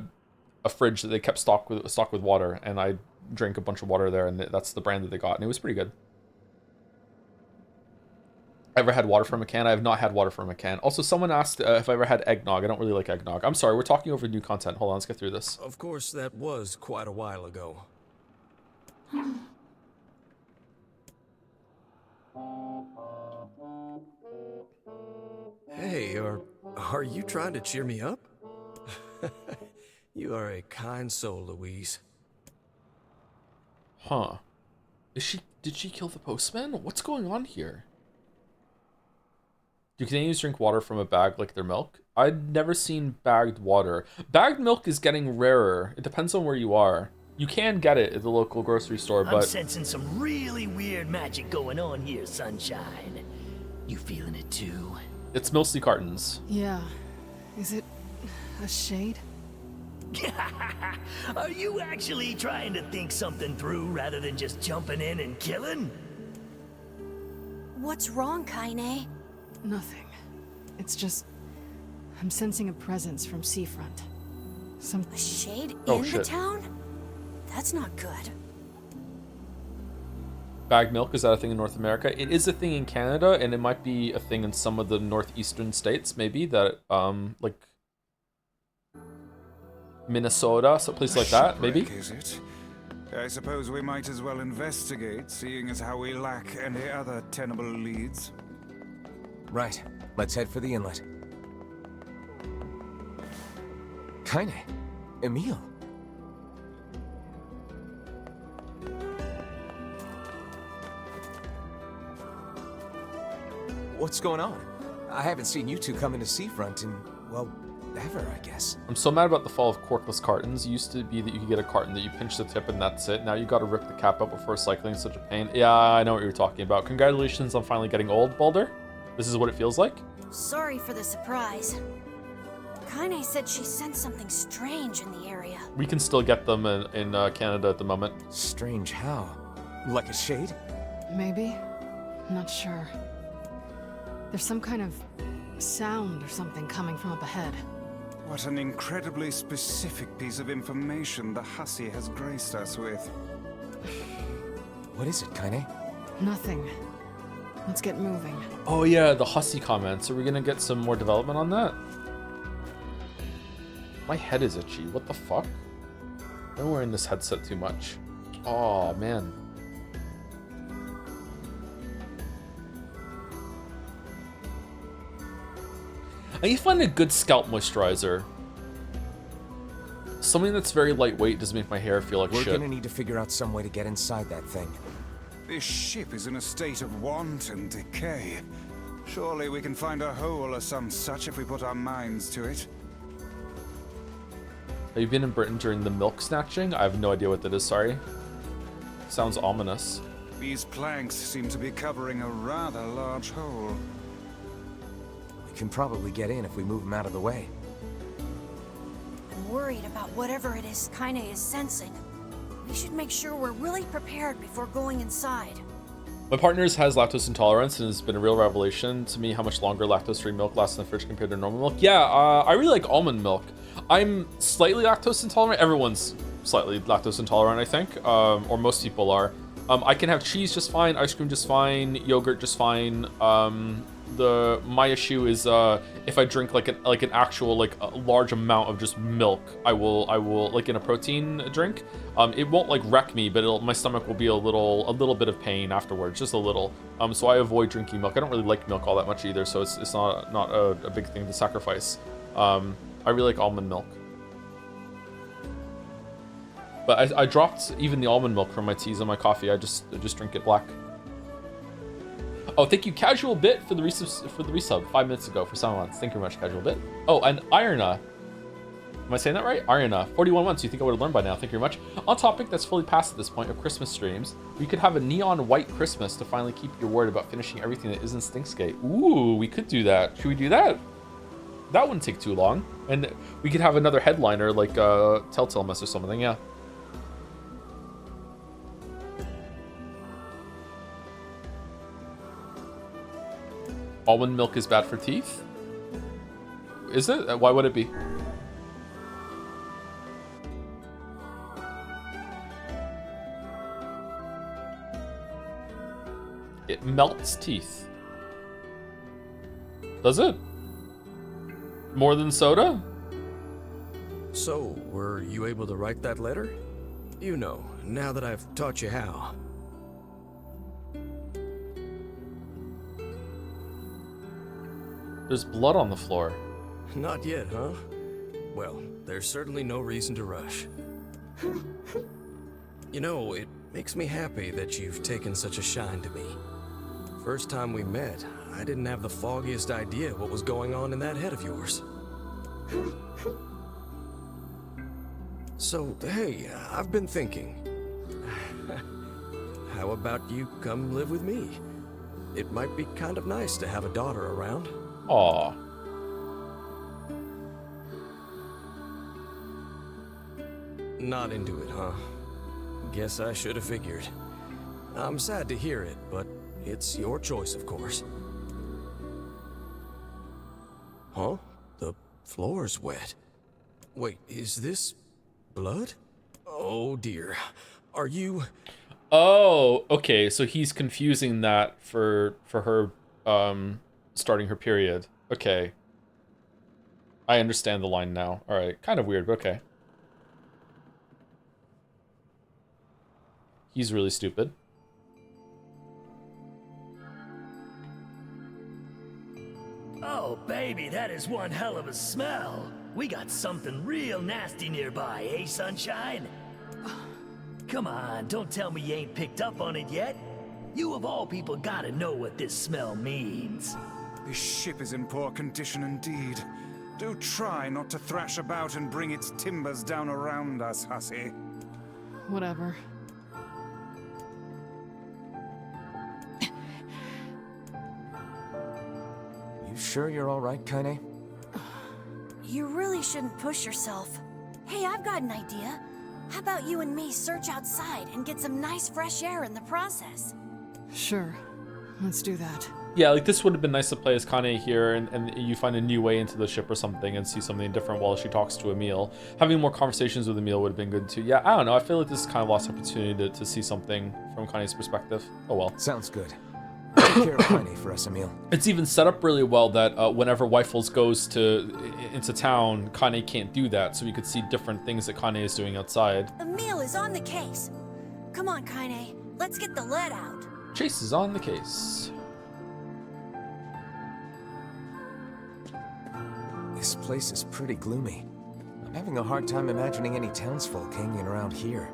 fridge that they kept stocked with water, and I drank a bunch of water there, and that's the brand that they got, and it was pretty good. Ever had water from a can? I have not had water from a can. Also, someone asked if I ever had eggnog. I don't really like eggnog. I'm sorry, we're talking over new content. Hold on, let's get through this. Of course, that was quite a while ago. Hey, are you trying to cheer me up? You are a kind soul, Louise. Huh. Did she kill the postman? What's going on here? Do Canadians drink water from a bag like their milk? I've never seen bagged water. Bagged milk is getting rarer. It depends on where you are. You can get it at the local grocery store, but... I'm sensing some really weird magic going on here, Sunshine. You feeling it too? It's mostly cartons. Yeah. Is it a shade? Are you actually trying to think something through rather than just jumping in and killing? What's wrong, Kaine? Nothing. It's just... I'm sensing a presence from seafront. A shade in the town? That's not good. Bagged milk, is that a thing in North America? It is a thing in Canada, and it might be a thing in some of the northeastern states, maybe, that, like... Minnesota, so place like that, maybe? Is it? I suppose we might as well investigate, seeing as how we lack any other tenable leads. Right. Let's head for the inlet. Kaine. Emil. What's going on? I haven't seen you two come into Seafront in, well, ever, I guess. I'm so mad about the fall of corkless cartons. It used to be that you could get a carton that you pinch the tip and that's it. Now you gotta rip the cap out before cycling. It's such a pain. Yeah, I know what you're talking about. Congratulations on finally getting old, Baldur. This is what it feels like? Sorry for the surprise. Kaine said she sensed something strange in the area. We can still get them in Canada at the moment. Strange how? Like a shade? Maybe. I'm not sure. There's some kind of sound or something coming from up ahead. What an incredibly specific piece of information the hussy has graced us with. What is it, Kaine? Nothing. Let's get moving. Oh yeah, the hussy comments. Are we gonna get some more development on that? My head is itchy. What the fuck? I'm wearing this headset too much. Oh man. I need to find a good scalp moisturizer. Something that's very lightweight doesn't make my hair feel like shit. We're gonna need to figure out some way to get inside that thing. This ship is in a state of wanton decay. Surely we can find a hole or some such if we put our minds to it. Have you been in Britain during the milk snatching? I have no idea what that is, sorry. Sounds ominous. These planks seem to be covering a rather large hole. We can probably get in if we move them out of the way. I'm worried about whatever it is Kaine is sensing. We should make sure we're really prepared before going inside. My partner has lactose intolerance, and it's been a real revelation to me how much longer lactose-free milk lasts in the fridge compared to normal milk. Yeah, I really like almond milk. I'm slightly lactose intolerant. Everyone's slightly lactose intolerant, I think, or most people are. I can have cheese just fine, ice cream just fine, yogurt just fine. My issue is if I drink like an actual a large amount of just milk, I will like in a protein drink. It won't like wreck me, but my stomach will be a little bit of pain afterwards, just a little. So I avoid drinking milk. I don't really like milk all that much either, so it's not a big thing to sacrifice. I really like almond milk. But I dropped even the almond milk from my teas and my coffee. I just drink it black. Oh, thank you, Casual Bit, for the resub 5 minutes ago for 7 months. Thank you very much, Casual Bit. Oh, and Irna. Am I saying that right? Irna, 41 months. You think I would have learned by now? Thank you very much. On topic that's fully past at this point of Christmas streams, we could have a neon white Christmas to finally keep your word about finishing everything that isn't Stinkskate. Ooh, we could do that. Should we do that? That wouldn't take too long. And we could have another headliner like Telltale Mess or something, yeah. Almond milk is bad for teeth? Is it? Why would it be? It melts teeth. Does it? More than soda? So, were you able to write that letter? You know, now that I've taught you how. There's blood on the floor. Not yet, huh? Well, there's certainly no reason to rush. You know, it makes me happy that you've taken such a shine to me. First time we met, I didn't have the foggiest idea what was going on in that head of yours. So, hey, I've been thinking. How about you come live with me? It might be kind of nice to have a daughter around. Aw. Not into it, huh? Guess I should have figured. I'm sad to hear it, but it's your choice, of course. Huh? The floor's wet. Wait, is this blood? Oh dear. Are you... Oh, okay, so he's confusing that for her starting her period. Okay. I understand the line now. Alright, kind of weird, but okay. He's really stupid. Oh, baby, that is one hell of a smell. We got something real nasty nearby, eh, Sunshine? Come on, don't tell me you ain't picked up on it yet. You of all people gotta know what this smell means. This ship is in poor condition indeed. Do try not to thrash about and bring its timbers down around us, hussy. Whatever. You sure you're all right, Kaine? You really shouldn't push yourself. Hey, I've got an idea. How about you and me search outside and get some nice fresh air in the process? Sure. Let's do that. Yeah, like this would have been nice to play as Kaine here and you find a new way into the ship or something and see something different while she talks to Emil. Having more conversations with Emil would have been good too. Yeah, I don't know. I feel like this is kind of lost opportunity to see something from Kaine's perspective. Oh well. Sounds good. Take care of Kaine for us, Emil. It's even set up really well that whenever Wyfels goes into town, Kaine can't do that, so we could see different things that Kaine is doing outside. Emil is on the case. Come on, Kaine. Let's get the lead out. Chase is on the case. This place is pretty gloomy. I'm having a hard time imagining any townsfolk hanging around here.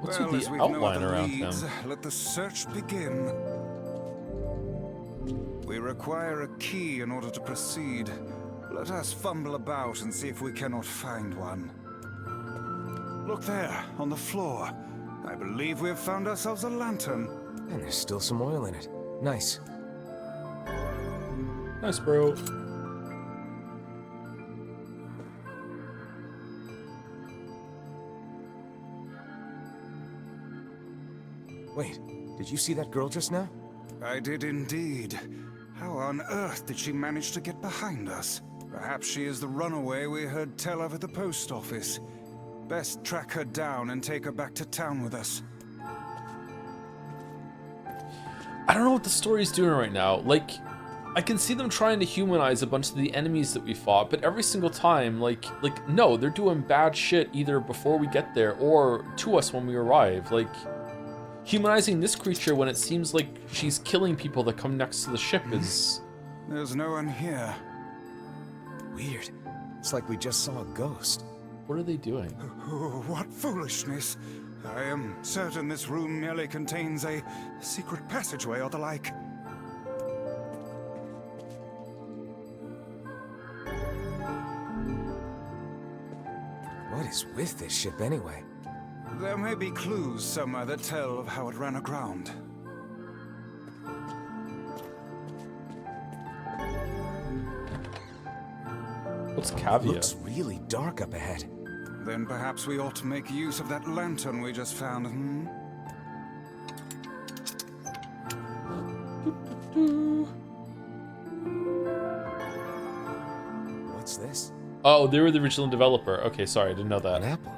What's Well, with as the we've no outline other around leads, him? let the search begin. We require a key in order to proceed. Let us fumble about and see if we cannot find one. Look there, on the floor. I believe we have found ourselves a lantern. And there's still some oil in it. Nice. Nice, bro. Wait, did you see that girl just now? I did indeed. How on earth did she manage to get behind us? Perhaps she is the runaway we heard tell of at the post office. Best track her down and take her back to town with us. I don't know what the story's doing right now. Like, I can see them trying to humanize a bunch of the enemies that we fought, but every single time, like no, they're doing bad shit either before we get there or to us when we arrive. Like, humanizing this creature when it seems like she's killing people that come next to the ship is... There's no one here. Weird. It's like we just saw a ghost. What are they doing? Oh, what foolishness. I am certain this room merely contains a secret passageway or the like. What is with this ship anyway? There may be clues somewhere that tell of how it ran aground. What's Cavia? Looks really dark up ahead. Then perhaps we ought to make use of that lantern we just found, hmm? What's this? Oh, they were the original developer. Okay, sorry, I didn't know that. An apple.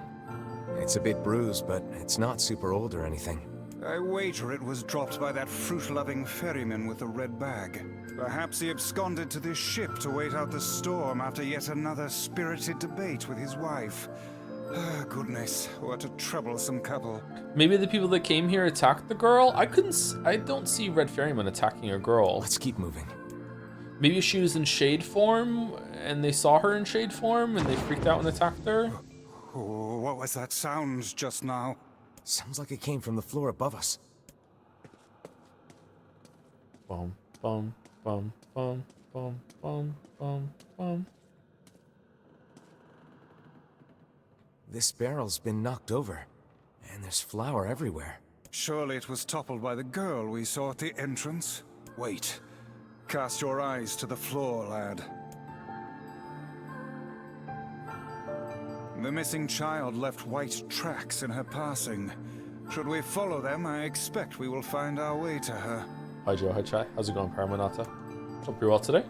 It's a bit bruised, but it's not super old or anything. I wager it was dropped by that fruit-loving ferryman with the red bag. Perhaps he absconded to this ship to wait out the storm after yet another spirited debate with his wife. Ah, goodness, what a troublesome couple. Maybe the people that came here attacked the girl? I don't see Red Ferryman attacking a girl. Let's keep moving. Maybe she was in shade form, and they saw her in shade form, and they freaked out and attacked her? Oh, what was that sound just now? Sounds like it came from the floor above us. Bum, bum, bum, bum, bum, bum, bum, bum. This barrel's been knocked over, and there's flour everywhere. Surely it was toppled by the girl we saw at the entrance? Wait. Cast your eyes to the floor, lad. The missing child left white tracks in her passing. Should we follow them, I expect we will find our way to her. Hi Joe, hi chat. How's it going, Paramanata? Hope you're well today.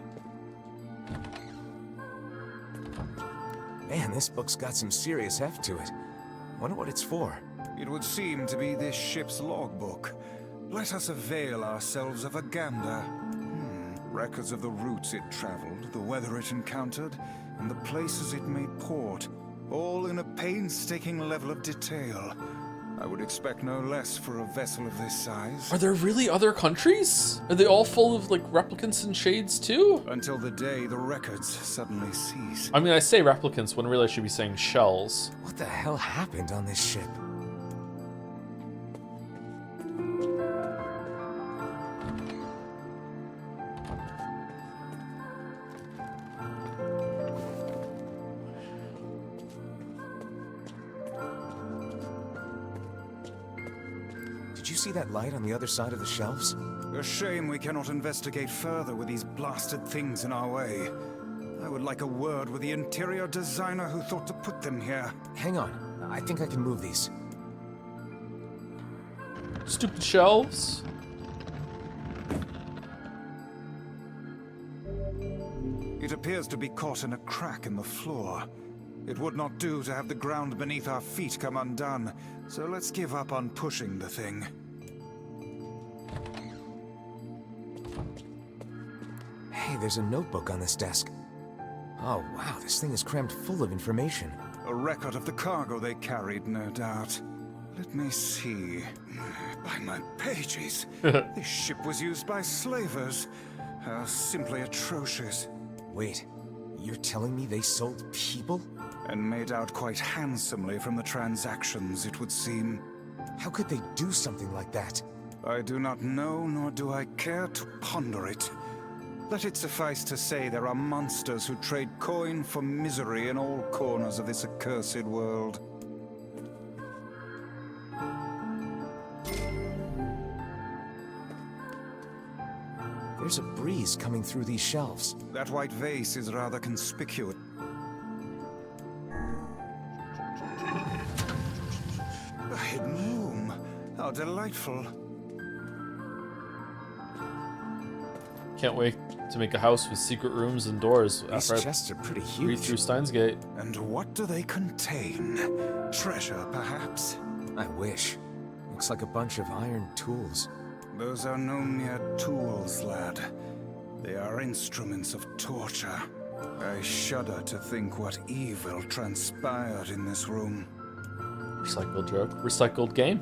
Man, this book's got some serious heft to it. Wonder what it's for. It would seem to be this ship's logbook. Let us avail ourselves of a gander. Records of the routes it traveled, the weather it encountered, and the places it made port. All in a painstaking level of detail. I would expect no less for a vessel of this size. Are there really other countries? Are they all full of, like, replicants and shades, too? Until the day the records suddenly cease. I mean, I say replicants when really I should be saying shells. What the hell happened on this ship? Did you see that light on the other side of the shelves? A shame we cannot investigate further with these blasted things in our way. I would like a word with the interior designer who thought to put them here. Hang on. I think I can move these. Stupid shelves. It appears to be caught in a crack in the floor. It would not do to have the ground beneath our feet come undone, so let's give up on pushing the thing. Hey, there's a notebook on this desk. Oh wow, this thing is crammed full of information. A record of the cargo they carried, no doubt. Let me see. By my pages, this ship was used by slavers. How simply atrocious. Wait, you're telling me they sold people? And made out quite handsomely from the transactions, it would seem. How could they do something like that? I do not know, nor do I care to ponder it. Let it suffice to say there are monsters who trade coin for misery in all corners of this accursed world. There's a breeze coming through these shelves. That white vase is rather conspicuous. A hidden room. How delightful. Can't wait to make a house with secret rooms and doors. These chests are pretty huge. Read through Steins Gate. And what do they contain? Treasure, perhaps? I wish. Looks like a bunch of iron tools. Those are no mere tools, lad. They are instruments of torture. I shudder to think what evil transpired in this room. Recycled joke. Recycled game.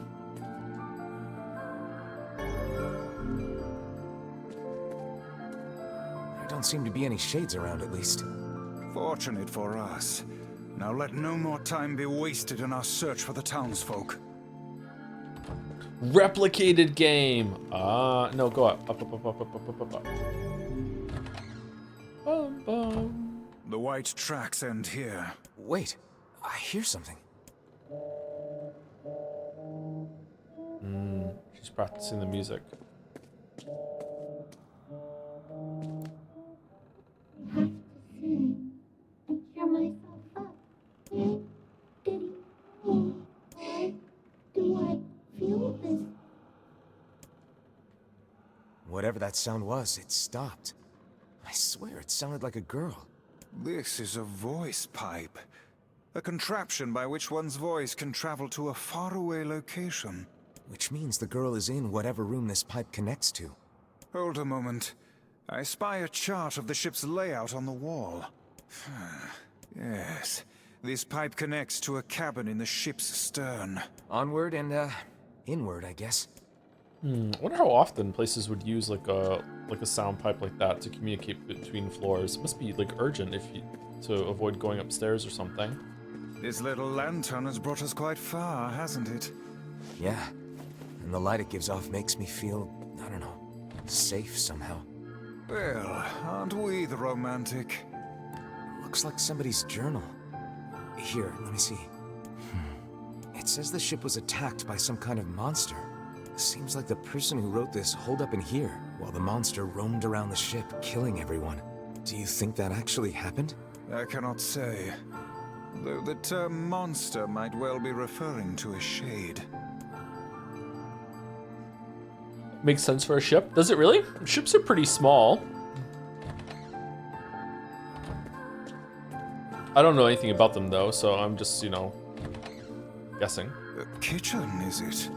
There don't seem to be any shades around, at least. Fortunate for us. Now let no more time be wasted in our search for the townsfolk. Replicated game. No, go up. Up, up, up, up, up, up, up, up. Bum, bum. The white tracks end here. Wait, I hear something. She's practicing the music. Cheer myself up. Diddy. Why do I feel this? Whatever that sound was, it stopped. I swear it sounded like a girl. This is a voice pipe. A contraption by which one's voice can travel to a faraway location. Which means the girl is in whatever room this pipe connects to. Hold a moment. I spy a chart of the ship's layout on the wall. Yes. This pipe connects to a cabin in the ship's stern. Onward and, inward, I guess. I wonder how often places would use like a sound pipe like that to communicate between floors. It must be like urgent to avoid going upstairs or something. This little lantern has brought us quite far, hasn't it? Yeah. And the light it gives off makes me feel, I don't know, safe somehow. Well, aren't we the romantic? Looks like somebody's journal. Here, let me see. It says the ship was attacked by some kind of monster. Seems like the person who wrote this holed up in here, while the monster roamed around the ship, killing everyone. Do you think that actually happened? I cannot say. Though the term monster might well be referring to a shade. Makes sense for a ship. Does it really? Ships are pretty small. I don't know anything about them though, so I'm just, guessing. A kitchen, is it?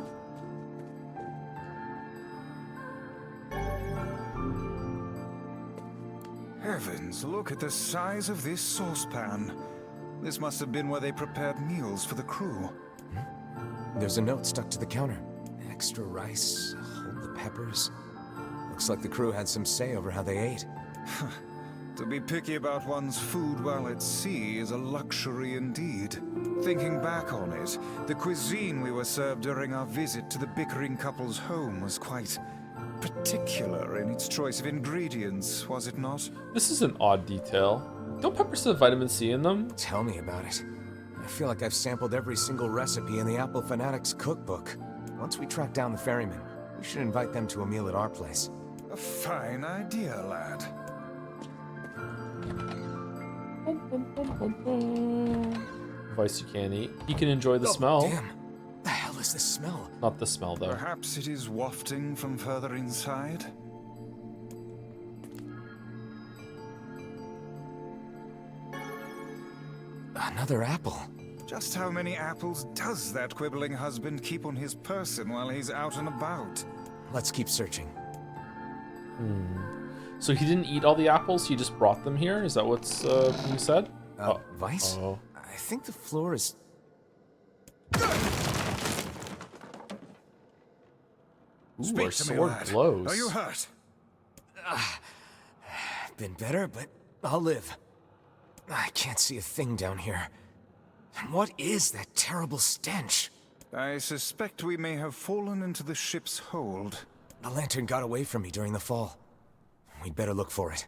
Heavens, look at the size of this saucepan. This must have been where they prepared meals for the crew. There's a note stuck to the counter. Extra rice, hold the peppers. Looks like the crew had some say over how they ate. To be picky about one's food while at sea is a luxury indeed. Thinking back on it, the cuisine we were served during our visit to the bickering couple's home was quite particular in its choice of ingredients, was it not? This is an odd detail. Don't peppers have vitamin C in them? Tell me about it. I feel like I've sampled every single recipe in the Apple Fanatics cookbook. Once we track down the ferryman, we should invite them to a meal at our place. A fine idea, lad. Advice you can't eat. You can enjoy the smell. Damn. The hell is this smell? Not the smell, though. Perhaps it is wafting from further inside? Another apple. Just how many apples does that quibbling husband keep on his person while he's out and about? Let's keep searching. So he didn't eat all the apples, he just brought them here? Is that what's being said? Vice? Oh. I think the floor is... Ooh, our sword glows. Are you hurt? Been better, but I'll live. I can't see a thing down here. What is that terrible stench? I suspect we may have fallen into the ship's hold. The lantern got away from me during the fall. We'd better look for it.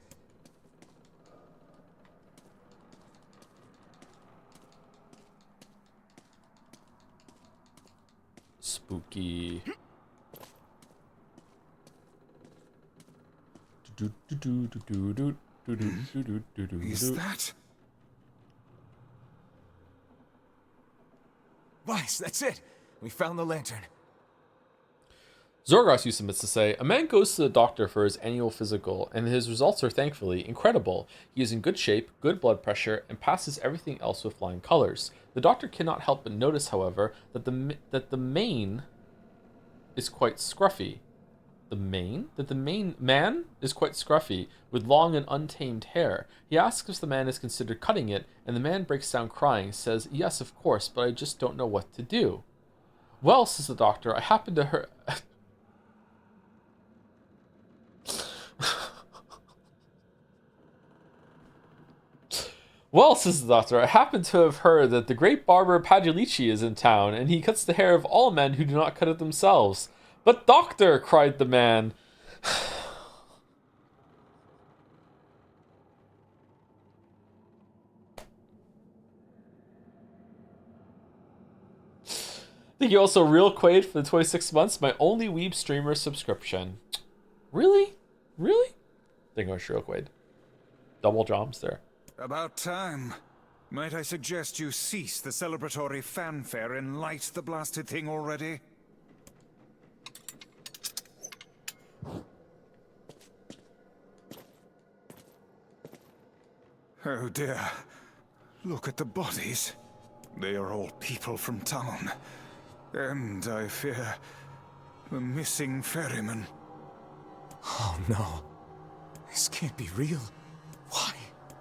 Spooky. Is that? Weiss, that's it. We found the lantern. Zorgos submits to say, a man goes to the doctor for his annual physical, and his results are thankfully incredible. He is in good shape, good blood pressure, and passes everything else with flying colors. The doctor cannot help but notice, however, that the mane is quite scruffy. The main man is quite scruffy, with long and untamed hair. He asks if the man has considered cutting it, and the man breaks down crying, says, yes, of course, but I just don't know what to do. Well, says the doctor, I happen to hear... Well, says the doctor, I happen to have heard that the great barber Pagliucci is in town, and he cuts the hair of all men who do not cut it themselves. But doctor, cried the man. Thank you also, Real Quaid, for the 26 months, my only Weeb streamer subscription. Really? Really? Thank you, Real Quaid. Double jobs there. About time. Might I suggest you cease the celebratory fanfare and light the blasted thing already? Oh dear. Look at the bodies. They are all people from town. And, I fear, the missing ferryman. Oh no. This can't be real. Why?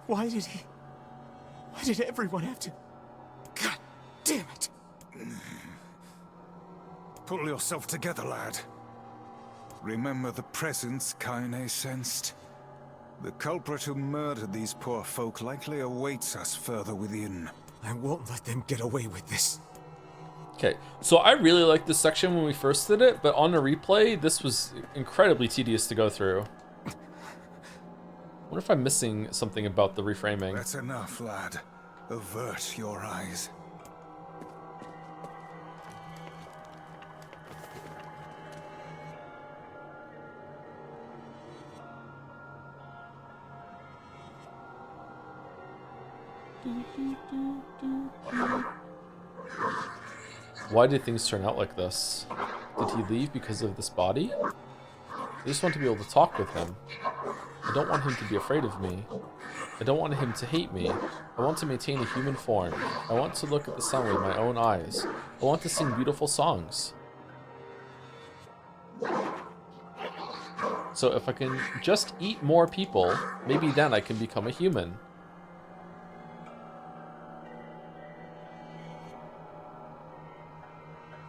Why did everyone have to... God damn it! Pull yourself together, lad. Remember the presence Kaine sensed? The culprit who murdered these poor folk likely awaits us further within. I won't let them get away with this. Okay, so I really liked this section when we first did it, but on a replay, this was incredibly tedious to go through. I wonder if I'm missing something about the reframing. That's enough, lad. Avert your eyes. Why did things turn out like this? Did he leave because of this body? I just want to be able to talk with him. I don't want him to be afraid of me. I don't want him to hate me. I want to maintain a human form. I want to look at the sun with my own eyes. I want to sing beautiful songs. So if I can just eat more people, maybe then I can become a human.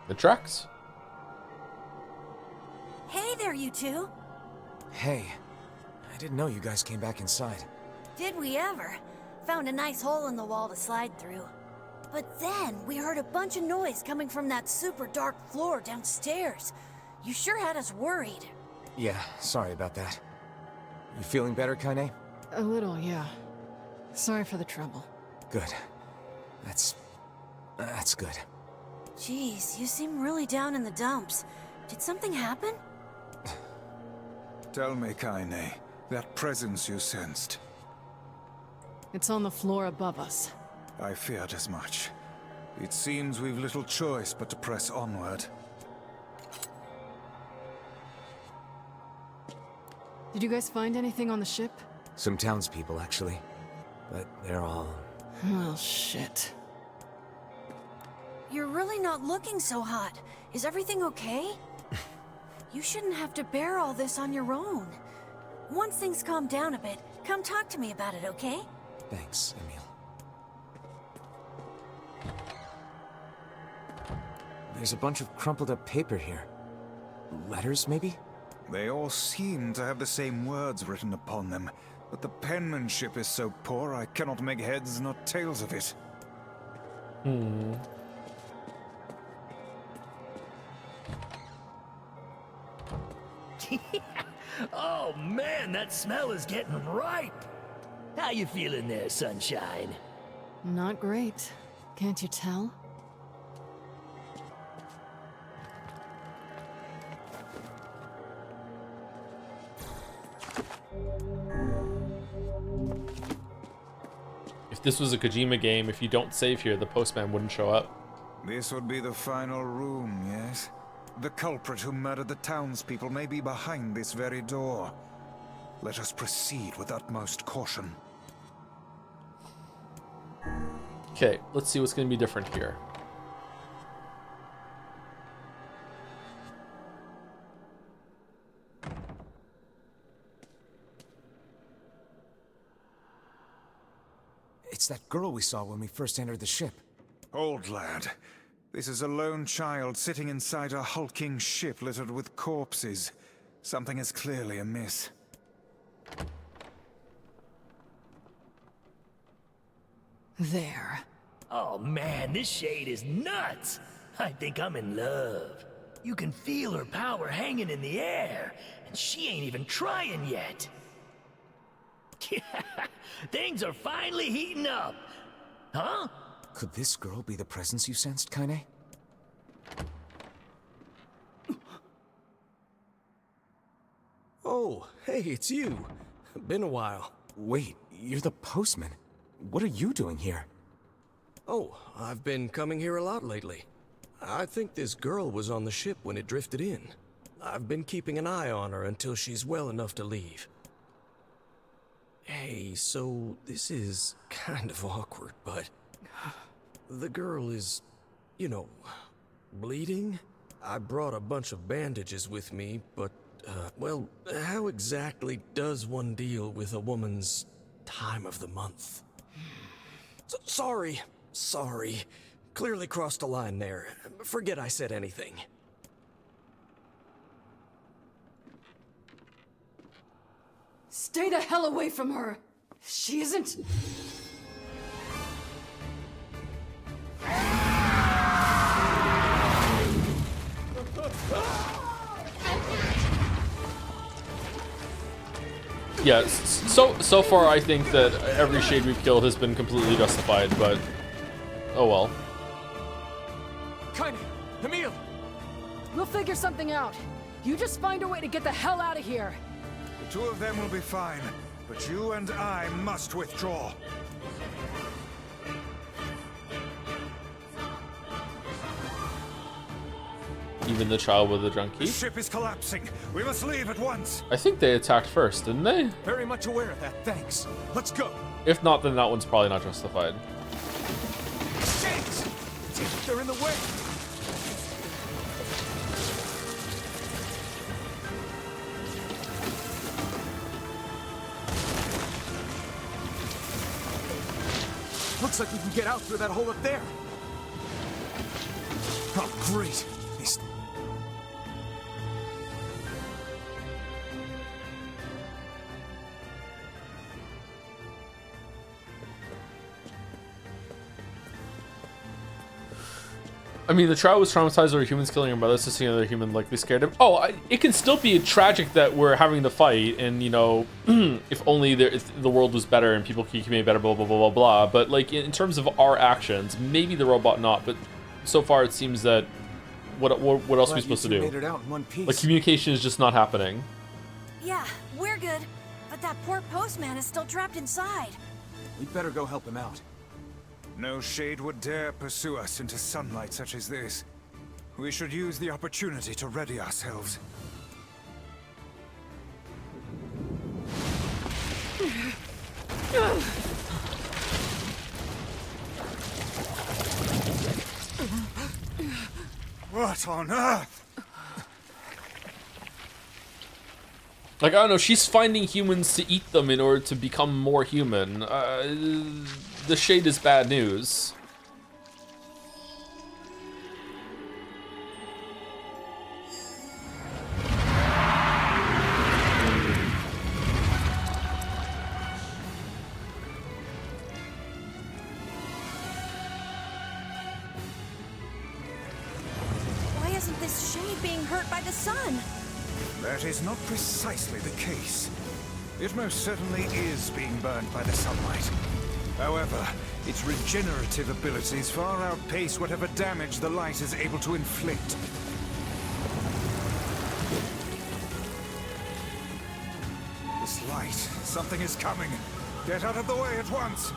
It tracks. Hey there, you two. Hey, I didn't know you guys came back inside. Did we ever? Found a nice hole in the wall to slide through. But then we heard a bunch of noise coming from that super dark floor downstairs. You sure had us worried. Yeah, sorry about that. You feeling better, Kaine? A little, yeah. Sorry for the trouble. Good. That's good. Jeez, you seem really down in the dumps. Did something happen? Tell me, Kaine, that presence you sensed. It's on the floor above us. I feared as much. It seems we've little choice but to press onward. Did you guys find anything on the ship? Some townspeople, actually. But they're all... Well, shit. You're really not looking so hot. Is everything okay? You shouldn't have to bear all this on your own. Once things calm down a bit, come talk to me about it, okay? Thanks, Emil. There's a bunch of crumpled up paper here. Letters, maybe? They all seem to have the same words written upon them, but the penmanship is so poor I cannot make heads nor tails of it. Oh man, that smell is getting ripe. How you feeling there, sunshine? Not great. Can't you tell? if this was a Kojima game, if you don't save here, the postman wouldn't show up. This would be the final room, yes? The culprit who murdered the townspeople may be behind this very door. Let us proceed with utmost caution. Okay, let's see what's going to be different here. It's that girl we saw when we first entered the ship. Old lad, this is a lone child sitting inside a hulking ship littered with corpses. Something is clearly amiss. There. Oh man, this shade is nuts. I think I'm in love. You can feel her power hanging in the air, and she ain't even trying yet. Things are finally heating up. Huh? Could this girl be the presence you sensed, Kaine? Oh, hey, it's you. Been a while. Wait, you're the postman. What are you doing here? Oh, I've been coming here a lot lately. I think this girl was on the ship when it drifted in. I've been keeping an eye on her until she's well enough to leave. Hey, so this is kind of awkward, but the girl is, you know, bleeding? I brought a bunch of bandages with me, but, well, how exactly does one deal with a woman's time of the month? Sorry. Clearly crossed a line there. Forget I said anything. Stay the hell away from her! She isn't... Yeah, so far I think that every shade we've killed has been completely justified, but oh well. Kaine! Emil! We'll figure something out. You just find a way to get the hell out of here. The two of them will be fine, but you and I must withdraw. Even the child with the junkie. The ship is collapsing. We must leave at once. I think they attacked first, didn't they? Very much aware of that, thanks. Let's go. If not, then that one's probably not justified. Shit! They're in the way. Looks like we can get out through that hole up there. Oh, great. I mean, the child was traumatized over humans killing her mother, so seeing another human likely scared him. Oh, it can still be tragic that we're having the fight, and, you know, if only if the world was better and people could communicate better, blah, blah, blah, blah, blah. But, like, in terms of our actions, maybe the robot not, but so far it seems that what else are we supposed to do? Made it out in one piece. Like, communication is just not happening. Yeah, we're good. But that poor postman is still trapped inside. We'd better go help him out. No shade would dare pursue us into sunlight such as this. We should use the opportunity to ready ourselves. What on earth? Like, I don't know, she's finding humans to eat them in order to become more human. The shade is bad news. Why isn't this shade being hurt by the sun? That is not precisely the case. It most certainly is being burned by the sunlight. However, its regenerative abilities far outpace whatever damage the light is able to inflict. This light, something is coming. Get out of the way at once.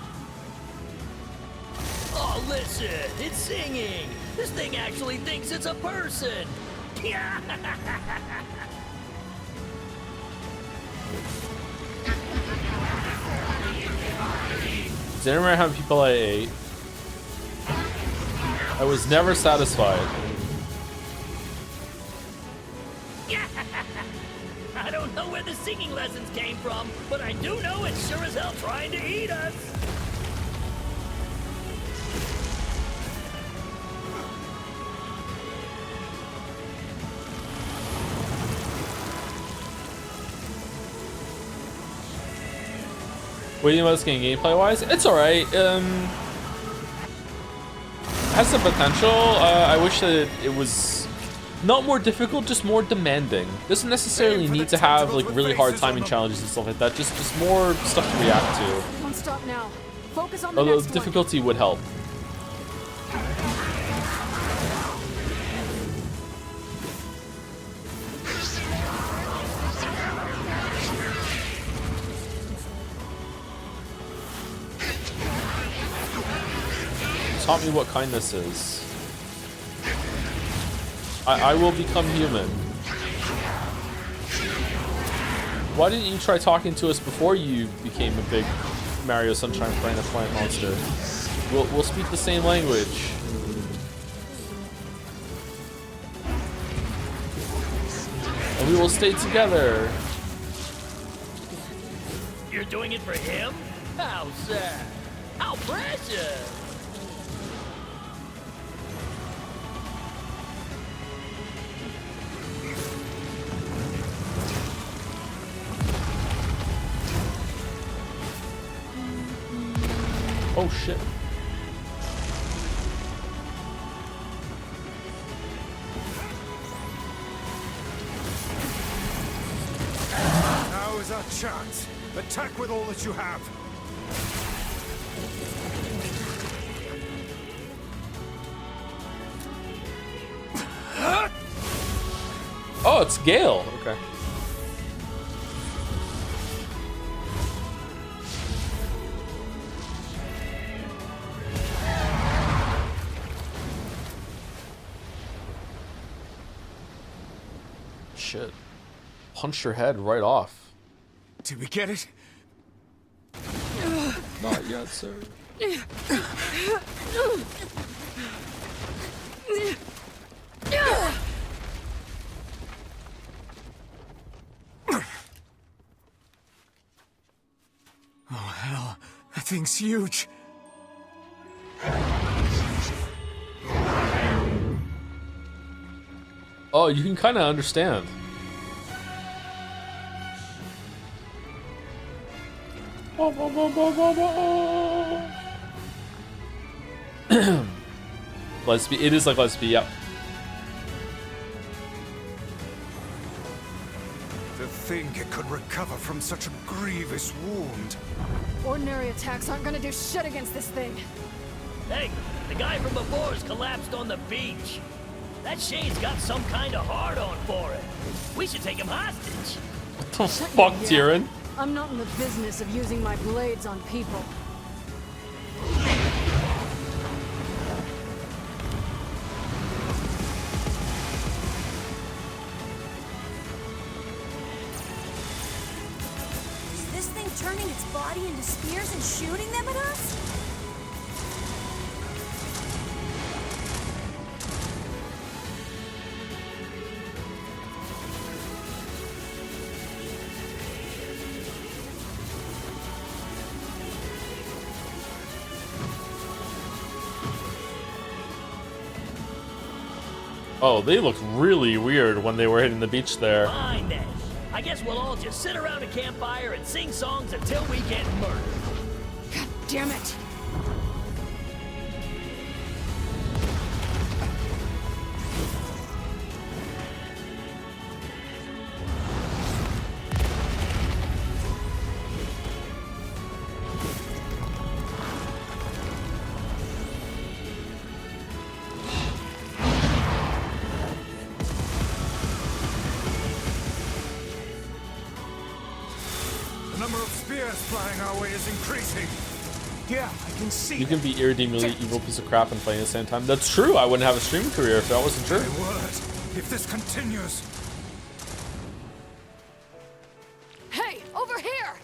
Oh, listen, it's singing. This thing actually thinks it's a person. Does anyone remember how many people I ate? I was never satisfied. I don't know where the singing lessons came from, but I do know it's sure as hell trying to eat us. What do you think about this game gameplay wise? It's alright. Has some potential. I wish that it was not more difficult, just more demanding. Doesn't necessarily need to have like really hard timing challenges and stuff like that. Just more stuff to react to. Don't stop now. Focus on the Although next one. difficulty would help. Taught me what kindness is. I will become human. Why didn't you try talking to us before you became a big Mario Sunshine Piranha Plant monster? We'll speak the same language. And we will stay together. You're doing it for him? How sad. How precious. Oh shit. Now is our chance. Attack with all that you have. Oh, it's Gale. Okay. Shit. Punched her head right off. Did we get it? Not yet, sir. Oh, hell. That thing's huge. Oh, you can kind of understand. Lesby, it is like Lesby, yep. To think it could recover from such a grievous wound. Ordinary attacks aren't gonna do shit against this thing. Hey, the guy from before's collapsed on the beach. That Shade's got some kind of hard-on for it. We should take him hostage. What the fuck, Tyrion? I'm not in the business of using my blades on people. Is this thing turning its body into spears and shooting them at us? Oh, they looked really weird when they were hitting the beach there. Fine then. I guess we'll all just sit around a campfire and sing songs until we get murdered. God damn it! The number of spears flying our way is increasing. Yeah, I can see. You can be irredeemably evil piece of crap and playing at the same time. That's true. I wouldn't have a streaming career if that wasn't true. My word, if this continues. Hey, over here!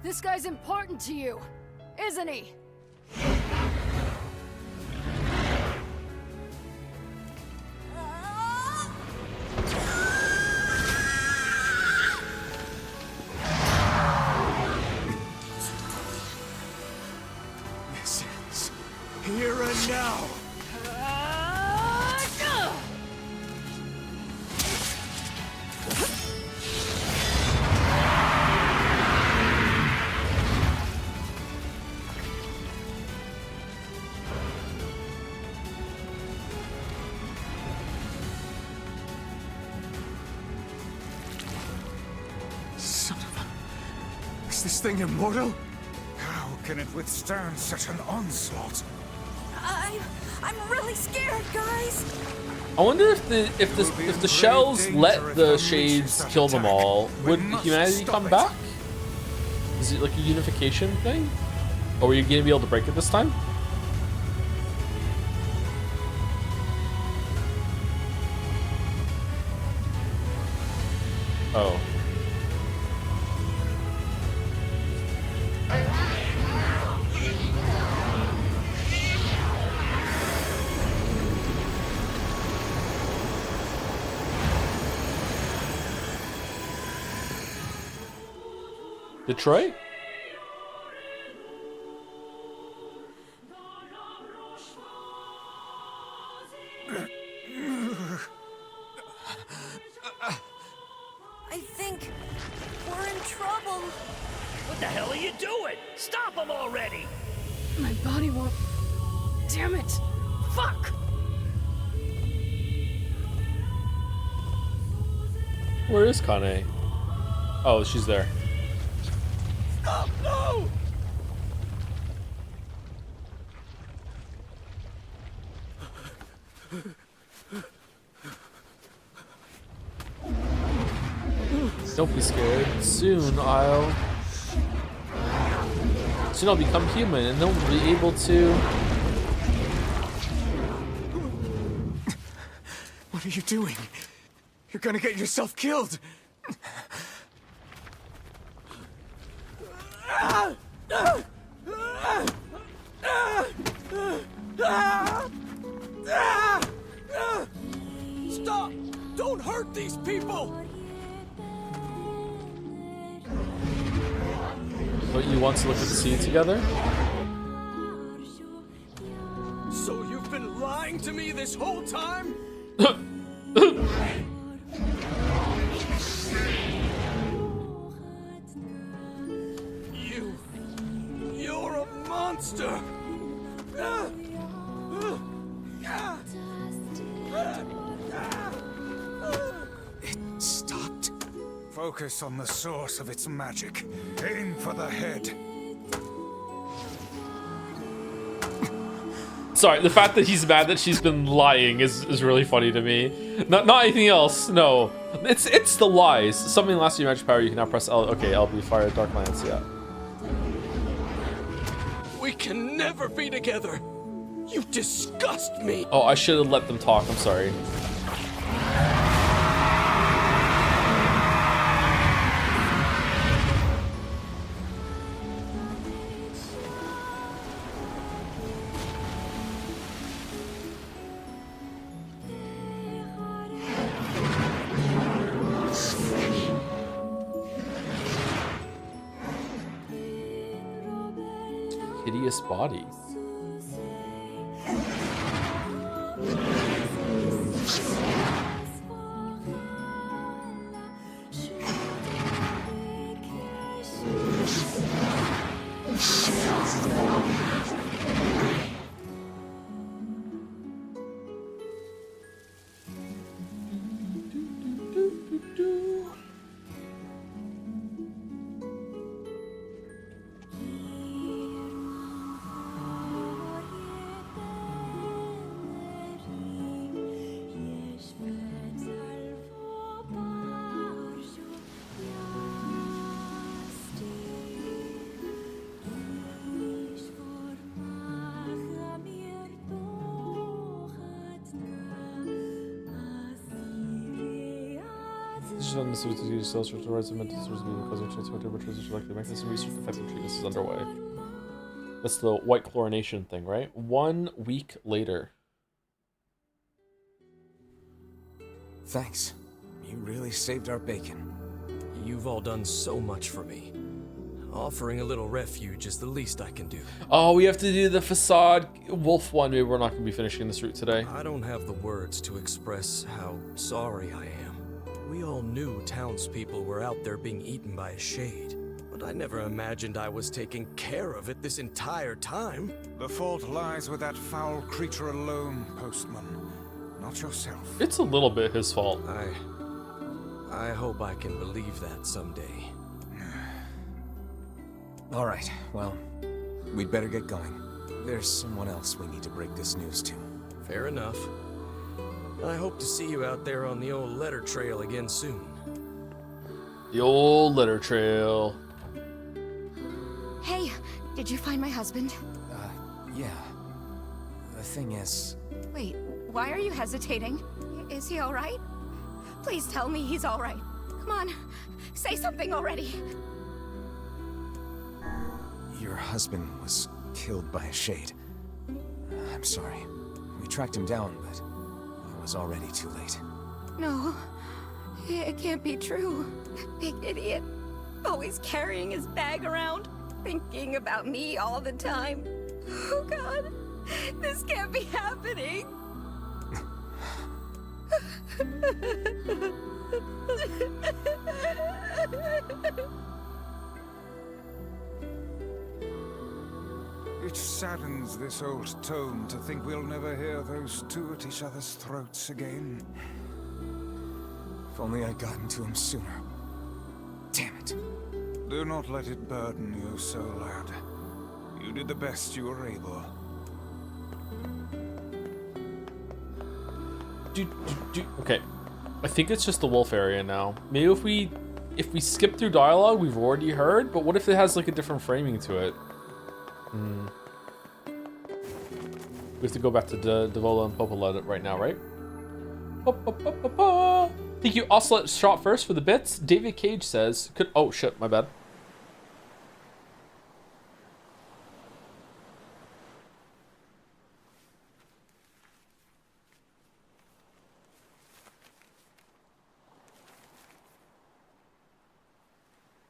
This guy's important to you, isn't he? This ends here and now. Son of a... Is this thing immortal? How can it withstand such an onslaught? I'm really scared, guys. I wonder if the shells let the shades kill them all, would humanity come back? Is it like a unification thing? Or are you gonna be able to break it this time? Oh. Detroit? I think we're in trouble. What the hell are you doing? Stop him already! My body won't... Damn it! Fuck! Where is Kane? Oh, she's there. Stop! No! Don't be scared. Soon I'll become human and they'll be able to. What are you doing? You're gonna get yourself killed! Stop! Don't hurt these people! Don't you want to look at the sea together? So you've been lying to me this whole time? You're a monster! It stopped. Focus on the source of its magic. Aim for the head. Sorry, the fact that he's mad that she's been lying is really funny to me. Not anything else. No, it's the lies. Something lasts your magic power. You can now press L. Okay, LB fire dark lance. Yeah. We can never be together. You disgust me. Oh, I should have let them talk. I'm sorry. Hideous body. This is on the suit to use cells for the rights of mental disorders being causing transported but transition like the mechanism research and effective treatment is underway. That's the white chlorination thing, right? 1 week later. Thanks. You really saved our bacon. You've all done so much for me. Offering a little refuge is the least I can do. Oh, we have to do the facade wolf one. Maybe we're not going to be finishing this route today. I don't have the words to express how sorry I am. We all knew townspeople were out there being eaten by a shade, but I never imagined I was taking care of it this entire time. The fault lies with that foul creature alone, Postman. Not yourself. It's a little bit his fault. I hope I can believe that someday. All right, well, we'd better get going. There's someone else we need to break this news to. Fair enough. I hope to see you out there on the old letter trail again soon. The old letter trail. Hey, did you find my husband? Yeah. The thing is... Wait, why are you hesitating? Is he alright? Please tell me he's alright. Come on, say something already. Your husband was killed by a shade. I'm sorry. We tracked him down, but it was already too late. No, it can't be true. Big idiot. Always carrying his bag around, thinking about me all the time. Oh God, this can't be happening. It saddens this old tome to think we'll never hear those two at each other's throats again. If only I'd gotten to him sooner. Damn it. Do not let it burden you so, lad. You did the best you were able. Okay, I think it's just the wolf area now. Maybe if we skip through dialogue we've already heard, but what if it has like a different framing to it? We have to go back to Devola and Popola right now, right? Thank you, Ocelot Shot First for the bits. David Cage says, oh shit, my bad.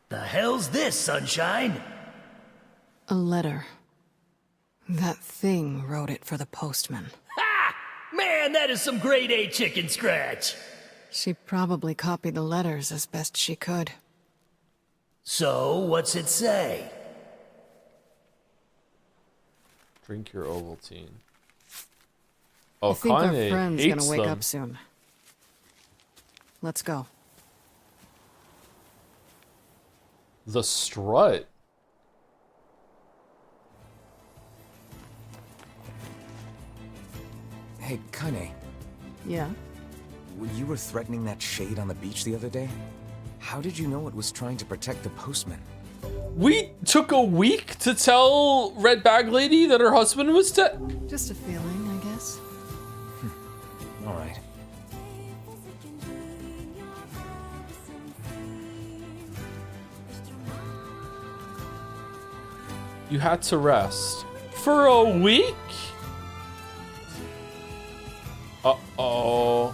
The hell's this, Sunshine? A letter. That thing wrote it for the postman. Ha! Man, that is some grade A chicken scratch. She probably copied the letters as best she could. So, what's it say? Drink your Ovaltine. Oh, I think our Kanye friend's hates gonna wake them. up soon. Let's go. The strut. Hey, Kane. Yeah? When you were threatening that shade on the beach the other day, how did you know it was trying to protect the postman? We took a week to tell Red Bag Lady that her husband was dead. Just a feeling, I guess. All right. You had to rest for a week? Uh-oh.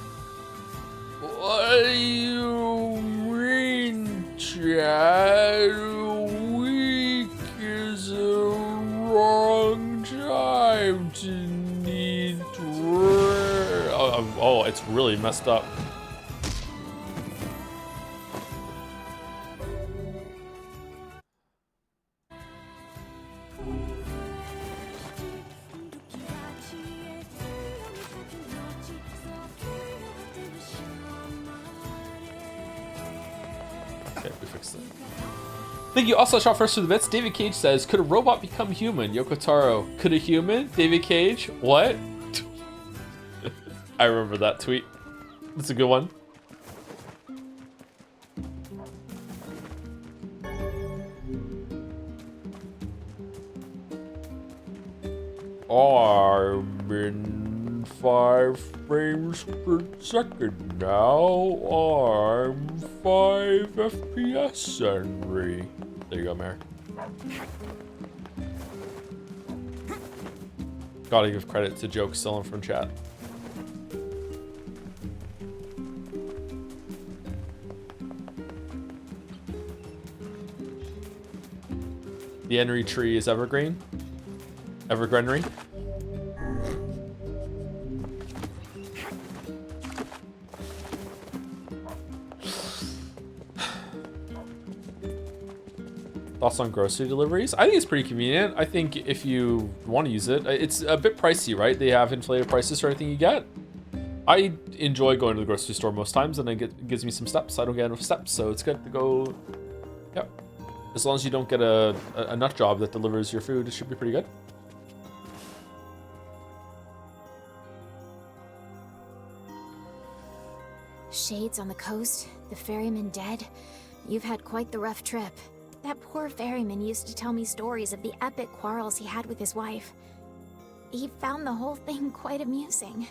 What do you mean, Chad? A week is a wrong time to need rest. Oh, it's really messed up. Okay, we fixed it. Thank you. Also, shot first for the bits. David Cage says, "Could a robot become human?" Yoko Taro, could a human? David Cage, what? I remember that tweet. That's a good one. I've been 5 frames per second now. I'm 5 FPS, Henry. There you go, Mary. Gotta give credit to Joke Stillin from chat. The Henry tree is evergreen. Evergreenery. Thoughts on grocery deliveries? I think it's pretty convenient. I think if you want to use it, it's a bit pricey, right? They have inflated prices for everything you get. I enjoy going to the grocery store most times, and it gives me some steps. I don't get enough steps, so it's good to go. Yep. As long as you don't get a nut job that delivers your food, it should be pretty good. Shades on the coast, the ferryman dead. You've had quite the rough trip. That poor ferryman used to tell me stories of the epic quarrels he had with his wife. He found the whole thing quite amusing.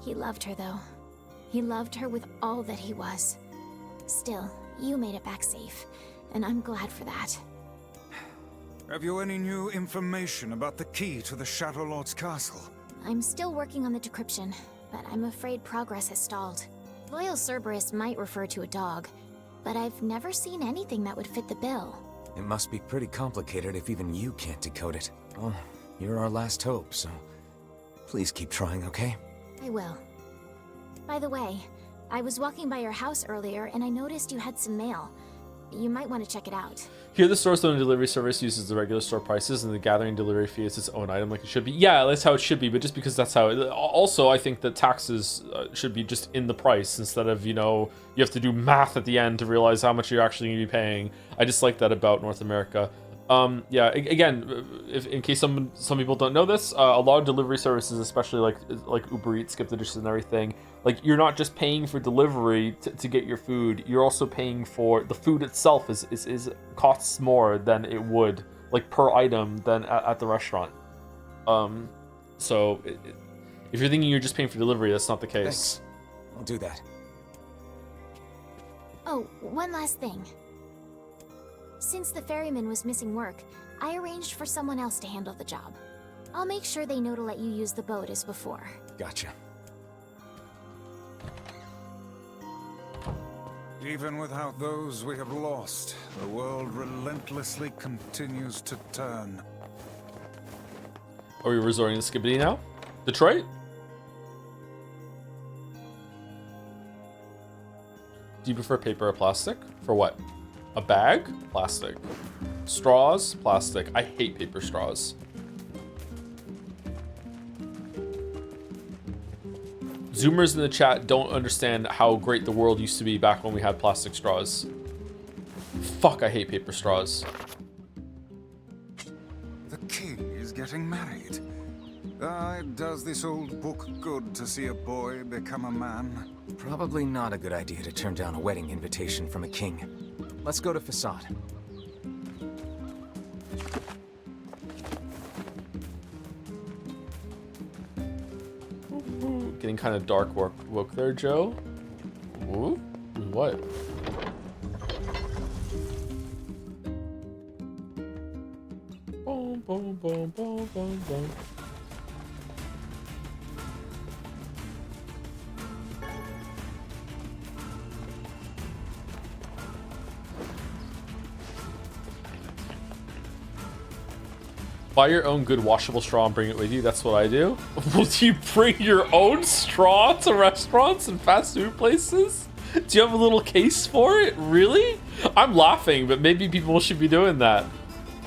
He loved her, though. He loved her with all that he was. Still, you made it back safe, and I'm glad for that. Have you any new information about the key to the Shadow Lord's castle? I'm still working on the decryption, but I'm afraid progress has stalled. Loyal Cerberus might refer to a dog, but I've never seen anything that would fit the bill. It must be pretty complicated if even you can't decode it. Well, you're our last hope, so please keep trying, okay? I will. By the way, I was walking by your house earlier and I noticed you had some mail. You might want to check it out. Here, the store's own delivery service uses the regular store prices, and the gathering delivery fee is its own item like it should be. Yeah, that's how it should be, but just because that's how it... Also, I think that taxes should be just in the price instead of, you know, you have to do math at the end to realize how much you're actually going to be paying. I just like that about North America. Yeah, again, if in case some people don't know this, a lot of delivery services, especially like Uber Eats, Skip the Dishes and everything, like you're not just paying for delivery to get your food, you're also paying for the food itself is costs more than it would like per item than at the restaurant. So if you're thinking you're just paying for delivery, that's not the case. Thanks. I'll do that. Oh, one last thing. Since the ferryman was missing work, I arranged for someone else to handle the job. I'll make sure they know to let you use the boat as before. Gotcha. Even without those we have lost, the world relentlessly continues to turn. Are we resorting to Skibbity now? Detroit? Do you prefer paper or plastic? For what? A bag? Plastic. Straws? Plastic. I hate paper straws. Zoomers in the chat don't understand how great the world used to be back when we had plastic straws. Fuck, I hate paper straws. The king is getting married. Does this old book good to see a boy become a man? Probably not a good idea to turn down a wedding invitation from a king. Let's go to Facade. Getting kind of dark woke there, Joe. Ooh, what? Boom, boom, boom, boom, boom, boom. Buy your own good washable straw and bring it with you. That's what I do. Will you bring your own straw to restaurants and fast food places? Do you have a little case for it? Really? I'm laughing, but maybe people should be doing that.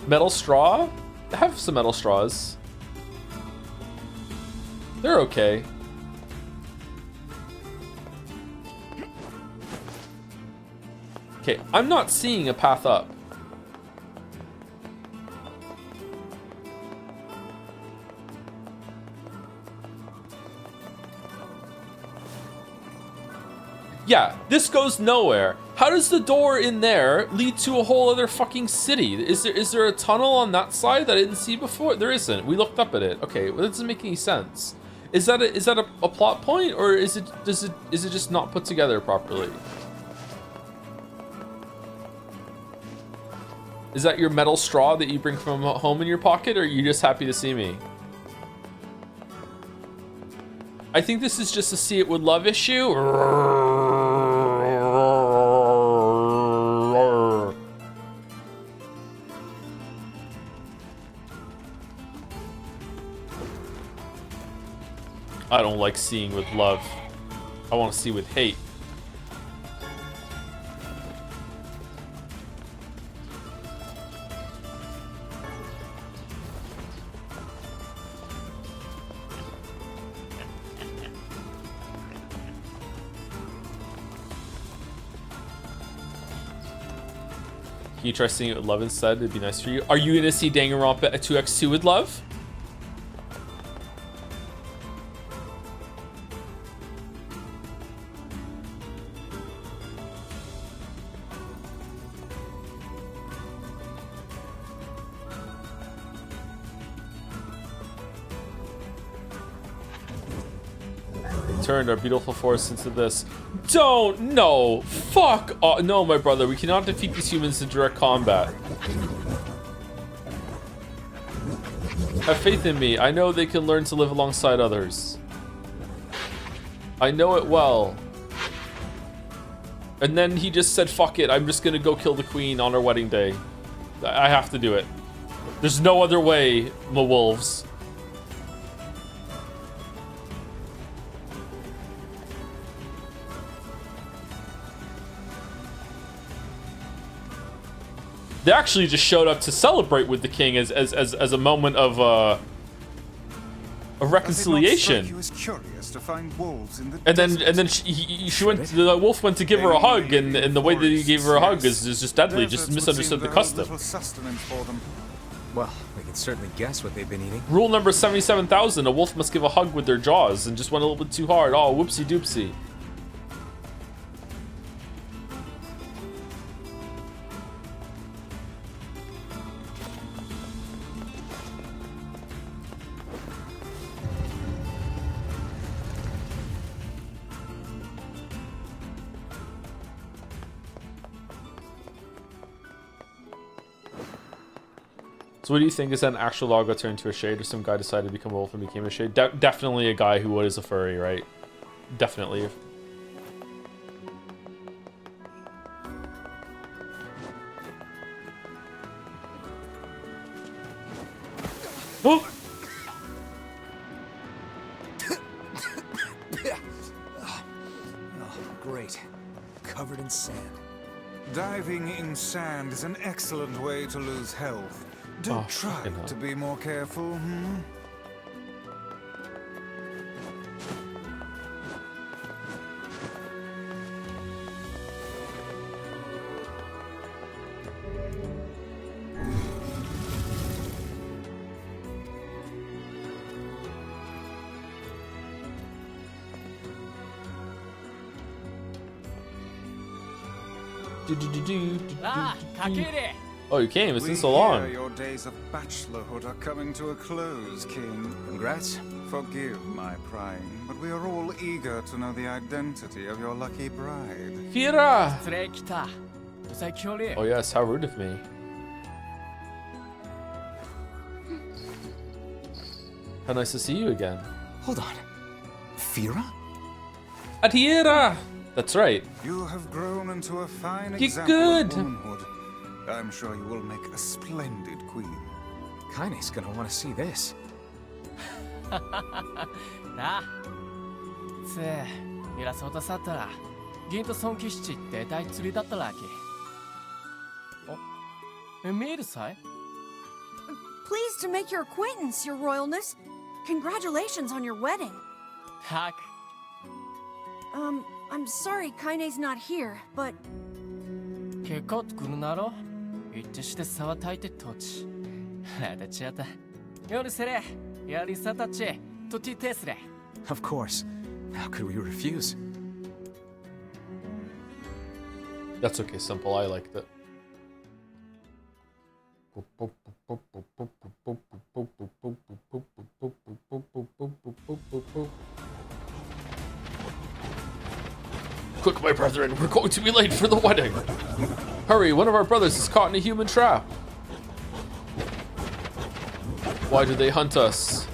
Metal straw? I have some metal straws. They're okay. Okay, I'm not seeing a path up. Yeah, this goes nowhere. How does the door in there lead to a whole other fucking city? Is there a tunnel on that side that I didn't see before? There isn't. We looked up at it. Okay, well, that doesn't make any sense. Is that a plot point, or is it just not put together properly? Is that your metal straw that you bring from home in your pocket, or are you just happy to see me? I think this is just a see it with love issue. I don't like seeing with love. I want to see with hate. Can you try seeing it with love instead? It'd be nice for you. Are you gonna see Danganronpa 2x2 with love? Turned our beautiful forest into this. Don't, no, fuck, no, my brother, we cannot defeat these humans in direct combat. Have faith in me, I know they can learn to live alongside others. I know it well. And then he just said, fuck it, I'm just gonna go kill the queen on our wedding day. I have to do it. There's no other way, my wolves. They actually just showed up to celebrate with the king as a moment of reconciliation. And then she went. The wolf went to give her a hug, and the way that he gave her a hug is just deadly. Just misunderstood the custom. Well, we can certainly guess what they've been eating. Rule number 77,000: a wolf must give a hug with their jaws, and just went a little bit too hard. Oh, whoopsie doopsie. So what do you think? Is that an actual dog got turned into a shade, or some guy decided to become a wolf and became a shade? Definitely a guy who was a furry, right? Definitely. Oh! Oh, great. Covered in sand. Diving in sand is an excellent way to lose health. Don't try to be more careful, hmm? Oh, you came. It's been so long. Your days of bachelorhood are coming to a close, King. Congrats. Forgive my prying, but we are all eager to know the identity of your lucky bride. Fira! Oh yes, how rude of me. How nice to see you again. Hold on. Fira? Adhira! That's right. You have grown into a fine Get example good. of womanhood. I'm sure you will make a splendid queen. Kaine's gonna want to see this. なあつえイラソータサッタラギントソンキシチって大釣りだったらきお見えるさい Pleased to make your acquaintance, Your Royalness. Congratulations on your wedding. たく I'm sorry Kaine's not here, but... 結構来るなろ一致して沢たいて土地あだちやった夜せれやりさたちとててすれ Of course. How could we refuse? That's okay, simple. I liked it. Quick, my brethren, we're going to be late for the wedding. Hurry, one of our brothers is caught in a human trap. Why do they hunt us?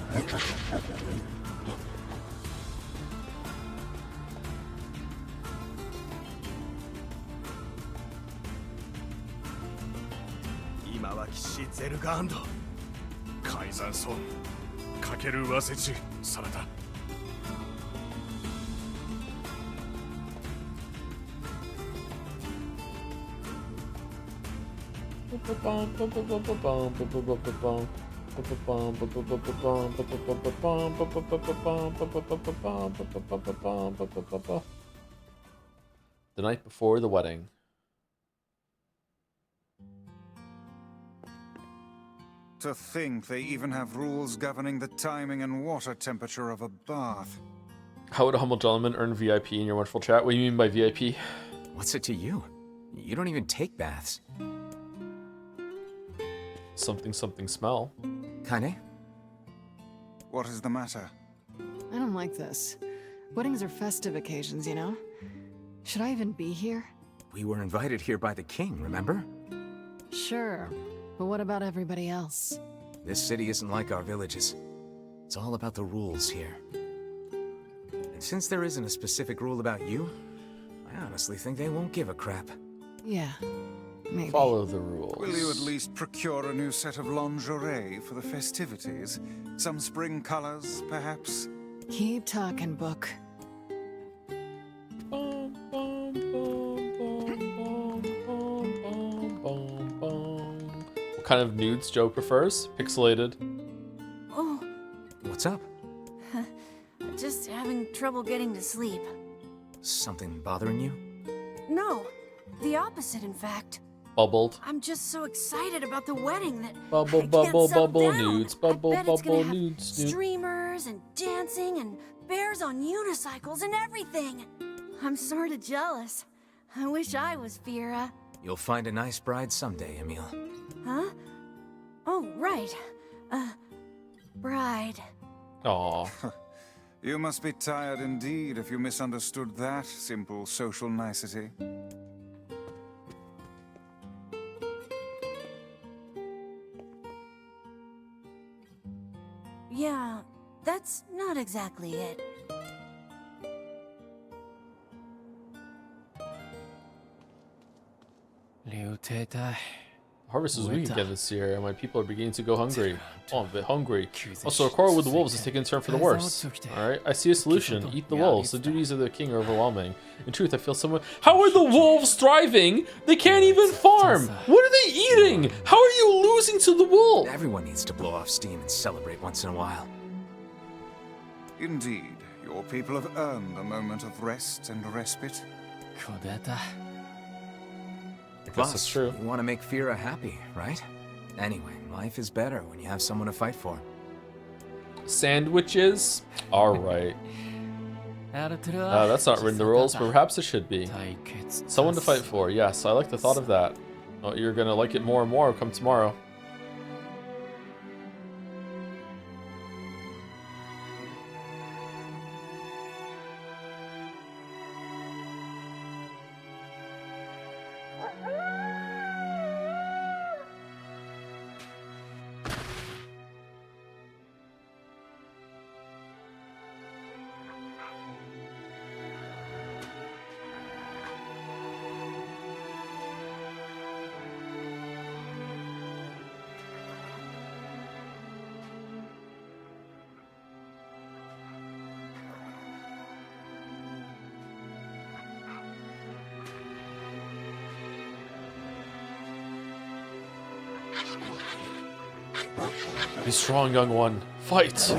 The night before the wedding. To think they even have rules governing the timing and water temperature of a bath. How would a humble gentleman earn VIP in your wonderful chat? What do you mean by VIP? What's it to you? You don't even take baths. Something smell. Kaine? What is the matter? I don't like this. Weddings are festive occasions, you know? Should I even be here? We were invited here by the king, remember? Sure, but what about everybody else? This city isn't like our villages. It's all about the rules here. And since there isn't a specific rule about you, I honestly think they won't give a crap. Yeah, maybe. Follow the rules. Will you at least procure a new set of lingerie for the festivities? Some spring colors, perhaps? Keep talking, book. What kind of nudes Joe prefers? Pixelated. Oh. What's up? Just having trouble getting to sleep. Something bothering you? No, the opposite, in fact. Bubbled. I'm just so excited about the wedding that Bubble, I can't bubble, settle bubble, down. nudes. Bubble, I bet it's bubble, gonna have nudes. Nudes. streamers and dancing and bears on unicycles and everything. I'm sort of jealous. I wish I was Fira. You'll find a nice bride someday, Emil. Huh? Oh, right. Bride. Aww. You must be tired indeed if you misunderstood that simple social nicety. Yeah, that's not exactly it. Harvest is weak again this year, and my people are beginning to go hungry. Oh, I'm a bit hungry. Also, a quarrel with the wolves is taking a turn for the worse. Alright, I see a solution. Eat the wolves. The duties of the king are overwhelming. In truth, I feel somewhat... How are the wolves thriving? They can't even farm! What are they eating? How are you losing to the wolves? Everyone needs to blow off steam and celebrate once in a while. Indeed, your people have earned a moment of rest and respite. Plus, that's true. You want to make Fira happy, right? Anyway, life is better when you have someone to fight for. Sandwiches? Alright. That's not written in the rules, but perhaps it should be. Someone to fight for, yes, I like the thought of that. Oh, you're gonna like it more and more come tomorrow. Be strong, young one. Fight!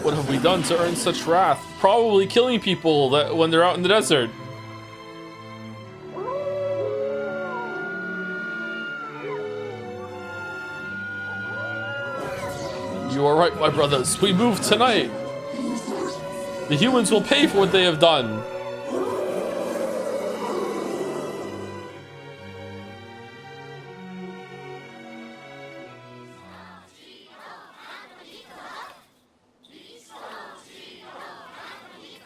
What have we done to earn such wrath? Probably killing people that when they're out in the desert. You are right, my brothers. We move tonight. The humans will pay for what they have done.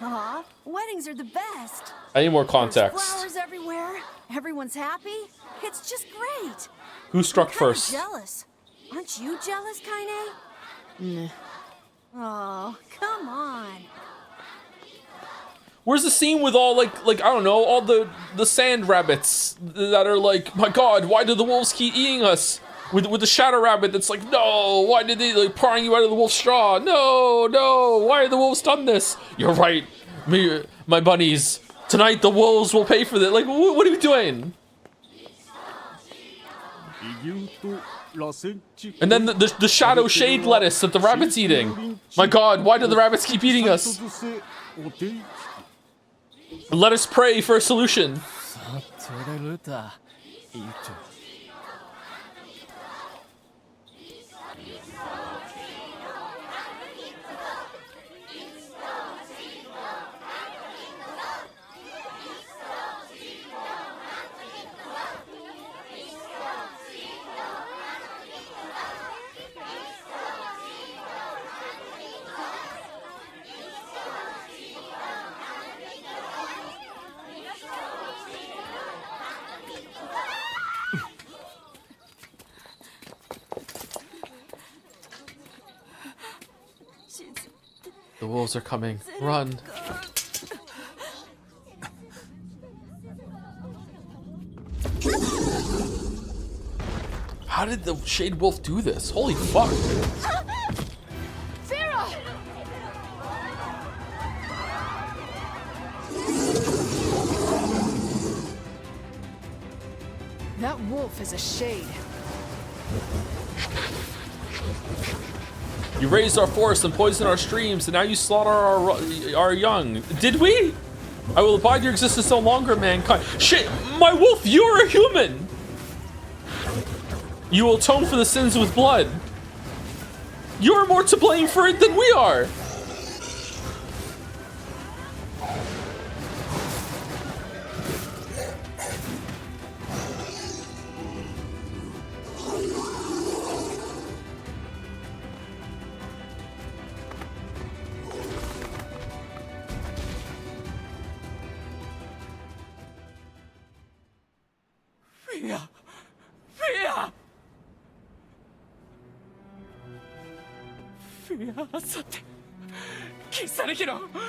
Aw, weddings are the best. I need more There's context. flowers everywhere. Everyone's happy. It's just great. Who struck I'm kinda first? jealous. Aren't you jealous, Kaine? Nah. Oh, come on. Where's the scene with all like I don't know, all the sand rabbits that are like, my God, why do the wolves keep eating us? With the shadow rabbit that's like, no, why did they like prying you out of the wolf straw? No, no, why have the wolves done this? You're right, my bunnies. Tonight the wolves will pay for this. Like, what are you doing? And then the shadow shade lettuce that the rabbit's eating. My God, why do the rabbits keep eating us? Let us pray for a solution. The wolves are coming. Run. How did the Shade Wolf do this? Holy fuck. That wolf is a shade. You raised our forests and poisoned our streams, and now you slaughter our young. Did we? I will abide your existence no longer, mankind. Shit, my wolf, you're a human! You will atone for the sins with blood. You're more to blame for it than we are!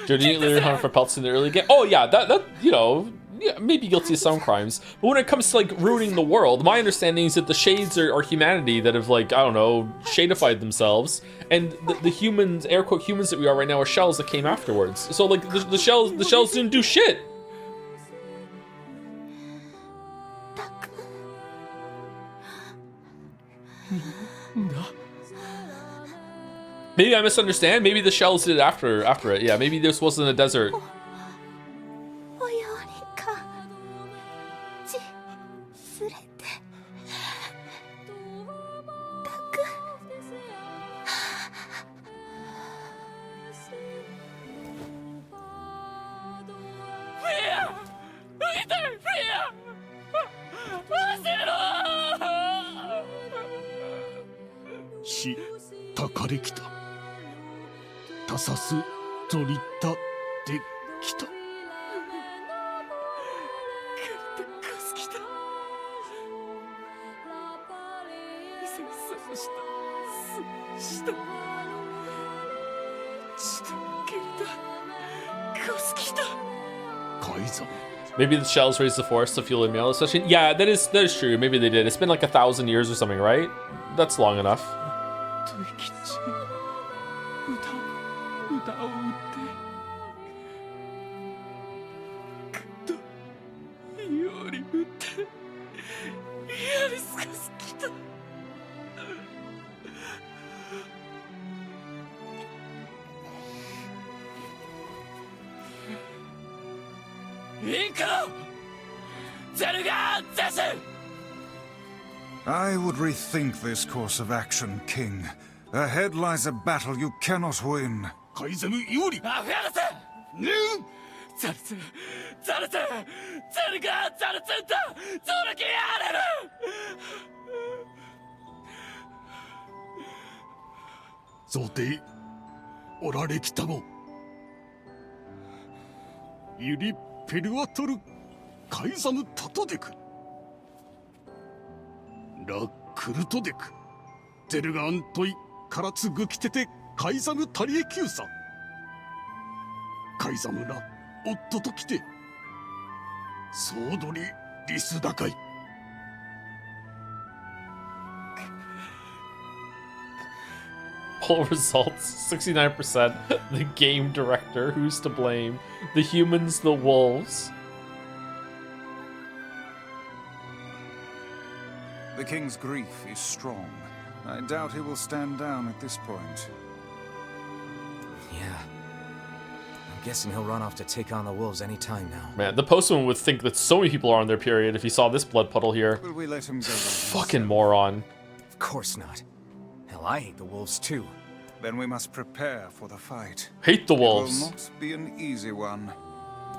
Did you later hunt for pelts in the early game? Oh yeah, that you know, yeah, maybe guilty of some crimes. But when it comes to like ruining the world, my understanding is that the shades are humanity that have like, I don't know, shadified themselves, and the humans, air quote humans that we are right now, are shells that came afterwards. So like the shells didn't do shit. Maybe I misunderstand. Maybe the shells did it after it. Yeah, maybe this wasn't a desert. Maybe the shells raised the forest to fuel a meal session. Yeah, that is true. Maybe they did. It's been like 1,000 years or something, right? That's long enough. I would rethink this course of action, King. Ahead lies a battle you cannot win. Poll results 69%. The game director, who's to blame? The humans, the wolves. The king's grief is strong. I doubt he will stand down at this point. Yeah. I'm guessing he'll run off to take on the wolves any time now. Man, the postman would think that so many people are on their period if he saw this blood puddle here. Will we let him go? Fucking moron. Of course not. Hell, I hate the wolves too. Then we must prepare for the fight. Hate the wolves. It will not be an easy one.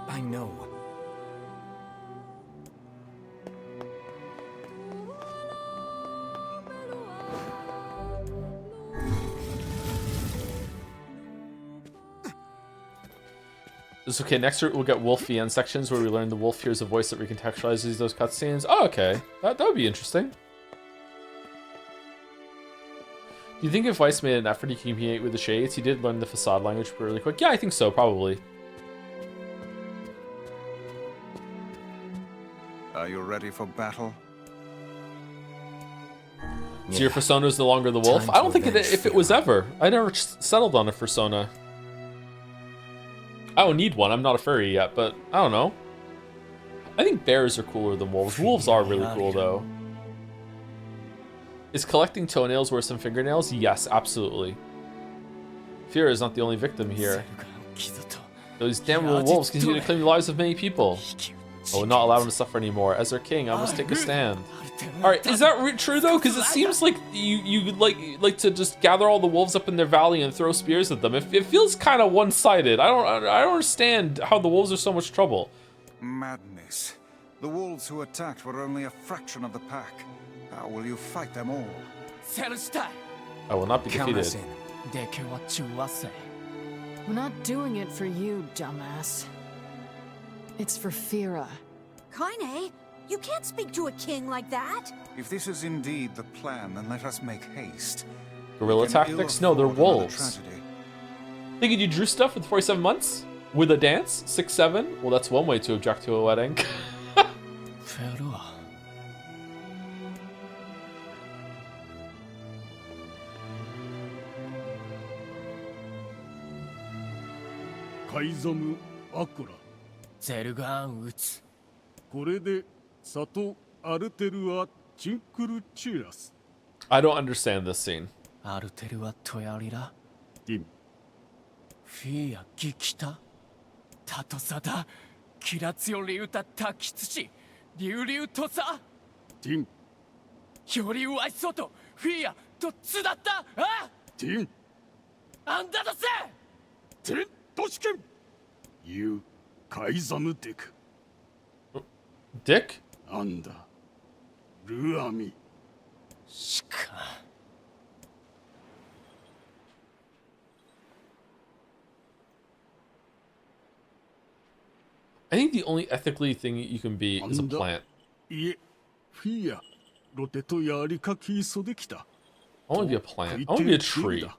I know. It's okay, next we'll get Wolf VN sections where we learn the wolf hears a voice that recontextualizes those cutscenes. Oh, okay. That would be interesting. Do you think if Weiss made an effort to communicate with the Shades, he did learn the facade language really quick? Yeah, I think so, probably. Are you ready for battle? So your persona is no longer the wolf? I don't think if it was ever. I never settled on a persona. I don't need one. I'm not a furry yet, but I don't know. I think bears are cooler than wolves. Wolves are really cool, though. Is collecting toenails worse than fingernails? Yes, absolutely. Fear is not the only victim here. Those damn little wolves continue to claim the lives of many people. I will not allow them to suffer anymore. As their king, I must take a stand. Alright, is that true though? Because it seems like you like to just gather all the wolves up in their valley and throw spears at them. It feels kind of one-sided. I don't understand how the wolves are so much trouble. Madness. The wolves who attacked were only a fraction of the pack. How will you fight them all? I will not be defeated. We're not doing it for you, dumbass. It's for Fira. Kaine, you can't speak to a king like that. If this is indeed the plan, then let us make haste. Guerrilla tactics? No, they're wolves. Thinking you drew stuff with 47 months? With a dance? 6-7? Well, that's one way to object to a wedding. I don't understand this scene. Dick? I think the only ethically thing you can be is a plant. I want to be a plant. I want to be a tree.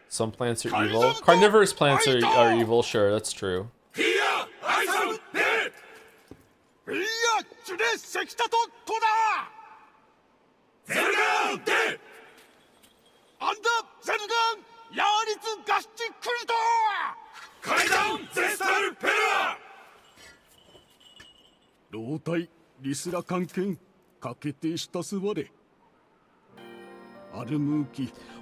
Some plants are evil. Carnivorous plants are evil, sure, that's true.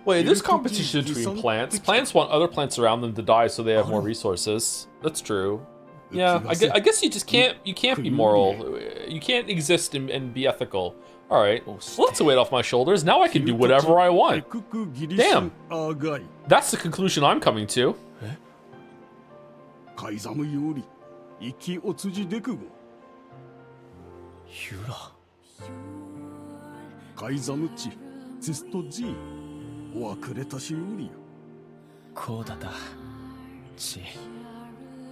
Wait, there's competition between plants. Plants want other plants around them to die so they have more resources. That's true. Yeah, I guess you just can't be moral. You can't exist and be ethical. Alright, well, that's a weight off my shoulders. Now I can do whatever I want. Damn. That's the conclusion I'm coming to.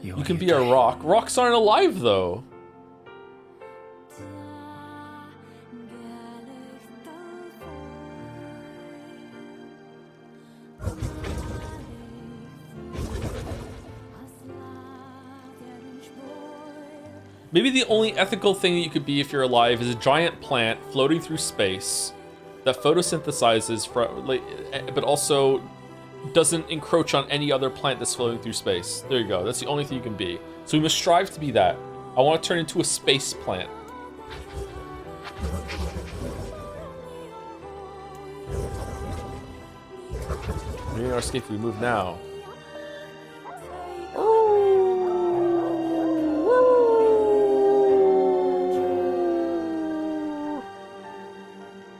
You can be a rock. Rocks aren't alive, though. Maybe the only ethical thing that you could be if you're alive is a giant plant floating through space that photosynthesizes, but also doesn't encroach on any other plant that's floating through space. There you go. That's the only thing you can be. So we must strive to be that. I want to turn into a space plant. We're in our escape. We move now.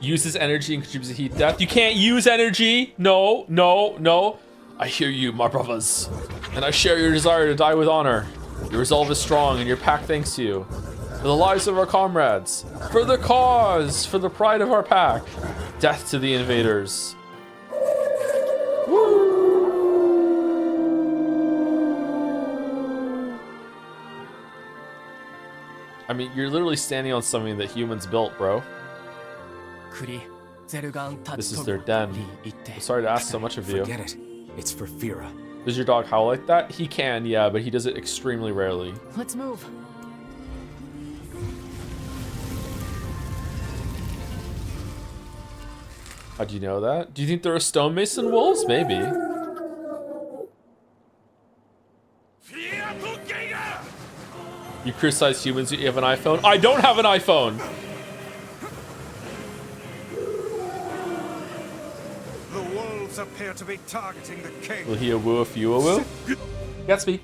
Uses energy and contributes to heat death. You can't use energy! No, no, no. I hear you, my brothers. And I share your desire to die with honor. Your resolve is strong and your pack thanks you. For the lives of our comrades. For the cause. For the pride of our pack. Death to the invaders. Woo! I mean, you're literally standing on something that humans built, bro. This is their den. I'm sorry to ask so much of you. Forget it. It's for Fira. Does your dog howl like that? He can, yeah, but he does it extremely rarely. Let's move. How'd you know that? Do you think there are stonemason wolves? Maybe. You criticize humans, you have an iPhone? I don't have an iPhone! Appear to be targeting the king. Will he a woo if you a woo? Gatsby.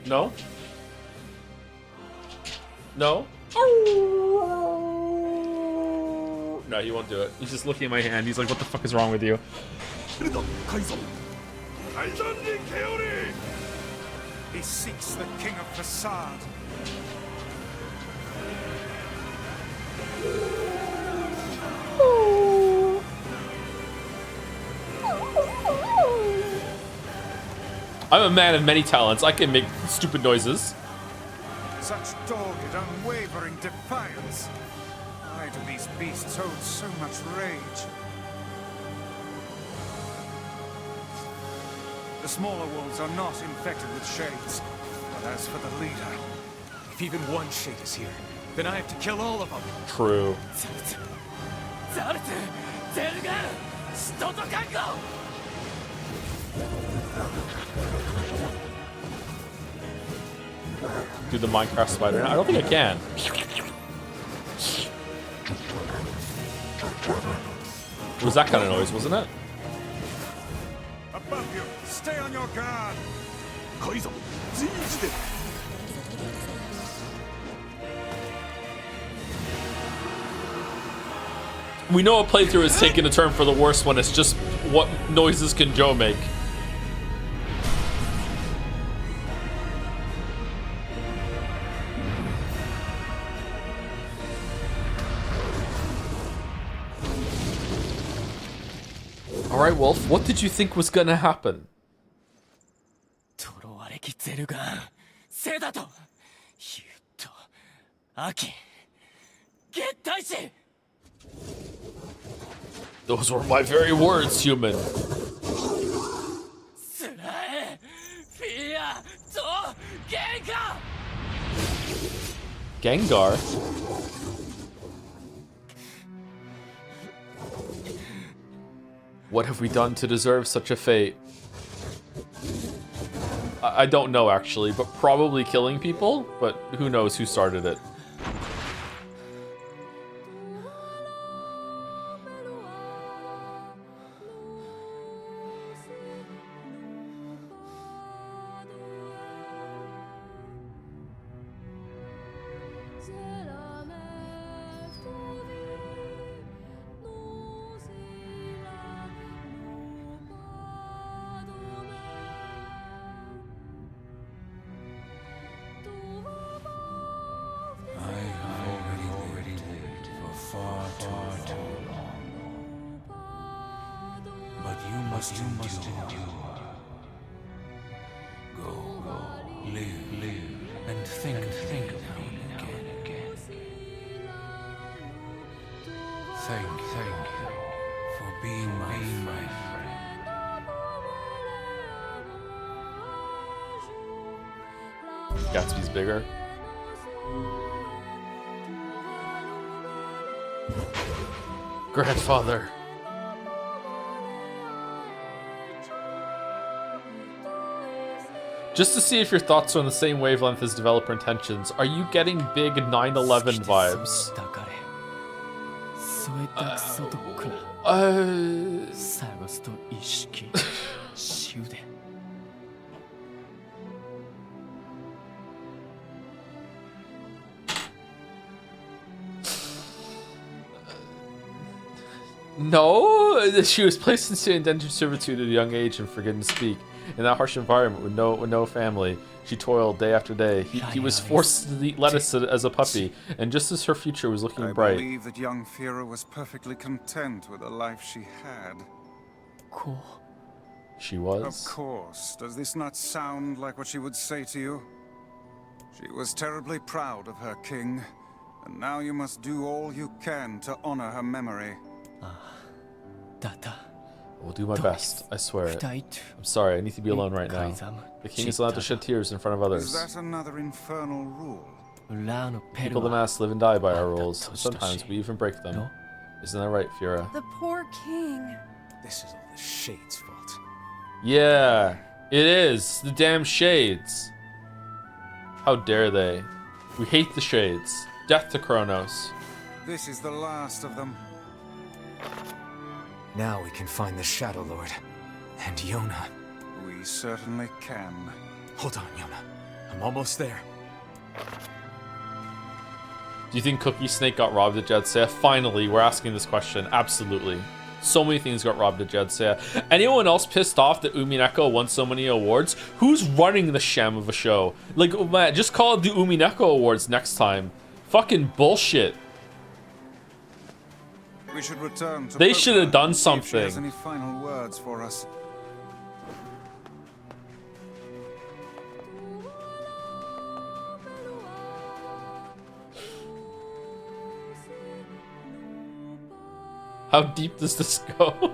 No? No? No, he won't do it. He's just looking at my hand. He's like, what the fuck is wrong with you? He seeks the king of facade. I'm a man of many talents. I can make stupid noises. Such dogged, unwavering defiance. Why do these beasts hold so much rage? The smaller wolves are not infected with shades. But as for the leader... If even one shade is here, then I have to kill all of them. True. Do the Minecraft spider. I don't think I can. It was that kind of noise, wasn't it? Above you, stay on your guard. We know a playthrough is taking a turn for the worse when it's just what noises can Joe make. Alright, Wolf, what did you think was gonna happen? Those were my very words, human. Gengar? What have we done to deserve such a fate? I don't know actually, but probably killing people, but who knows who started it. Gatsby's bigger. Grandfather. Just to see if your thoughts are on the same wavelength as developer intentions, are you getting big 9/11 vibes? No, she was placed into indentured servitude at a young age and forbidden to speak. In that harsh environment with no family, she toiled day after day. He was forced to eat lettuce as a puppy, and just as her future was looking bright. I believe that young Fira was perfectly content with the life she had. She was? Of course. Does this not sound like what she would say to you? She was terribly proud of her king, and now you must do all you can to honor her memory. I will do my best, I swear it. I'm sorry, I need to be alone right now. The king is allowed to shed tears in front of others. Is that another infernal rule? People of mass live and die by our rules, and sometimes we even break them. Isn't that right, Fira? The poor king. This is all the Shades' fault. Yeah, it is. The damn Shades. How dare they? We hate the Shades. Death to Kronos. This is the last of them. Now we can find the Shadow Lord. And Yona. We certainly can. Hold on, Yona. I'm almost there. Do you think Cookie Snake got robbed at Jedsea? Finally, we're asking this question. Absolutely. So many things got robbed at Jedsea. Anyone else pissed off that Umineko won so many awards? Who's running the sham of a show? Like, man, just call it the Umineko Awards next time. Fucking bullshit. We should return to They should have done see if she has something. any final words for us. How deep does this go?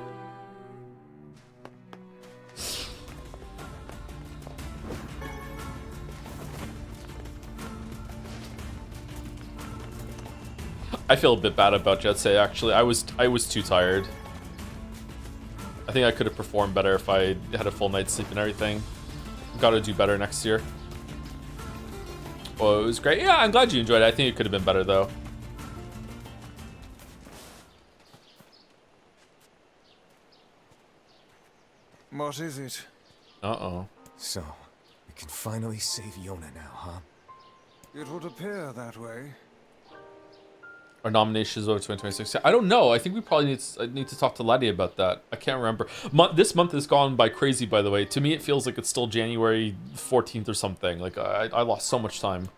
I feel a bit bad about Jedsea actually. I was too tired. I think I could have performed better if I had a full night's sleep and everything. Gotta do better next year. Oh, it was great. Yeah, I'm glad you enjoyed it. I think it could have been better though. What is it? Uh-oh. So, we can finally save Yona now, huh? It would appear that way. Our nominations over 2026. I don't know. I think we probably need to talk to Laddie about that. I can't remember. This month has gone by crazy, by the way. To me, it feels like it's still January 14th or something. Like, I lost so much time.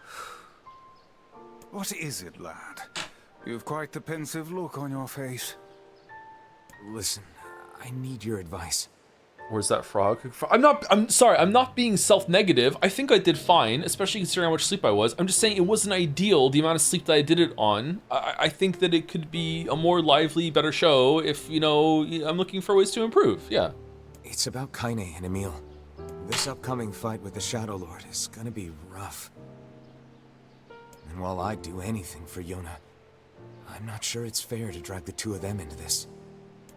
What is it, lad? You've quite the pensive look on your face. Listen, I need your advice. Where's that frog? I'm sorry, I'm not being self-negative. I think I did fine, especially considering how much sleep I was. I'm just saying it wasn't ideal, the amount of sleep that I did it on. I think that it could be a more lively, better show if, you know, I'm looking for ways to improve, yeah. It's about Kaine and Emil. This upcoming fight with the Shadow Lord is gonna be rough. And while I'd do anything for Yona, I'm not sure it's fair to drag the two of them into this.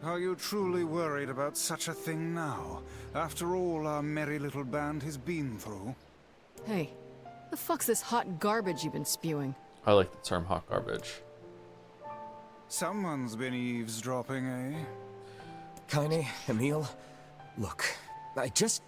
Are you truly worried about such a thing now, after all our merry little band has been through? Hey, the fuck's this hot garbage you've been spewing? I like the term hot garbage. Someone's been eavesdropping, eh? Kaine, Emil, look, I just...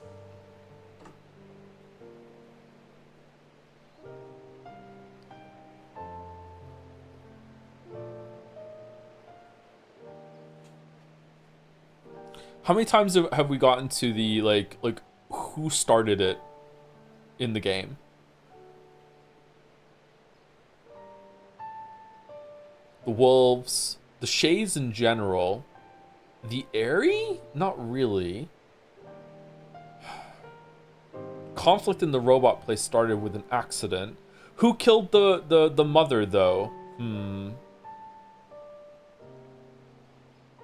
How many times have we gotten to the, like, who started it in the game? The wolves, the shades in general, the Aerie? Not really. Conflict in the robot place started with an accident. Who killed the mother, though?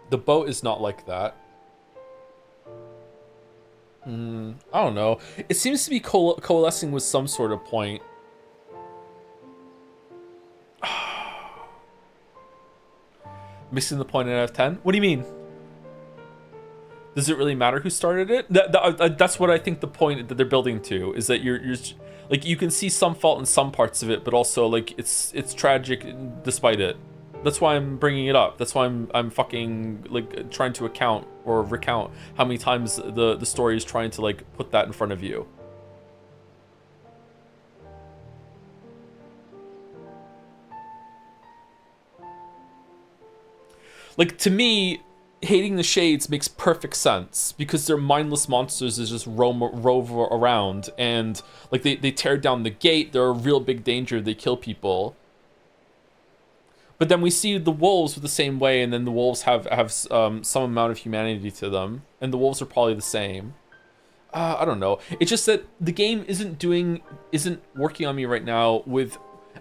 The boat is not like that. I don't know. It seems to be coalescing with some sort of point. Missing the point out of 10? What do you mean? Does it really matter who started it? That's what I think the point that they're building to is that you're like, you can see some fault in some parts of it, but also like it's tragic despite it. That's why I'm bringing it up. That's why I'm fucking like trying to account or recount how many times the story is trying to like put that in front of you. Like, to me, hating the Shades makes perfect sense because they're mindless monsters that just rove around, and like they tear down the gate. They're a real big danger. They kill people. But then we see the wolves with the same way, and then the wolves have some amount of humanity to them, and the wolves are probably the same. I don't know. It's just that the game isn't working on me right now with.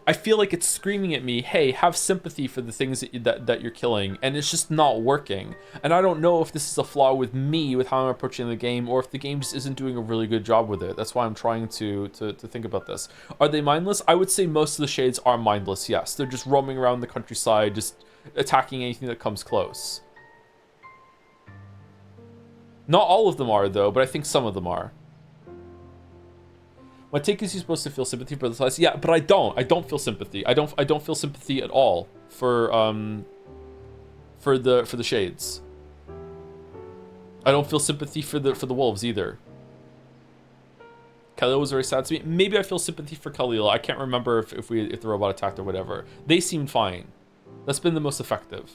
I feel like it's screaming at me, hey, have sympathy for the things that you're killing, and it's just not working. And I don't know if this is a flaw with me, with how I'm approaching the game, or if the game just isn't doing a really good job with it. That's why I'm trying to think about this. Are they mindless? I would say most of the Shades are mindless, yes. They're just roaming around the countryside, just attacking anything that comes close. Not all of them are, though, but I think some of them are. My take is you're supposed to feel sympathy for the slice. Yeah, but I don't. I don't feel sympathy. I don't feel sympathy at all for the Shades. I don't feel sympathy for the wolves either. Khalil was very sad to me. Maybe I feel sympathy for Khalil. I can't remember if the robot attacked or whatever. They seemed fine. That's been the most effective.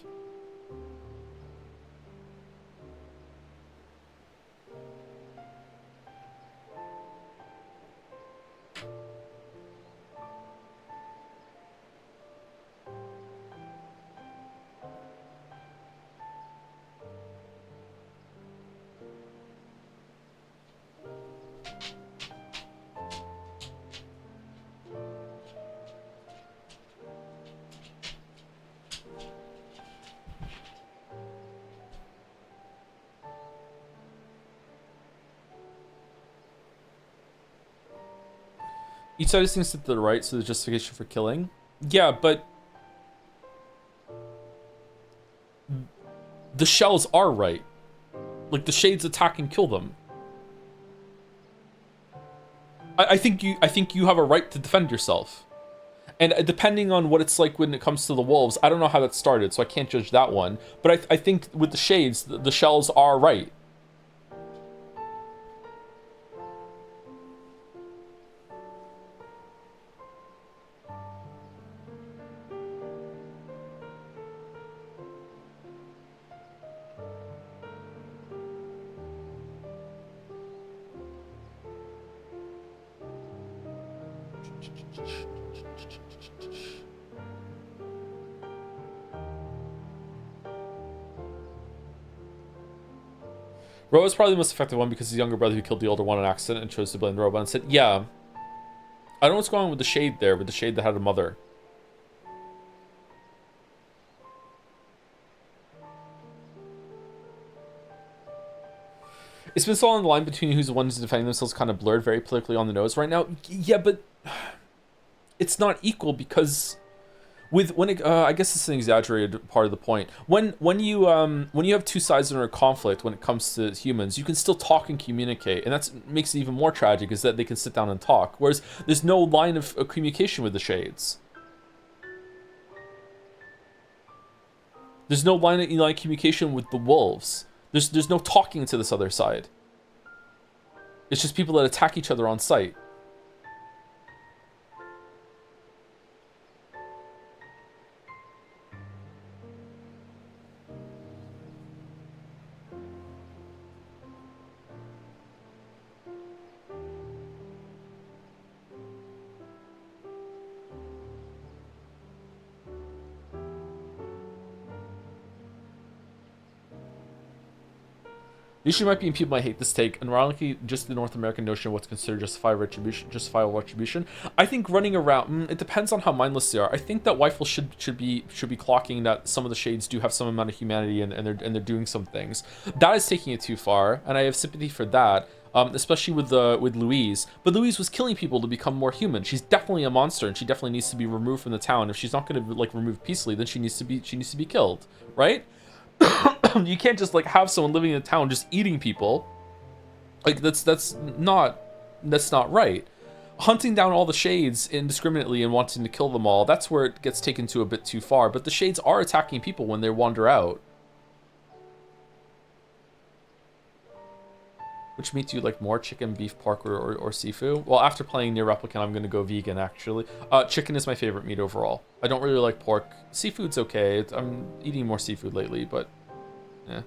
Each side is things to the right, so the justification for killing. Yeah, but the shells are right. Like, the Shades attack and kill them. I think you have a right to defend yourself. And depending on what it's like when it comes to the wolves, I don't know how that started, so I can't judge that one. But I think with the Shades, the shells are right. Ro is probably the most effective one because his younger brother who killed the older one on accident and chose to blame the robot and said, yeah, I don't know what's going on with the Shade there, with the Shade that had a mother. It's been so long, the line between who's the ones defending themselves kind of blurred, very politically on the nose right now. Yeah, but it's not equal because I guess it's an exaggerated part of the point. When you have two sides in a conflict when it comes to humans, you can still talk and communicate, and that makes it even more tragic is that they can sit down and talk. Whereas there's no line of communication with the Shades. There's no line of communication with the wolves. There's no talking to this other side. It's just people that attack each other on sight. The issue might be people might hate this take, and ironically, just the North American notion of what's considered justifiable retribution. I think running around, it depends on how mindless they are. I think that Weifel should be clocking that some of the Shades do have some amount of humanity and they're doing some things. That is taking it too far, and I have sympathy for that. Especially with Louise. But Louise was killing people to become more human. She's definitely a monster, and she definitely needs to be removed from the town. If she's not going to remove peacefully, then she needs to be killed, right? You can't just have someone living in a town just eating people. That's not right. Hunting down all the Shades indiscriminately and wanting to kill them all, that's where it gets taken to a bit too far. But the Shades are attacking people when they wander out. Which meat do you like more, chicken, beef, pork, or seafood? Well, after playing Nier Replicant, I'm going to go vegan, actually. Chicken is my favorite meat overall. I don't really like pork. Seafood's okay. I'm eating more seafood lately, but yeah.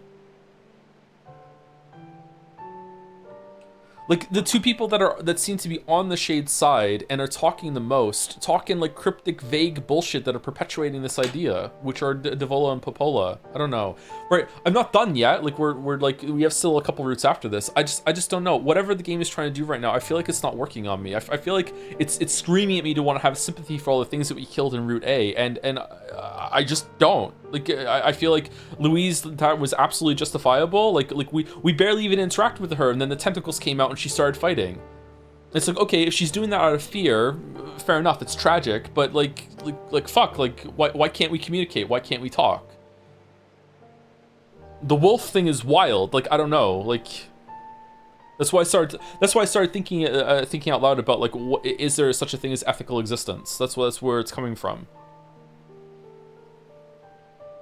Like, the two people that seem to be on the Shade side and are talking the most, talking cryptic, vague bullshit that are perpetuating this idea, which are Devola and Popola. I don't know. Right, I'm not done yet. We have still a couple routes after this. I just don't know. Whatever the game is trying to do right now, I feel like it's not working on me. I feel like it's screaming at me to want to have sympathy for all the things that we killed in Route A, and I just don't. I feel like Louise, that was absolutely justifiable. We barely even interact with her, and then the tentacles came out and she started fighting. It's okay, if she's doing that out of fear, fair enough, it's tragic, but fuck, why can't we communicate? Why can't we talk? The wolf thing is wild. I don't know. That's why I started thinking out loud about is there such a thing as ethical existence? That's where it's coming from.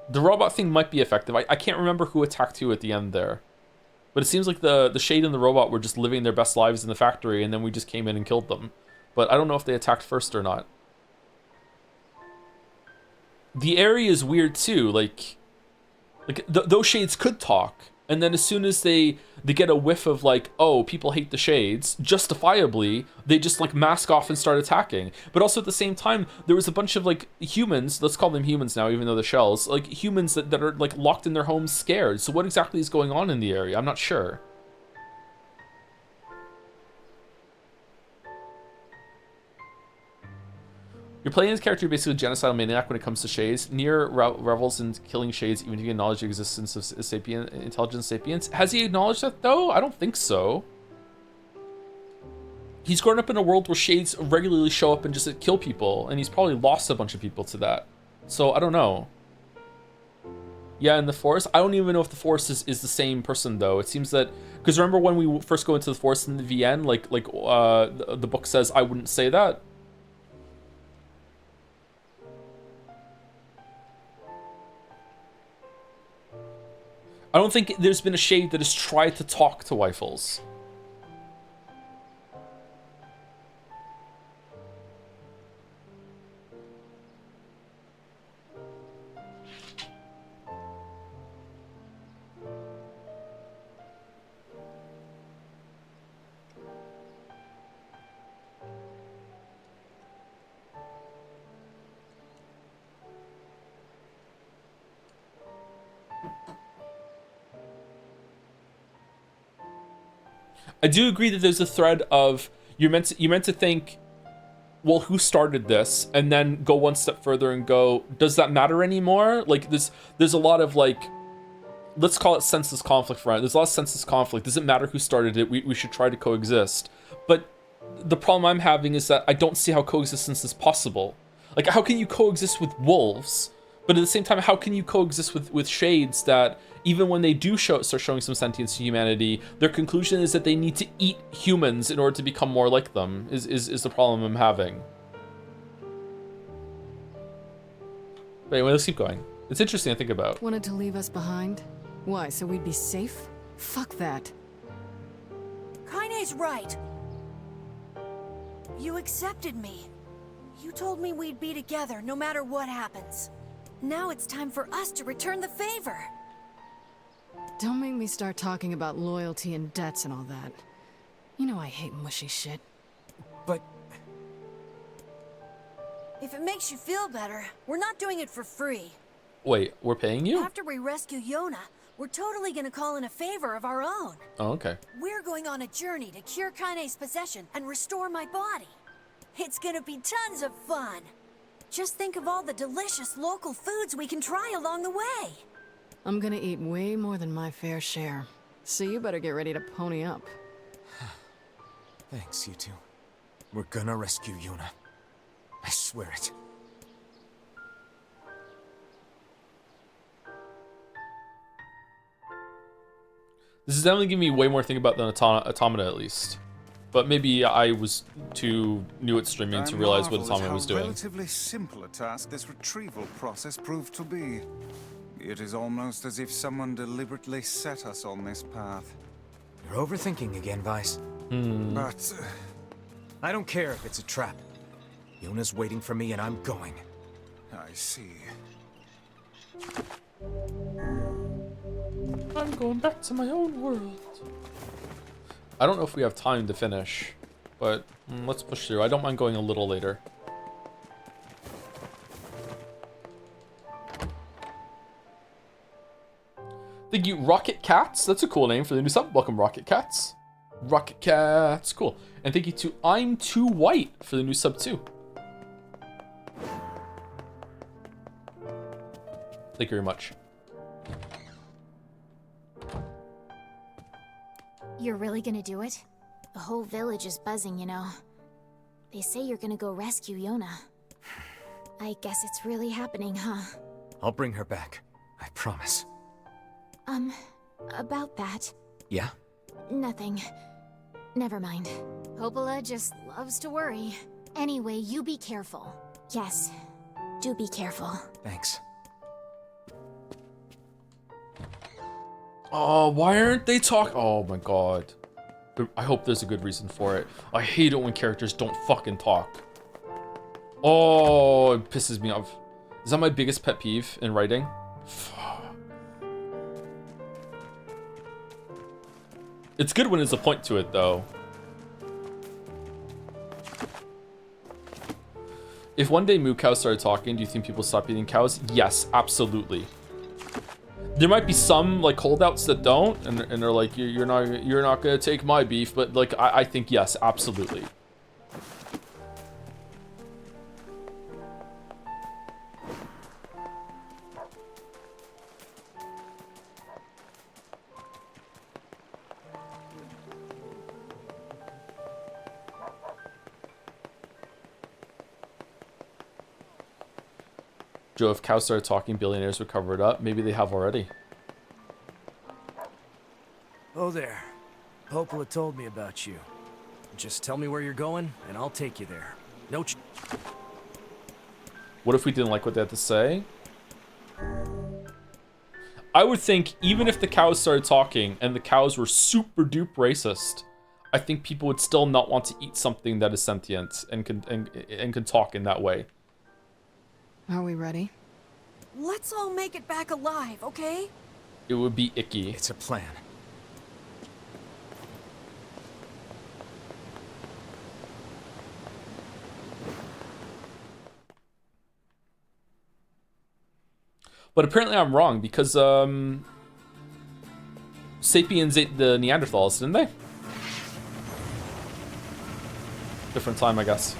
The robot thing might be effective. I can't remember who attacked who at the end there. But it seems like the Shade and the robot were just living their best lives in the factory, and then we just came in and killed them. But I don't know if they attacked first or not. The area is weird too. Those Shades could talk, and then as soon as they get a whiff of oh, people hate the Shades, justifiably, they just mask off and start attacking. But also at the same time, there was a bunch of humans, let's call them humans now, even though they're shells, humans that are locked in their homes scared. So what exactly is going on in the area? I'm not sure. You're playing as character basically a genocidal maniac when it comes to Shades. Nier revels in killing Shades even if you acknowledge the existence of intelligent sapiens. Has he acknowledged that though? I don't think so. He's grown up in a world where Shades regularly show up and just kill people, and he's probably lost a bunch of people to that. So I don't know. Yeah, in the forest? I don't even know if the forest is the same person though. It seems that, because remember when we first go into the forest in the VN, the book says I wouldn't say that. I don't think there's been a Shade that has tried to talk to Weifels. I do agree that there's a thread of you're meant to think, well, who started this, and then go one step further and go, does that matter anymore? There's a lot of let's call it senseless conflict for it. There's a lot of senseless conflict. Doesn't matter who started it. We should try to coexist. But the problem I'm having is that I don't see how coexistence is possible. Like, how can you coexist with wolves? But at the same time, how can you coexist with shades that, even when they do start showing some sentience to humanity, their conclusion is that they need to eat humans in order to become more like them, is the problem I'm having. But anyway, let's keep going. It's interesting to think about. Wanted to leave us behind? Why, so we'd be safe? Fuck that. Kaine's right. You accepted me. You told me we'd be together no matter what happens. Now it's time for us to return the favor. Don't make me start talking about loyalty and debts and all that. You know I hate mushy shit. But... If it makes you feel better, we're not doing it for free. Wait, we're paying you? After we rescue Yona, we're totally gonna call in a favor of our own. Oh, okay. We're going on a journey to cure Kaine's possession and restore my body. It's gonna be tons of fun. Just think of all the delicious local foods we can try along the way. I'm gonna eat way more than my fair share. So you better get ready to pony up. Thanks, you two. We're gonna rescue Yuna. I swear it. This is definitely giving me way more to think about than Automata, at least. But maybe I was too new at streaming to realize what Automata was doing. Relatively simple a task this retrieval process proved to be. It is almost as if someone deliberately set us on this path. You're overthinking again, Vice. But... I don't care if it's a trap. Yuna's waiting for me and I'm going. I see. I'm going back to my own world. I don't know if we have time to finish, but let's push through. I don't mind going a little later. Thank you, Rocket Cats. That's a cool name for the new sub. Welcome, Rocket Cats. Rocket Cats, cool. And thank you to I'm Too White for the new sub too. Thank you very much. You're really gonna do it? The whole village is buzzing, you know. They say you're gonna go rescue Yona. I guess it's really happening, huh? I'll bring her back. I promise. About that. Yeah? Nothing. Never mind. Popola just loves to worry. Anyway, you be careful. Yes, do be careful. Thanks. Oh, why aren't they talking? Oh my god. I hope there's a good reason for it. I hate it when characters don't fucking talk. Oh, it pisses me off. Is that my biggest pet peeve in writing? It's good when there's a point to it, though. If one day moo cows started talking, do you think people stop eating cows? Yes, absolutely. There might be some like holdouts that don't, and they're like, you're not gonna take my beef, but like I think yes, absolutely. Joe, if cows started talking, billionaires would cover it up. Maybe they have already. Oh there. Popola told me about you. Just tell me where you're going, and I'll take you there. No ch— What if we didn't like what they had to say? I would think even if the cows started talking and the cows were super duper racist, I think people would still not want to eat something that is sentient and can talk in that way. Are we ready? Let's all make it back alive, okay? It would be icky. It's a plan. But apparently I'm wrong because Sapiens ate the Neanderthals, didn't they? Different time, I guess.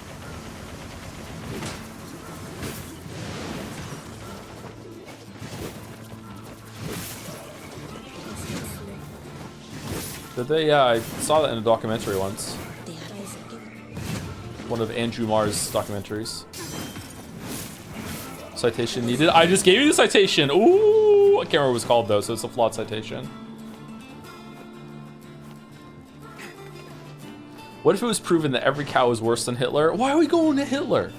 Did they? Yeah, I saw that in a documentary once. One of Andrew Marr's documentaries. Citation needed. I just gave you the citation. Ooh, I can't remember what it was called though, so it's a flawed citation. What if it was proven that every cow is worse than Hitler? Why are we going to Hitler?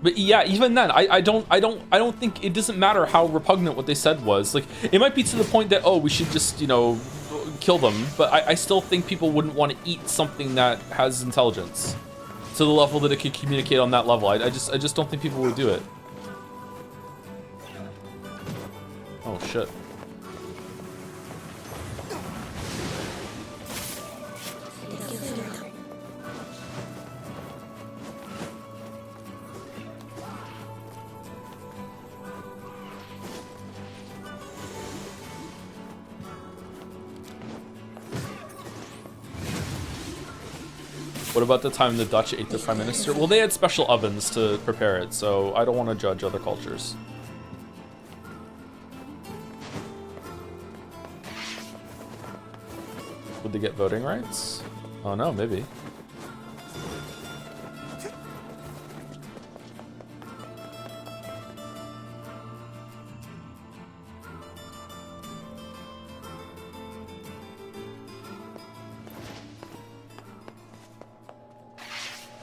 But yeah, even then, I don't think it doesn't matter how repugnant what they said was. Like, it might be to the point that, oh, we should just, you know, kill them. But I still think people wouldn't want to eat something that has intelligence to the level that it could communicate on that level. I just don't think people would do it. Oh shit. What about the time the Dutch ate their prime minister? Well, they had special ovens to prepare it, so I don't want to judge other cultures. Would they get voting rights? Oh no, maybe.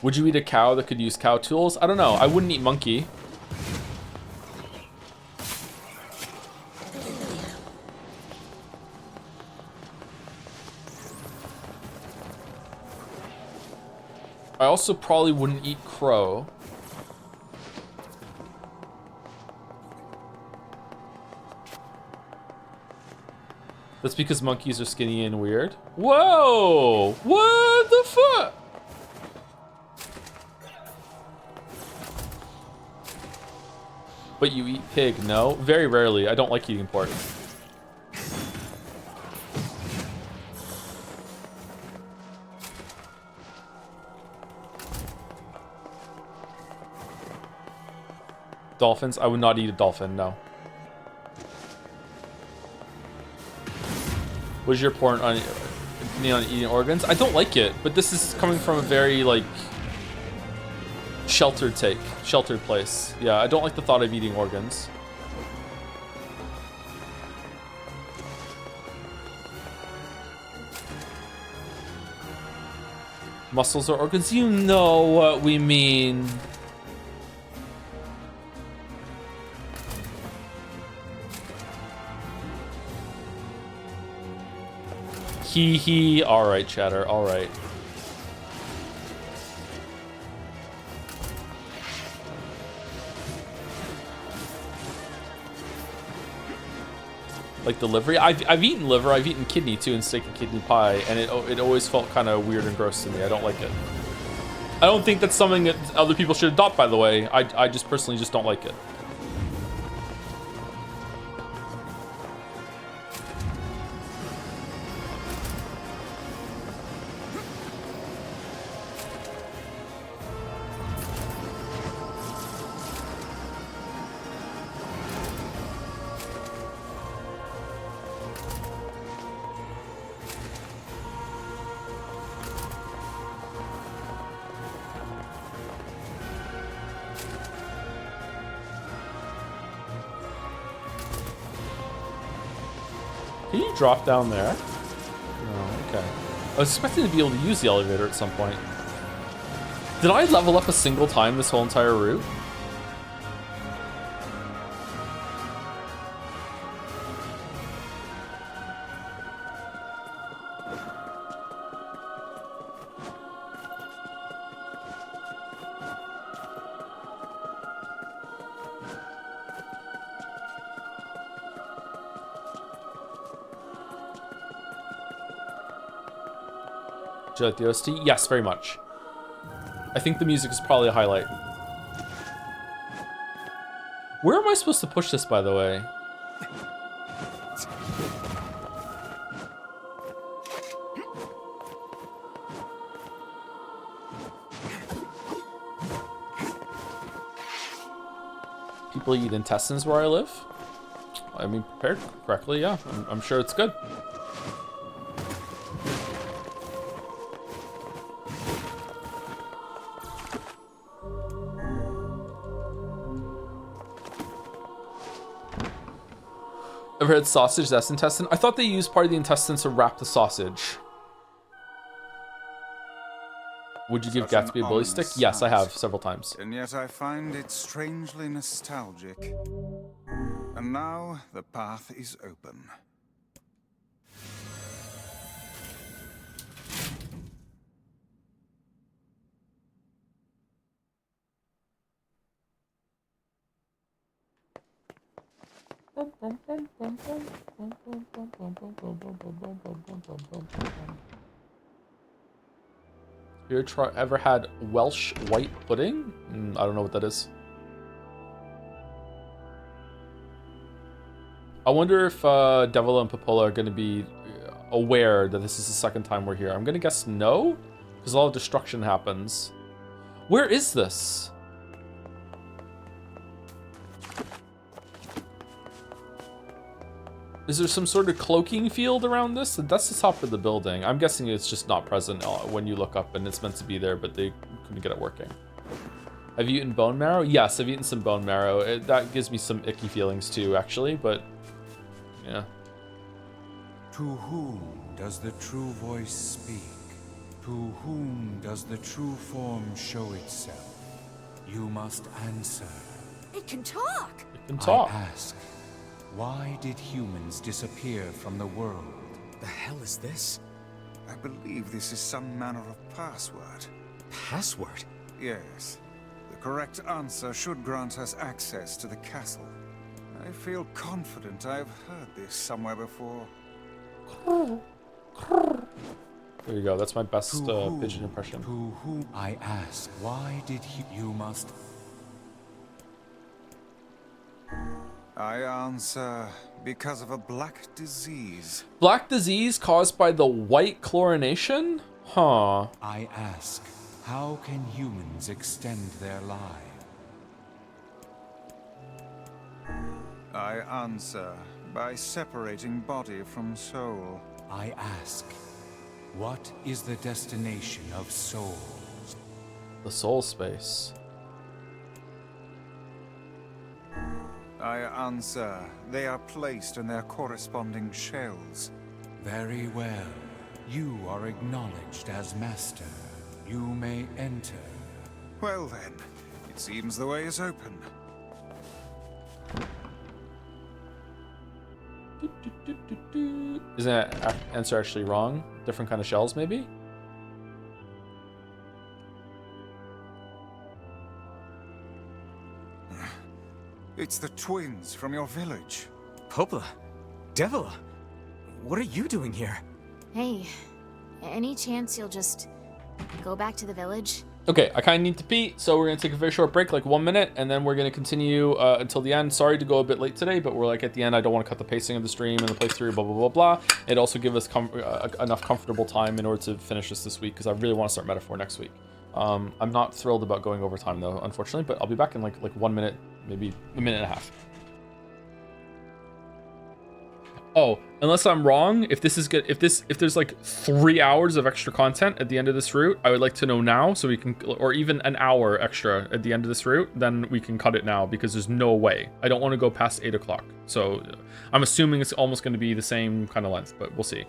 Would you eat a cow that could use cow tools? I don't know. I wouldn't eat monkey. I also probably wouldn't eat crow. That's because monkeys are skinny and weird. Whoa! What the fuck? But you eat pig? No, very rarely. I don't like eating pork. Dolphins? I would not eat a dolphin, no. What is your point on eating organs? I don't like it, but this is coming from a very, like, sheltered place. Yeah, I don't like the thought of eating organs. Muscles or organs? You know what we mean. Hee hee. Alright, chatter. Alright. Like the liver. I've eaten liver, I've eaten kidney too, and steak and kidney pie, and it always felt kind of weird and gross to me. I don't like it. I don't think that's something that other people should adopt, by the way. I just personally just don't like it. Can you drop down there? Oh, okay. I was expecting to be able to use the elevator at some point. Did I level up a single time this whole entire route? Do you like the OST? Yes, very much. I think the music is probably a highlight. Where am I supposed to push this, by the way? People eat intestines where I live? I mean, prepared correctly, yeah. I'm sure it's good. Ever had sausage that's intestine? I thought they used part of the intestine to wrap the sausage. Would you give Such an Gatsby a bully stick? ominous Yes, I sight. have several times. And yet I find it strangely nostalgic. And now the path is open. You ever had Welsh white pudding? I don't know what that is. I wonder if Devil and Popola are going to be aware that this is the second time we're here. I'm going to guess no, because a lot of destruction happens. Where is this? Is there some sort of cloaking field around this? That's the top of the building. I'm guessing it's just not present when you look up and it's meant to be there, but they couldn't get it working. Have you eaten bone marrow? Yes, I've eaten some bone marrow. That gives me some icky feelings too, actually, but yeah. To whom does the true voice speak? To whom does the true form show itself? You must answer. It can talk! It can talk. I ask, why did humans disappear from the world? The hell is this? I believe this is some manner of password. Password? Yes. The correct answer should grant us access to the castle. I feel confident I've heard this somewhere before. There you go. That's my best pigeon impression. To whom I ask, why did you must... I answer, because of a black disease. Black disease caused by the white chlorination? Huh. I ask, how can humans extend their lives? I answer, by separating body from soul. I ask, what is the destination of souls? The soul space. I answer, they are placed in their corresponding shells. Very well. You are acknowledged as master. You may enter. Well then, it seems the way is open. Isn't that answer actually wrong? Different kind of shells, maybe? It's the twins from your village. Popola? Devila? What are you doing here? Hey, any chance you'll just go back to the village? Okay, I kind of need to pee, so we're going to take a very short break, like 1 minute, and then we're going to continue until the end. Sorry to go a bit late today, but we're like at the end. I don't want to cut the pacing of the stream and the playthrough, blah, blah, blah, blah. It also give us enough comfortable time in order to finish this week, because I really want to start Metaphor next week. I'm not thrilled about going over time, though, unfortunately, but I'll be back in like 1 minute, maybe a minute and a half. Oh, unless I'm wrong, if this is good, if there's like 3 hours of extra content at the end of this route, I would like to know now so we can, or even an hour extra at the end of this route, then we can cut it now because there's no way. I don't want to go past 8 o'clock. So I'm assuming it's almost going to be the same kind of length, but we'll see.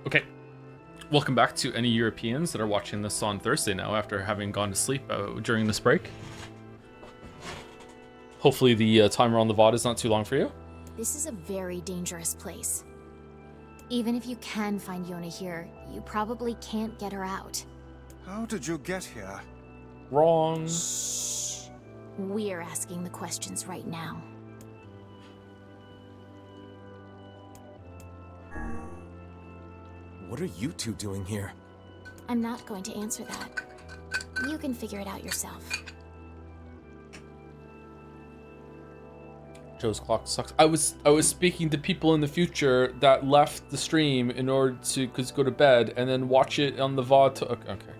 Okay. Welcome back to any Europeans that are watching this on Thursday now after having gone to sleep during this break. Hopefully the timer on the VOD is not too long for you. This is a very dangerous place. Even if you can find Yona here, you probably can't get her out. How did you get here? Wrong. Shh. We're asking the questions right now. What are you two doing here? I'm not going to answer that. You can figure it out yourself. Joe's clock sucks. I was speaking to people in the future that left the stream in order to go to bed and then watch it on the VOD. Okay.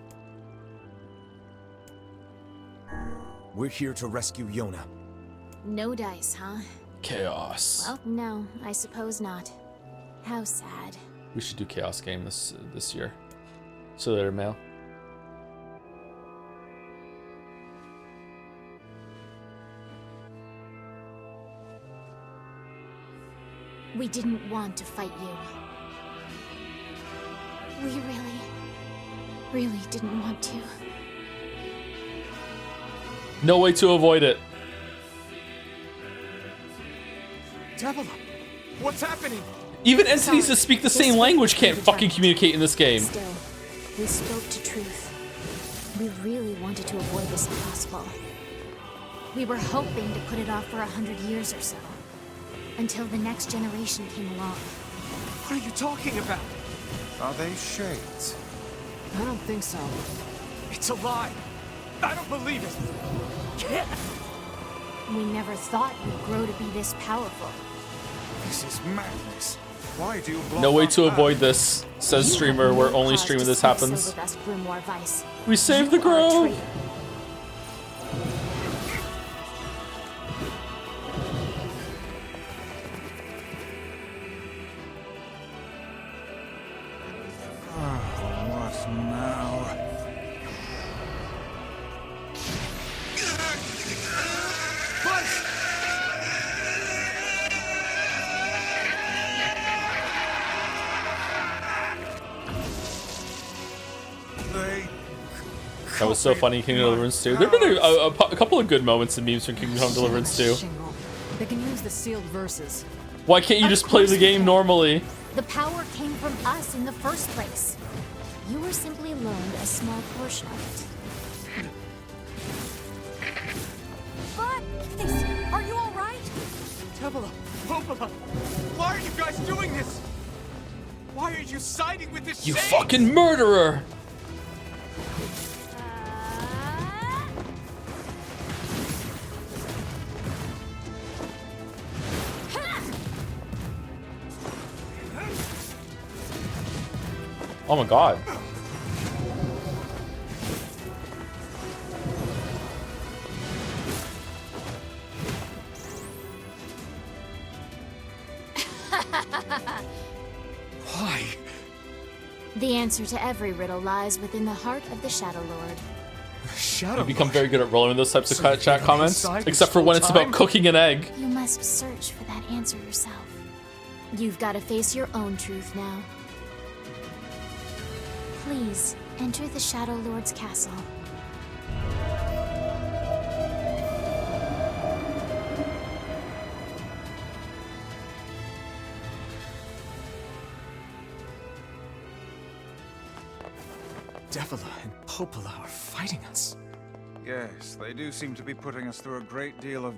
We're here to rescue Yona. No dice, huh? Chaos. Well, no, I suppose not. How sad. We should do Chaos game this year. See you later, Mail. We didn't want to fight you. We really didn't want to. No way to avoid it. Devil, what's happening? Even entities that speak the same language can't fucking communicate in this game. Still, we spoke to truth. We really wanted to avoid this if possible. We were hoping to put it off for 100 years or so. Until the next generation came along. What are you talking about? Are they shades? I don't think so. It's a lie. I don't believe it. We never thought you'd grow to be this powerful. This is madness. Why do you block No way our to path? avoid this, says streamer. We're only streaming this happens. We saved the grove. What now? That was so funny in Kingdom Deliverance 2. There have been a couple of good moments and memes from Kingdom Come Deliverance 2. They can use the sealed verses. Why can't you just play the game normally? The power came from us in the first place. You were simply loaned a small portion of it. But, are you all right? Tevela, Popola, why are you guys doing this? Why are you siding with this You shade? fucking murderer! Oh my god. Why? The answer to every riddle lies within the heart of the Shadow Lord. You become very good at rolling those types of chat comments, except for when it's about cooking an egg. You must search for that answer yourself. You've got to face your own truth now. Please, enter the Shadow Lord's castle. Devila and Popola are fighting us. Yes, they do seem to be putting us through a great deal of...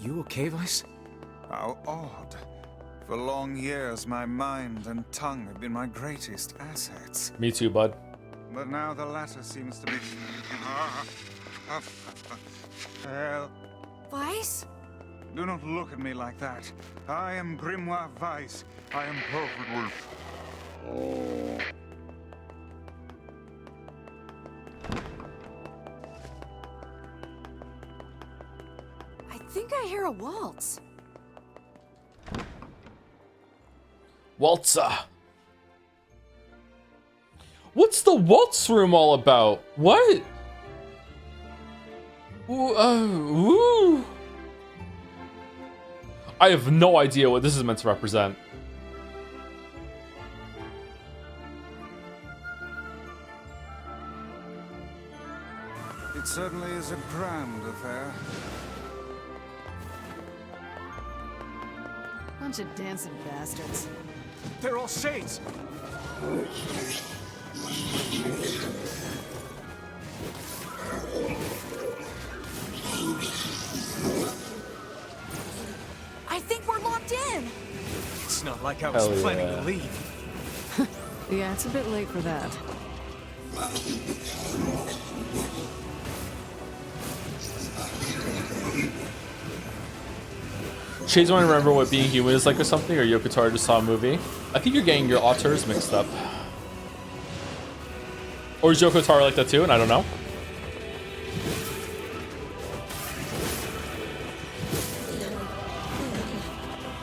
You okay, Vice? How odd. For long years, my mind and tongue have been my greatest assets. Me too, bud. But now the latter seems to be... Well... Vice? Do not look at me like that. I am Grimoire Vice. I am perfectly... I think I hear a waltz. Waltzer. What's the waltz room all about? What? Ooh, ooh. I have no idea what this is meant to represent. It certainly is a grand affair. Bunch of dancing bastards. They're all shades. I think we're locked in. It's not like I was Hell planning yeah. to leave. Yeah, it's a bit late for that. Shades want to remember what being human is like or something, or Yoko Taro just saw a movie. I think you're getting your auteurs mixed up. Or is Yoko Taro like that too, and I don't know?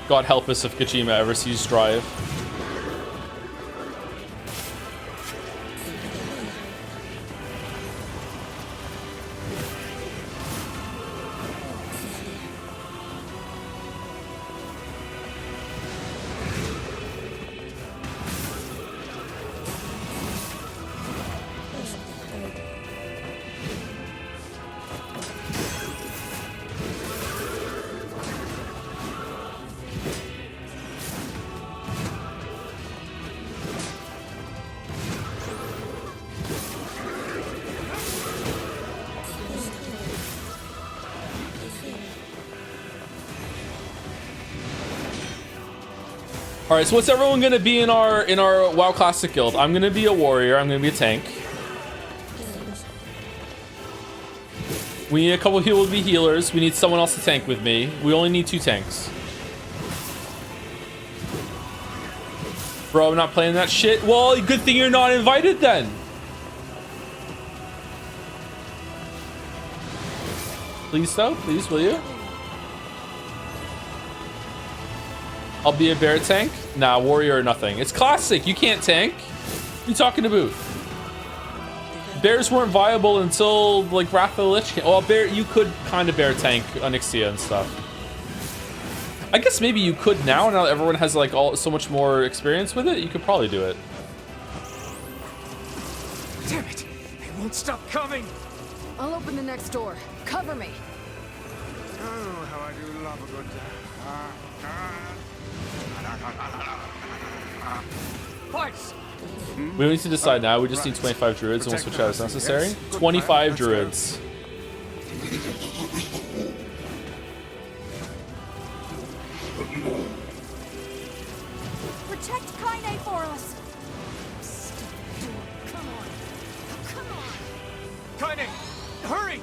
God help us if Kojima ever sees Drive. All right, so what's everyone gonna be in our WoW Classic guild? I'm gonna be a warrior. I'm gonna be a tank. We need a couple of people to be healers. We need someone else to tank with me. We only need 2 tanks. Bro, I'm not playing that shit. Well, good thing you're not invited then. Please, though. Please, will you? I'll be a bear tank? Nah, warrior or nothing. It's classic. You can't tank. What are you talking about? Bears weren't viable until like Wrath of the Lich King. Well, bear, you could kind of bear tank Onyxia and stuff. I guess maybe you could now that everyone has like so much more experience with it. You could probably do it. Damn it! They won't stop coming. I'll open the next door. Cover me. Oh, how I do love a good... Twice. We need to decide now. We just need 25 druids and we'll switch out as necessary. 25 druids. Protect Kaine for us. Kaine, hurry!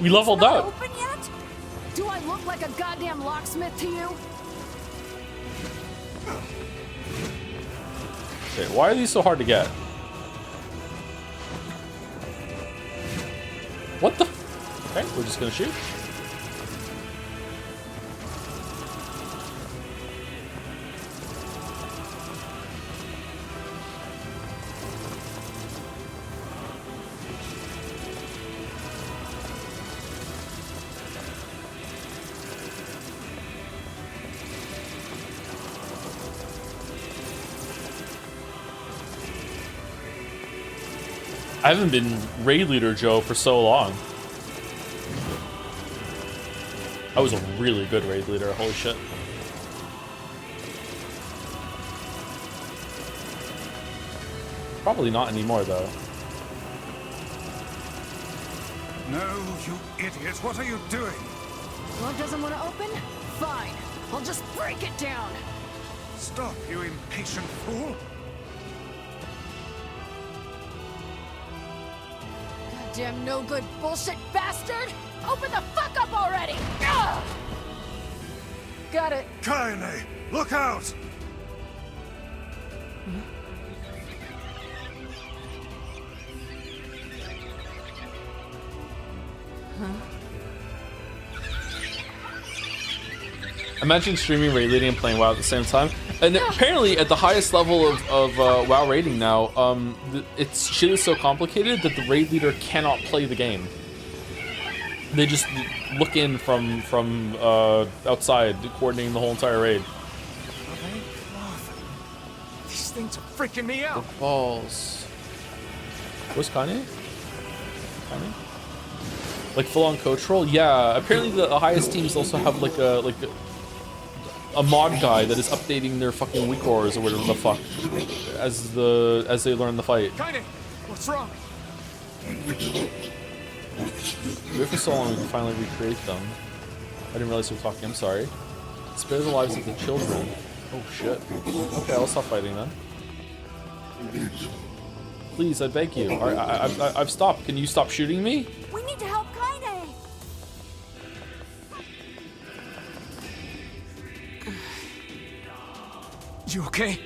We leveled up. Open yet? Do I look like a goddamn locksmith to you? Okay, why are these so hard to get? What the? Okay, we're just gonna shoot. I haven't been raid leader Joe for so long. I was a really good raid leader, holy shit. Probably not anymore though. No, you idiot, what are you doing? Love doesn't want to open? Fine. I'll just break it down. Stop, you impatient fool. Goddamn no good bullshit bastard! Open the fuck up already! Ugh! Got it. Kaine, look out! Imagine streaming raid leading and playing WoW at the same time. And apparently at the highest level of WoW raiding now, shit is so complicated that the raid leader cannot play the game. They just look in from outside, coordinating the whole entire raid. These things are freaking me out. Balls. Where's Kanye? Kanye? Like full-on coach role? Yeah. Apparently the highest teams also have like a mod guy that is updating their fucking weak ores or whatever the fuck as they learn the fight. Kanye, what's wrong? Wait for so long we can finally recreate them. I didn't realize we were talking. I'm sorry. Spare the lives of the children. Oh shit. Okay, I'll stop fighting then. Please, I beg you. I've stopped. Can you stop shooting me? We need to help Kaine. You okay?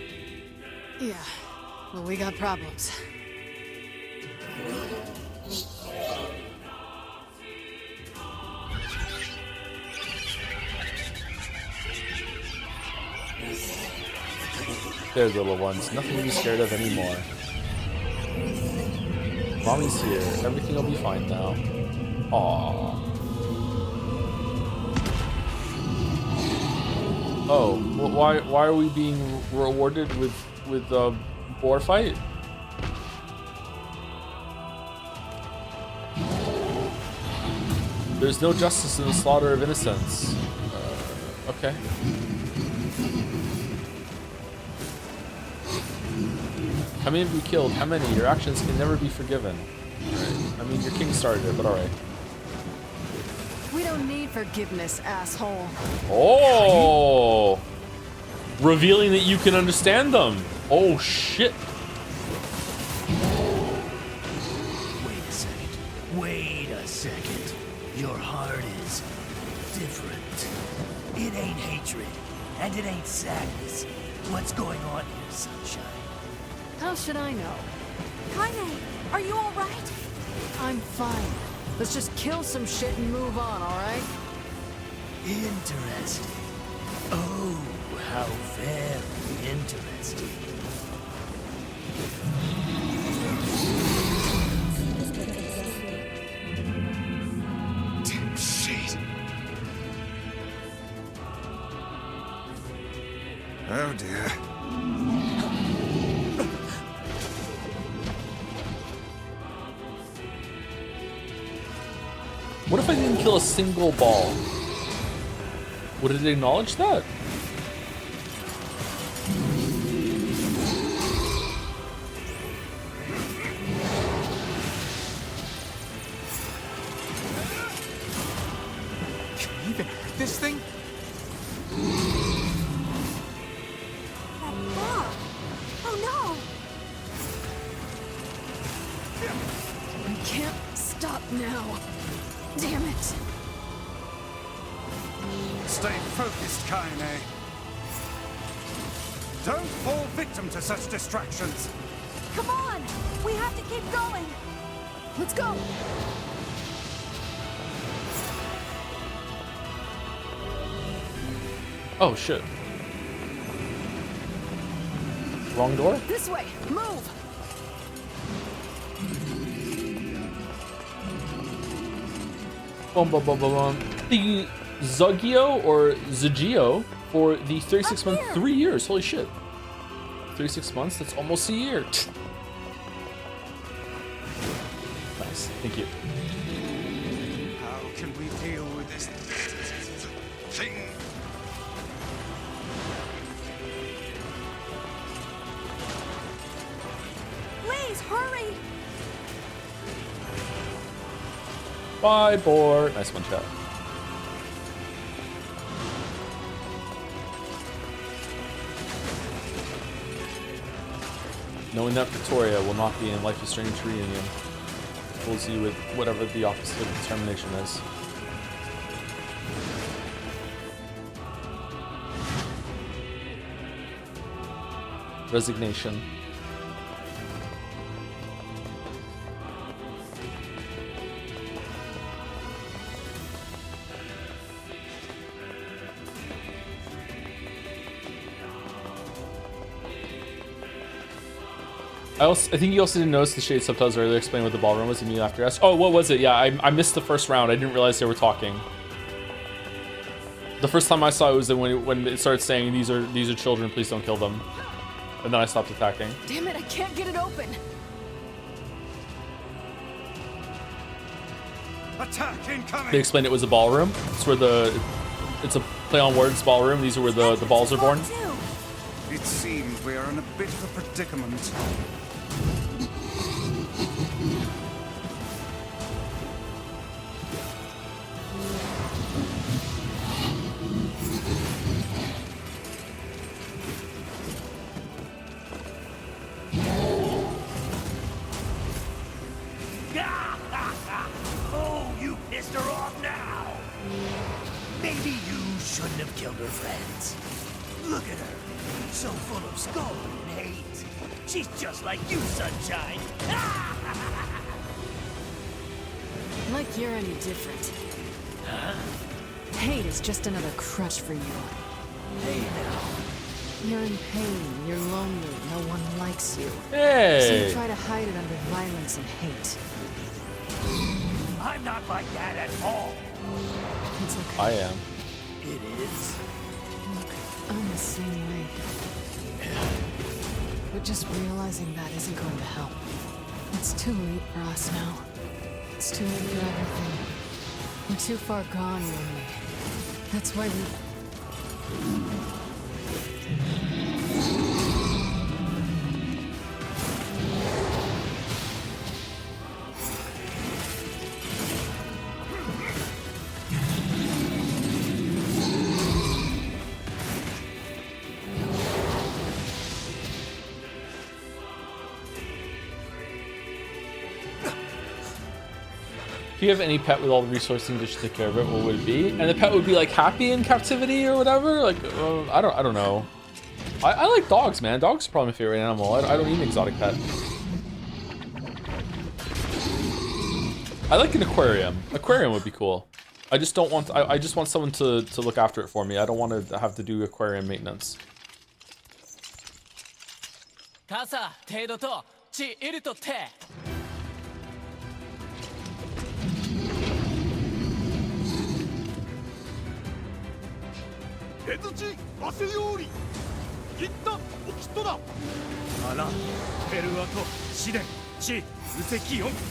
Yeah. Well, we got problems. There, little ones. Nothing to be scared of anymore. Mommy's here. Everything will be fine now. Aww. Oh, well, why are we being rewarded with boar fight? There's no justice in the slaughter of innocents. Okay. How many have you killed? How many? Your actions can never be forgiven. Right. I mean, your king started it, but alright. We don't need forgiveness, asshole. Oh! Revealing that you can understand them. Oh, shit. Wait a second. Wait a second. Your heart is different. It ain't hatred, and it ain't sadness. What's going on here, sunshine? How should I know? Kaine, are you all right? I'm fine. Let's just kill some shit and move on, all right? Interesting. Oh, how very interesting. Damn shit. Oh dear. What if I didn't kill a single ball? Would it acknowledge that? Can you even hurt this thing? That bug. Oh We can't stop now. Damn it. Stay focused, Kaine. Don't fall victim to such distractions. no! Come on! We have to keep going! Let's go! Oh, shit. Wrong door? This way! Move! Bum, bum, bum, bum, bum. The Zugio or Zugio for the 36 month, 3 years. Holy shit. 36 months? That's almost a year. Nice. Thank you. How can we deal with this thing? Please, hurry! Bye, boar. Nice one, chat. Knowing that Victoria will not be in Life is Strange reunion fills you with whatever the opposite of determination is. Resignation. I think you also didn't notice the shade subtitles earlier explaining what the ballroom was immediately after us. Oh, what was it? Yeah, I missed the first round. I didn't realize they were talking. The first time I saw it was when it started saying these are children, please don't kill them. And then I stopped attacking. Damn it, I can't get it open. Attack incoming. They explained it was a ballroom. It's a play on words ballroom. These are where the balls are born. It seems we are in a bit of a predicament. Oh, you pissed her off now! Maybe you shouldn't have killed her friends. Look at her, so full of scorn and hate. She's just like you, Sunshine. Like you're any different. Huh? Hate is just another crutch for you. Hey now. You're in pain, you're lonely, no one likes you. Hey! So you try to hide it under violence and hate. I'm not like that at all. It's okay. I am. It is. Look, I'm the same way. But just realizing that isn't going to help. It's too late for us now. It's too late for everything. We're too far gone, you and me. That's why we... If you have any pet with all the resources needed to take care of it, what would it be? And the pet would be like happy in captivity or whatever. Like I don't know. I like dogs, man. Dogs are probably my favorite animal. I don't need an exotic pet. I like an aquarium. Aquarium would be cool. I just don't want. I just want someone to look after it for me. I don't want to have to do aquarium maintenance. 傘程度とちいるとて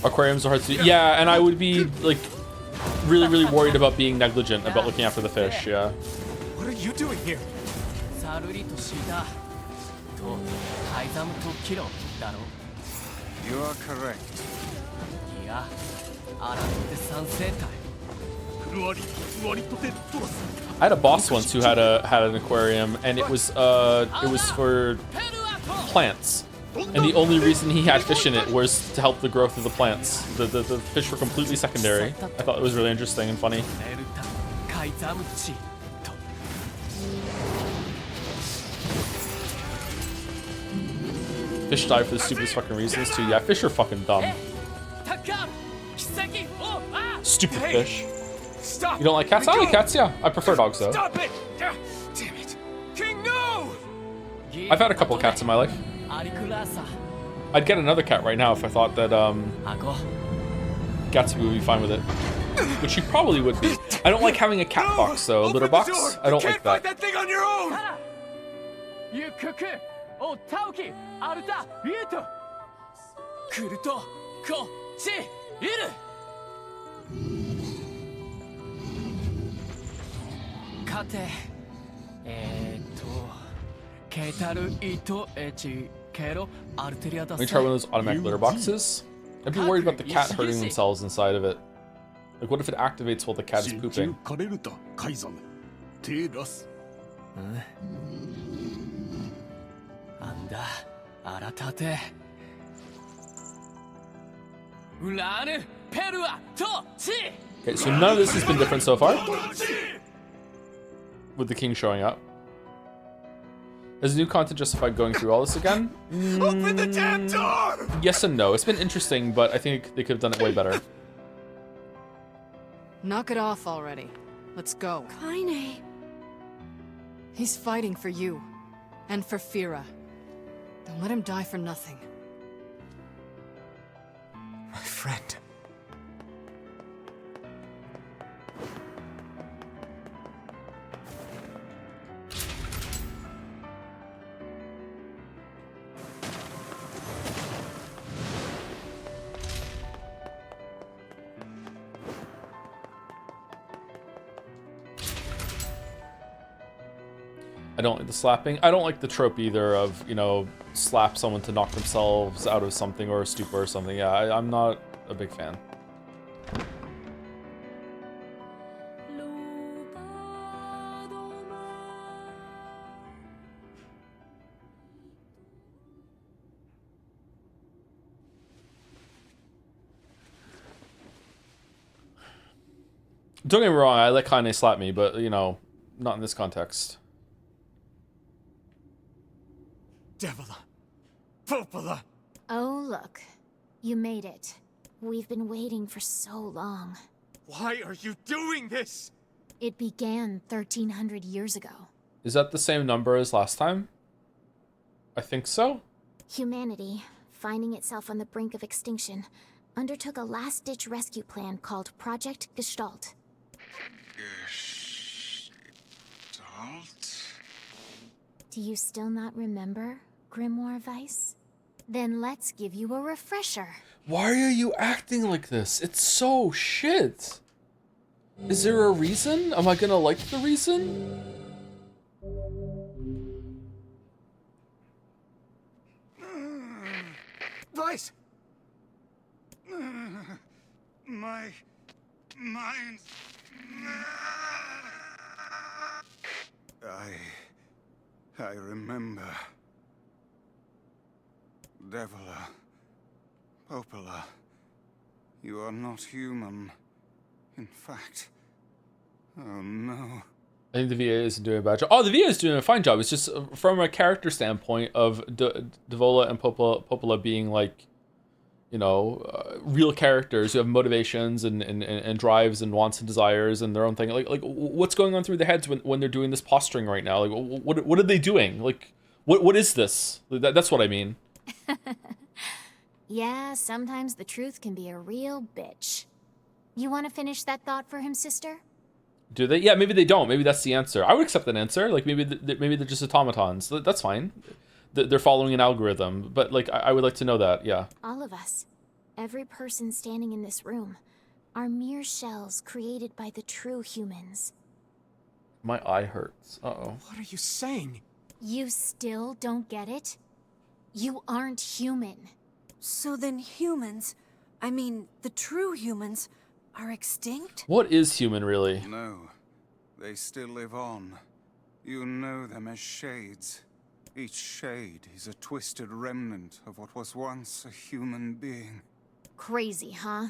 Aquariums are hard to do. Yeah, and I would be like really worried about being negligent about looking after the fish. Yeah. What are you doing here? サルリとシダとカイザムとキロだろ You are correct. いやあらって三生体 I had a boss once who had an aquarium, and it was for plants. And the only reason he had fish in it was to help the growth of the plants. The fish were completely secondary. I thought it was really interesting and funny. Fish die for the stupidest fucking reasons too. Yeah, fish are fucking dumb. Stupid fish. Stop. You don't like cats? I like cats, yeah. I prefer dogs though. Stop it! Damn it! King, no! I've had a couple cats in my life. I'd get another cat right now if I thought that Gatsby would be fine with it. Which he probably would be. I don't like having a cat box though, a litter box. I don't like that. That thing on your own! You cuckoo! Oh, Tauki! Arta! Rito! Kuruto! Ko! Chi! Iru! Kate. Keitaru ito echi kero arteria da. Let me try one of those automatic litter boxes. I'd be worried about the cat hurting themselves inside of it. Like, what if it activates while the cat is pooping? Anda, aratate. Ulanu, perua, to, chi. Okay, so none of this has been different so far. With the king showing up. Has the new content justified going through all this again? Open the damn door! Yes and no. It's been interesting, but I think they could have done it way better. Knock it off already. Let's go. Kaine. He's fighting for you. And for Fira. Don't let him die for nothing. friend. I don't like the slapping. I don't like the trope either of, you know, slap someone to knock themselves out of something or a stupor or something. Yeah, I'm not a big fan. Don't get me wrong, I let Kanye slap me, but, you know, not in this context. Devila! Popola! Oh, look. You made it. We've been waiting for so long. Why are you doing this? It began 1,300 years ago. Is that the same number as last time? I think so. Humanity, finding itself on the brink of extinction, undertook a last-ditch rescue plan called Project Gestalt. Gestalt? Do you still not remember, Grimoire Weiss? Then let's give you a refresher. Why are you acting like this? It's so shit. Is there a reason? Am I gonna like the reason? Weiss! My mind. I remember. Devila. Popola. You are not human. In fact. Oh no. I think the VA isn't doing a bad job. Oh, the VA is doing a fine job. It's just from a character standpoint of Devola and Popola being like, you know, real characters who have motivations and drives and wants and desires and their own thing. Like what's going on through their heads when they're doing this posturing right now? Like what are they doing? Like what is this? That's what I mean. Yeah, sometimes the truth can be a real bitch. You want to finish that thought for him, sister? Do they? Yeah, maybe they don't. Maybe that's the answer. I would accept that answer. Like maybe they're just automatons. That's fine. They're following an algorithm. But like I would like to know that. Yeah. All of us, every person standing in this room, are mere shells created by the true humans. My eye hurts. Uh-oh. What are you saying? You still don't get it? You aren't human. So then humans, I mean, the true humans, are extinct? What is human, really? No. They still live on. You know them as shades. Each shade is a twisted remnant of what was once a human being. Crazy, huh?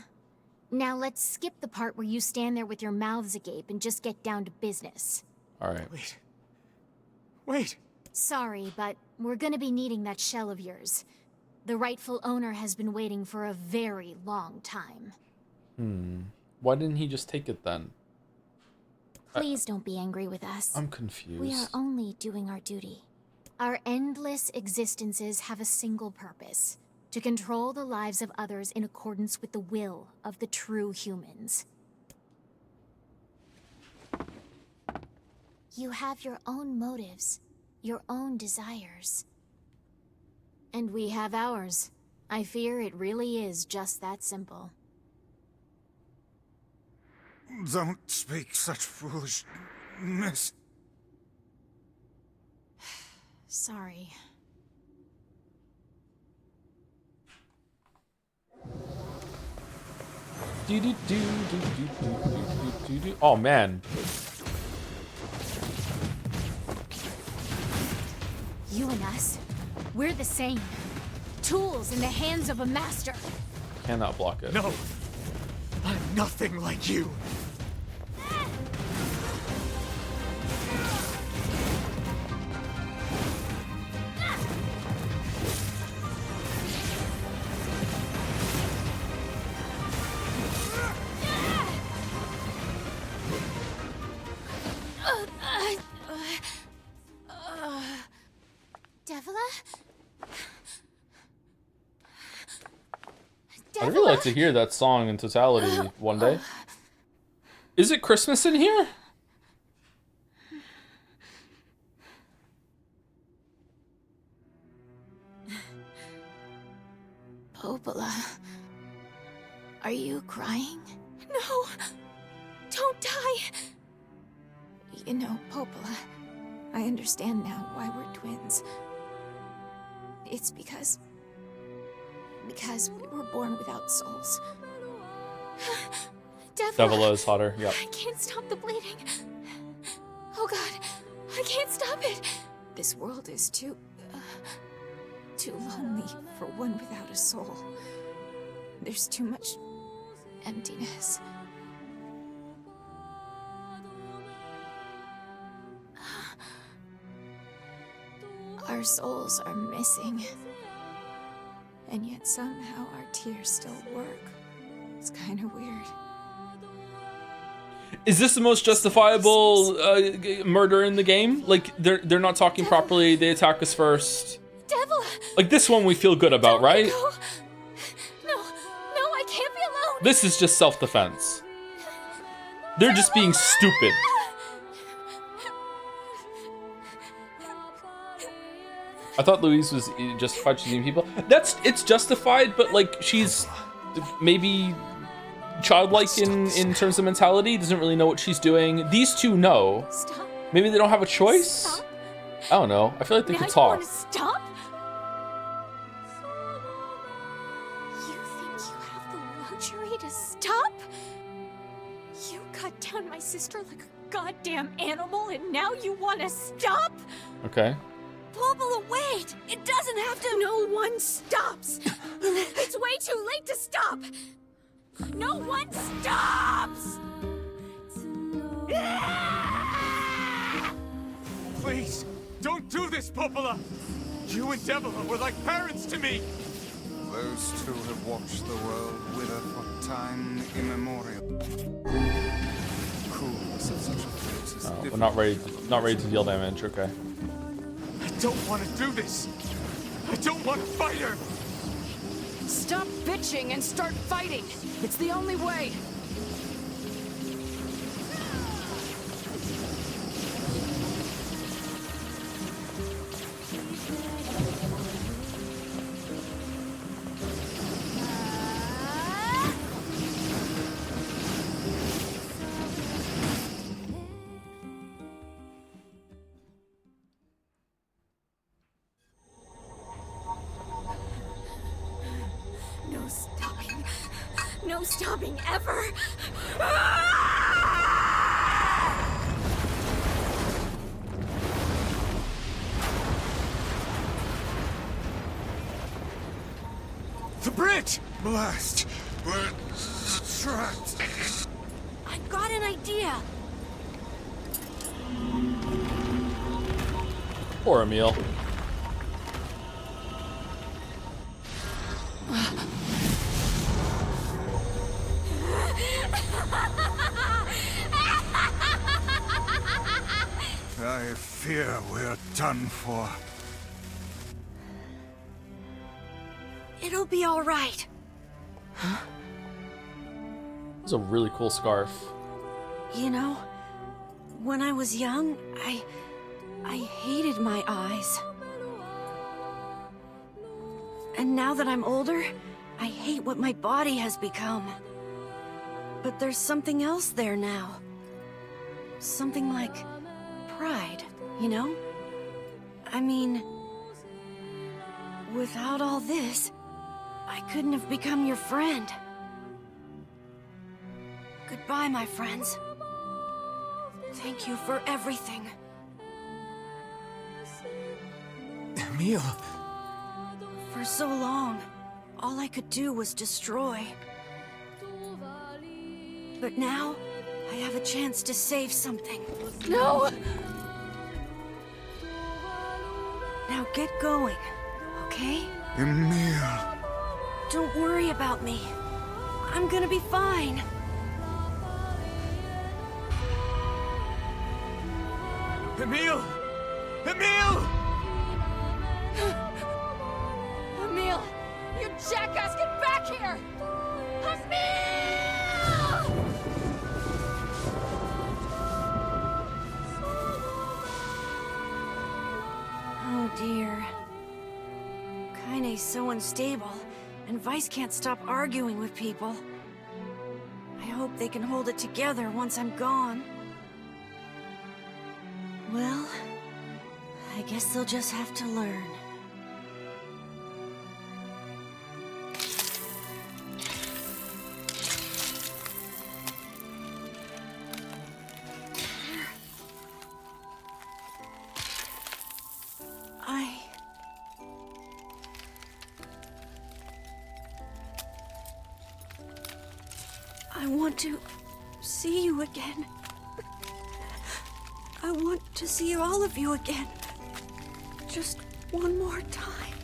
Now let's skip the part where you stand there with your mouths agape and just get down to business. All right. Wait. Sorry, but we're gonna be needing that shell of yours. The rightful owner has been waiting for a very long time. Why didn't he just take it then? Please don't be angry with us. I'm confused. We are only doing our duty. Our endless existences have a single purpose: to control the lives of others in accordance with the will of the true humans. You have your own motives, your own desires. And we have ours. I fear it really is just that simple. Don't speak such foolishness. Sorry. Oh man. You and us, we're the same. Tools in the hands of a master. Cannot block it. No! I'm nothing like you! Devila? I I'd really like to hear that song in totality one day. Is it Christmas in here? Popola, are you crying? No! Don't die! You know, Popola, I understand now why we're twins. It's because we were born without souls. Devila is hotter, yeah. I can't stop the bleeding. Oh god, I can't stop it. This world is too lonely for one without a soul. There's too much emptiness. Our souls are missing. And yet somehow our tears still work. It's kind of weird. Is this the most justifiable murder in the game? Like, they're not talking properly, they attack us first. Devil! Like, this one we feel good about, right? No, I can't be alone! This is just self-defense. They're just being stupid. I thought Louise was justified shooting people. It's justified, but like she's maybe childlike in terms of mentality, doesn't really know what she's doing. These two know. Stop. Maybe they don't have a choice? Stop. I don't know. I feel like they Now could you talk. want to stop? You think you have the luxury to stop? You cut down my sister like a goddamn animal and now you want to stop? Okay. Popola, wait! It doesn't have to— No one stops! It's way too late to stop! No one stops! Please, don't do this, Popola! You and Devila were like parents to me! Those two have watched the world wither for time immemorial. Coolness of such a place is Oh, we're not ready to deal damage, okay. I don't want to do this! I don't want to fight her! Stop bitching and start fighting! It's the only way! No stopping. No stopping ever! The bridge! Blast! We're trapped. I've got an idea! Poor Emil. I fear we're done for. It'll be all right. This is a really cool scarf. You know, when I was young, I hated my eyes. And now that I'm older, I hate what my body has become. But there's something else there now. Something like pride, you know? I mean, without all this, I couldn't have become your friend. Goodbye, my friends. Thank you for everything. Emil! For so long, all I could do was destroy. But now, I have a chance to save something. No! Now get going, okay? Emil! Don't worry about me. I'm gonna be fine. Emil! Emil! Emil! You jackass, get back here! Oh dear. Kaine's so unstable, and Vice can't stop arguing with people. I hope they can hold it together once I'm gone. Well, I guess they'll just have to learn. I want to see you again. I want to see all of you again. Just one more time.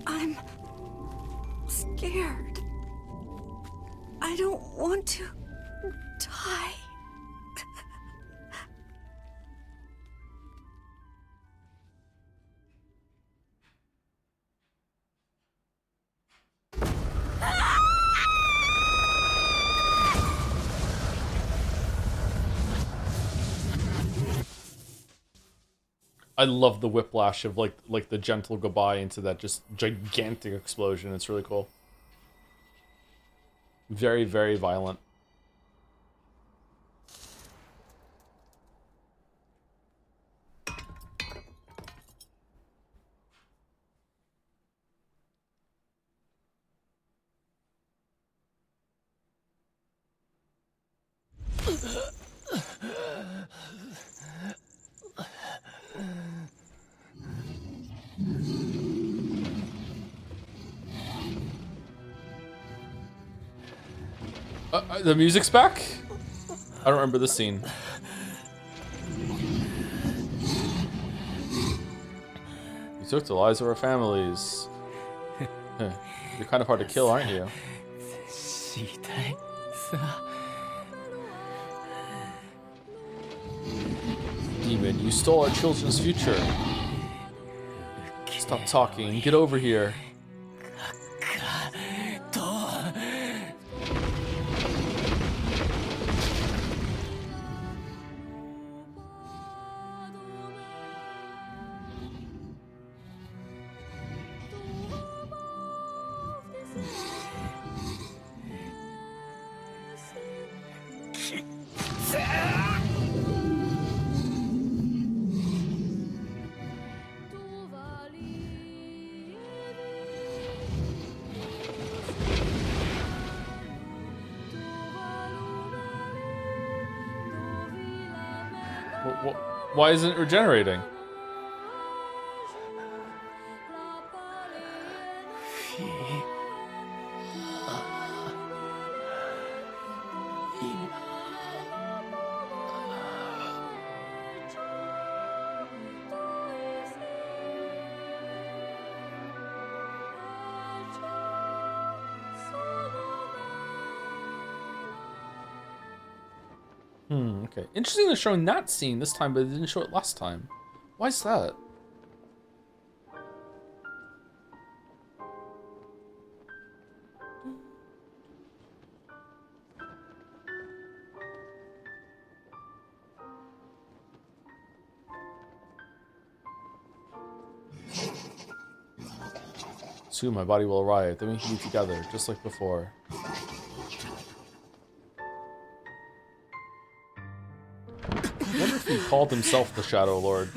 I'm scared. I don't want to die. I love the whiplash of like the gentle goodbye into that just gigantic explosion. It's really cool. Very, very violent. The music's back? I don't remember the scene. You took the lives of our families. You're kind of hard to kill, aren't you? Demon, you stole our children's future. Stop talking and get over here. Why isn't it regenerating? Okay. Interesting they're showing that scene this time, but they didn't show it last time. Why is that? Soon my body will arrive, then we can be together, just like before. I wonder if he called himself the Shadow Lord.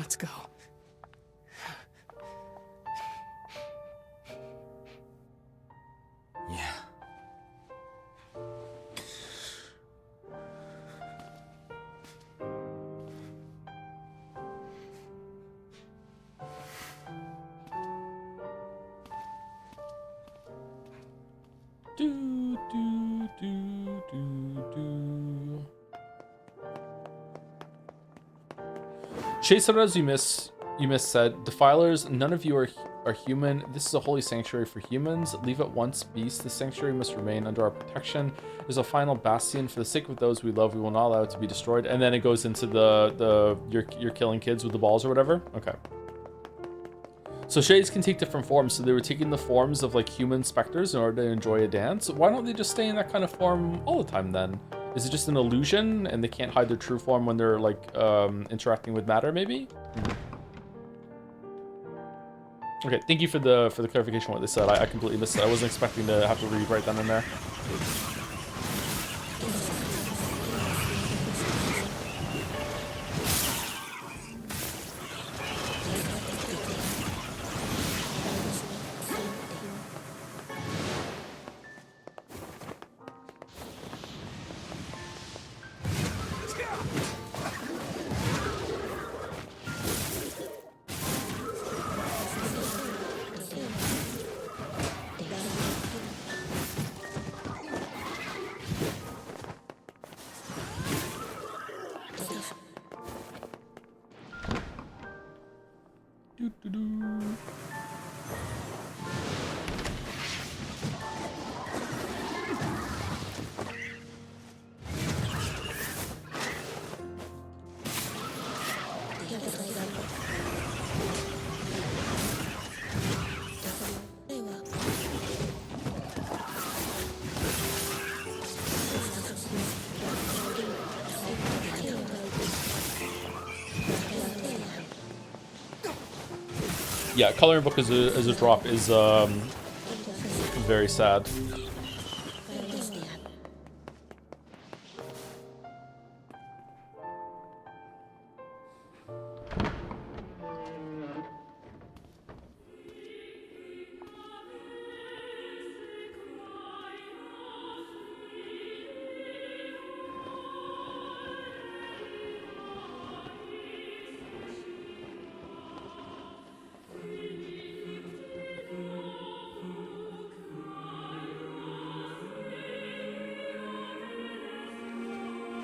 Let's go. Yeah. Do, do, do, do, do. Chase as you miss said, Defilers, none of you are human. This is a holy sanctuary for humans. Leave it once beast. The sanctuary must remain under our protection. There's a final bastion. For the sake of those we love, we will not allow it to be destroyed. And then it goes into you're killing kids with the balls or whatever. Okay. So shades can take different forms. So they were taking the forms of like human specters in order to enjoy a dance. Why don't they just stay in that kind of form all the time then? Is it just an illusion and they can't hide their true form when they're like interacting with matter maybe? Okay, thank you for the clarification on what they said. I completely missed it. I wasn't expecting to have to read right then and there. Yeah, coloring book as a drop is very sad.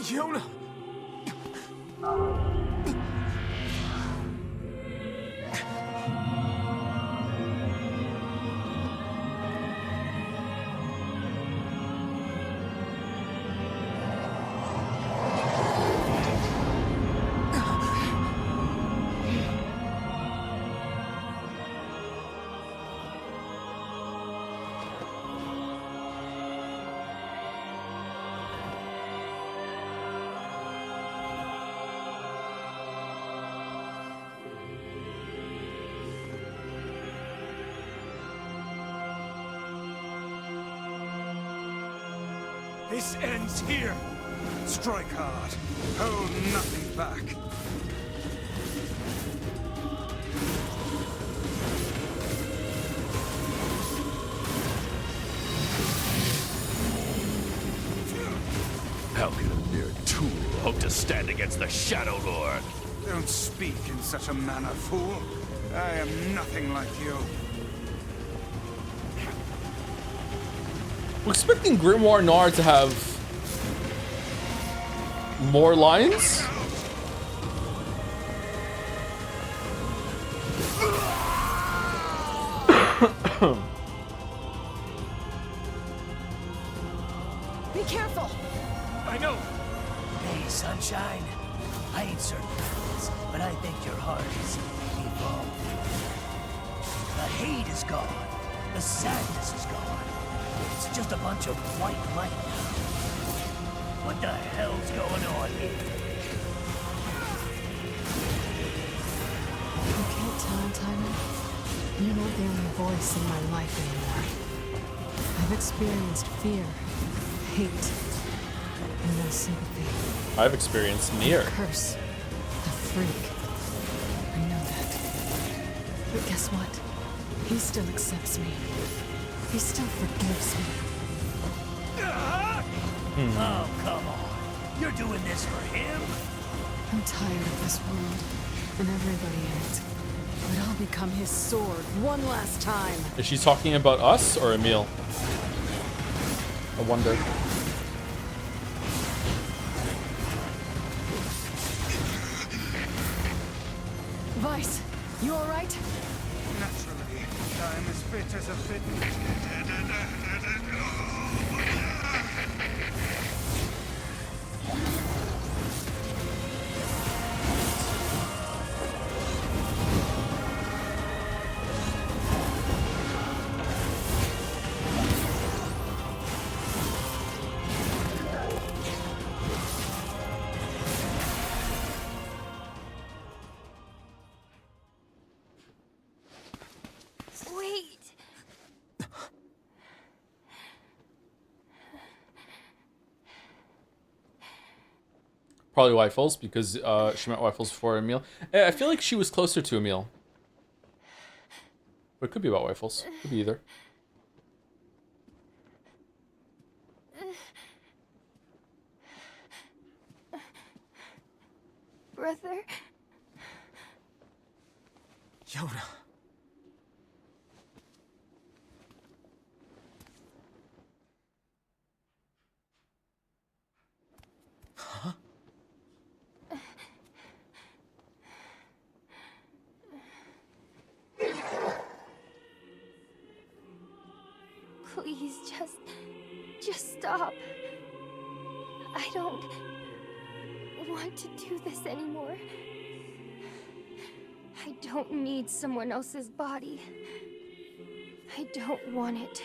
Yona! This ends here. Strike hard. Hold nothing back. How can a mere tool hope to stand against the Shadow Lord? Don't speak in such a manner, fool. I am nothing like you. We're expecting Grimoire Noir to have more lines. Be careful! I know! Hey, Sunshine. I ain't certain of this, but I think your heart is evolved. The hate is gone. The sadness is gone. It's just a bunch of white light now. What the hell's going on here? You can't tell, Tyler. You're not the only voice in my life anymore. I've experienced fear, hate, and no sympathy. I've experienced Nier. A curse, a freak, But guess what? He still accepts me. He still forgives me. Oh, come on. You're doing this for him? I'm tired of this world and everybody in it. But I'll become his sword one last time. Is she talking about us or Emil? I wonder. Vice, you alright? Naturally, I'm as fit as a fit. Wait. Probably Wyfels, because she met Wyfels before Emil. I feel like she was closer to Emil. But it could be about Wyfels. Could be either. Brother? Yoda. Huh? Please, just stop. I don't want to do this anymore. I don't need someone else's body. I don't want it.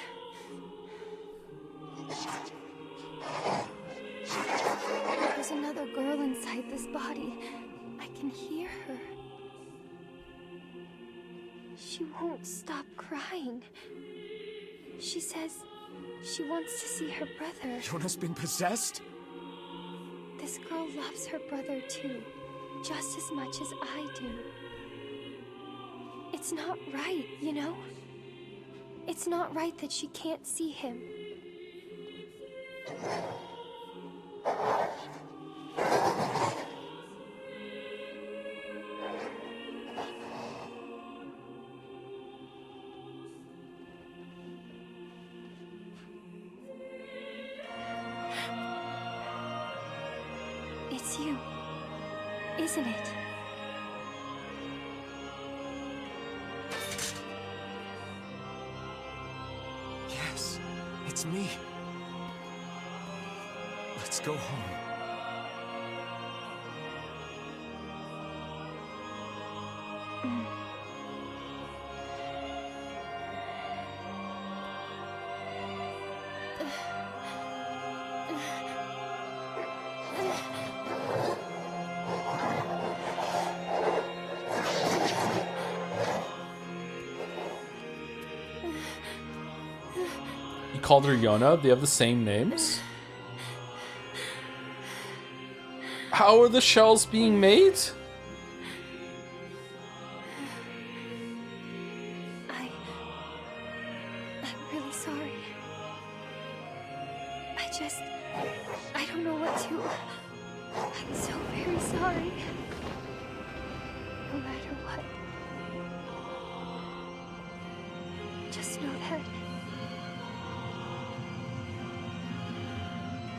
There's another girl inside this body. I can hear her. She won't stop crying. She says she wants to see her brother. Yona's been possessed? This girl loves her brother too, just as much as I do. It's not right, you know? It's not right that she can't see him. It's you, isn't it? Yes, it's me. Let's go home. You called her Yona? They have the same names? How are the shells being made? I'm really sorry. I don't know what to... I'm so very sorry. No matter what. Just know that...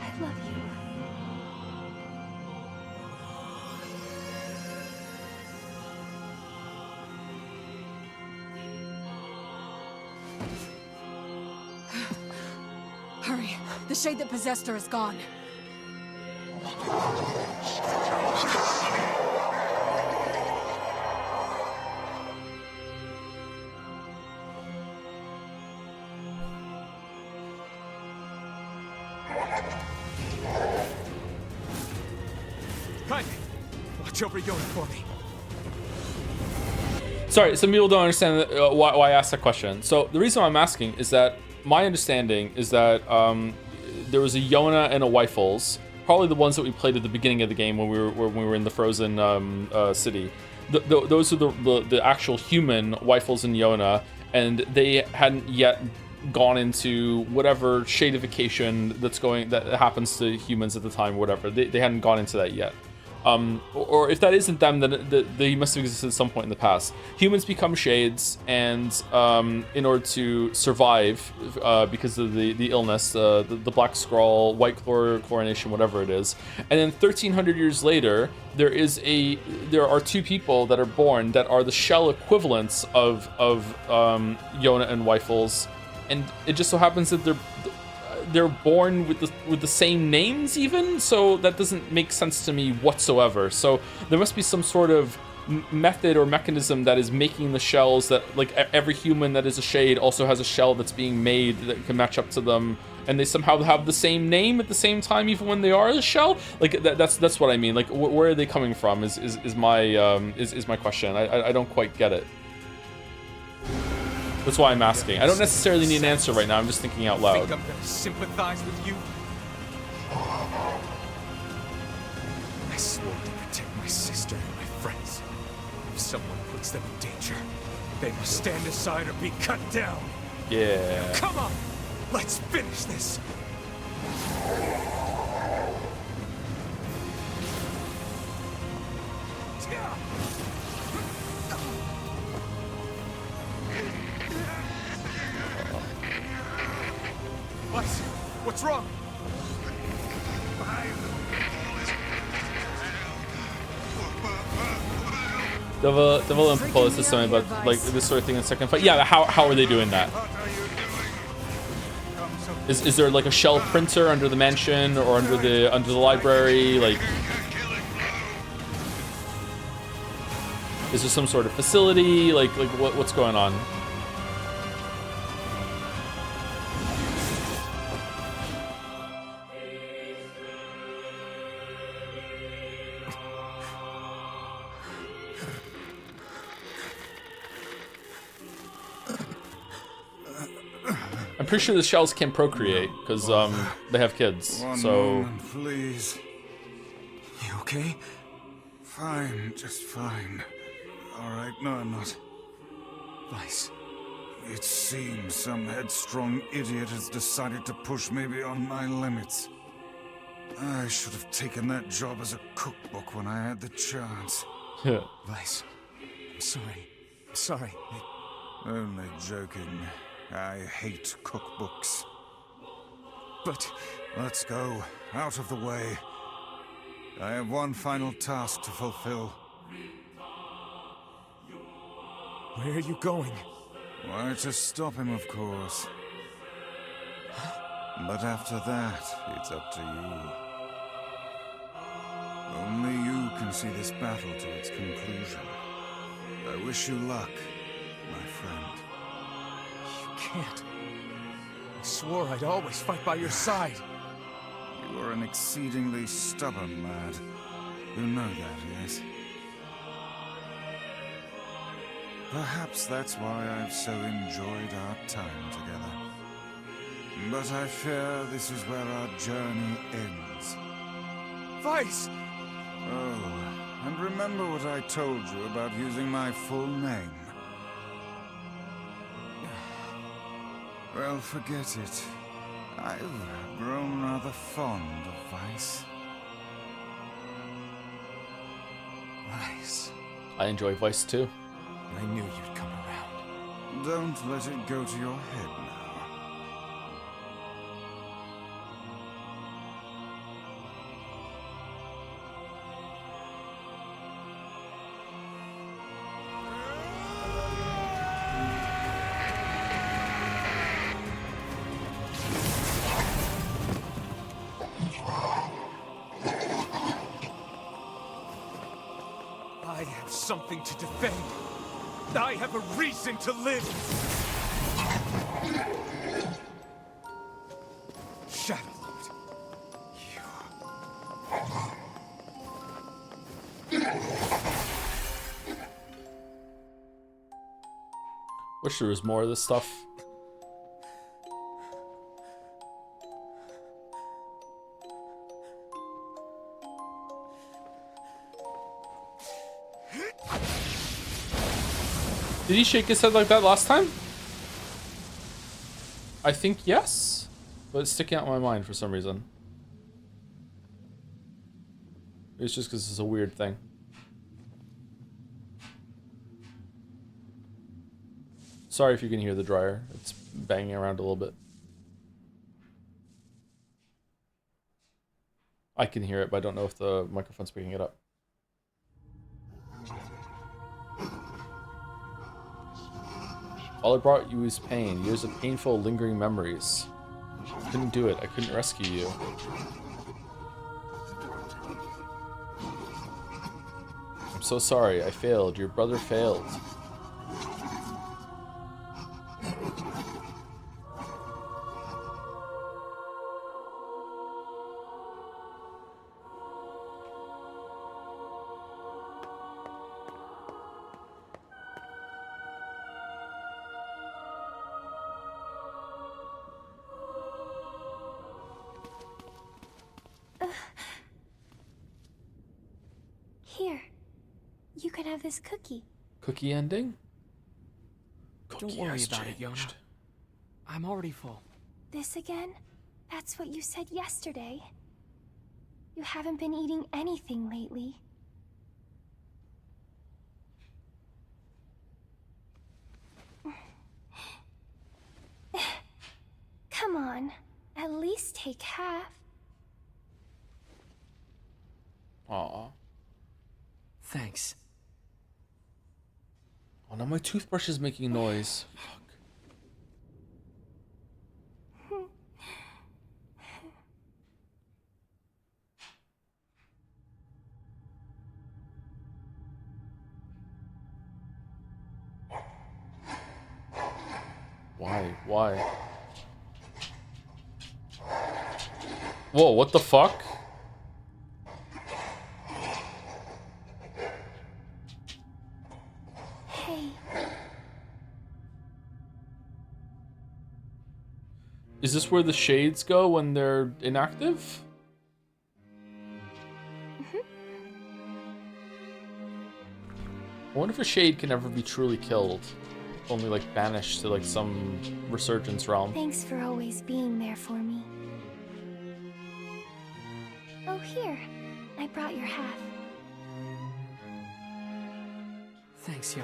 I love you. Hurry. The shade that possessed her is gone. Kaine, watch over Yona for me. Sorry, some people don't understand why I asked that question. So the reason I'm asking is that my understanding is that there was a Yona and a Wyfels, probably the ones that we played at the beginning of the game when we were in the frozen city. those are the actual human Wyfels and Yona, and they hadn't yet gone into whatever shadification that happens to humans at the time, whatever. They hadn't gone into that yet. Or if that isn't them, then they must have existed at some point in the past. Humans become shades, and in order to survive, because of the illness, the black scrawl, white chlorination, whatever it is, and then 1,300 years later, there are two people that are born that are the shell equivalents of Yona and Wyfels, and it just so happens that they're born with the same names even, so that doesn't make sense to me whatsoever. So there must be some sort of method or mechanism that is making the shells that, like, every human that is a shade also has a shell that's being made that can match up to them, and they somehow have the same name at the same time even when they are a shell. Like that's what I mean. Like where are they coming from is my question. I don't quite get it. That's why I'm asking. I don't necessarily need an answer right now. I'm just thinking out loud. Think I'm gonna sympathize with you? I swore to protect my sister and my friends. If someone puts them in danger, they must stand aside or be cut down. Yeah. Come on, let's finish this. What's wrong? Devil and Polis is something about like this sort of thing in the second fight. Yeah, how are they doing that? Is there like a shell printer under the mansion or under the library? Like, is there some sort of facility? Like what's going on? I'm pretty sure the shells can procreate because they have kids. One so moment, please. You okay? Fine, just fine. All right, no, I'm not. Vice. It seems some headstrong idiot has decided to push me beyond my limits. I should have taken that job as a cookbook when I had the chance. Vice, I'm sorry. I'm sorry. Only joking. I hate cookbooks. But... Let's go. Out of the way. I have one final task to fulfill. Where are you going? Why, to stop him, of course. But after that, it's up to you. Only you can see this battle to its conclusion. I wish you luck, my friend. You can't. I swore I'd always fight by your side. You are an exceedingly stubborn lad. You know that, yes? Perhaps that's why I've so enjoyed our time together. But I fear this is where our journey ends. Vice! Oh, and remember what I told you about using my full name. Well, forget it. I've grown rather fond of Vice. Vice. I enjoy Vice too. I knew you'd come around. Don't let it go to your head now. I have something to defend. I have a reason to live. Shadow Lord. Wish there was more of this stuff. Did he shake his head like that last time? I think yes, but it's sticking out in my mind for some reason. It's just because it's a weird thing. Sorry if you can hear the dryer. It's banging around a little bit. I can hear it, but I don't know if the microphone's picking it up. All I brought you is pain. Years of painful, lingering memories. I couldn't do it. I couldn't rescue you. I'm so sorry. I failed. Your brother failed. Here, you can have this cookie. Cookie ending? Don't worry about it, Yona. I'm already full. This again? That's what you said yesterday. You haven't been eating anything lately. Come on, at least take half. Aw. Thanks. Oh, now my toothbrush is making noise. Fuck. Why? Why? Whoa, what the fuck? Hey. Is this where the shades go when they're inactive? I wonder if a shade can ever be truly killed. Only like banished to like some resurgence realm. Thanks for always being there for me. Oh, here. I brought your half. Thanks, Yona.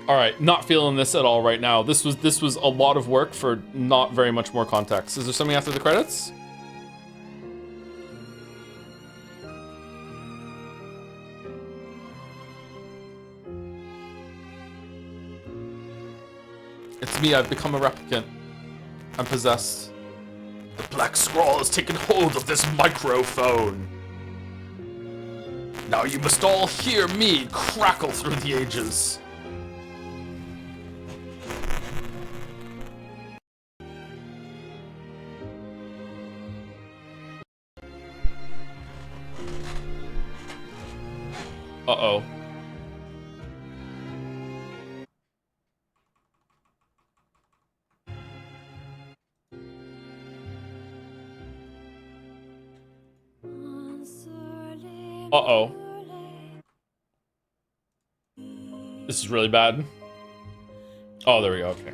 All right, not feeling this at all right now. This was a lot of work for not very much more context. Is there something after the credits? It's me, I've become a replicant. I'm possessed. The Black Scrawl has taken hold of this microphone. Now you must all hear me crackle through the ages. Uh-oh. Uh-oh. This is really bad. Oh, there we go, okay.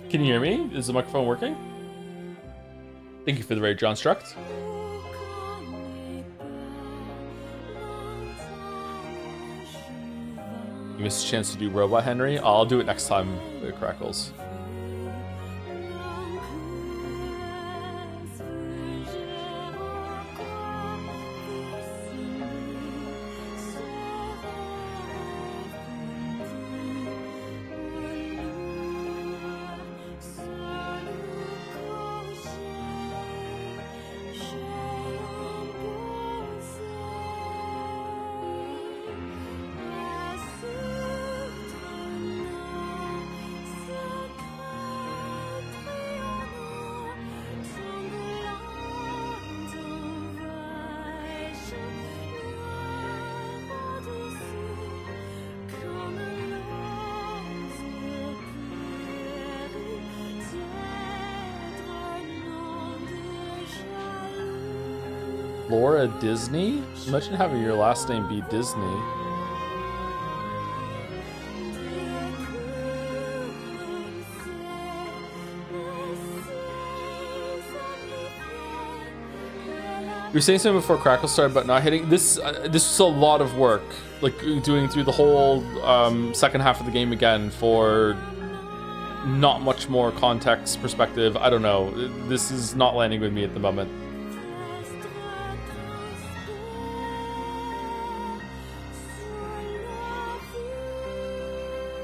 Can you hear me? Is the microphone working? Thank you for the raid, John Struct. You missed a chance to do Robot Henry. I'll do it next time it crackles. Laura Disney? Imagine having your last name be Disney. You were saying something before Crackle started about not hitting this. This was a lot of work, like doing through the whole second half of the game again for not much more context perspective. I don't know. This is not landing with me at the moment.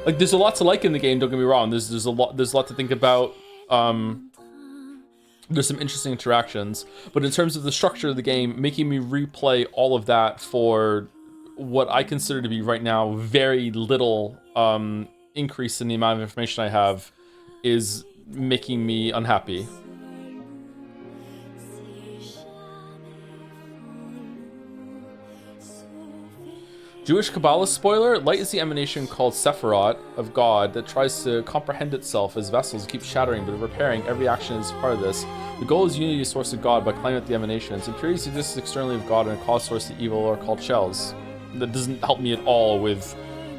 Like, there's a lot to like in the game. Don't get me wrong. There's a lot to think about. There's some interesting interactions, but in terms of the structure of the game, making me replay all of that for what I consider to be right now very little increase in the amount of information I have is making me unhappy. Jewish Kabbalah spoiler: light is the emanation called Sephiroth of God that tries to comprehend itself as vessels, keeps shattering but repairing. Every action is part of this. The goal is unity, source of God, by climbing up the emanations. Impurities exist externally of God and a cause source of evil are called shells. That doesn't help me at all with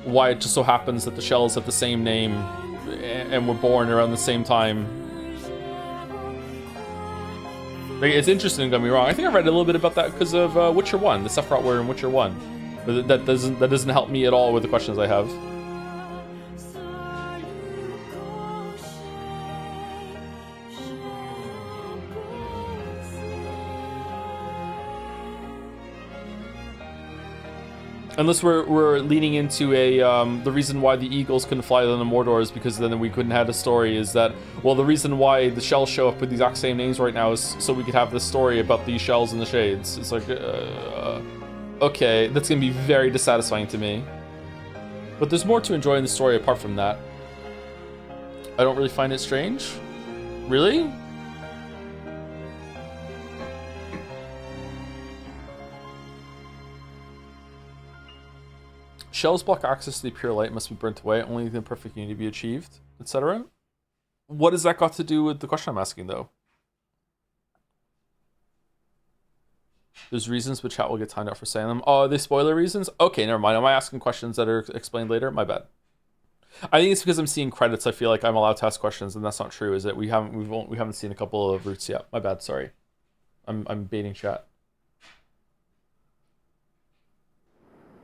why it just so happens that the shells have the same name and were born around the same time. Like, it's interesting, don't get me wrong. I think I read a little bit about that because of Witcher 1, the Sephiroth word in Witcher 1. But that doesn't help me at all with the questions I have. Unless we're leaning into a the reason why the eagles couldn't fly on the Mordor is because then we couldn't have a story. Is that, well, the reason why the shells show up with the exact same names right now is so we could have this story about these shells and the shades. It's like, okay, that's gonna be very dissatisfying to me. But there's more to enjoy in the story apart from that. I don't really find it strange. Really? Shells block access to the pure light, must be burnt away, only the perfect unity be achieved, etc. What has that got to do with the question I'm asking, though? There's reasons, but chat will get timed out for saying them. Oh, are they spoiler reasons? Okay, never mind. Am I asking questions that are explained later? My bad. I think it's because I'm seeing credits. I feel like I'm allowed to ask questions, and that's not true. Is it? We haven't seen a couple of routes yet. My bad. Sorry. I'm baiting chat.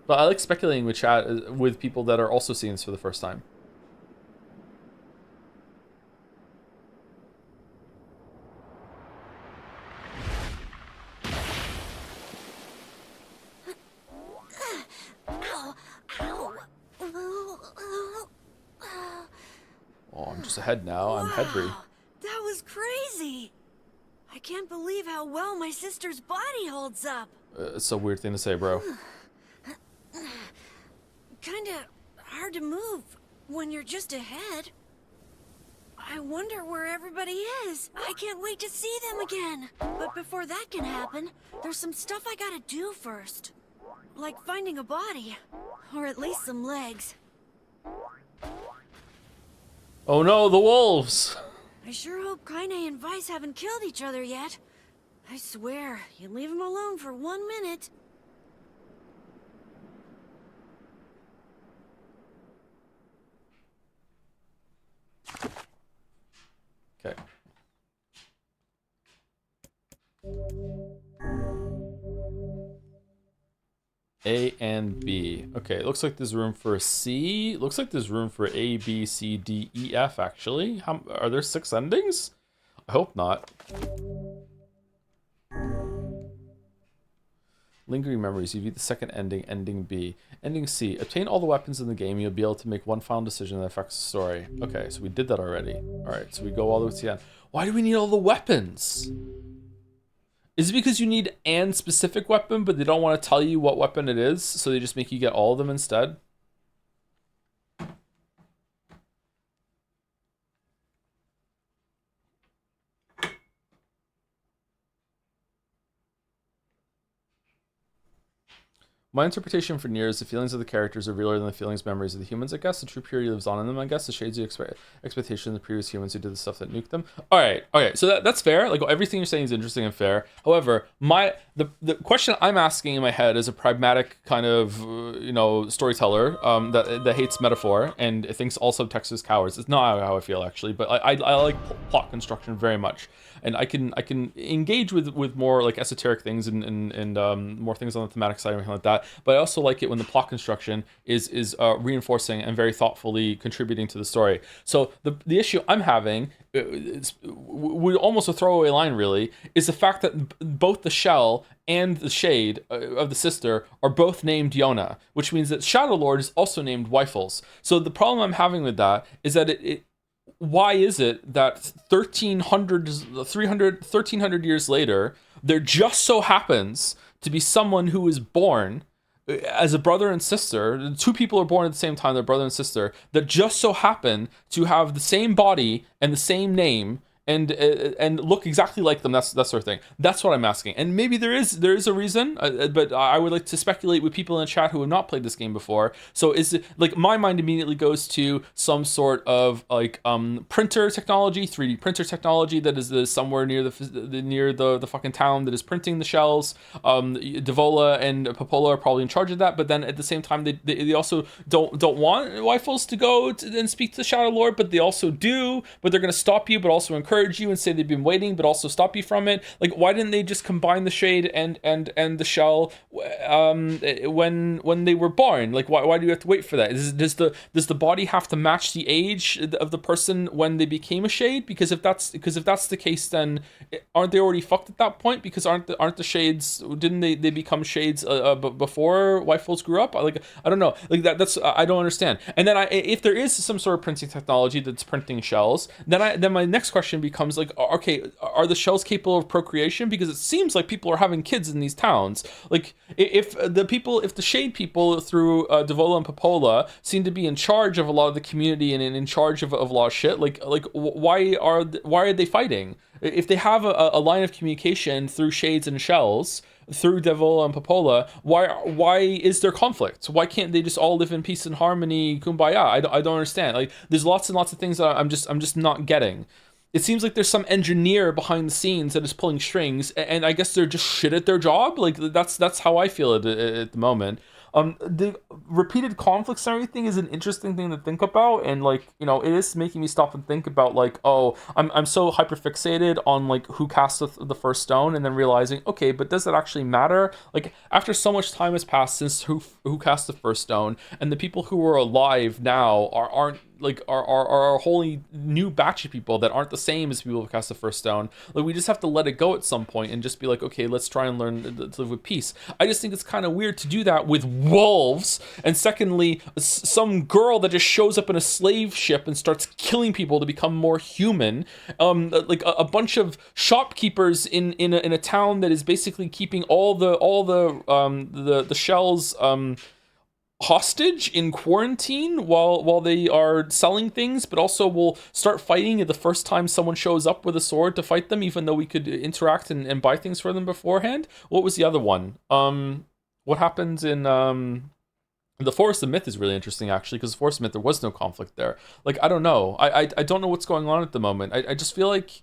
But I like speculating with chat with people that are also seeing this for the first time. Oh, I'm just ahead now. I'm headry. That was crazy. I can't believe how well my sister's body holds up. It's a weird thing to say, bro. Kinda hard to move when you're just ahead. I wonder where everybody is. I can't wait to see them again. But before that can happen, there's some stuff I gotta do first. Like finding a body. Or at least some legs. Oh no, the wolves! I sure hope Kaine and Vice haven't killed each other yet. I swear, you leave them alone for 1 minute. Okay. A and B. Okay, it looks like there's room for a C. Looks like there's room for A, B, C, D, E, F, actually. How, are there 6 endings? I hope not. Lingering memories. You view the second ending, ending B. Ending C. Obtain all the weapons in the game. You'll be able to make one final decision that affects the story. Okay, so we did that already. Alright, so we go all the way to the end. Why do we need all the weapons? Is it because you need an specific weapon, but they don't want to tell you what weapon it is, so they just make you get all of them instead? My interpretation for Nier is the feelings of the characters are realer than the feelings memories of the humans, I guess. The true purity lives on in them, I guess. The shades of expectation of the previous humans who did the stuff that nuked them. Alright, okay, so that's fair. Like, everything you're saying is interesting and fair. However, the question I'm asking in my head is a pragmatic kind of, storyteller that hates metaphor and thinks all subtext is cowards. It's not how I feel, actually, but I like plot construction very much. And I can engage with more like esoteric things and more things on the thematic side or anything like that. But I also like it when the plot construction is reinforcing and very thoughtfully contributing to the story. So the issue I'm having, with almost a throwaway line really, is the fact that both the shell and the shade of the sister are both named Yona, which means that Shadow Lord is also named Wyfels. So the problem I'm having with that is that why is it that 1300 years later, there just so happens to be someone who is born as a brother and sister, two people are born at the same time, they're brother and sister, that just so happen to have the same body and the same name and look exactly like them, that sort of thing. That's what I'm asking. And maybe there is a reason, but I would like to speculate with people in the chat who have not played this game before. So is it like, my mind immediately goes to some sort of like printer technology, 3D printer technology that is somewhere near the fucking town that is printing the shells. Devola and Popola are probably in charge of that, but then at the same time they also don't want Wyfels to go and speak to the Shadow Lord, but they also do, but they're going to stop you, but also encourage you and say they've been waiting, but also stop you from it. Like, why didn't they just combine the shade and the shell when they were born? Like, why do you have to wait for that? Does the body have to match the age of the person when they became a shade? Because if that's the case, then aren't they already fucked at that point? Because aren't the shades, didn't they become shades before Wyfels grew up? Like, I don't know. Like that's I don't understand. And then if there is some sort of printing technology that's printing shells, then my next question becomes like, okay, are the shells capable of procreation? Because it seems like people are having kids in these towns. Like, if the shade people through Devola and Popola seem to be in charge of a lot of the community and in charge of a lot of shit, like why are they fighting? If they have a line of communication through shades and shells, through Devola and Popola, why is there conflict? Why can't they just all live in peace and harmony, kumbaya? I don't understand. Like, there's lots and lots of things that I'm just not getting. It seems like there's some engineer behind the scenes that is pulling strings, and I guess they're just shit at their job. Like, that's how I feel at the moment. The repeated conflicts and everything is an interesting thing to think about, and like, it is making me stop and think about like, oh, I'm so hyperfixated on like who cast the first stone, and then realizing, okay, but does that actually matter? Like, after so much time has passed since who cast the first stone, and the people who are alive now are a wholly new batch of people that aren't the same as people who cast the first stone. Like, we just have to let it go at some point and just be like, okay, let's try and learn to live with peace. I just think it's kind of weird to do that with wolves, and secondly, some girl that just shows up in a slave ship and starts killing people to become more human. Like a bunch of shopkeepers in a town that is basically keeping all the shells hostage in quarantine while they are selling things, but also will start fighting at the first time someone shows up with a sword to fight them, even though we could interact and buy things for them beforehand. What was the other one? What happens in the Forest of Myth is really interesting, actually, because the Forest of Myth, there was no conflict there. Like, I don't know. I don't know what's going on at the moment. I just feel like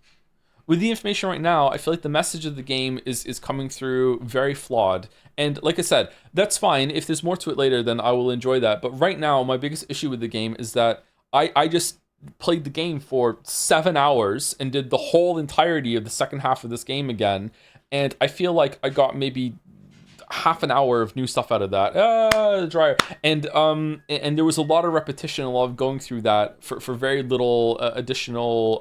with the information right now, I feel like the message of the game is coming through very flawed. And like I said, that's fine. If there's more to it later, then I will enjoy that. But right now, my biggest issue with the game is that I just played the game for 7 hours and did the whole entirety of the second half of this game again. And I feel like I got maybe half an hour of new stuff out of that. Dryer. And there was a lot of repetition, a lot of going through that for very little additional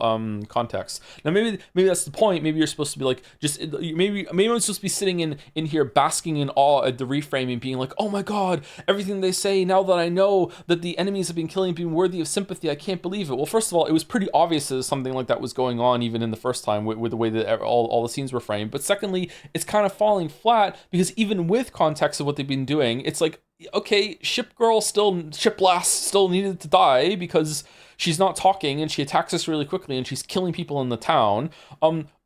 context. Now maybe that's the point. Maybe you're supposed to be like, just maybe I'm supposed to be sitting in here basking in awe at the reframing, being like, oh my god, everything they say, now that I know that the enemies have been killing, being worthy of sympathy, I can't believe it. Well, first of all, it was pretty obvious that something like that was going on even in the first time with the way that all the scenes were framed. But secondly, it's kind of falling flat because even with context of what they've been doing, it's like, okay, ship lass still needed to die because she's not talking and she attacks us really quickly and she's killing people in the town.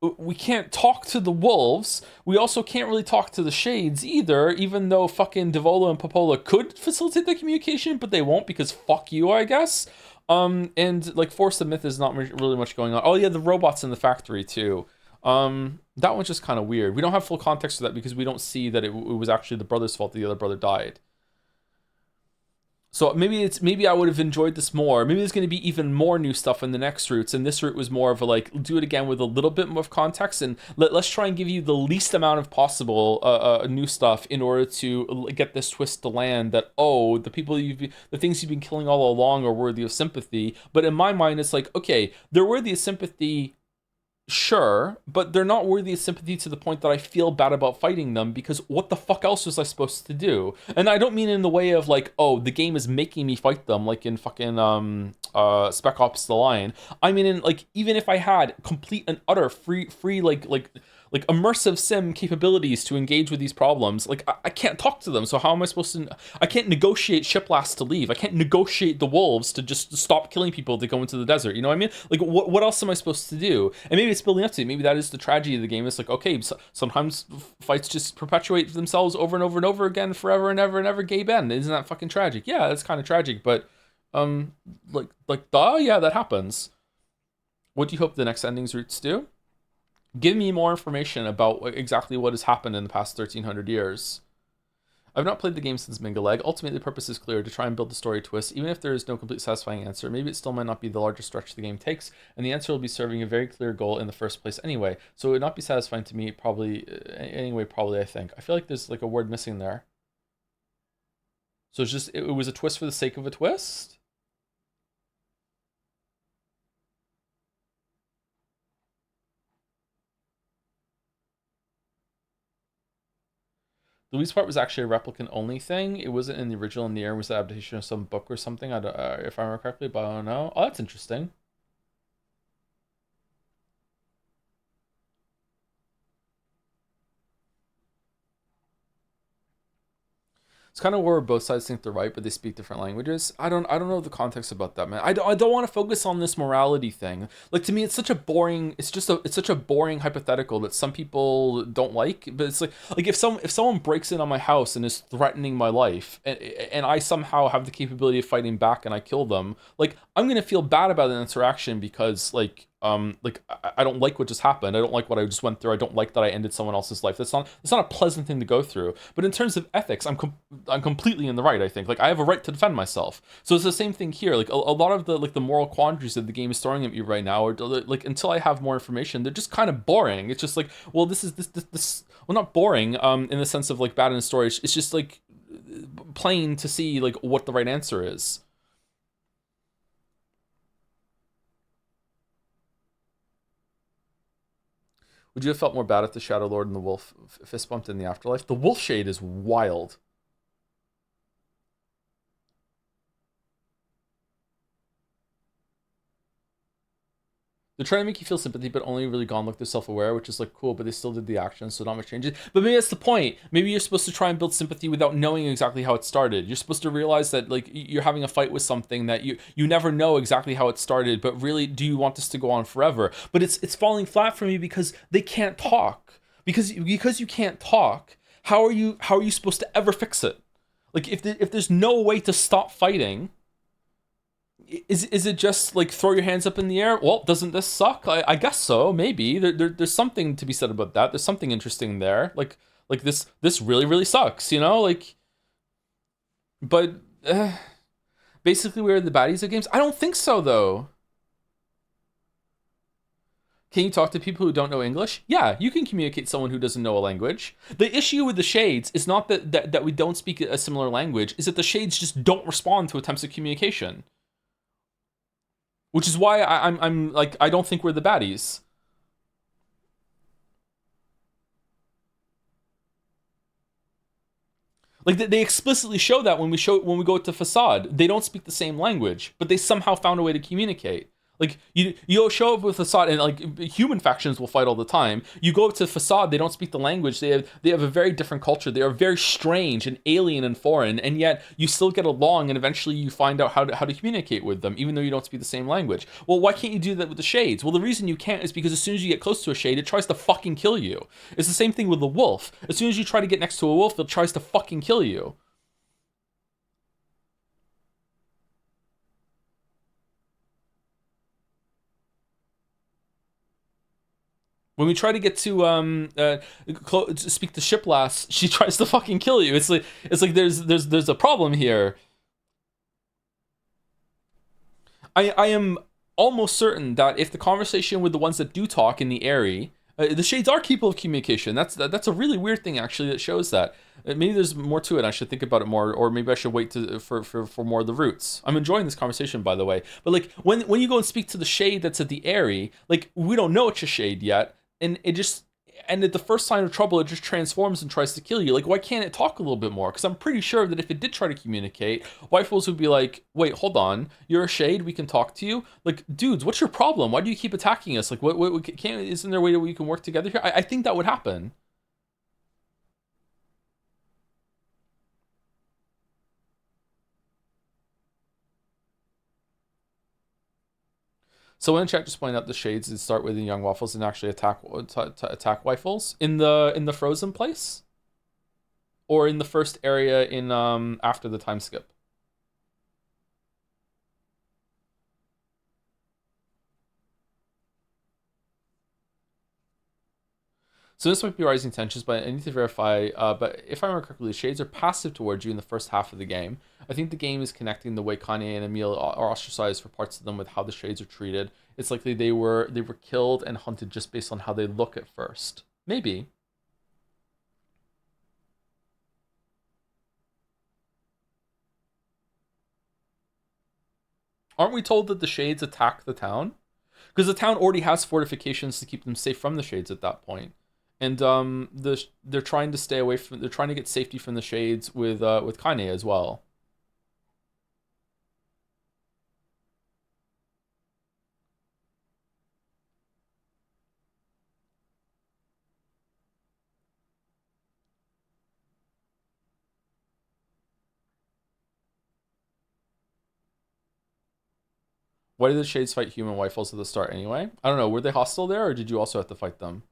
We can't talk to the wolves. We also can't really talk to the shades either, even though fucking Devola and Popola could facilitate the communication, but they won't because fuck you, I guess. And like Force of Myth is not really much going on. Oh yeah, the robots in the factory too. That one's just kind of weird. We don't have full context for that because we don't see that it was actually the brother's fault that the other brother died. So maybe I would have enjoyed this more. Maybe there's going to be even more new stuff in the next routes, and this route was more of a like, do it again with a little bit more of context, and let's try and give you the least amount of possible new stuff in order to get this twist to land that, oh, the things you've been killing all along are worthy of sympathy. But in my mind, it's like, okay, they're worthy of sympathy, sure, but they're not worthy of sympathy to the point that I feel bad about fighting them, because what the fuck else was I supposed to do? And I don't mean in the way of like, oh, the game is making me fight them, like in fucking Spec Ops: The Line. I mean, in like, even if I had complete and utter free like immersive sim capabilities to engage with these problems, like I can't talk to them. So how am I supposed to? I can't negotiate Shiplast to leave. I can't negotiate the wolves to just stop killing people to go into the desert. You know what I mean? Like what else am I supposed to do? And maybe it's building up to it. Maybe that is the tragedy of the game. It's like, okay, so sometimes fights just perpetuate themselves over and over and over again, forever and ever and ever. Gabe end. Isn't that fucking tragic? Yeah, that's kind of tragic. But yeah, that happens. What do you hope the next endings routes do? Give me more information about exactly what has happened in the past 1300 years. I've not played the game since Mingaleg. Ultimately, the purpose is clear, to try and build the story twist. Even if there is no complete satisfying answer, maybe it still might not be the largest stretch the game takes, and the answer will be serving a very clear goal in the first place anyway. So it would not be satisfying to me, probably, I think. I feel like there's like a word missing there. So it's just, it was a twist for the sake of a twist? The Louise part was actually a replicant only thing. It wasn't in the original Nier. It was an adaptation of some book or something. I don't, if I remember correctly, but I don't know. Oh, that's interesting. It's kind of where both sides think they're right, but they speak different languages. I don't know the context about that, man. I don't want to focus on this morality thing. Like, to me, it's such a boring. It's such a boring hypothetical that some people don't like. But it's like if someone breaks in on my house and is threatening my life, and I somehow have the capability of fighting back and I kill them, like, I'm gonna feel bad about an interaction because like I don't like what just happened. I don't like what I just went through. I don't like that I ended someone else's life. That's not a pleasant thing to go through. But in terms of ethics, I'm completely in the right, I think. Like, I have a right to defend myself. So it's the same thing here. Like a lot of the moral quandaries that the game is throwing at me right now are like, until I have more information, they're just kind of boring. It's just like, well, this well, not boring in the sense of like bad in the story. It's just like plain to see like what the right answer is. Would you have felt more bad if the Shadow Lord and the Wolf fist bumped in the afterlife? The Wolf Shade is wild. They're trying to make you feel sympathy, but only really gone look they're self-aware, which is like cool, but they still did the action, so not much changes. But maybe that's the point. Maybe you're supposed to try and build sympathy without knowing exactly how it started. You're supposed to realize that like you're having a fight with something that you never know exactly how it started, but really, do you want this to go on forever? But it's falling flat for me because they can't talk. Because you can't talk, how are you supposed to ever fix it? Like if there's no way to stop fighting, is it just like throw your hands up in the air? Well, doesn't this suck? I guess so. Maybe there's something to be said about that. There's something interesting there. Like this really sucks, you know? Like, but basically we're the baddies of games. I don't think so though. Can you talk to people who don't know English? Yeah, you can communicate someone who doesn't know a language. The issue with the Shades is not that we don't speak a similar language, is that the Shades just don't respond to attempts at communication. Which is why I'm like, I don't think we're the baddies. Like they explicitly show that when we go to Facade, they don't speak the same language, but they somehow found a way to communicate. Like, you'll show up with Facade, and like human factions will fight all the time. You go up to Facade, they don't speak the language. They have a very different culture. They are very strange and alien and foreign, and yet you still get along, and eventually you find out how to communicate with them, even though you don't speak the same language. Well, why can't you do that with the Shades? Well, the reason you can't is because as soon as you get close to a Shade, it tries to fucking kill you. It's the same thing with the Wolf. As soon as you try to get next to a Wolf, it tries to fucking kill you. When we try to get to speak to Shiplass, she tries to fucking kill you. It's like there's a problem here. I am almost certain that if the conversation with the ones that do talk in the Airy, the Shades are capable of communication. That's a really weird thing actually that shows that. Maybe there's more to it. I should think about it more, or maybe I should wait for more of the roots. I'm enjoying this conversation, by the way. But like when you go and speak to the Shade that's at the Airy, like we don't know it's a Shade yet. And at the first sign of trouble, it just transforms and tries to kill you. Like, why can't it talk a little bit more? Because I'm pretty sure that if it did try to communicate, Wifles would be like, wait, hold on, you're a Shade, we can talk to you? Like, dudes, what's your problem? Why do you keep attacking us? Like, isn't there a way that we can work together here? I think that would happen. So in chat just pointed out the Shades did start with the young Waffles and actually attack Wifles in the frozen place, or in the first area in after the time skip. So this might be rising tensions, but I need to verify. But if I remember correctly, Shades are passive towards you in the first half of the game. I think the game is connecting the way Kanye and Emil are ostracized for parts of them with how the Shades are treated. It's likely they were killed and hunted just based on how they look at first. Maybe. Aren't we told that the Shades attack the town? Because the town already has fortifications to keep them safe from the Shades at that point. And they're trying to stay away from. They're trying to get safety from the Shades with Kanye as well. Why did the Shades fight human Wifles at the start anyway? I don't know. Were they hostile there, or did you also have to fight them?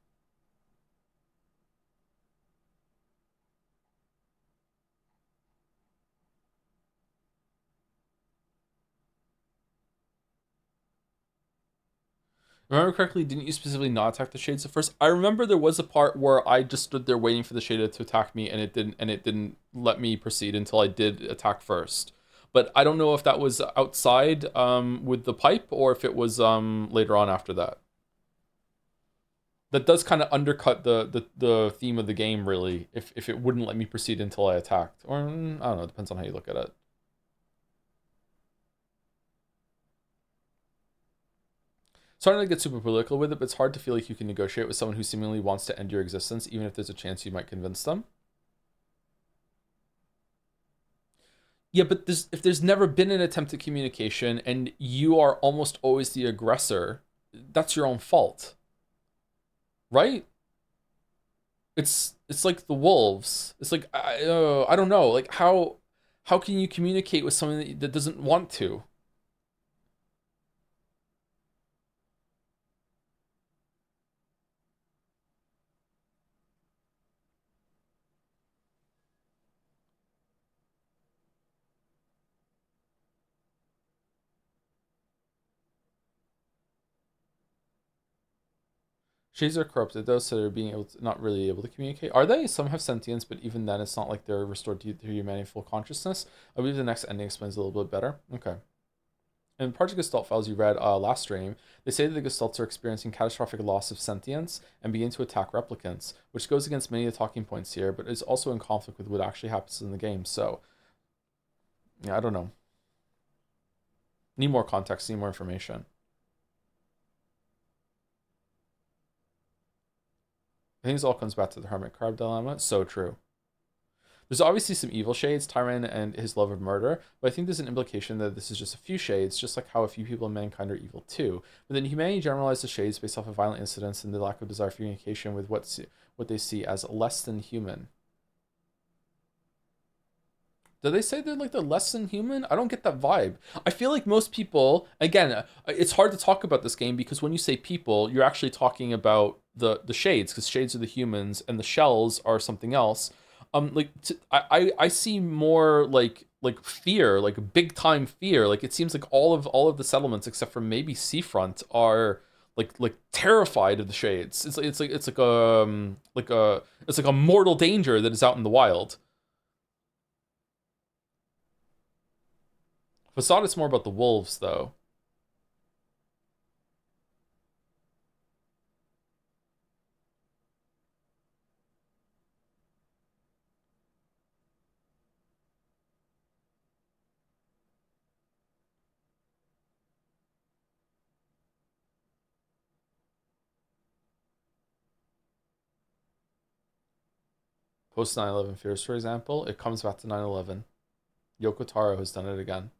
If I remember correctly, didn't you specifically not attack the Shades at first? I remember there was a part where I just stood there waiting for the Shade to attack me, and it didn't let me proceed until I did attack first. But I don't know if that was outside with the pipe, or if it was later on after that. That does kind of undercut the theme of the game, really, if it wouldn't let me proceed until I attacked. Or, I don't know, it depends on how you look at it. Starting to get super political with it, but it's hard to feel like you can negotiate with someone who seemingly wants to end your existence, even if there's a chance you might convince them. Yeah, but if there's never been an attempt at communication and you are almost always the aggressor, that's your own fault. Right? It's like the wolves. It's like, I don't know, like how can you communicate with someone that doesn't want to? Shades are corrupted though, so they're being able to, not really able to communicate. Are they? Some have sentience, but even then, it's not like they're restored to humanity full consciousness. I believe the next ending explains a little bit better. Okay. In Project Gestalt files you read last stream, they say that the Gestalts are experiencing catastrophic loss of sentience and begin to attack replicants, which goes against many of the talking points here, but is also in conflict with what actually happens in the game. So, yeah, I don't know. Need more context, need more information. I think this all comes back to the hermit crab dilemma. So true. There's obviously some evil shades, Tyran and his love of murder, but I think there's an implication that this is just a few shades, just like how a few people in mankind are evil too. But then humanity generalizes the shades based off of violent incidents and the lack of desire for communication with what they see as less than human. Do they say they're like they're less than human? I don't get that vibe. I feel like most people, again, it's hard to talk about this game because when you say people, you're actually talking about the shades, because shades are the humans and the shells are something else. I see more like fear, like big time fear. Like it seems like all of the settlements except for maybe Seafront are like terrified of the shades. It's like a mortal danger that is out in the wild. Facade is more about the wolves though. Post 9/11 fears, for example, it comes back to 9/11. Yoko Taro has done it again.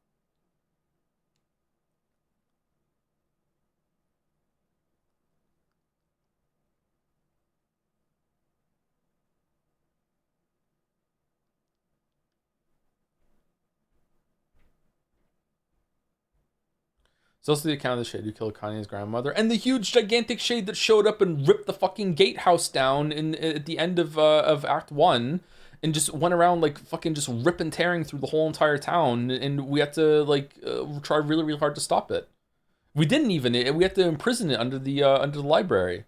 It's also the account of the shade who killed Kanye's grandmother, and the huge, gigantic shade that showed up and ripped the fucking gatehouse down at the end of Act 1, and just went around like fucking just ripping, tearing through the whole entire town, and we had to try really, really hard to stop it. We didn't even. We had to imprison it under the library.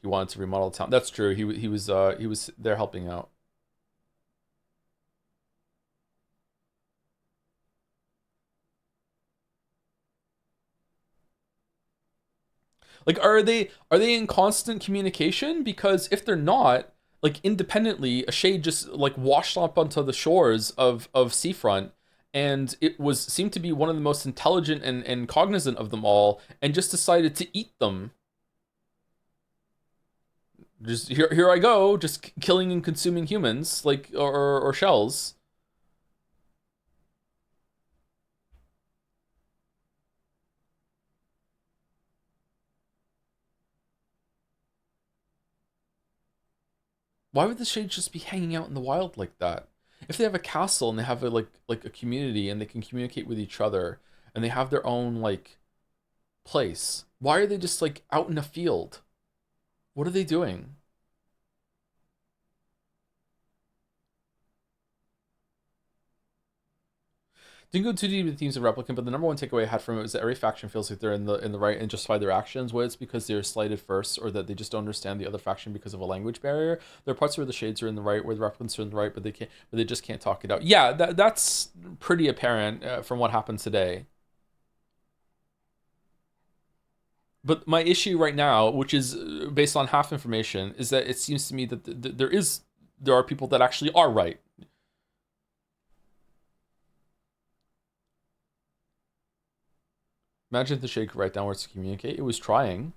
He wanted to remodel the town. That's true. He was there helping out. Like, are they in constant communication? Because if they're not, like independently, a shade just like washed up onto the shores of Seafront, and it seemed to be one of the most intelligent and cognizant of them all, and just decided to eat them. Just here I go, just killing and consuming humans, like or shells. Why would the shades just be hanging out in the wild like that? If they have a castle and they have a a community and they can communicate with each other and they have their own like place, why are they just like out in a field? What are they doing? Didn't go too deep into the themes of Replicant, but the number one takeaway I had from it was that every faction feels like they're in the right and justify their actions, whether it's because they're slighted first or that they just don't understand the other faction because of a language barrier. There are parts where the shades are in the right, where the Replicants are in the right, but they just can't talk it out. Yeah, that's pretty apparent from what happened today. But my issue right now, which is based on half information, is that it seems to me that there are people that actually are right. Imagine if the shade could write down words to communicate. It was trying,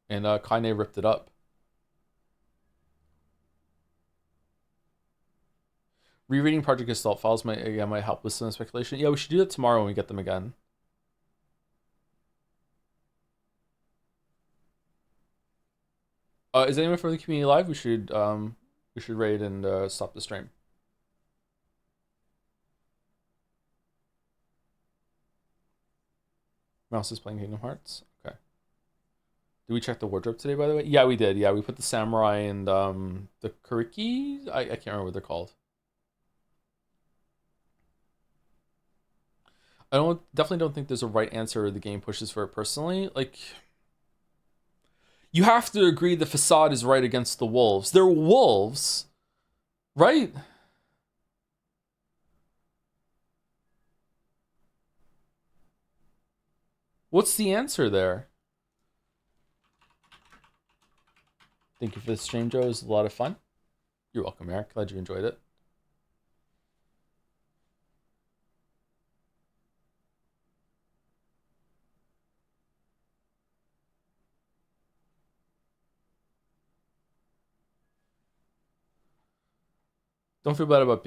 and Kaine ripped it up. Rereading Project Gestalt files might help with some speculation. Yeah, we should do that tomorrow when we get them again. Is anyone from the community live? We should raid and stop the stream. Mouse is playing Kingdom Hearts. Okay. Did we check the wardrobe today, by the way? Yeah, we did. Yeah, we put the samurai and the kuriki. I can't remember what they're called. I definitely don't think there's a right answer. The game pushes for it personally. Like, you have to agree the facade is right against the wolves. They're wolves, right? What's the answer there? Thank you for the stream, Joe. It was a lot of fun. You're welcome, Eric. Glad you enjoyed it. Don't feel bad about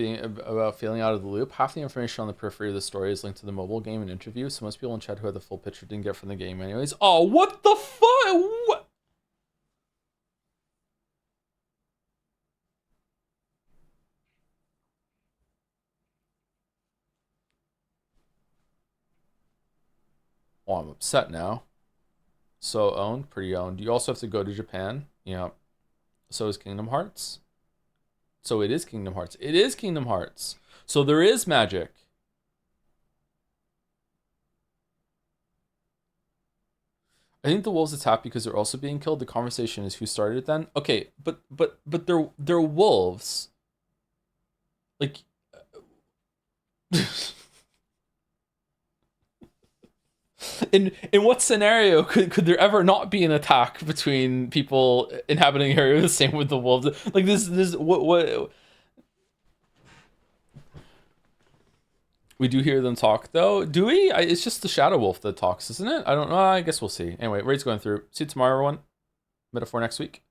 feeling out of the loop. Half the information on the periphery of the story is linked to the mobile game and interview, so most people in chat who had the full picture didn't get from the game anyways. Oh, what the fuck? What? Oh, I'm upset now. So owned, pretty owned. You also have to go to Japan. Yeah. So is Kingdom Hearts. So it is Kingdom Hearts. It is Kingdom Hearts. So there is magic. I think the wolves attack because they're also being killed. The conversation is who started it then. Okay, but they're wolves. Like in what scenario could there ever not be an attack between people inhabiting an area the same with the wolves? Like this what we do hear them talk though. Do we? It's just the Shadow Wolf that talks, isn't it? I don't know. I guess we'll see. Anyway, raid's going through. See you tomorrow, everyone. Metaphor next week.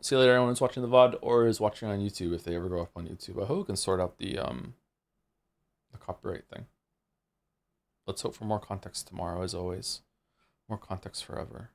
See you later, everyone who's watching the VOD or is watching on YouTube if they ever go up on YouTube. I hope we can sort out the copyright thing. Let's hope for more context tomorrow, as always. More context forever.